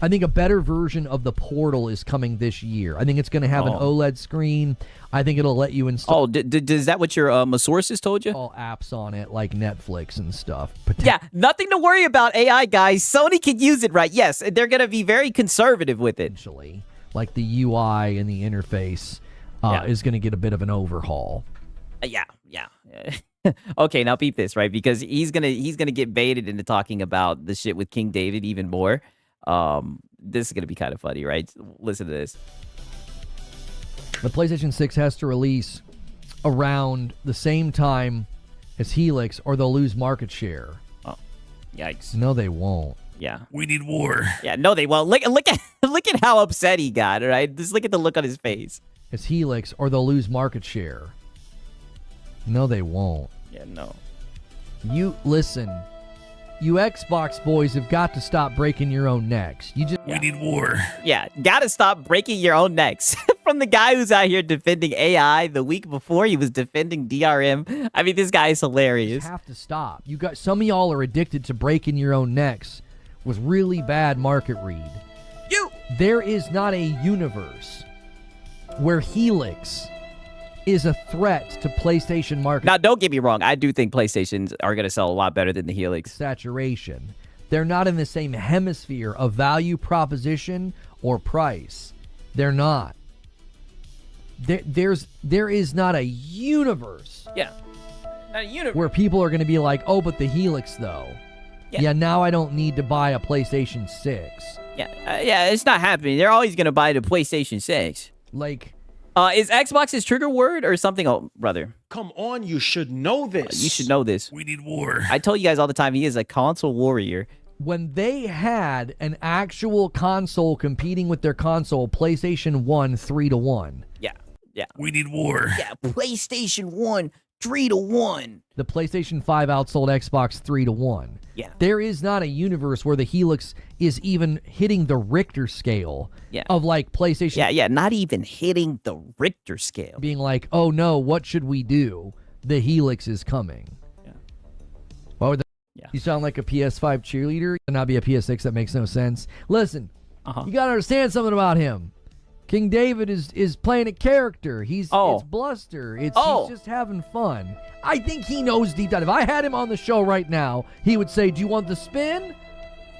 I think a better version of the Portal is coming this year. I think it's going to have an OLED screen. I think it'll let you install. Is that what your sources told you? All apps on it, like Netflix and stuff. Yeah, nothing to worry about AI, guys. Sony can use it, right? Yes, they're going to be very conservative with it. Essentially, like the UI and the interface is going to get a bit of an overhaul. Yeah. Okay, now peep this, right? Because he's gonna get baited into talking about the shit with King David even more. This is gonna be kind of funny, right? Listen to this. The PlayStation 6 has to release around the same time as Helix, or they'll lose market share. Oh, yikes! No, they won't. Yeah, we need war. Yeah, no, they won't. Look at how upset he got. Right, just look at the look on his face. It's Helix, or they'll lose market share. No, they won't. Yeah, no. You listen. You Xbox boys have got to stop breaking your own necks. We need war. Yeah, gotta stop breaking your own necks. From the guy who's out here defending AI the week before he was defending DRM. I mean, this guy is hilarious. You have to stop. Some of y'all are addicted to breaking your own necks with really bad market read. There is not a universe where Helix is a threat to PlayStation market. Now, don't get me wrong. I do think PlayStations are going to sell a lot better than the Helix. Saturation. They're not in the same hemisphere of value proposition or price. They're not. There is not a universe. Yeah. Not a universe. Where people are going to be like, oh, but the Helix, though. Yeah, now I don't need to buy a PlayStation 6. Yeah, it's not happening. They're always going to buy the PlayStation 6. Like... is Xbox's trigger word or something? Oh, brother. Come on, you should know this. You should know this. We need war. I tell you guys all the time, he is a console warrior. When they had an actual console competing with their console, PlayStation 1 3-1. Yeah. We need war. Yeah, PlayStation 1 3-1. The PlayStation 5 outsold Xbox 3-1. Yeah. There is not a universe where the Helix is even hitting the Richter scale of like PlayStation. Yeah, not even hitting the Richter scale. Being like, oh no, what should we do? The Helix is coming. Yeah. What would you sound like a PS5 cheerleader? And not be a PS6, that makes no sense. Listen, you got to understand something about him. King David is playing a character. It's bluster. He's just having fun. I think he knows deep down. If I had him on the show right now, he would say, do you want the spin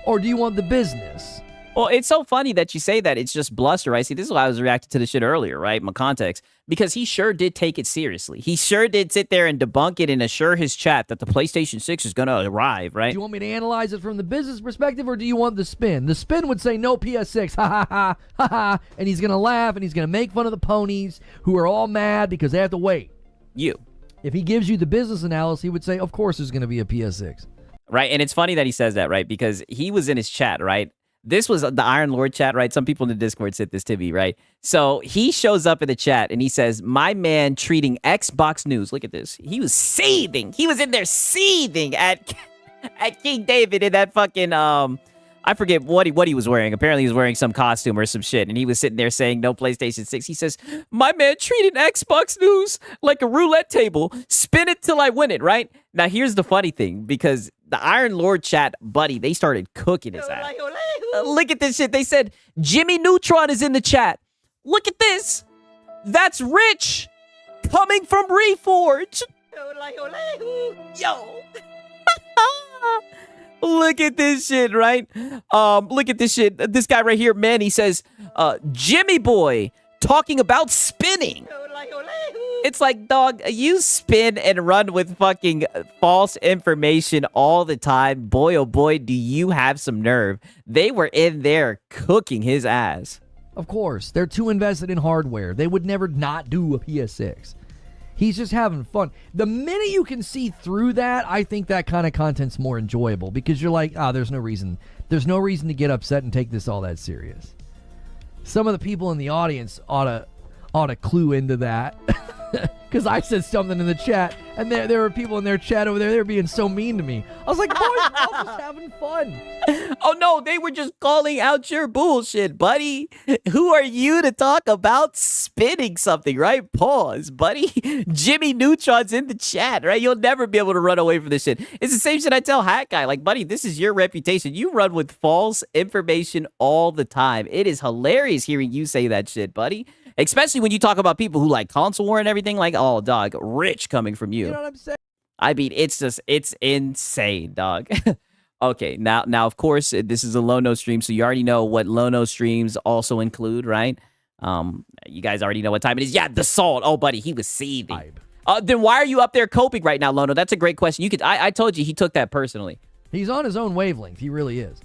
or do you want the business? Well, it's so funny that you say that. It's just bluster, right? See, this is why I was reacting to the shit earlier, right? My context. Because he sure did take it seriously. He sure did sit there and debunk it and assure his chat that the PlayStation 6 is going to arrive, right? Do you want me to analyze it from the business perspective, or do you want the spin? The spin would say no PS6, ha ha ha, ha ha, and he's going to laugh and he's going to make fun of the ponies who are all mad because they have to wait. You. If he gives you the business analysis, he would say, of course there's going to be a PS6. Right, and it's funny that he says that, right? Because he was in his chat, right? This was the Iron Lord chat, right? Some people in the Discord sent this to me, right? So he shows up in the chat and he says, my man treating Xbox News. Look at this. He was seething. He was in there seething at King David in that fucking, I forget what he was wearing. Apparently he was wearing some costume or some shit. And he was sitting there saying no PlayStation 6. He says, my man treating Xbox News like a roulette table. Spin it till I win it, right? Now here's the funny thing, because the Iron Lord chat, buddy, they started cooking his ass. Look at this shit. They said, Jimmy Neutron is in the chat. Look at this. That's Rich coming from Reforge. Yo. Look at this shit, right? Look at this shit. This guy right here, man, he says, Jimmy Boy talking about spinning. It's like, dog, you spin and run with fucking false information all the time. Boy, oh boy, do you have some nerve. They were in there cooking his ass. Of course, they're too invested in hardware. They would never not do a PS6. He's just having fun. The minute you can see through that, I think that kind of content's more enjoyable, because you're like, there's no reason. There's no reason to get upset and take this all that serious. Some of the people in the audience ought to clue into that. Because I said something in the chat, and there were people in their chat over there, they were being so mean to me. I was like, boys, we're all just having fun. Oh, no, they were just calling out your bullshit, buddy. Who are you to talk about spinning something, right? Pause, buddy. Jimmy Neutron's in the chat, right? You'll never be able to run away from this shit. It's the same shit I tell Hat Guy. Like, buddy, this is your reputation. You run with false information all the time. It is hilarious hearing you say that shit, buddy. Especially when you talk about people who like console war and everything, like, oh, dog, Rich coming from you. You know what I'm saying? I mean, it's insane, dog. Okay, now, of course, this is a Lono stream, so you already know what Lono streams also include, right? You guys already know what time it is. Yeah, the salt. Oh, buddy, he was seething. Then why are you up there coping right now, Lono? That's a great question. You could. I told you he took that personally. He's on his own wavelength. He really is.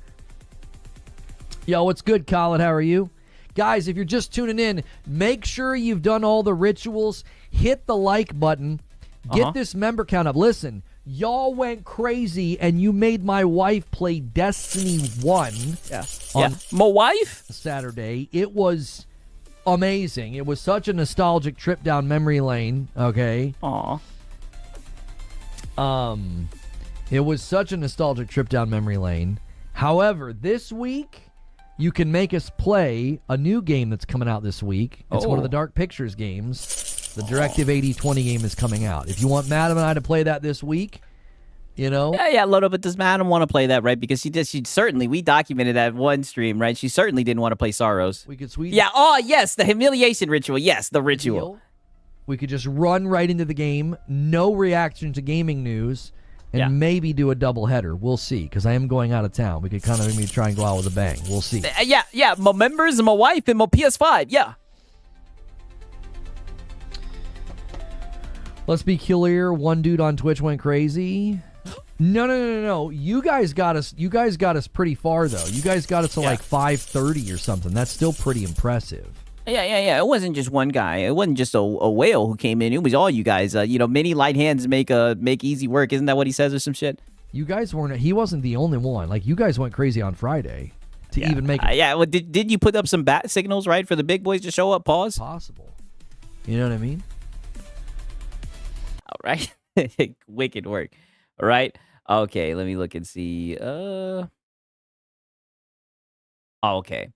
Yo, what's good, Colin? How are you? Guys, if you're just tuning in, make sure you've done all the rituals. Hit the like button. Get this member count up. Listen, y'all went crazy, and you made my wife play Destiny 1 on my wife? Saturday. It was amazing. It was such a nostalgic trip down memory lane, okay? Aw. It was such a nostalgic trip down memory lane. However, this week, you can make us play a new game that's coming out this week. It's one of the Dark Pictures games. The Directive 8020 game is coming out. If you want Madam and I to play that this week, you know. Yeah, Lodo, but does Madam want to play that, right? Because she certainly, we documented that one stream, right? She certainly didn't want to play Sorrows. We could sweeten. Yeah, yes, the humiliation ritual. Yes, the ritual. We could just run right into the game, no reaction to gaming news, and maybe do a double header. We'll see, because I am going out of town. We could kind of maybe try and go out with a bang. We'll see. Yeah, my members, my wife, and my PS5. Yeah. Let's be clear. One dude on Twitch went crazy. No. You guys got us pretty far, though. You guys got us to like 5:30 or something. That's still pretty impressive. Yeah. It wasn't just one guy. It wasn't just a whale who came in. It was all you guys. Many light hands make easy work. Isn't that what he says or some shit? You guys weren't. He wasn't the only one. Like, you guys went crazy on Friday to even make it. Well, did you put up some bat signals, right, for the big boys to show up? Pause. Possible. You know what I mean? All right. Wicked work. All right. Okay. Let me look and see. Okay.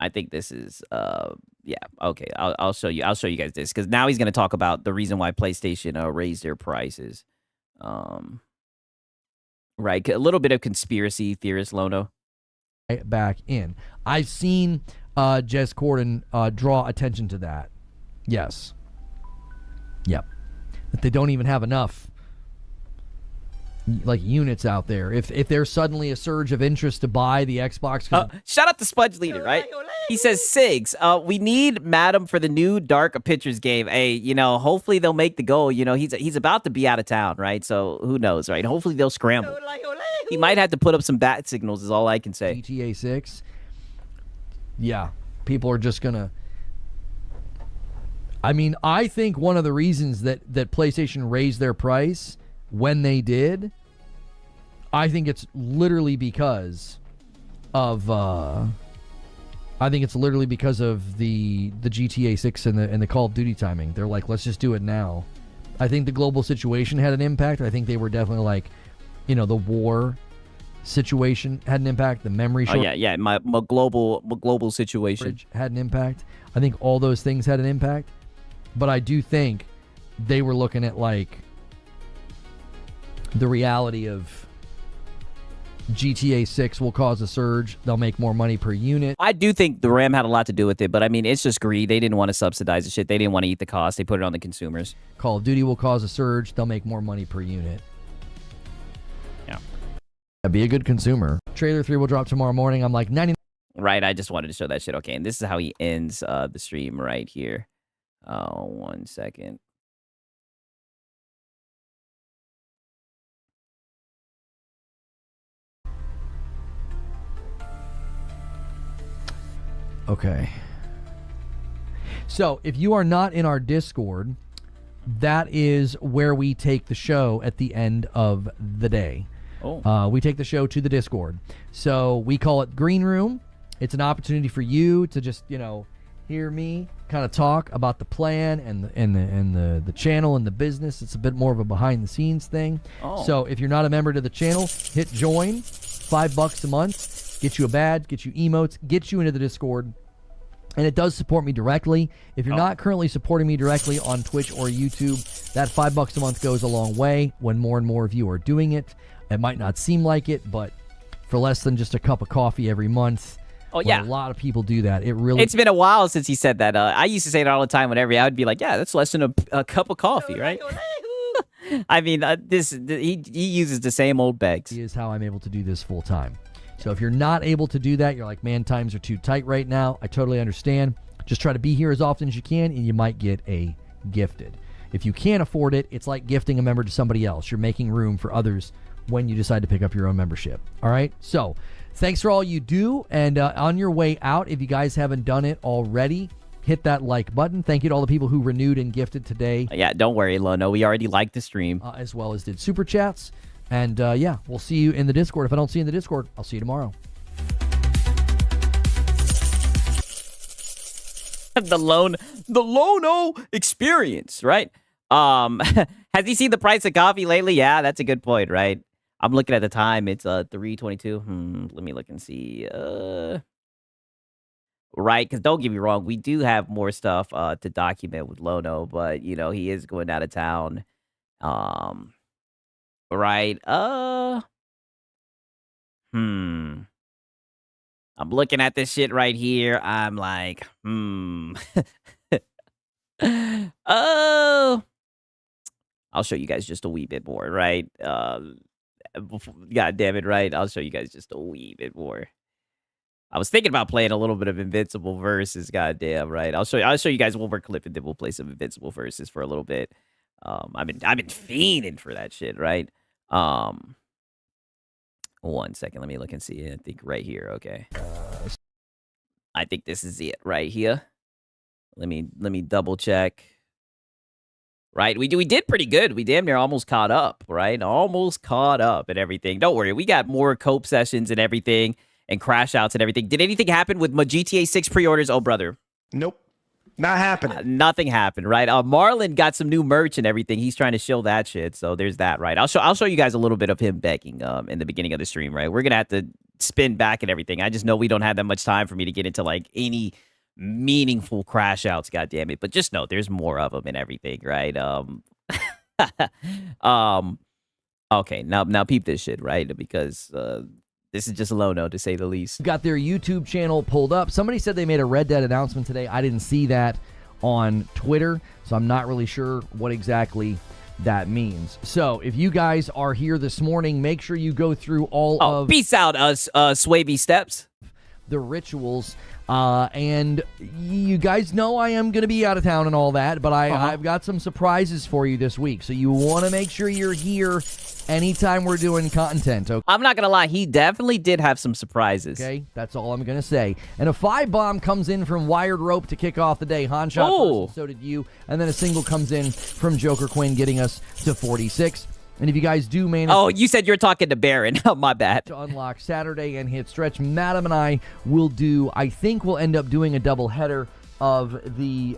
I think this is okay. I'll show you. I'll show you guys this, because now he's gonna talk about the reason why PlayStation raised their prices. Right, a little bit of conspiracy theorist, Lono. Back in. I've seen Jez Corden draw attention to that. Yes. Yep. That they don't even have enough. like units out there. If there's suddenly a surge of interest to buy the Xbox, Shout out to Spudge Leader, right? He says, Sigs, we need Madam for the new Dark Pictures game. Hey, you know, hopefully they'll make the goal. You know, he's about to be out of town, right? So who knows, right? Hopefully they'll scramble. He might have to put up some bat signals is all I can say. GTA 6, yeah, people are just going to... I mean, I think one of the reasons that PlayStation raised their price when they did, I think it's literally because of the GTA 6 and the Call of Duty timing. They're like, let's just do it now. I think the global situation had an impact. I think they were definitely like, you know, the war situation had an impact. The memory shortage. My global situation had an impact. I think all those things had an impact. But I do think they were looking at like the reality of GTA 6 will cause a surge. They'll make more money per unit. I do think the RAM had a lot to do with it, but I mean, it's just greed. They didn't want to subsidize the shit. They didn't want to eat the cost. They put it on the consumers. Call of Duty will cause a surge. They'll make more money per unit. Yeah. Be a good consumer. Trailer 3 will drop tomorrow morning. I'm like 99. Right, I just wanted to show that shit. Okay, and this is how he ends the stream right here. 1 second. Okay. So, if you are not in our Discord, that is where we take the show at the end of the day. Oh. We take the show to the Discord. So, we call it Green Room. It's an opportunity for you to just, you know, hear me kind of talk about the plan and the channel and the business. It's a bit more of a behind the scenes thing. Oh. So if you're not a member to the channel, hit join. $5 a month, get you a badge, get you emotes, get you into the Discord. And it does support me directly. If you're not currently supporting me directly on Twitch or YouTube, that $5 a month goes a long way when more and more of you are doing it. It might not seem like it, but for less than just a cup of coffee every month, oh yeah, a lot of people do that. It's been a while since he said that. I used to say it all the time whenever I would be like, yeah, that's less than a cup of coffee, right? I mean, he uses the same old begs. Is how I'm able to do this full time. So if you're not able to do that, you're like, man, times are too tight right now. I totally understand. Just try to be here as often as you can, and you might get a gifted. If you can't afford it, it's like gifting a member to somebody else. You're making room for others when you decide to pick up your own membership. All right? So thanks for all you do. And on your way out, if you guys haven't done it already, hit that like button. Thank you to all the people who renewed and gifted today. Yeah, don't worry, Lono. We already liked the stream. As well as did Super Chats. And yeah, we'll see you in the Discord. If I don't see you in the Discord, I'll see you tomorrow. the Lono experience, right? Has he seen the price of coffee lately? Yeah, that's a good point, right? I'm looking at the time. It's 3:22. Let me look and see. Right, because don't get me wrong, we do have more stuff to document with Lono, but you know he is going out of town. Right. I'm looking at this shit right here. I'm like, oh. I'll show you guys just a wee bit more, right? God damn it, right? I'll show you guys just a wee bit more. I was thinking about playing a little bit of Invincible Versus, goddamn, right? I'll show you guys one more clip and then we'll play some Invincible Versus for a little bit. I've been fiending for that shit, right? 1 second, let me look and see. I think right here, okay. I think this is it right here. Let me double check. Right, we did pretty good. We damn near almost caught up, right? Almost caught up and everything. Don't worry, we got more cope sessions and everything, and crash outs and everything. Did anything happen with my GTA 6 pre-orders? Oh, brother. Nope. Not happening. Nothing happened, right? Marlon got some new merch and everything. He's trying to shill that shit. So there's that, right? I'll show you guys a little bit of him begging in the beginning of the stream, right? We're gonna have to spin back and everything. I just know we don't have that much time for me to get into like any meaningful crash outs, goddamn it. But just know there's more of them and everything, right? Okay, now peep this shit, right? Because this is just Lono, to say the least. Got their YouTube channel pulled up. Somebody said they made a Red Dead announcement today. I didn't see that on Twitter, so I'm not really sure what exactly that means. So if you guys are here this morning, make sure you go through all of peace out, Swavy Steps. the rituals. And you guys know I am going to be out of town and all that, but I've got some surprises for you this week. So you want to make sure you're here anytime we're doing content. Okay? I'm not going to lie. He definitely did have some surprises. Okay, that's all I'm going to say. And a 5-bomb comes in from Wired Rope to kick off the day. Han shot first, and so did you. And then a single comes in from Joker Quinn, getting us to 46. And if you guys do manage... Oh, you said you're talking to Baron. Oh, my bad. ...to unlock Saturday and hit stretch, Madam and I will do... I think we'll end up doing a double header of the...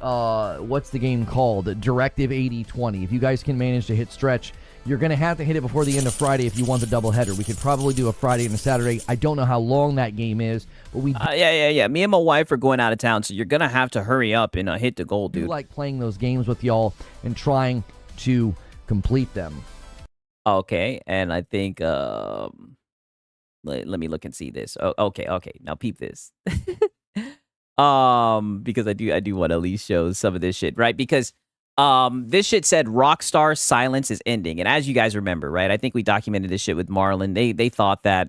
what's the game called? Directive 80-20. If you guys can manage to hit stretch, you're going to have to hit it before the end of Friday if you want the double header. We could probably do a Friday and a Saturday. I don't know how long that game is, but we... Yeah. Me and my wife are going out of town, so you're going to have to hurry up and hit the goal, dude. I like playing those games with y'all and trying to complete them. Okay, and I think let me look and see this. Oh, okay. Now peep this. Because I do want to at least show some of this shit, right? Because this shit said Rockstar silence is ending. And as you guys remember, right? I think we documented this shit with Marlon. They thought that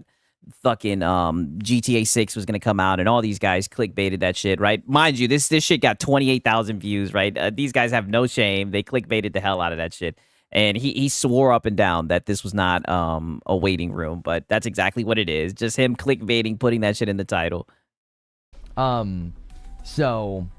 fucking GTA 6 was going to come out and all these guys clickbaited that shit, right? Mind you, this shit got 28,000 views, right? These guys have no shame. They clickbaited the hell out of that shit. And he swore up and down that this was not a waiting room, but that's exactly what it is. Just him clickbaiting, putting that shit in the title. So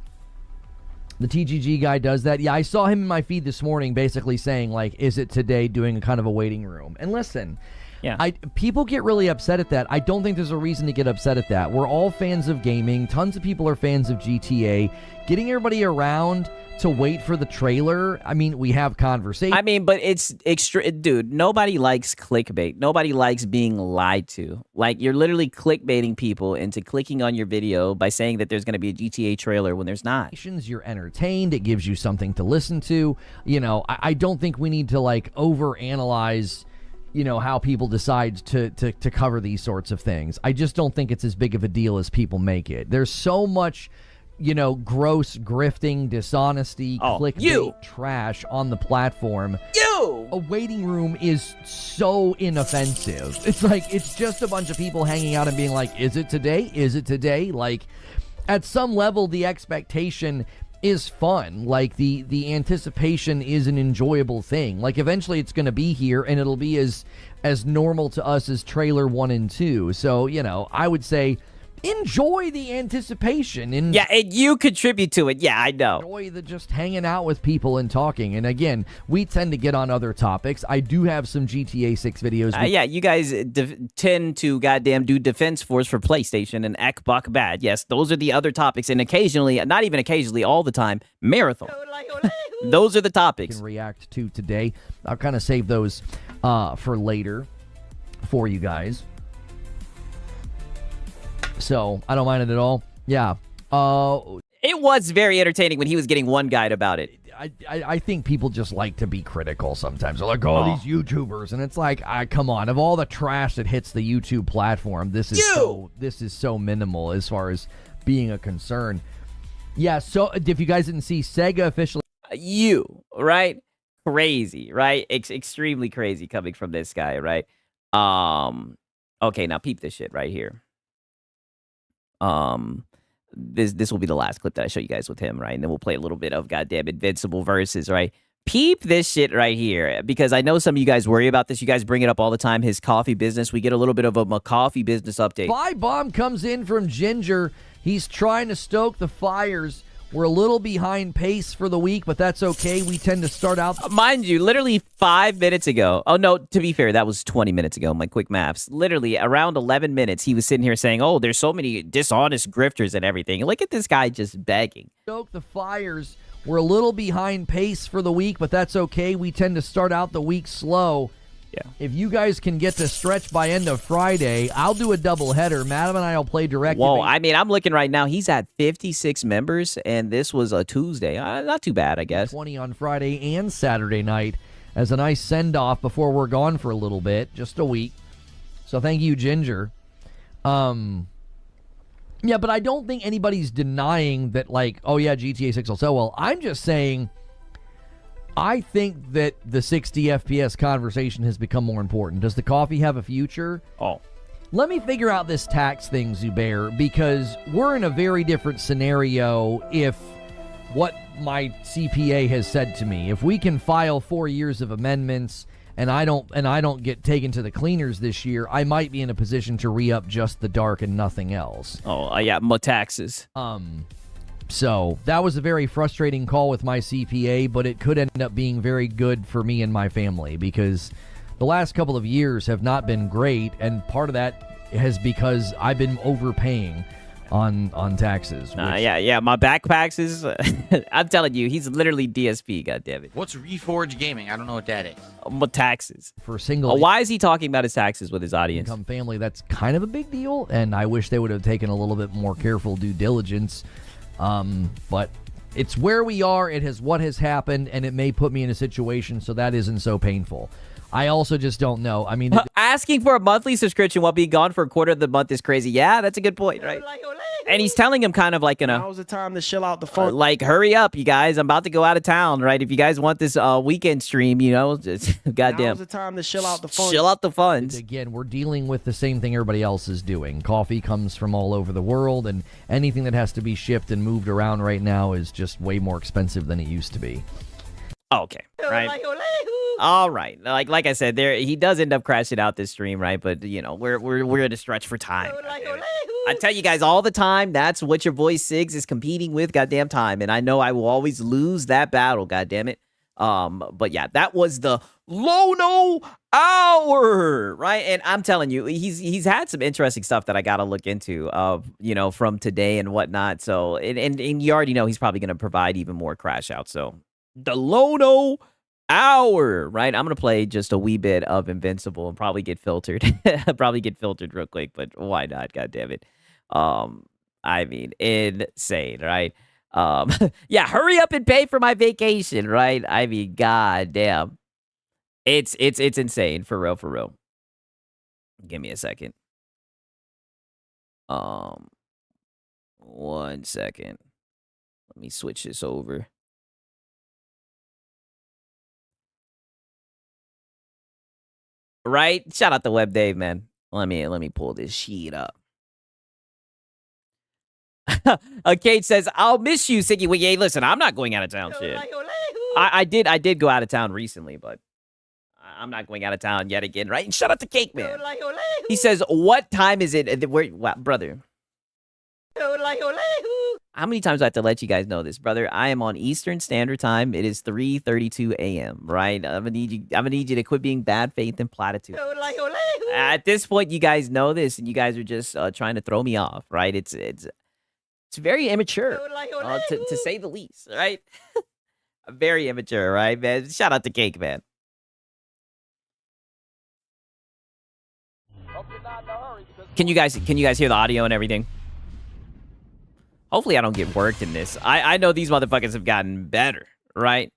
the TGG guy does that. Yeah, I saw him in my feed this morning basically saying, like, is it today, doing a kind of a waiting room? And listen, yeah, people get really upset at that. I don't think there's a reason to get upset at that. We're all fans of gaming. Tons of people are fans of GTA. Getting everybody around to wait for the trailer. I mean, we have conversation. I mean, but it's extra, dude. Nobody likes clickbait. Nobody likes being lied to. Like, you're literally clickbaiting people into clicking on your video by saying that there's going to be a GTA trailer when there's not. You're entertained. It gives you something to listen to. You know, I don't think we need to like overanalyze, you know, how people decide to cover these sorts of things. I just don't think it's as big of a deal as people make it. There's so much, you know, gross grifting, dishonesty, clickbait, trash on the platform. A waiting room is so inoffensive. It's like, it's just a bunch of people hanging out and being like, is it today? Is it today? Like, at some level, the expectation is fun. Like, the anticipation is an enjoyable thing. Like, eventually it's going to be here and it'll be as normal to us as trailer 1 and 2. So, you know, I would say enjoy the anticipation. And you contribute to it. Yeah, I know. Enjoy the just hanging out with people and talking. And again, we tend to get on other topics. I do have some GTA 6 videos. You guys tend to goddamn do Defense Force for PlayStation and Ekbok Bad. Yes, those are the other topics. And occasionally, not even occasionally, all the time, Marathon. Those are the topics. Can react to today. I'll kind of save those for later for you guys. So, I don't mind it at all. Yeah. It was very entertaining when he was getting one guide about it. I think people just like to be critical sometimes. They're like, these YouTubers. And it's like, come on. Of all the trash that hits the YouTube platform, this is so minimal as far as being a concern. Yeah, so if you guys didn't see, Sega officially... right? Crazy, right? Extremely crazy coming from this guy, right? Okay, now peep this shit right here. This will be the last clip that I show you guys with him, right? And then we'll play a little bit of goddamn Invincible versus, right? Peep this shit right here, because I know some of you guys worry about this. You guys bring it up all the time, his coffee business. We get a little bit of a coffee business update. Bomb comes in from Ginger. He's trying to stoke the fires. We're a little behind pace for the week, but that's okay. We tend to start out... Mind you, literally 5 minutes ago. Oh, no, to be fair, that was 20 minutes ago, my quick maths. Literally, around 11 minutes, he was sitting here saying, oh, there's so many dishonest grifters and everything. Look at this guy just begging. Stoke the fires. We're a little behind pace for the week, but that's okay. We tend to start out the week slow. Yeah. If you guys can get to stretch by end of Friday, I'll do a doubleheader. Madam and I will play direct. Whoa, I mean, I'm looking right now. He's at 56 members, and this was a Tuesday. Not too bad, I guess. 20 on Friday and Saturday night as a nice send-off before we're gone for a little bit, just a week. So thank you, Ginger. Yeah, but I don't think anybody's denying that, like, oh, yeah, GTA 6 will sell well. I'm just saying... I think that the 60 FPS conversation has become more important. Does the coffee have a future? Oh. Let me figure out this tax thing, Zubair, because we're in a very different scenario if what my CPA has said to me. If we can file 4 years of amendments and I don't get taken to the cleaners this year, I might be in a position to re-up just the dark and nothing else. Oh, yeah, more taxes. So that was a very frustrating call with my CPA, but it could end up being very good for me and my family because the last couple of years have not been great, and part of that is because I've been overpaying on taxes. Yeah, my backpacks is... I'm telling you, he's literally DSP, goddammit. What's Reforge Gaming? I don't know what that is. My taxes. For single... why is he talking about his taxes with his audience? Income family, that's kind of a big deal, and I wish they would have taken a little bit more careful due diligence. But it's where we are, it has what has happened, and it may put me in a situation so that isn't so painful. I also just don't know. I mean, asking for a monthly subscription while being gone for a quarter of the month is crazy. Yeah, that's a good point, right? And he's telling him kind of like now's the time to chill out the fun. Like, hurry up, you guys. I'm about to go out of town, right? If you guys want this weekend stream, you know, just goddamn. Now's the time to chill out the funds. Chill out the funds. Again, we're dealing with the same thing everybody else is doing. Coffee comes from all over the world, and anything that has to be shipped and moved around right now is just way more expensive than it used to be. Okay, right. All right. Like I said, he does end up crashing out this stream, right? But you know, we're at a stretch for time. I tell you guys all the time, that's what your boy Siggs is competing with, goddamn time. And I know I will always lose that battle, goddamn it. But yeah, that was the Lono Hour, right? And I'm telling you, he's had some interesting stuff that I gotta look into, you know, from today and whatnot. So and you already know he's probably gonna provide even more crash out. So the Lono Hour, right? I'm gonna play just a wee bit of Invincible and probably get filtered. Probably get filtered real quick, but why not? God damn it. I mean, insane, right? Yeah, hurry up and pay for my vacation, right? I mean, god damn. It's insane, for real. Give me a second. 1 second. Let me switch this over. Right? Shout out to Web Dave, man. Let me pull this sheet up. Kate says, I'll miss you, Siggy. Well, yeah, listen, I'm not going out of town, shit. I did go out of town recently, but I'm not going out of town yet again, right? And shout out to Cake Man. He says, what time is it? Brother. How many times do I have to let you guys know this, brother? I am on Eastern Standard Time. It is 3:32 a.m., right? I'm gonna need you to quit being bad faith and platitude. At this point, you guys know this, and you guys are just trying to throw me off, right? It's very immature, to say the least, right? Very immature, right, man? Shout out to Cake Man. Can you guys hear the audio and everything? Hopefully I don't get worked in this. I know these motherfuckers have gotten better, right?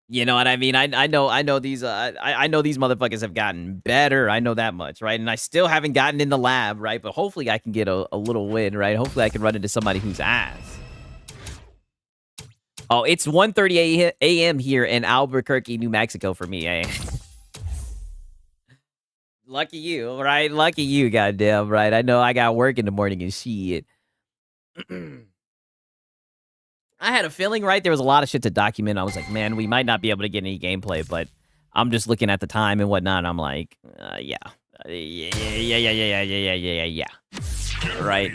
You know what I mean? I know these motherfuckers have gotten better. I know that much, right? And I still haven't gotten in the lab, right? But hopefully I can get a little win, right? Hopefully I can run into somebody who's ass. Oh, it's 1:30 a.m. here in Albuquerque, New Mexico for me, eh? Lucky you, right? Lucky you, goddamn, right? I know I got work in the morning and shit. I had a feeling, right? There was a lot of shit to document. I was like, man, we might not be able to get any gameplay, but I'm just looking at the time and whatnot. And I'm like, yeah. Right.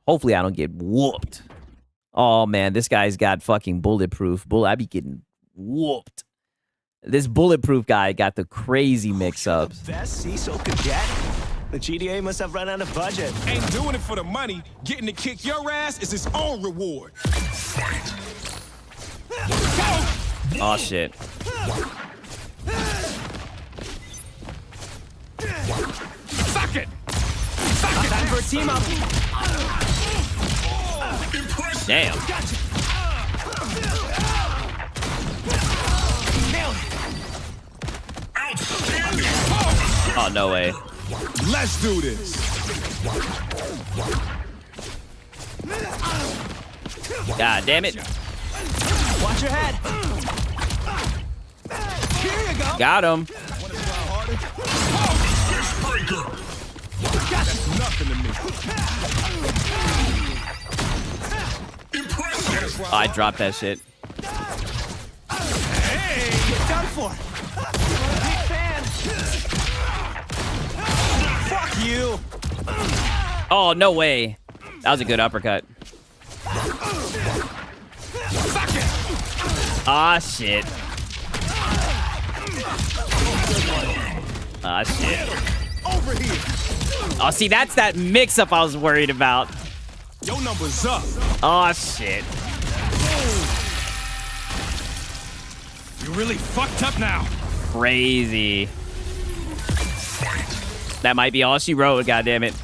Hopefully I don't get whooped. Oh, man, this guy's got fucking bulletproof. I be getting whooped. This bulletproof guy got the crazy mix-ups. Best CISO cadet? The GDA must have run out of budget. Ain't doing it for the money. Getting to kick your ass is its own reward. Oh, shit. Suck it! Time for a team up. Damn. Oh, no way. Let's do this. God damn it. Watch your head. Here you go. Got him. That's nothing to me. Oh, I dropped that shit. Hey, you're done for. Big fan. Fuck you. Oh, no way. That was a good uppercut. Ah, shit. Ah, shit. Over here. Oh, see, that's that mix-up I was worried about. Your number's up. Oh, shit. You really fucked up now. Crazy. That might be all she wrote, goddammit.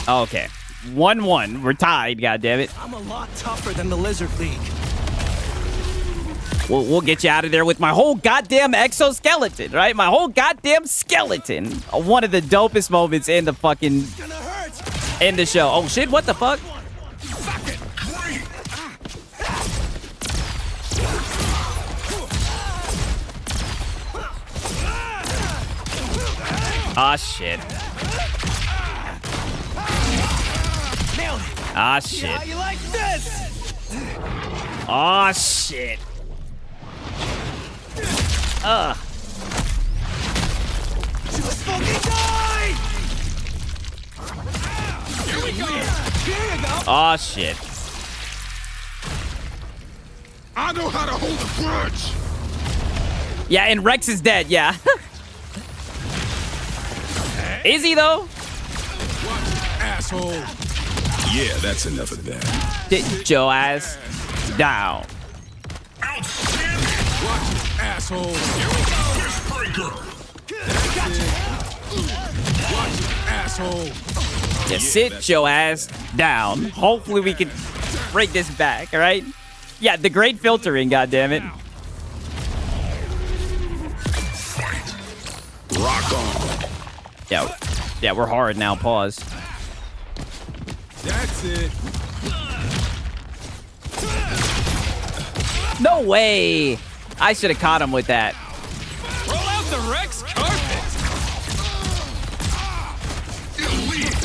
Okay. 1-1. We're tied, goddammit. I'm a lot tougher than the Lizard League. We'll get you out of there with my whole goddamn exoskeleton, right? My whole goddamn skeleton. One of the dopest moments in the fucking... in the show. Oh, shit. What the fuck? Ah, shit. Ah, shit. How you like this? Ah, shit. Ugh. Just fucking die! Here we go. Here you go. Ah, shit. I know how to hold a grudge. Yeah, and Rex is dead, yeah. Is he, though? Asshole. Yeah, that's enough of that. Sit your ass down. Asshole. Here we go. Watch it, asshole. Yeah, sit your ass down. Hopefully we can bring this back, all right? Yeah, the great filtering, goddammit. Rock on. Yeah, we're hard now. Pause. That's it. No way. I should have caught him with that. Roll out the Rex carpet.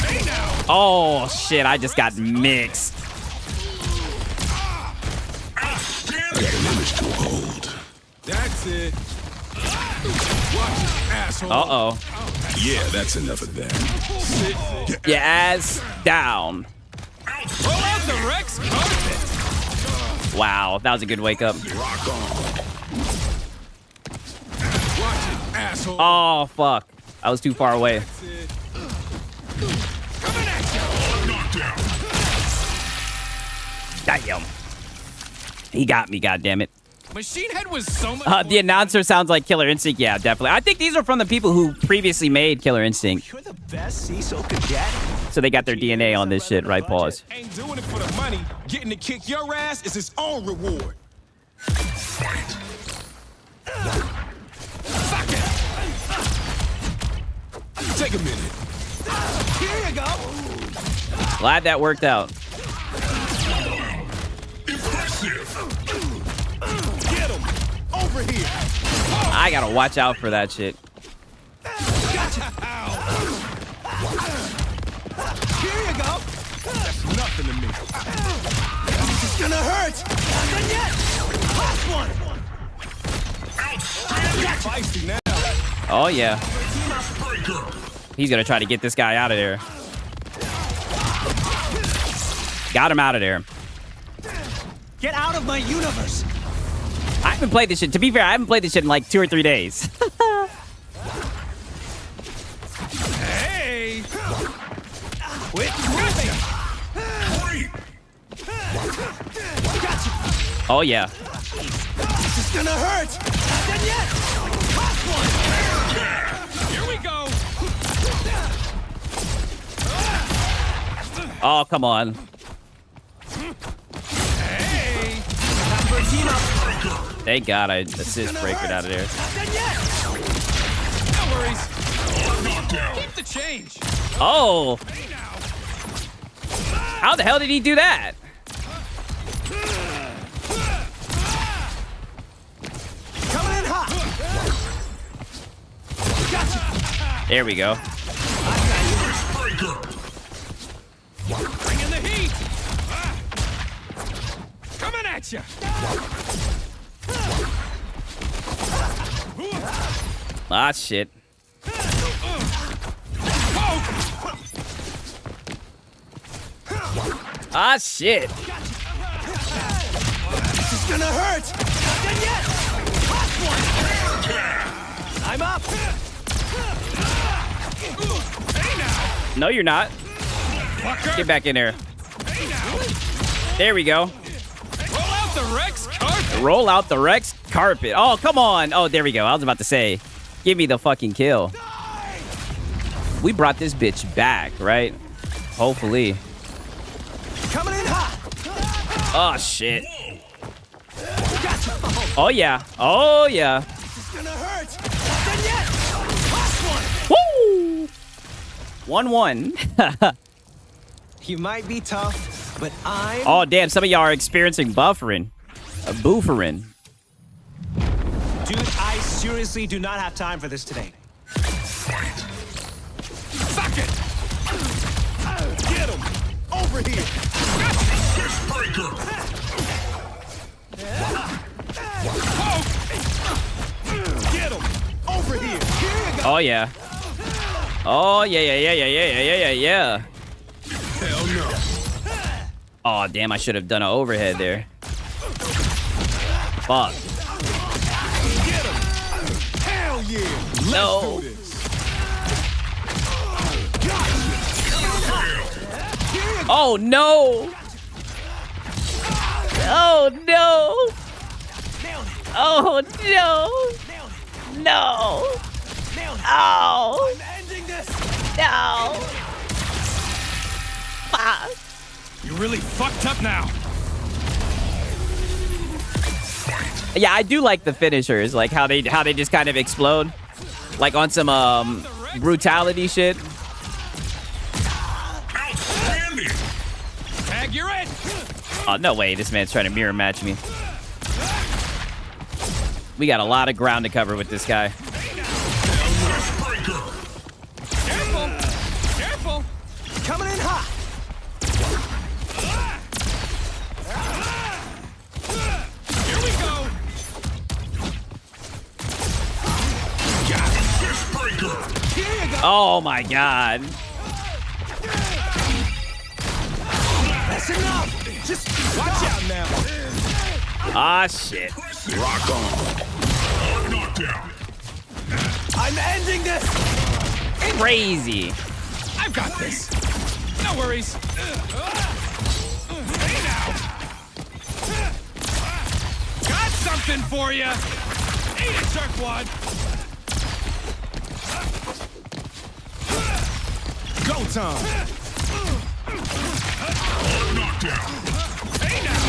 Hey now. Oh, shit. I just got mixed. I got an image to hold. That's it. Watch it, asshole. Uh-oh. Yeah, that's enough of that. Your ass down. Roll out the Rex carpet. Wow, that was a good wake up. Rock on. Watch it, asshole. Oh, fuck. I was too far away. That's it. Coming at you. Damn. He got me, goddammit. Machine Head was so much The announcer sounds like Killer Instinct. Yeah, definitely. I think these are from the people who previously made Killer Instinct. You're the best Cecil cadet. So they got their DNA on this shit, right? Pause. Ain't doing it for the money. Getting to kick your ass is his own reward. Take a minute. Here you go. Glad that worked out. Get him. Over here. I gotta watch out for that shit. Gotcha. Ow. Here you go. That's nothing to me. This is gonna hurt. Not done yet. Last one. Gotcha. Feisty now. Oh, yeah. He's gonna try to get this guy out of there. Got him out of there. Get out of my universe. I haven't played this shit. To be fair, I haven't played this shit in like 2 or 3 days. Hey. Quit moving. Gotcha. Oh, yeah. This is gonna hurt. Not done yet. Last one. Here we go. Oh, come on. Thank God I assist breakered out of there. No worries. Keep the change. Oh. How the hell did he do that? Coming in hot. Gotcha. There we go. Bring in the heat. Coming at you. Ah, shit. Ah, shit. This is gonna hurt. Not done yet. Hot one. I'm up. Hey now. No, you're not. Fucker. Get back in there. Hey now. There we go. Roll out the Rex carpet. Roll out the Rex carpet. Oh, come on. Oh, there we go. I was about to say, give me the fucking kill. We brought this bitch back, right? Hopefully. Coming in hot. Oh, shit. Oh, yeah. Oh, yeah. This is gonna hurt. Not done yet. Hot one. Woo! 1-1. You might be tough, but I'm... Oh, damn. Some of y'all are experiencing buffering. Boofering. Dude, I seriously do not have time for this today. Suck it! Get him! Over here! Get him! Over here! Oh, yeah. Oh, yeah. Hell no! Oh, damn. I should have done an overhead there. Fuck. Get him! Hell yeah! Let's No. do this! Oh, no. Oh, no. Oh, no. No. Oh. I'm ending this! No. Fuck. You're really fucked up now! Yeah, I do like the finishers, like how they just kind of explode, like on some brutality shit. Tag, you're in! Oh, no way, this man's trying to mirror match me. We got a lot of ground to cover with this guy. Careful! Careful! Coming in hot! Here we go! Here you go! Oh my god. That's enough! Just watch out now! Ah, shit. Rock on. Knockdown. I'm ending this! Crazy. I've got this! No worries! Hey now! Got something for you! Eat it, jerkwad! Go time! Knockdown. Hey now!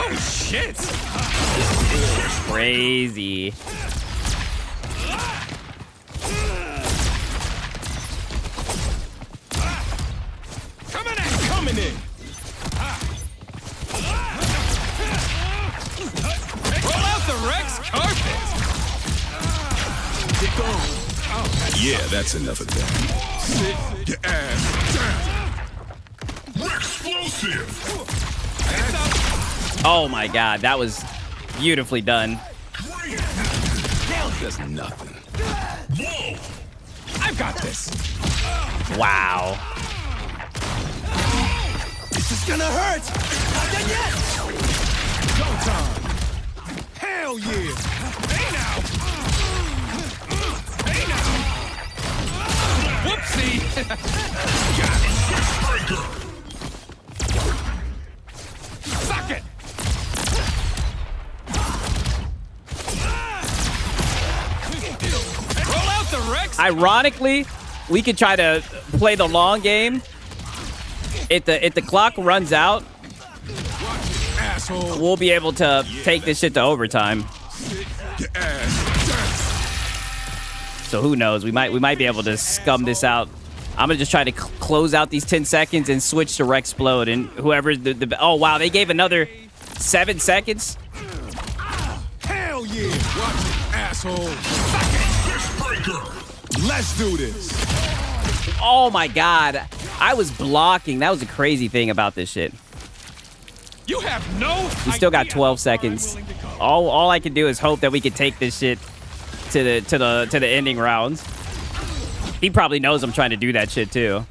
Oh shit! Crazy. Coming in! Roll out the Rex carpet! Get going! Yeah, that's enough of that. Sit your ass down! Explosive. Oh my god, that was beautifully done. That's nothing. Whoa! I've got this! Wow. This is gonna hurt! Not done yet! Go time! Hell yeah! Hey now! Hey now! Whoopsie! Got it! Suck it! Roll out the Rex! Ironically, we could try to play the long game. If the clock runs out, asshole. we'll be able to take this shit to overtime. Your ass down. So who knows? We might be able to scum this out. I'm gonna just try to close out these 10 seconds and switch to Rexplode, and whoever the oh wow, they gave another 7 seconds. Hell yeah. Watch it, asshole. Let's do this. Oh my god, I was blocking. That was a crazy thing about this shit. You have no. We still got 12 seconds. All I can do is hope that we can take this shit to the ending rounds. He probably knows I'm trying to do that shit too.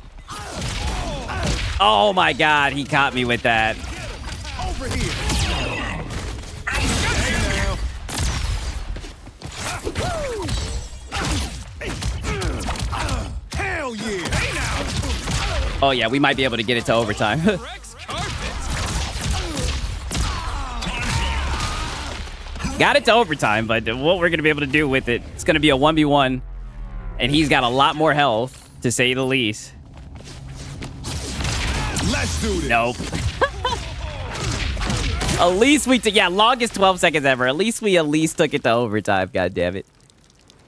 Oh my god, he caught me with that. Over here. Hell yeah. Hey now. Oh yeah, we might be able to get it to overtime. Got it to overtime, but what we're gonna be able to do with it, it's gonna be a 1v1, and he's got a lot more health, to say the least. Let's do this. Nope. At least we took, yeah, longest 12 seconds ever. At least we took it to overtime, god damn it.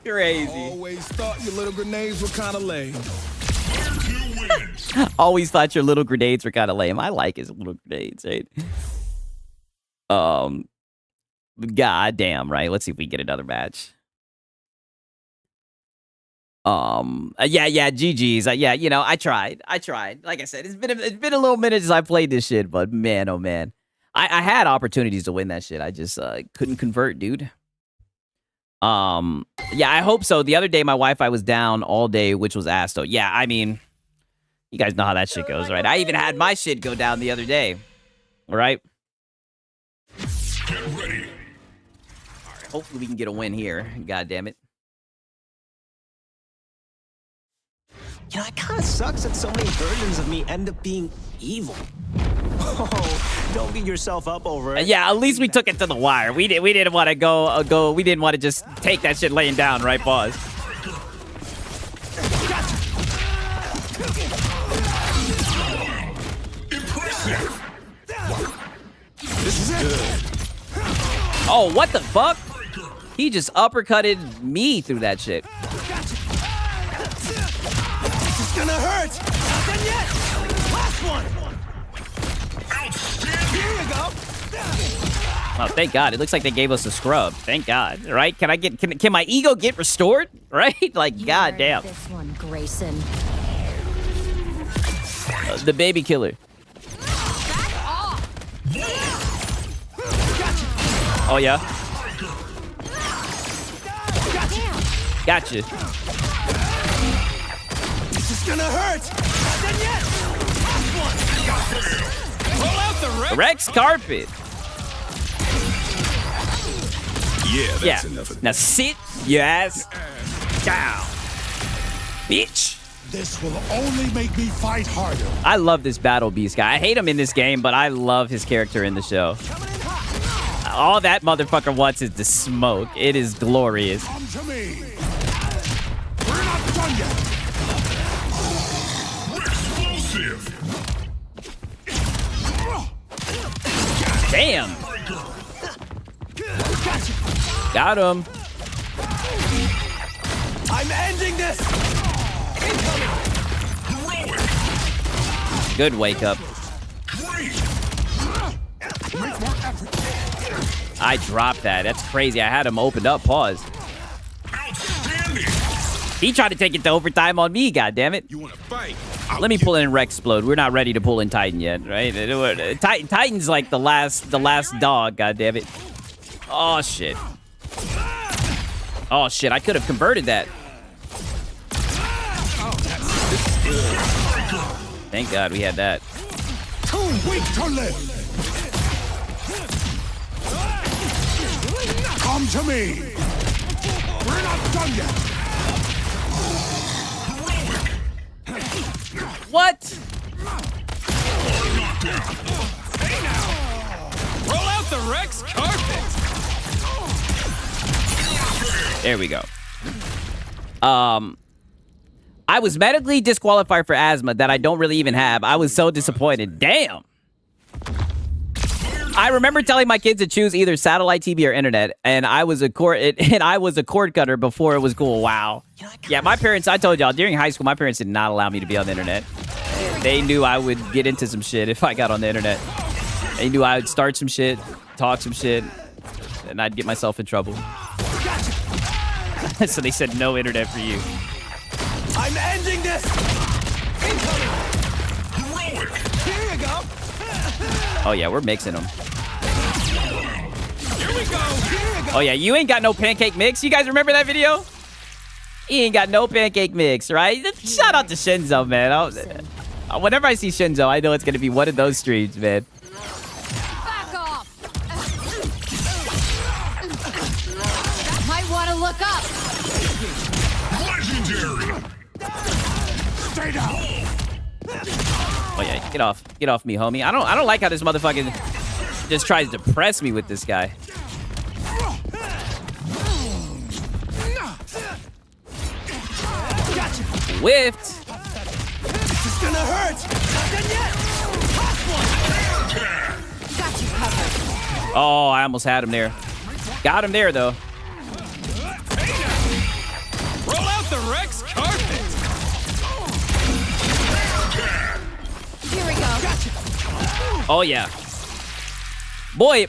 Crazy. Always thought your little grenades were kind of lame. Always thought your little grenades were kind of lame. I like his little grenades, right? God damn, right? Let's see if we get another match. Yeah, GG's. Yeah, you know, I tried. Like I said, it's been a little minute since I played this shit, but man, oh man. I had opportunities to win that shit. I just couldn't convert, dude. Yeah, I hope so. The other day my Wi-Fi was down all day, which was ass though. Yeah, I mean, you guys know how that shit goes, right? I even had my shit go down the other day. All right? Get ready. Hopefully we can get a win here. God damn it. You know, it kind of sucks that so many versions of me end up being evil. Oh, don't beat yourself up over it. Yeah, at least we took it to the wire. We didn't want to go. We didn't want to just take that shit laying down, right, boss? Impressive. This is good. Oh, what the fuck? He just uppercutted me through that shit. This is gonna hurt. Not done yet. Last one. Here you go. Oh, thank God. It looks like they gave us a scrub. Thank God. Right? Can my ego get restored? Right? Like, goddamn. This one, Grayson. The baby killer. Oh, yeah? Gotcha. This is gonna hurt. Not done yet. Last one. Pull out the Rex carpet. Yeah, Yeah. Now sit your ass down, bitch. This will only make me fight harder. I love this Battle Beast guy. I hate him in this game, but I love his character in the show. All that motherfucker wants is the smoke. It is glorious. Come to me. We're not done yet. Explosive. Damn. Got him. I'm ending this. Good wake up. I dropped that. That's crazy. I had him opened up. Pause. He tried to take it to overtime on me, goddammit. You want to fight? Let me pull in Rexplode. We're not ready to pull in Titan yet, right? Titan's like the last dog, goddammit. Oh shit. Oh shit, I could have converted that. Thank God we had that. Too weak to live. Come to me. We're not done yet. What? Hey now. Roll out the Rex carpet. There we go. I was medically disqualified for asthma that I don't really even have. I was so disappointed. Damn. I remember telling my kids to choose either satellite TV or internet, and I was a cord cutter before it was cool. Wow. Yeah, my parents, I told y'all, during high school, my parents did not allow me to be on the internet. They knew I would get into some shit if I got on the internet. They knew I would start some shit, talk some shit, and I'd get myself in trouble. So they said no internet for you. I'm ending this. Incoming. Here you go. Oh yeah, we're mixing them. Here we go. Oh yeah, you ain't got no pancake mix. You guys remember that video? He ain't got no pancake mix, right? Shout out to Shinzo, man. Whenever I see Shinzo, I know it's gonna be one of those streams, man. Back off. Might want to look up. Legendary. Stay down. Oh yeah, get off me, homie. I don't like how this motherfucker just tries to press me with this guy. Whiffed. This is gonna hurt. Not done yet. Got you covered. Oh, I almost had him there. Got him there though. Roll out the Rex carpet. Here we go. Oh yeah. Boy,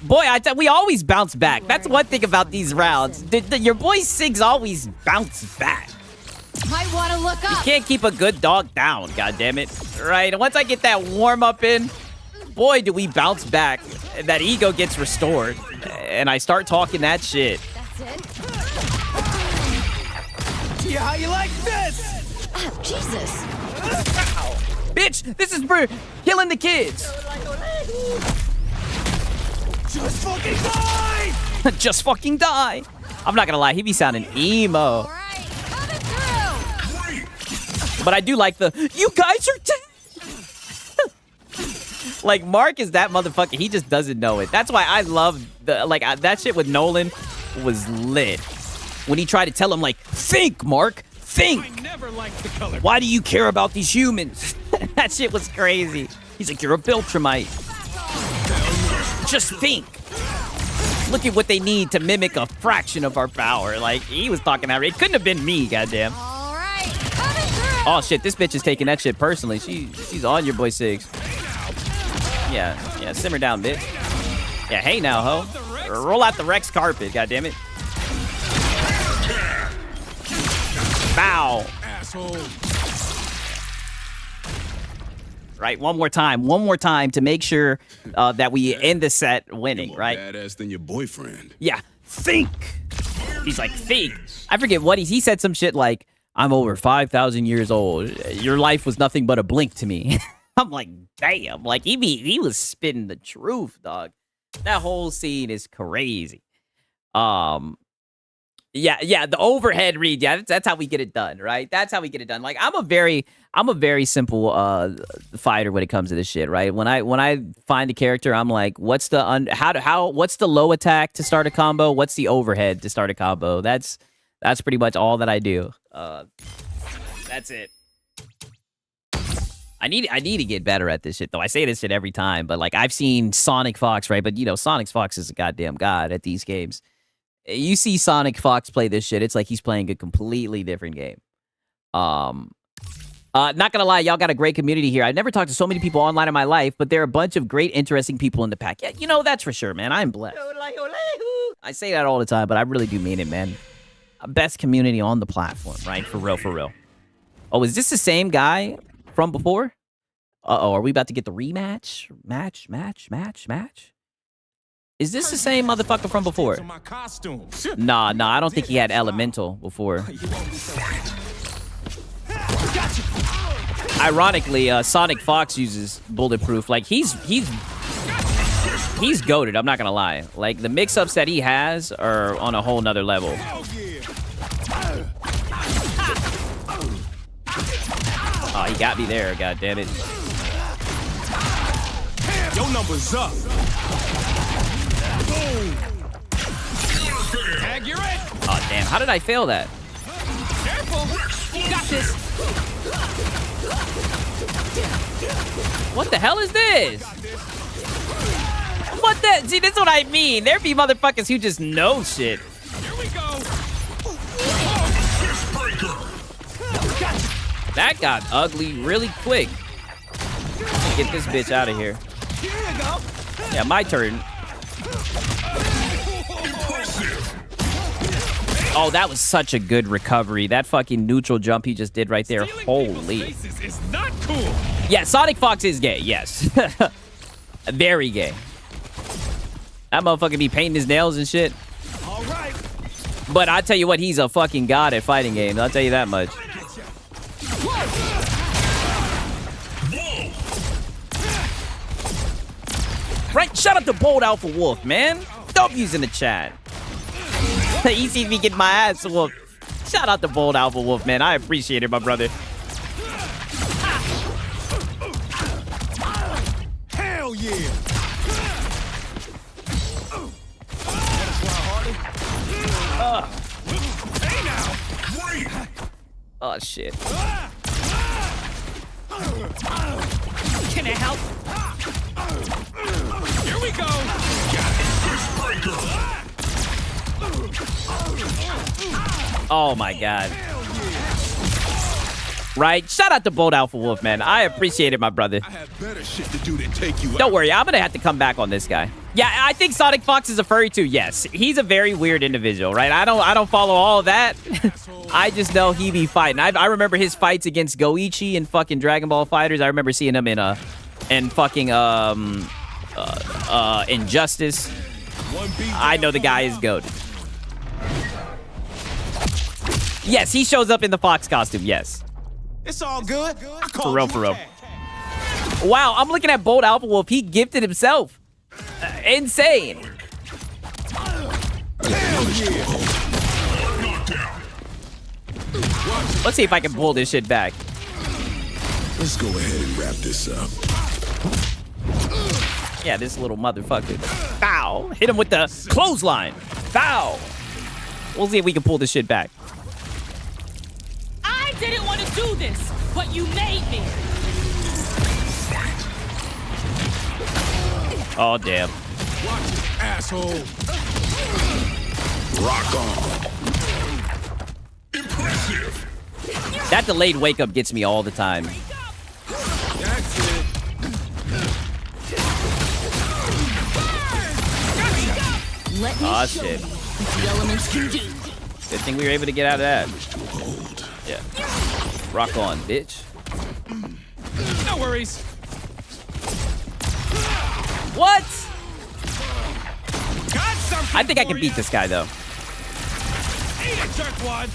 we always bounce back. That's one thing about these rounds. Your boy Sigs always bounce back. Might want to look up. Can't keep a good dog down, goddammit. Right, once I get that warm-up in, boy, do we bounce back. That ego gets restored. And I start talking that shit. That's it. Yeah, how you like this? Oh, Jesus. Bitch, this is for killing the kids. Just fucking die! Just fucking die. I'm not gonna lie, he be sounding emo. All right, coming through. But I do like the, you guys are dead. Like, Mark is that motherfucker. He just doesn't know it. That's why I love the, like, that shit with Nolan was lit. When he tried to tell him, like, think, Mark, think. I never liked the color. Why do you care about these humans? That shit was crazy. He's like, you're a Viltrumite. Just think. Look at what they need to mimic a fraction of our power. Like, he was talking that. It couldn't have been me, goddamn. All right, coming through. Oh shit, this bitch is taking that shit personally. She's on your boy Sigs. Yeah, simmer down, bitch. Yeah, hey now, ho. Roll out the Rex carpet, goddammit. Bow. Asshole. Right, one more time to make sure that we end the set winning, right? Badass than your boyfriend. Yeah, think. He's like, think. I forget what he said some shit like, I'm over 5,000 years old. Your life was nothing but a blink to me. I'm like, damn. Like, he was spitting the truth, dog. That whole scene is crazy. Yeah, the overhead read. Yeah, that's how we get it done, right? That's how we get it done. Like, I'm a very simple fighter when it comes to this shit, right? When I find a character, I'm like, what's the what's the low attack to start a combo? What's the overhead to start a combo? That's pretty much all that I do. That's it. I need to get better at this shit though. I say this shit every time, but like I've seen Sonic Fox, right? But you know, Sonic Fox is a goddamn god at these games. You see Sonic Fox play this shit, it's like he's playing a completely different game. Not gonna lie, y'all got a great community here. I've never talked to so many people online in my life, but there are a bunch of great, interesting people in the pack. Yeah, you know, that's for sure, man. I'm blessed. I say that all the time, but I really do mean it, man. Best community on the platform, right? For real, for real. Oh, is this the same guy from before? Uh-oh, are we about to get the rematch? Match? Is this the same motherfucker from before? Nah, I don't think he had Elemental before. Ironically, Sonic Fox uses Bulletproof. Like, he's goated, I'm not gonna lie. Like, the mix-ups that he has are on a whole nother level. Oh, he got me there, god damn it. Your number's up. Boom. Accurate. Oh, damn. How did I fail that? Careful. You got this. What the hell is this? What the? See, this is what I mean. There be motherfuckers who just know shit. Here we go. That got ugly really quick. Get this bitch out of here. Here you go. Yeah, my turn. Oh, that was such a good recovery. That fucking neutral jump he just did right there. Holy. Is not cool. Yeah, Sonic Fox is gay. Yes. Very gay. That motherfucker be painting his nails and shit. All right. But I tell you what, he's a fucking god at fighting games. I'll tell you that much. Right, shout out to Bold Alpha Wolf, man. W's in the chat. He sees me get my ass whooped. Shout out to Bold Alpha Wolf, man. I appreciate it, my brother. Hell yeah. Hey now. Oh, shit. Can I help? Here we go. Oh, my God. Right? Shout out to Bold Alpha Wolf, man. I appreciate it, my brother. I have better shit to do than take you out. Don't worry, I'm gonna have to come back on this guy. Yeah, I think Sonic Fox is a furry too. Yes, he's a very weird individual, right? I don't follow all of that. I just know he be fighting. I remember his fights against Goichi and fucking Dragon Ball Fighters. I remember seeing him in fucking Injustice. I know the guy is goated. Yes, he shows up in the Fox costume. Yes. It's all good. For real, for real. Wow, I'm looking at Bold Alpha Wolf. He gifted himself. Insane. Let's see if I can pull this shit back. Let's go ahead and wrap this up. Yeah, this little motherfucker. Foul. Hit him with the clothesline. Foul. We'll see if we can pull this shit back. I didn't want to do this, but you made me. Oh, damn. Watch it, asshole. Rock on. Impressive. That delayed wake up gets me all the time. That's it. Let me Oh, show shit. you what the elements can do. Good thing we were able to get out of that. Yeah. Rock on, bitch. No worries. What? Got something I think I can for beat ya. this guy, though. Eat it, jerkwad.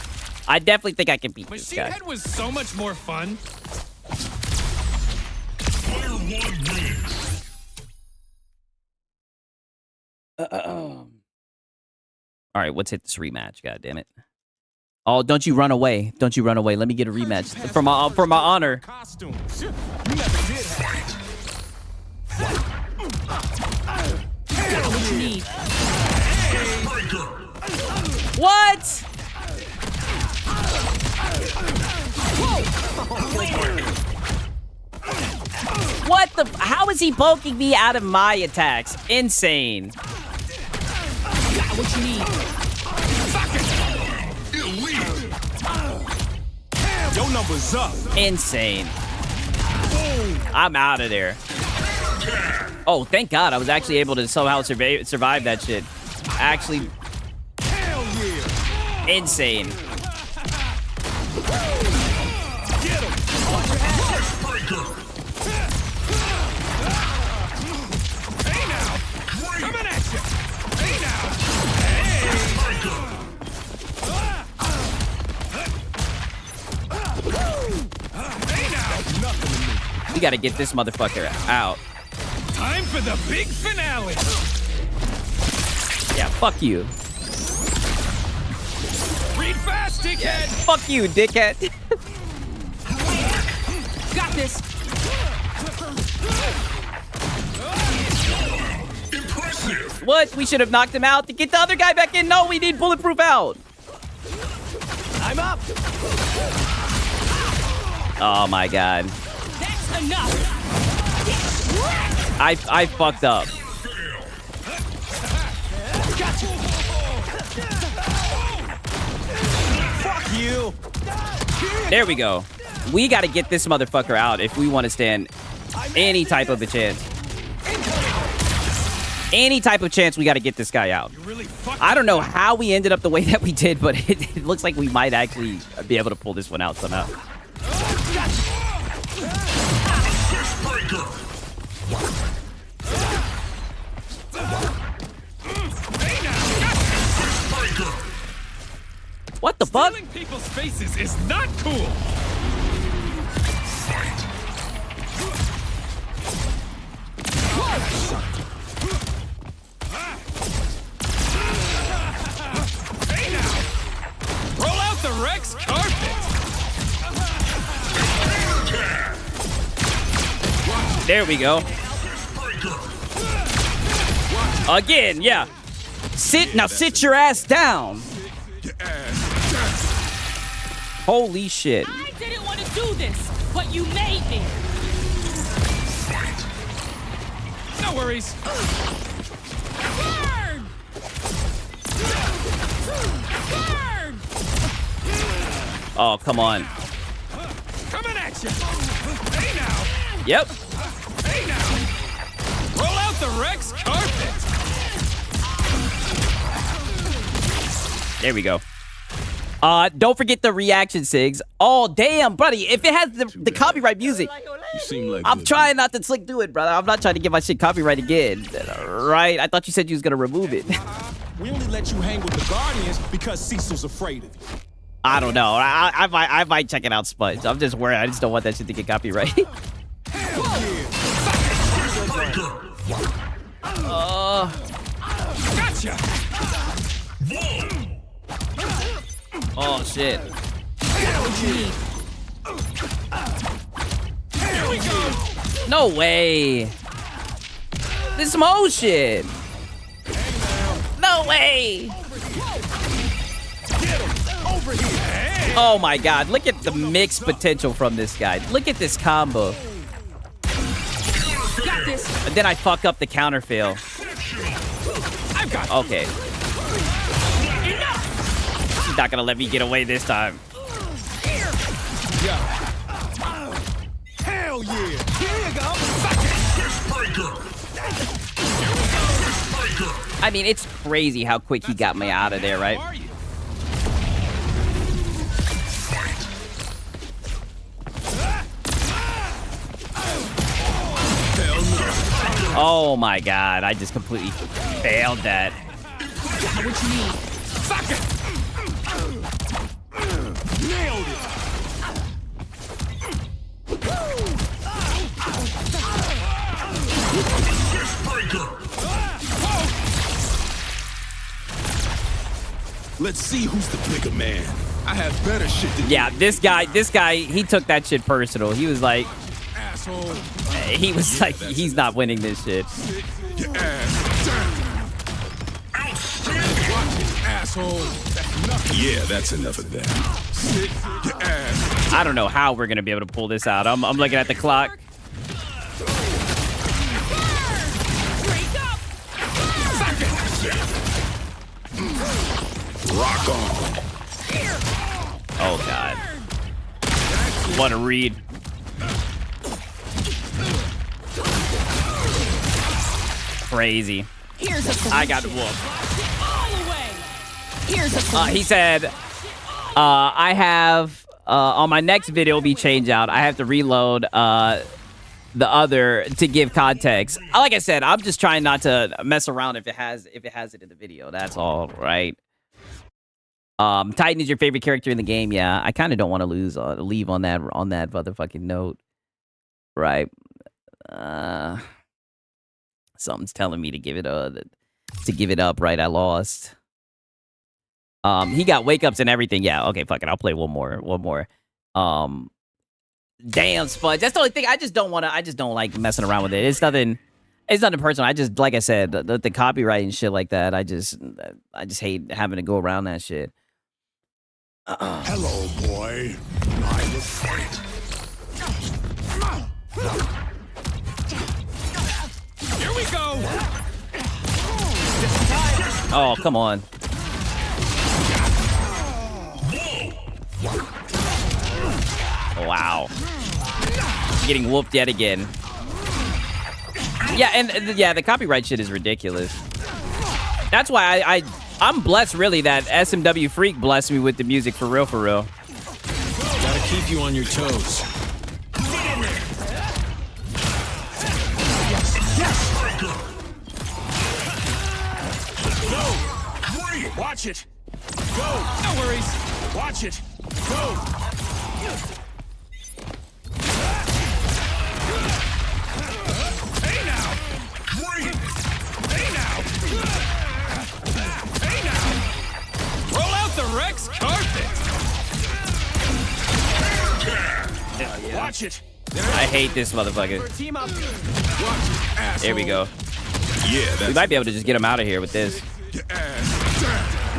I definitely think I can beat this Machine guy. Head was so much more fun. Player one wins. All right, let's hit this rematch. God damn it! Oh, don't you run away! Don't you run away! Let me get a rematch for my honor. Costume. You never did have. What you need. What? What the? How is he poking me out of my attacks? Insane. What you need. Your number's up. Insane. I'm out of there. Oh, thank God I was actually able to somehow survive that shit. Actually, Hell yeah. insane. Get him. Hey now. Coming at you. Hey now. Hey now. Nothing to me. We gotta get this motherfucker out. Time for the big finale. Yeah, fuck you. Read fast, dickhead. Fuck you, dickhead. Got this. Impressive. What? We should have knocked him out to get the other guy back in. No, we need bulletproof out. I'm up. Oh my God. That's enough. I fucked up. Fuck you. There we go. We got to get this motherfucker out if we want to stand any type of a chance. Any type of chance, we got to get this guy out. I don't know how we ended up the way that we did, but it looks like we might actually be able to pull this one out somehow. What the fuck? Stealing people's faces is not cool. Hey now! Roll out the Rex carpet. There we go. Again, yeah. Sit your ass down. Holy shit. I didn't want to do this, but you made me. No worries. Burn! Burn! Oh, come on. Coming at you. Hey now. Yep. Hey now. Roll out the Rex carpet. There we go. Don't forget the reaction, Sigs. Oh, damn, buddy. If it has the copyright music, You seem like I'm trying not to slick do it, brother. I'm not trying to get my shit copyright again. Right? I thought you said you was going to remove it. We only let you hang with the Guardians because Cecil's afraid of you. I don't know. I might check it out, Sponge. I'm just worried. I just don't want that shit to get copyright. Gotcha. Oh, shit. Here we go. No way. This motion. No way. Over here. Oh my god. Look at the mixed potential from this guy. Look at this combo. Got this. And then I fuck up the counter fail. I've got Okay. She's not gonna let me get away this time. Yeah. Hell yeah. Here you go. I mean, it's crazy how quick he got me out of there, right? Oh my god, I just completely failed that. Got what you need. Fuck it. Nailed it. Let's see who's the bigger man. I have better shit to do. Yeah, this guy, he took that shit personal. He was like, Asshole. he's not winning this shit. Your ass down. Asshole. That's nothing. Yeah, that's enough of that. Sit your ass. I don't know how we're gonna be able to pull this out. I'm looking at the clock. Break up. Rock on. Oh god. What a read. Crazy. Here's a solution. I got whooped. All the way. Here's a solution. He said, I have, on my next video will be change out. I have to reload the other to give context. Like I said, I'm just trying not to mess around if it has it in the video. That's all, right? Titan is your favorite character in the game. Yeah, I kind of don't want to leave on that motherfucking note, right? Something's telling me to give it up, right? I lost. He got wake ups and everything. Yeah, okay, fuck it. I'll play one more. Damn, Spudge. That's the only thing. I just don't like messing around with it. It's nothing personal. I just, like I said, the copyright and shit like that. I just hate having to go around that shit. Hello, boy. I will fight. Here we go. Just in time. Oh, come on. Wow. Getting whooped yet again. Yeah, and yeah, the copyright shit is ridiculous. That's why I'm blessed, really, that SMW Freak blessed me with the music for real, for real. Gotta keep you on your toes. Go! Watch it! Go! No worries! Watch it! Go! Hey now! Hey now! Hey now! Roll out the Rex carpet! Watch it! I hate this motherfucker. Team up. There we go. Yeah, We that's might be able to just get him out of here with this.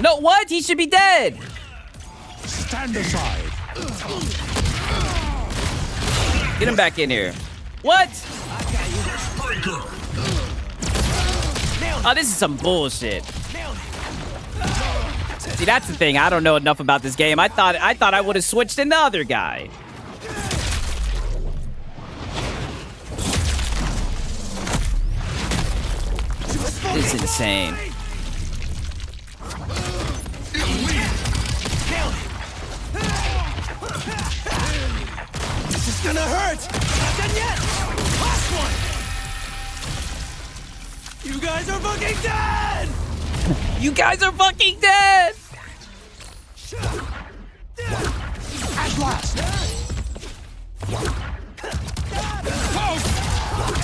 No, what? He should be dead. Stand aside. Get him back in here. What? Oh, this is some bullshit. See, that's the thing. I don't know enough about this game. I thought I would have switched in the other guy. This is insane. This is gonna hurt! Not done yet! Last one! You guys are fucking dead! You guys are fucking dead! At last!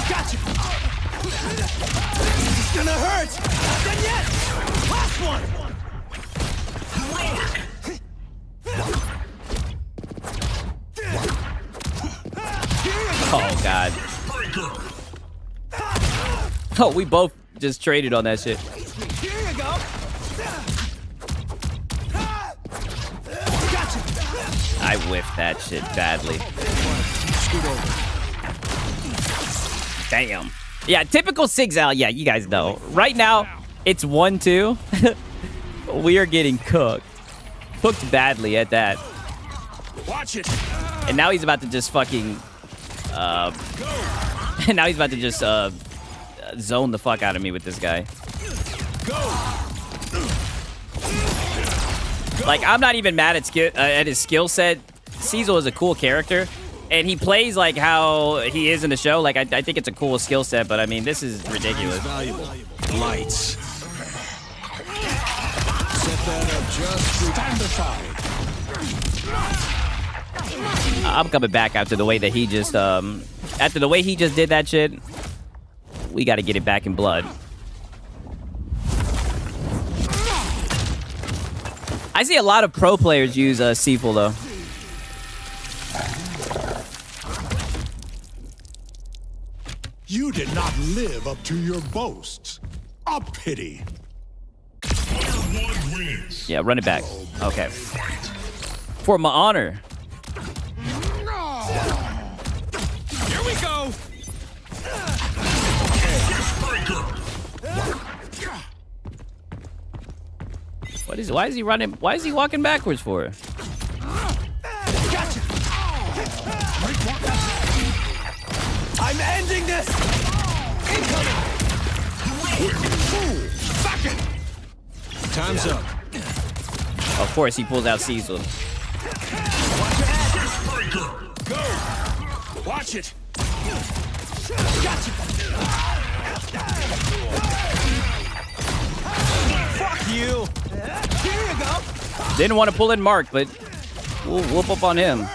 Gotcha! This is gonna hurt! Not done yet! Last one! Oh, God. Oh, we both just traded on that shit. Here you go! Gotcha! I whiffed that shit badly. Scoot over. Damn. Yeah, typical Sigzal. Yeah, you guys know. Right now, it's 1-2. We are getting cooked. Cooked badly at that. Watch it! And now he's about to just fucking... and now he's about to just zone the fuck out of me with this guy. Like, I'm not even mad at his skill set. Cecil is a cool character. And he plays like how he is in the show. Like, I think it's a cool skill set, but I mean, this is ridiculous. Valuable. Lights. Set that up just stand aside. I'm coming back after the way that he just did that shit. We got to get it back in blood. I see a lot of pro players use Seafull though. You did not live up to your boasts. A pity. Yeah, run it back. Okay. For my honor. Here we go. Why is he running? Why is he walking backwards for? Gotcha. I'm ending this. Incoming. Back it. Time's up. Of course, he pulls out Cecil. Go. Watch it. Gotcha. Fuck you. Here you go. Didn't want to pull in Mark, but we'll whoop up on him.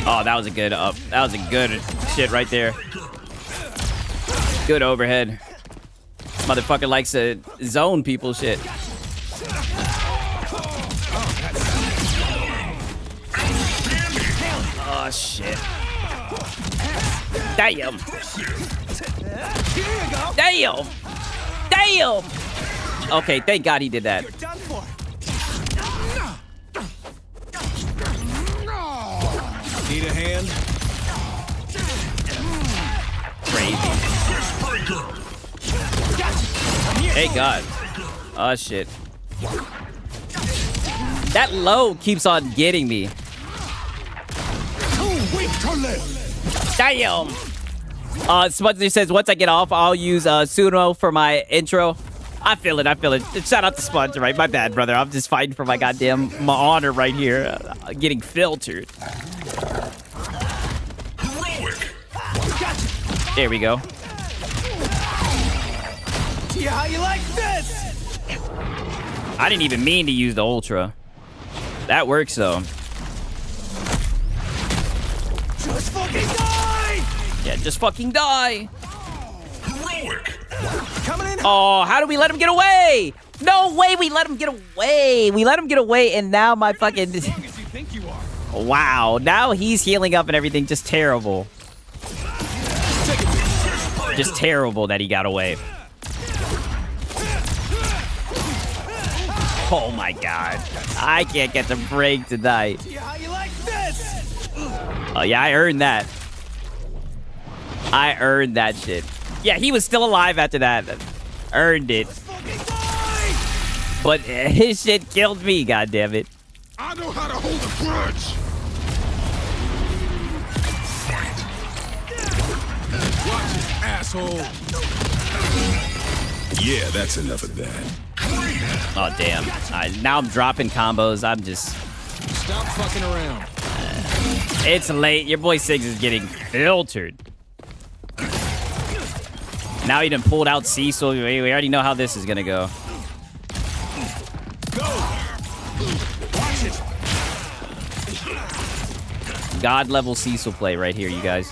Oh, that was a good up. That was a good shit right there. Good overhead. Motherfucker likes to zone people shit. Oh shit. Damn. Damn. Damn. Okay, thank God he did that. Need a hand? crazy. Hey God. Oh shit. That low keeps on getting me. Damn. Smudger says, once I get off, I'll use Suno for my intro. I feel it. Shout out to Smudger, right? My bad, brother. I'm just fighting for my honor right here. Getting filtered. There we go. See how you like this? I didn't even mean to use the Ultra. That works, though. Just fucking die! Yeah, just fucking die. Coming in. Oh, how do we let him get away? No way, we let him get away. We let him get away, and now my fucking... Wow, now he's healing up and everything. Just terrible. Just terrible that he got away. Oh my God. I can't get the break tonight. How you like this? Oh yeah, I earned that. I earned that shit. Yeah, he was still alive after that. Earned it. But his shit killed me, goddammit. I know how to hold a grudge. Watch it, asshole. Yeah, that's enough of that. Oh, damn. Now I'm dropping combos. I'm just... Stop fucking around. It's late. Your boy Siggs is getting filtered. Now he done pulled out Cecil. We already know how this is gonna go. Watch it. God level Cecil play right here, you guys.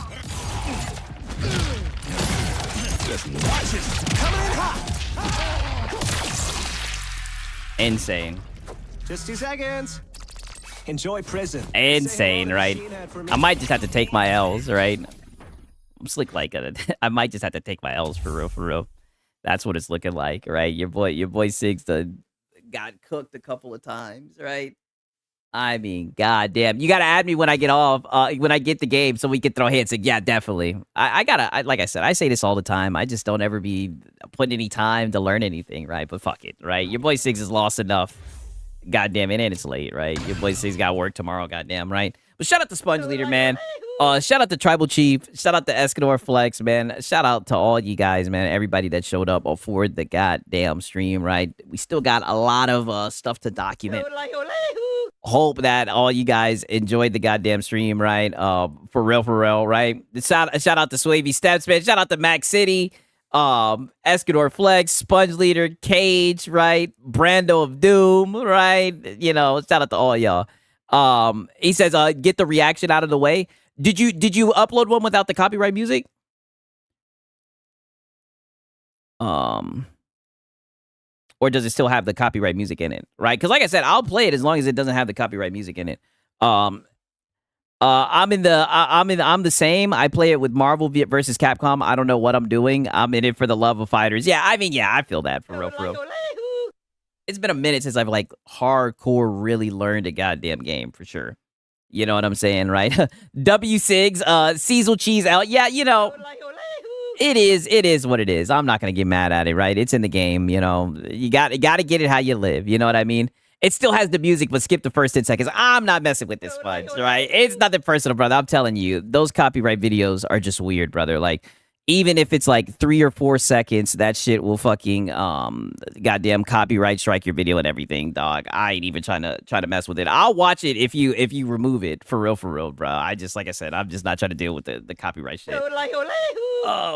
Watch it. Coming in hot. Insane. Just 2 seconds. Enjoy prison. Insane, right? I might just have to take my L's, right? I'm slick like it. I might just have to take my L's for real. That's what it's looking like, right? Your boy Siggs got cooked a couple of times, right? I mean, goddamn. You gotta add me when I get off, when I get the game, so we can throw hands. Yeah, definitely. Like I said, I say this all the time. I just don't ever be putting any time to learn anything, right? But fuck it, right? Your boy Siggs has lost enough. Goddamn it, and it's late, right? Your boy Siggs got work tomorrow, goddamn, right? But shout out to Sponge Leader, man. Shout out to Tribal Chief. Shout out to Escanor Flex, man. Shout out to all you guys, man. Everybody that showed up for the goddamn stream, right? We still got a lot of stuff to document. Hope that all you guys enjoyed the goddamn stream, right? For real, right? Shout out to Swavy Steps, man. Shout out to Mac City, Escanor Flex, Sponge Leader, Cage, right? Brando of Doom, right? You know, shout out to all y'all. He says, get the reaction out of the way. Did you upload one without the copyright music? Or does it still have the copyright music in it? Right? Because like I said, I'll play it as long as it doesn't have the copyright music in it. I'm the same. I play it with Marvel versus Capcom. I don't know what I'm doing. I'm in it for the love of fighters. Yeah, I mean, yeah, I feel that for real. It's been a minute since I've like hardcore really learned a goddamn game for sure. You know what I'm saying, right? W Sigs, Cecil Cheese out. Yeah, you know, it is what it is. I'm not gonna get mad at it, right? It's in the game, you know. You got to get it how you live. You know what I mean? It still has the music, but skip the first 10 seconds. I'm not messing with this fudge, right? It's nothing personal, brother. I'm telling you, those copyright videos are just weird, brother. Like, even if it's like 3 or 4 seconds, that shit will fucking goddamn copyright strike your video and everything, dog. I ain't even trying to mess with it. I'll watch it if you remove it for real, bro. I just, like I said, I'm just not trying to deal with the copyright shit.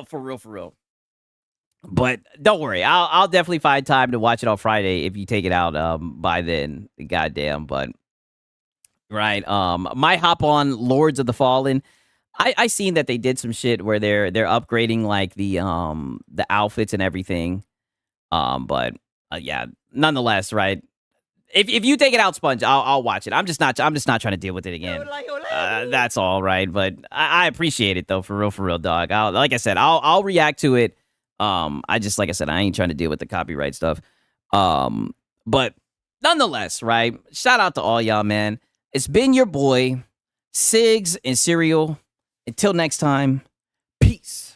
For real. But don't worry, I'll definitely find time to watch it on Friday if you take it out by then. Goddamn, but right. Might hop on Lords of the Fallen. I seen that they did some shit where they're upgrading like the outfits and everything. But yeah, nonetheless, right. If you take it out, Sponge, I'll watch it. I'm just not trying to deal with it again. That's all right. But I appreciate it though, for real, dog. Like I said, I'll react to it. Like I said, I ain't trying to deal with the copyright stuff. But nonetheless, right. Shout out to all y'all, man. It's been your boy Siggs and Serial. Until next time, peace.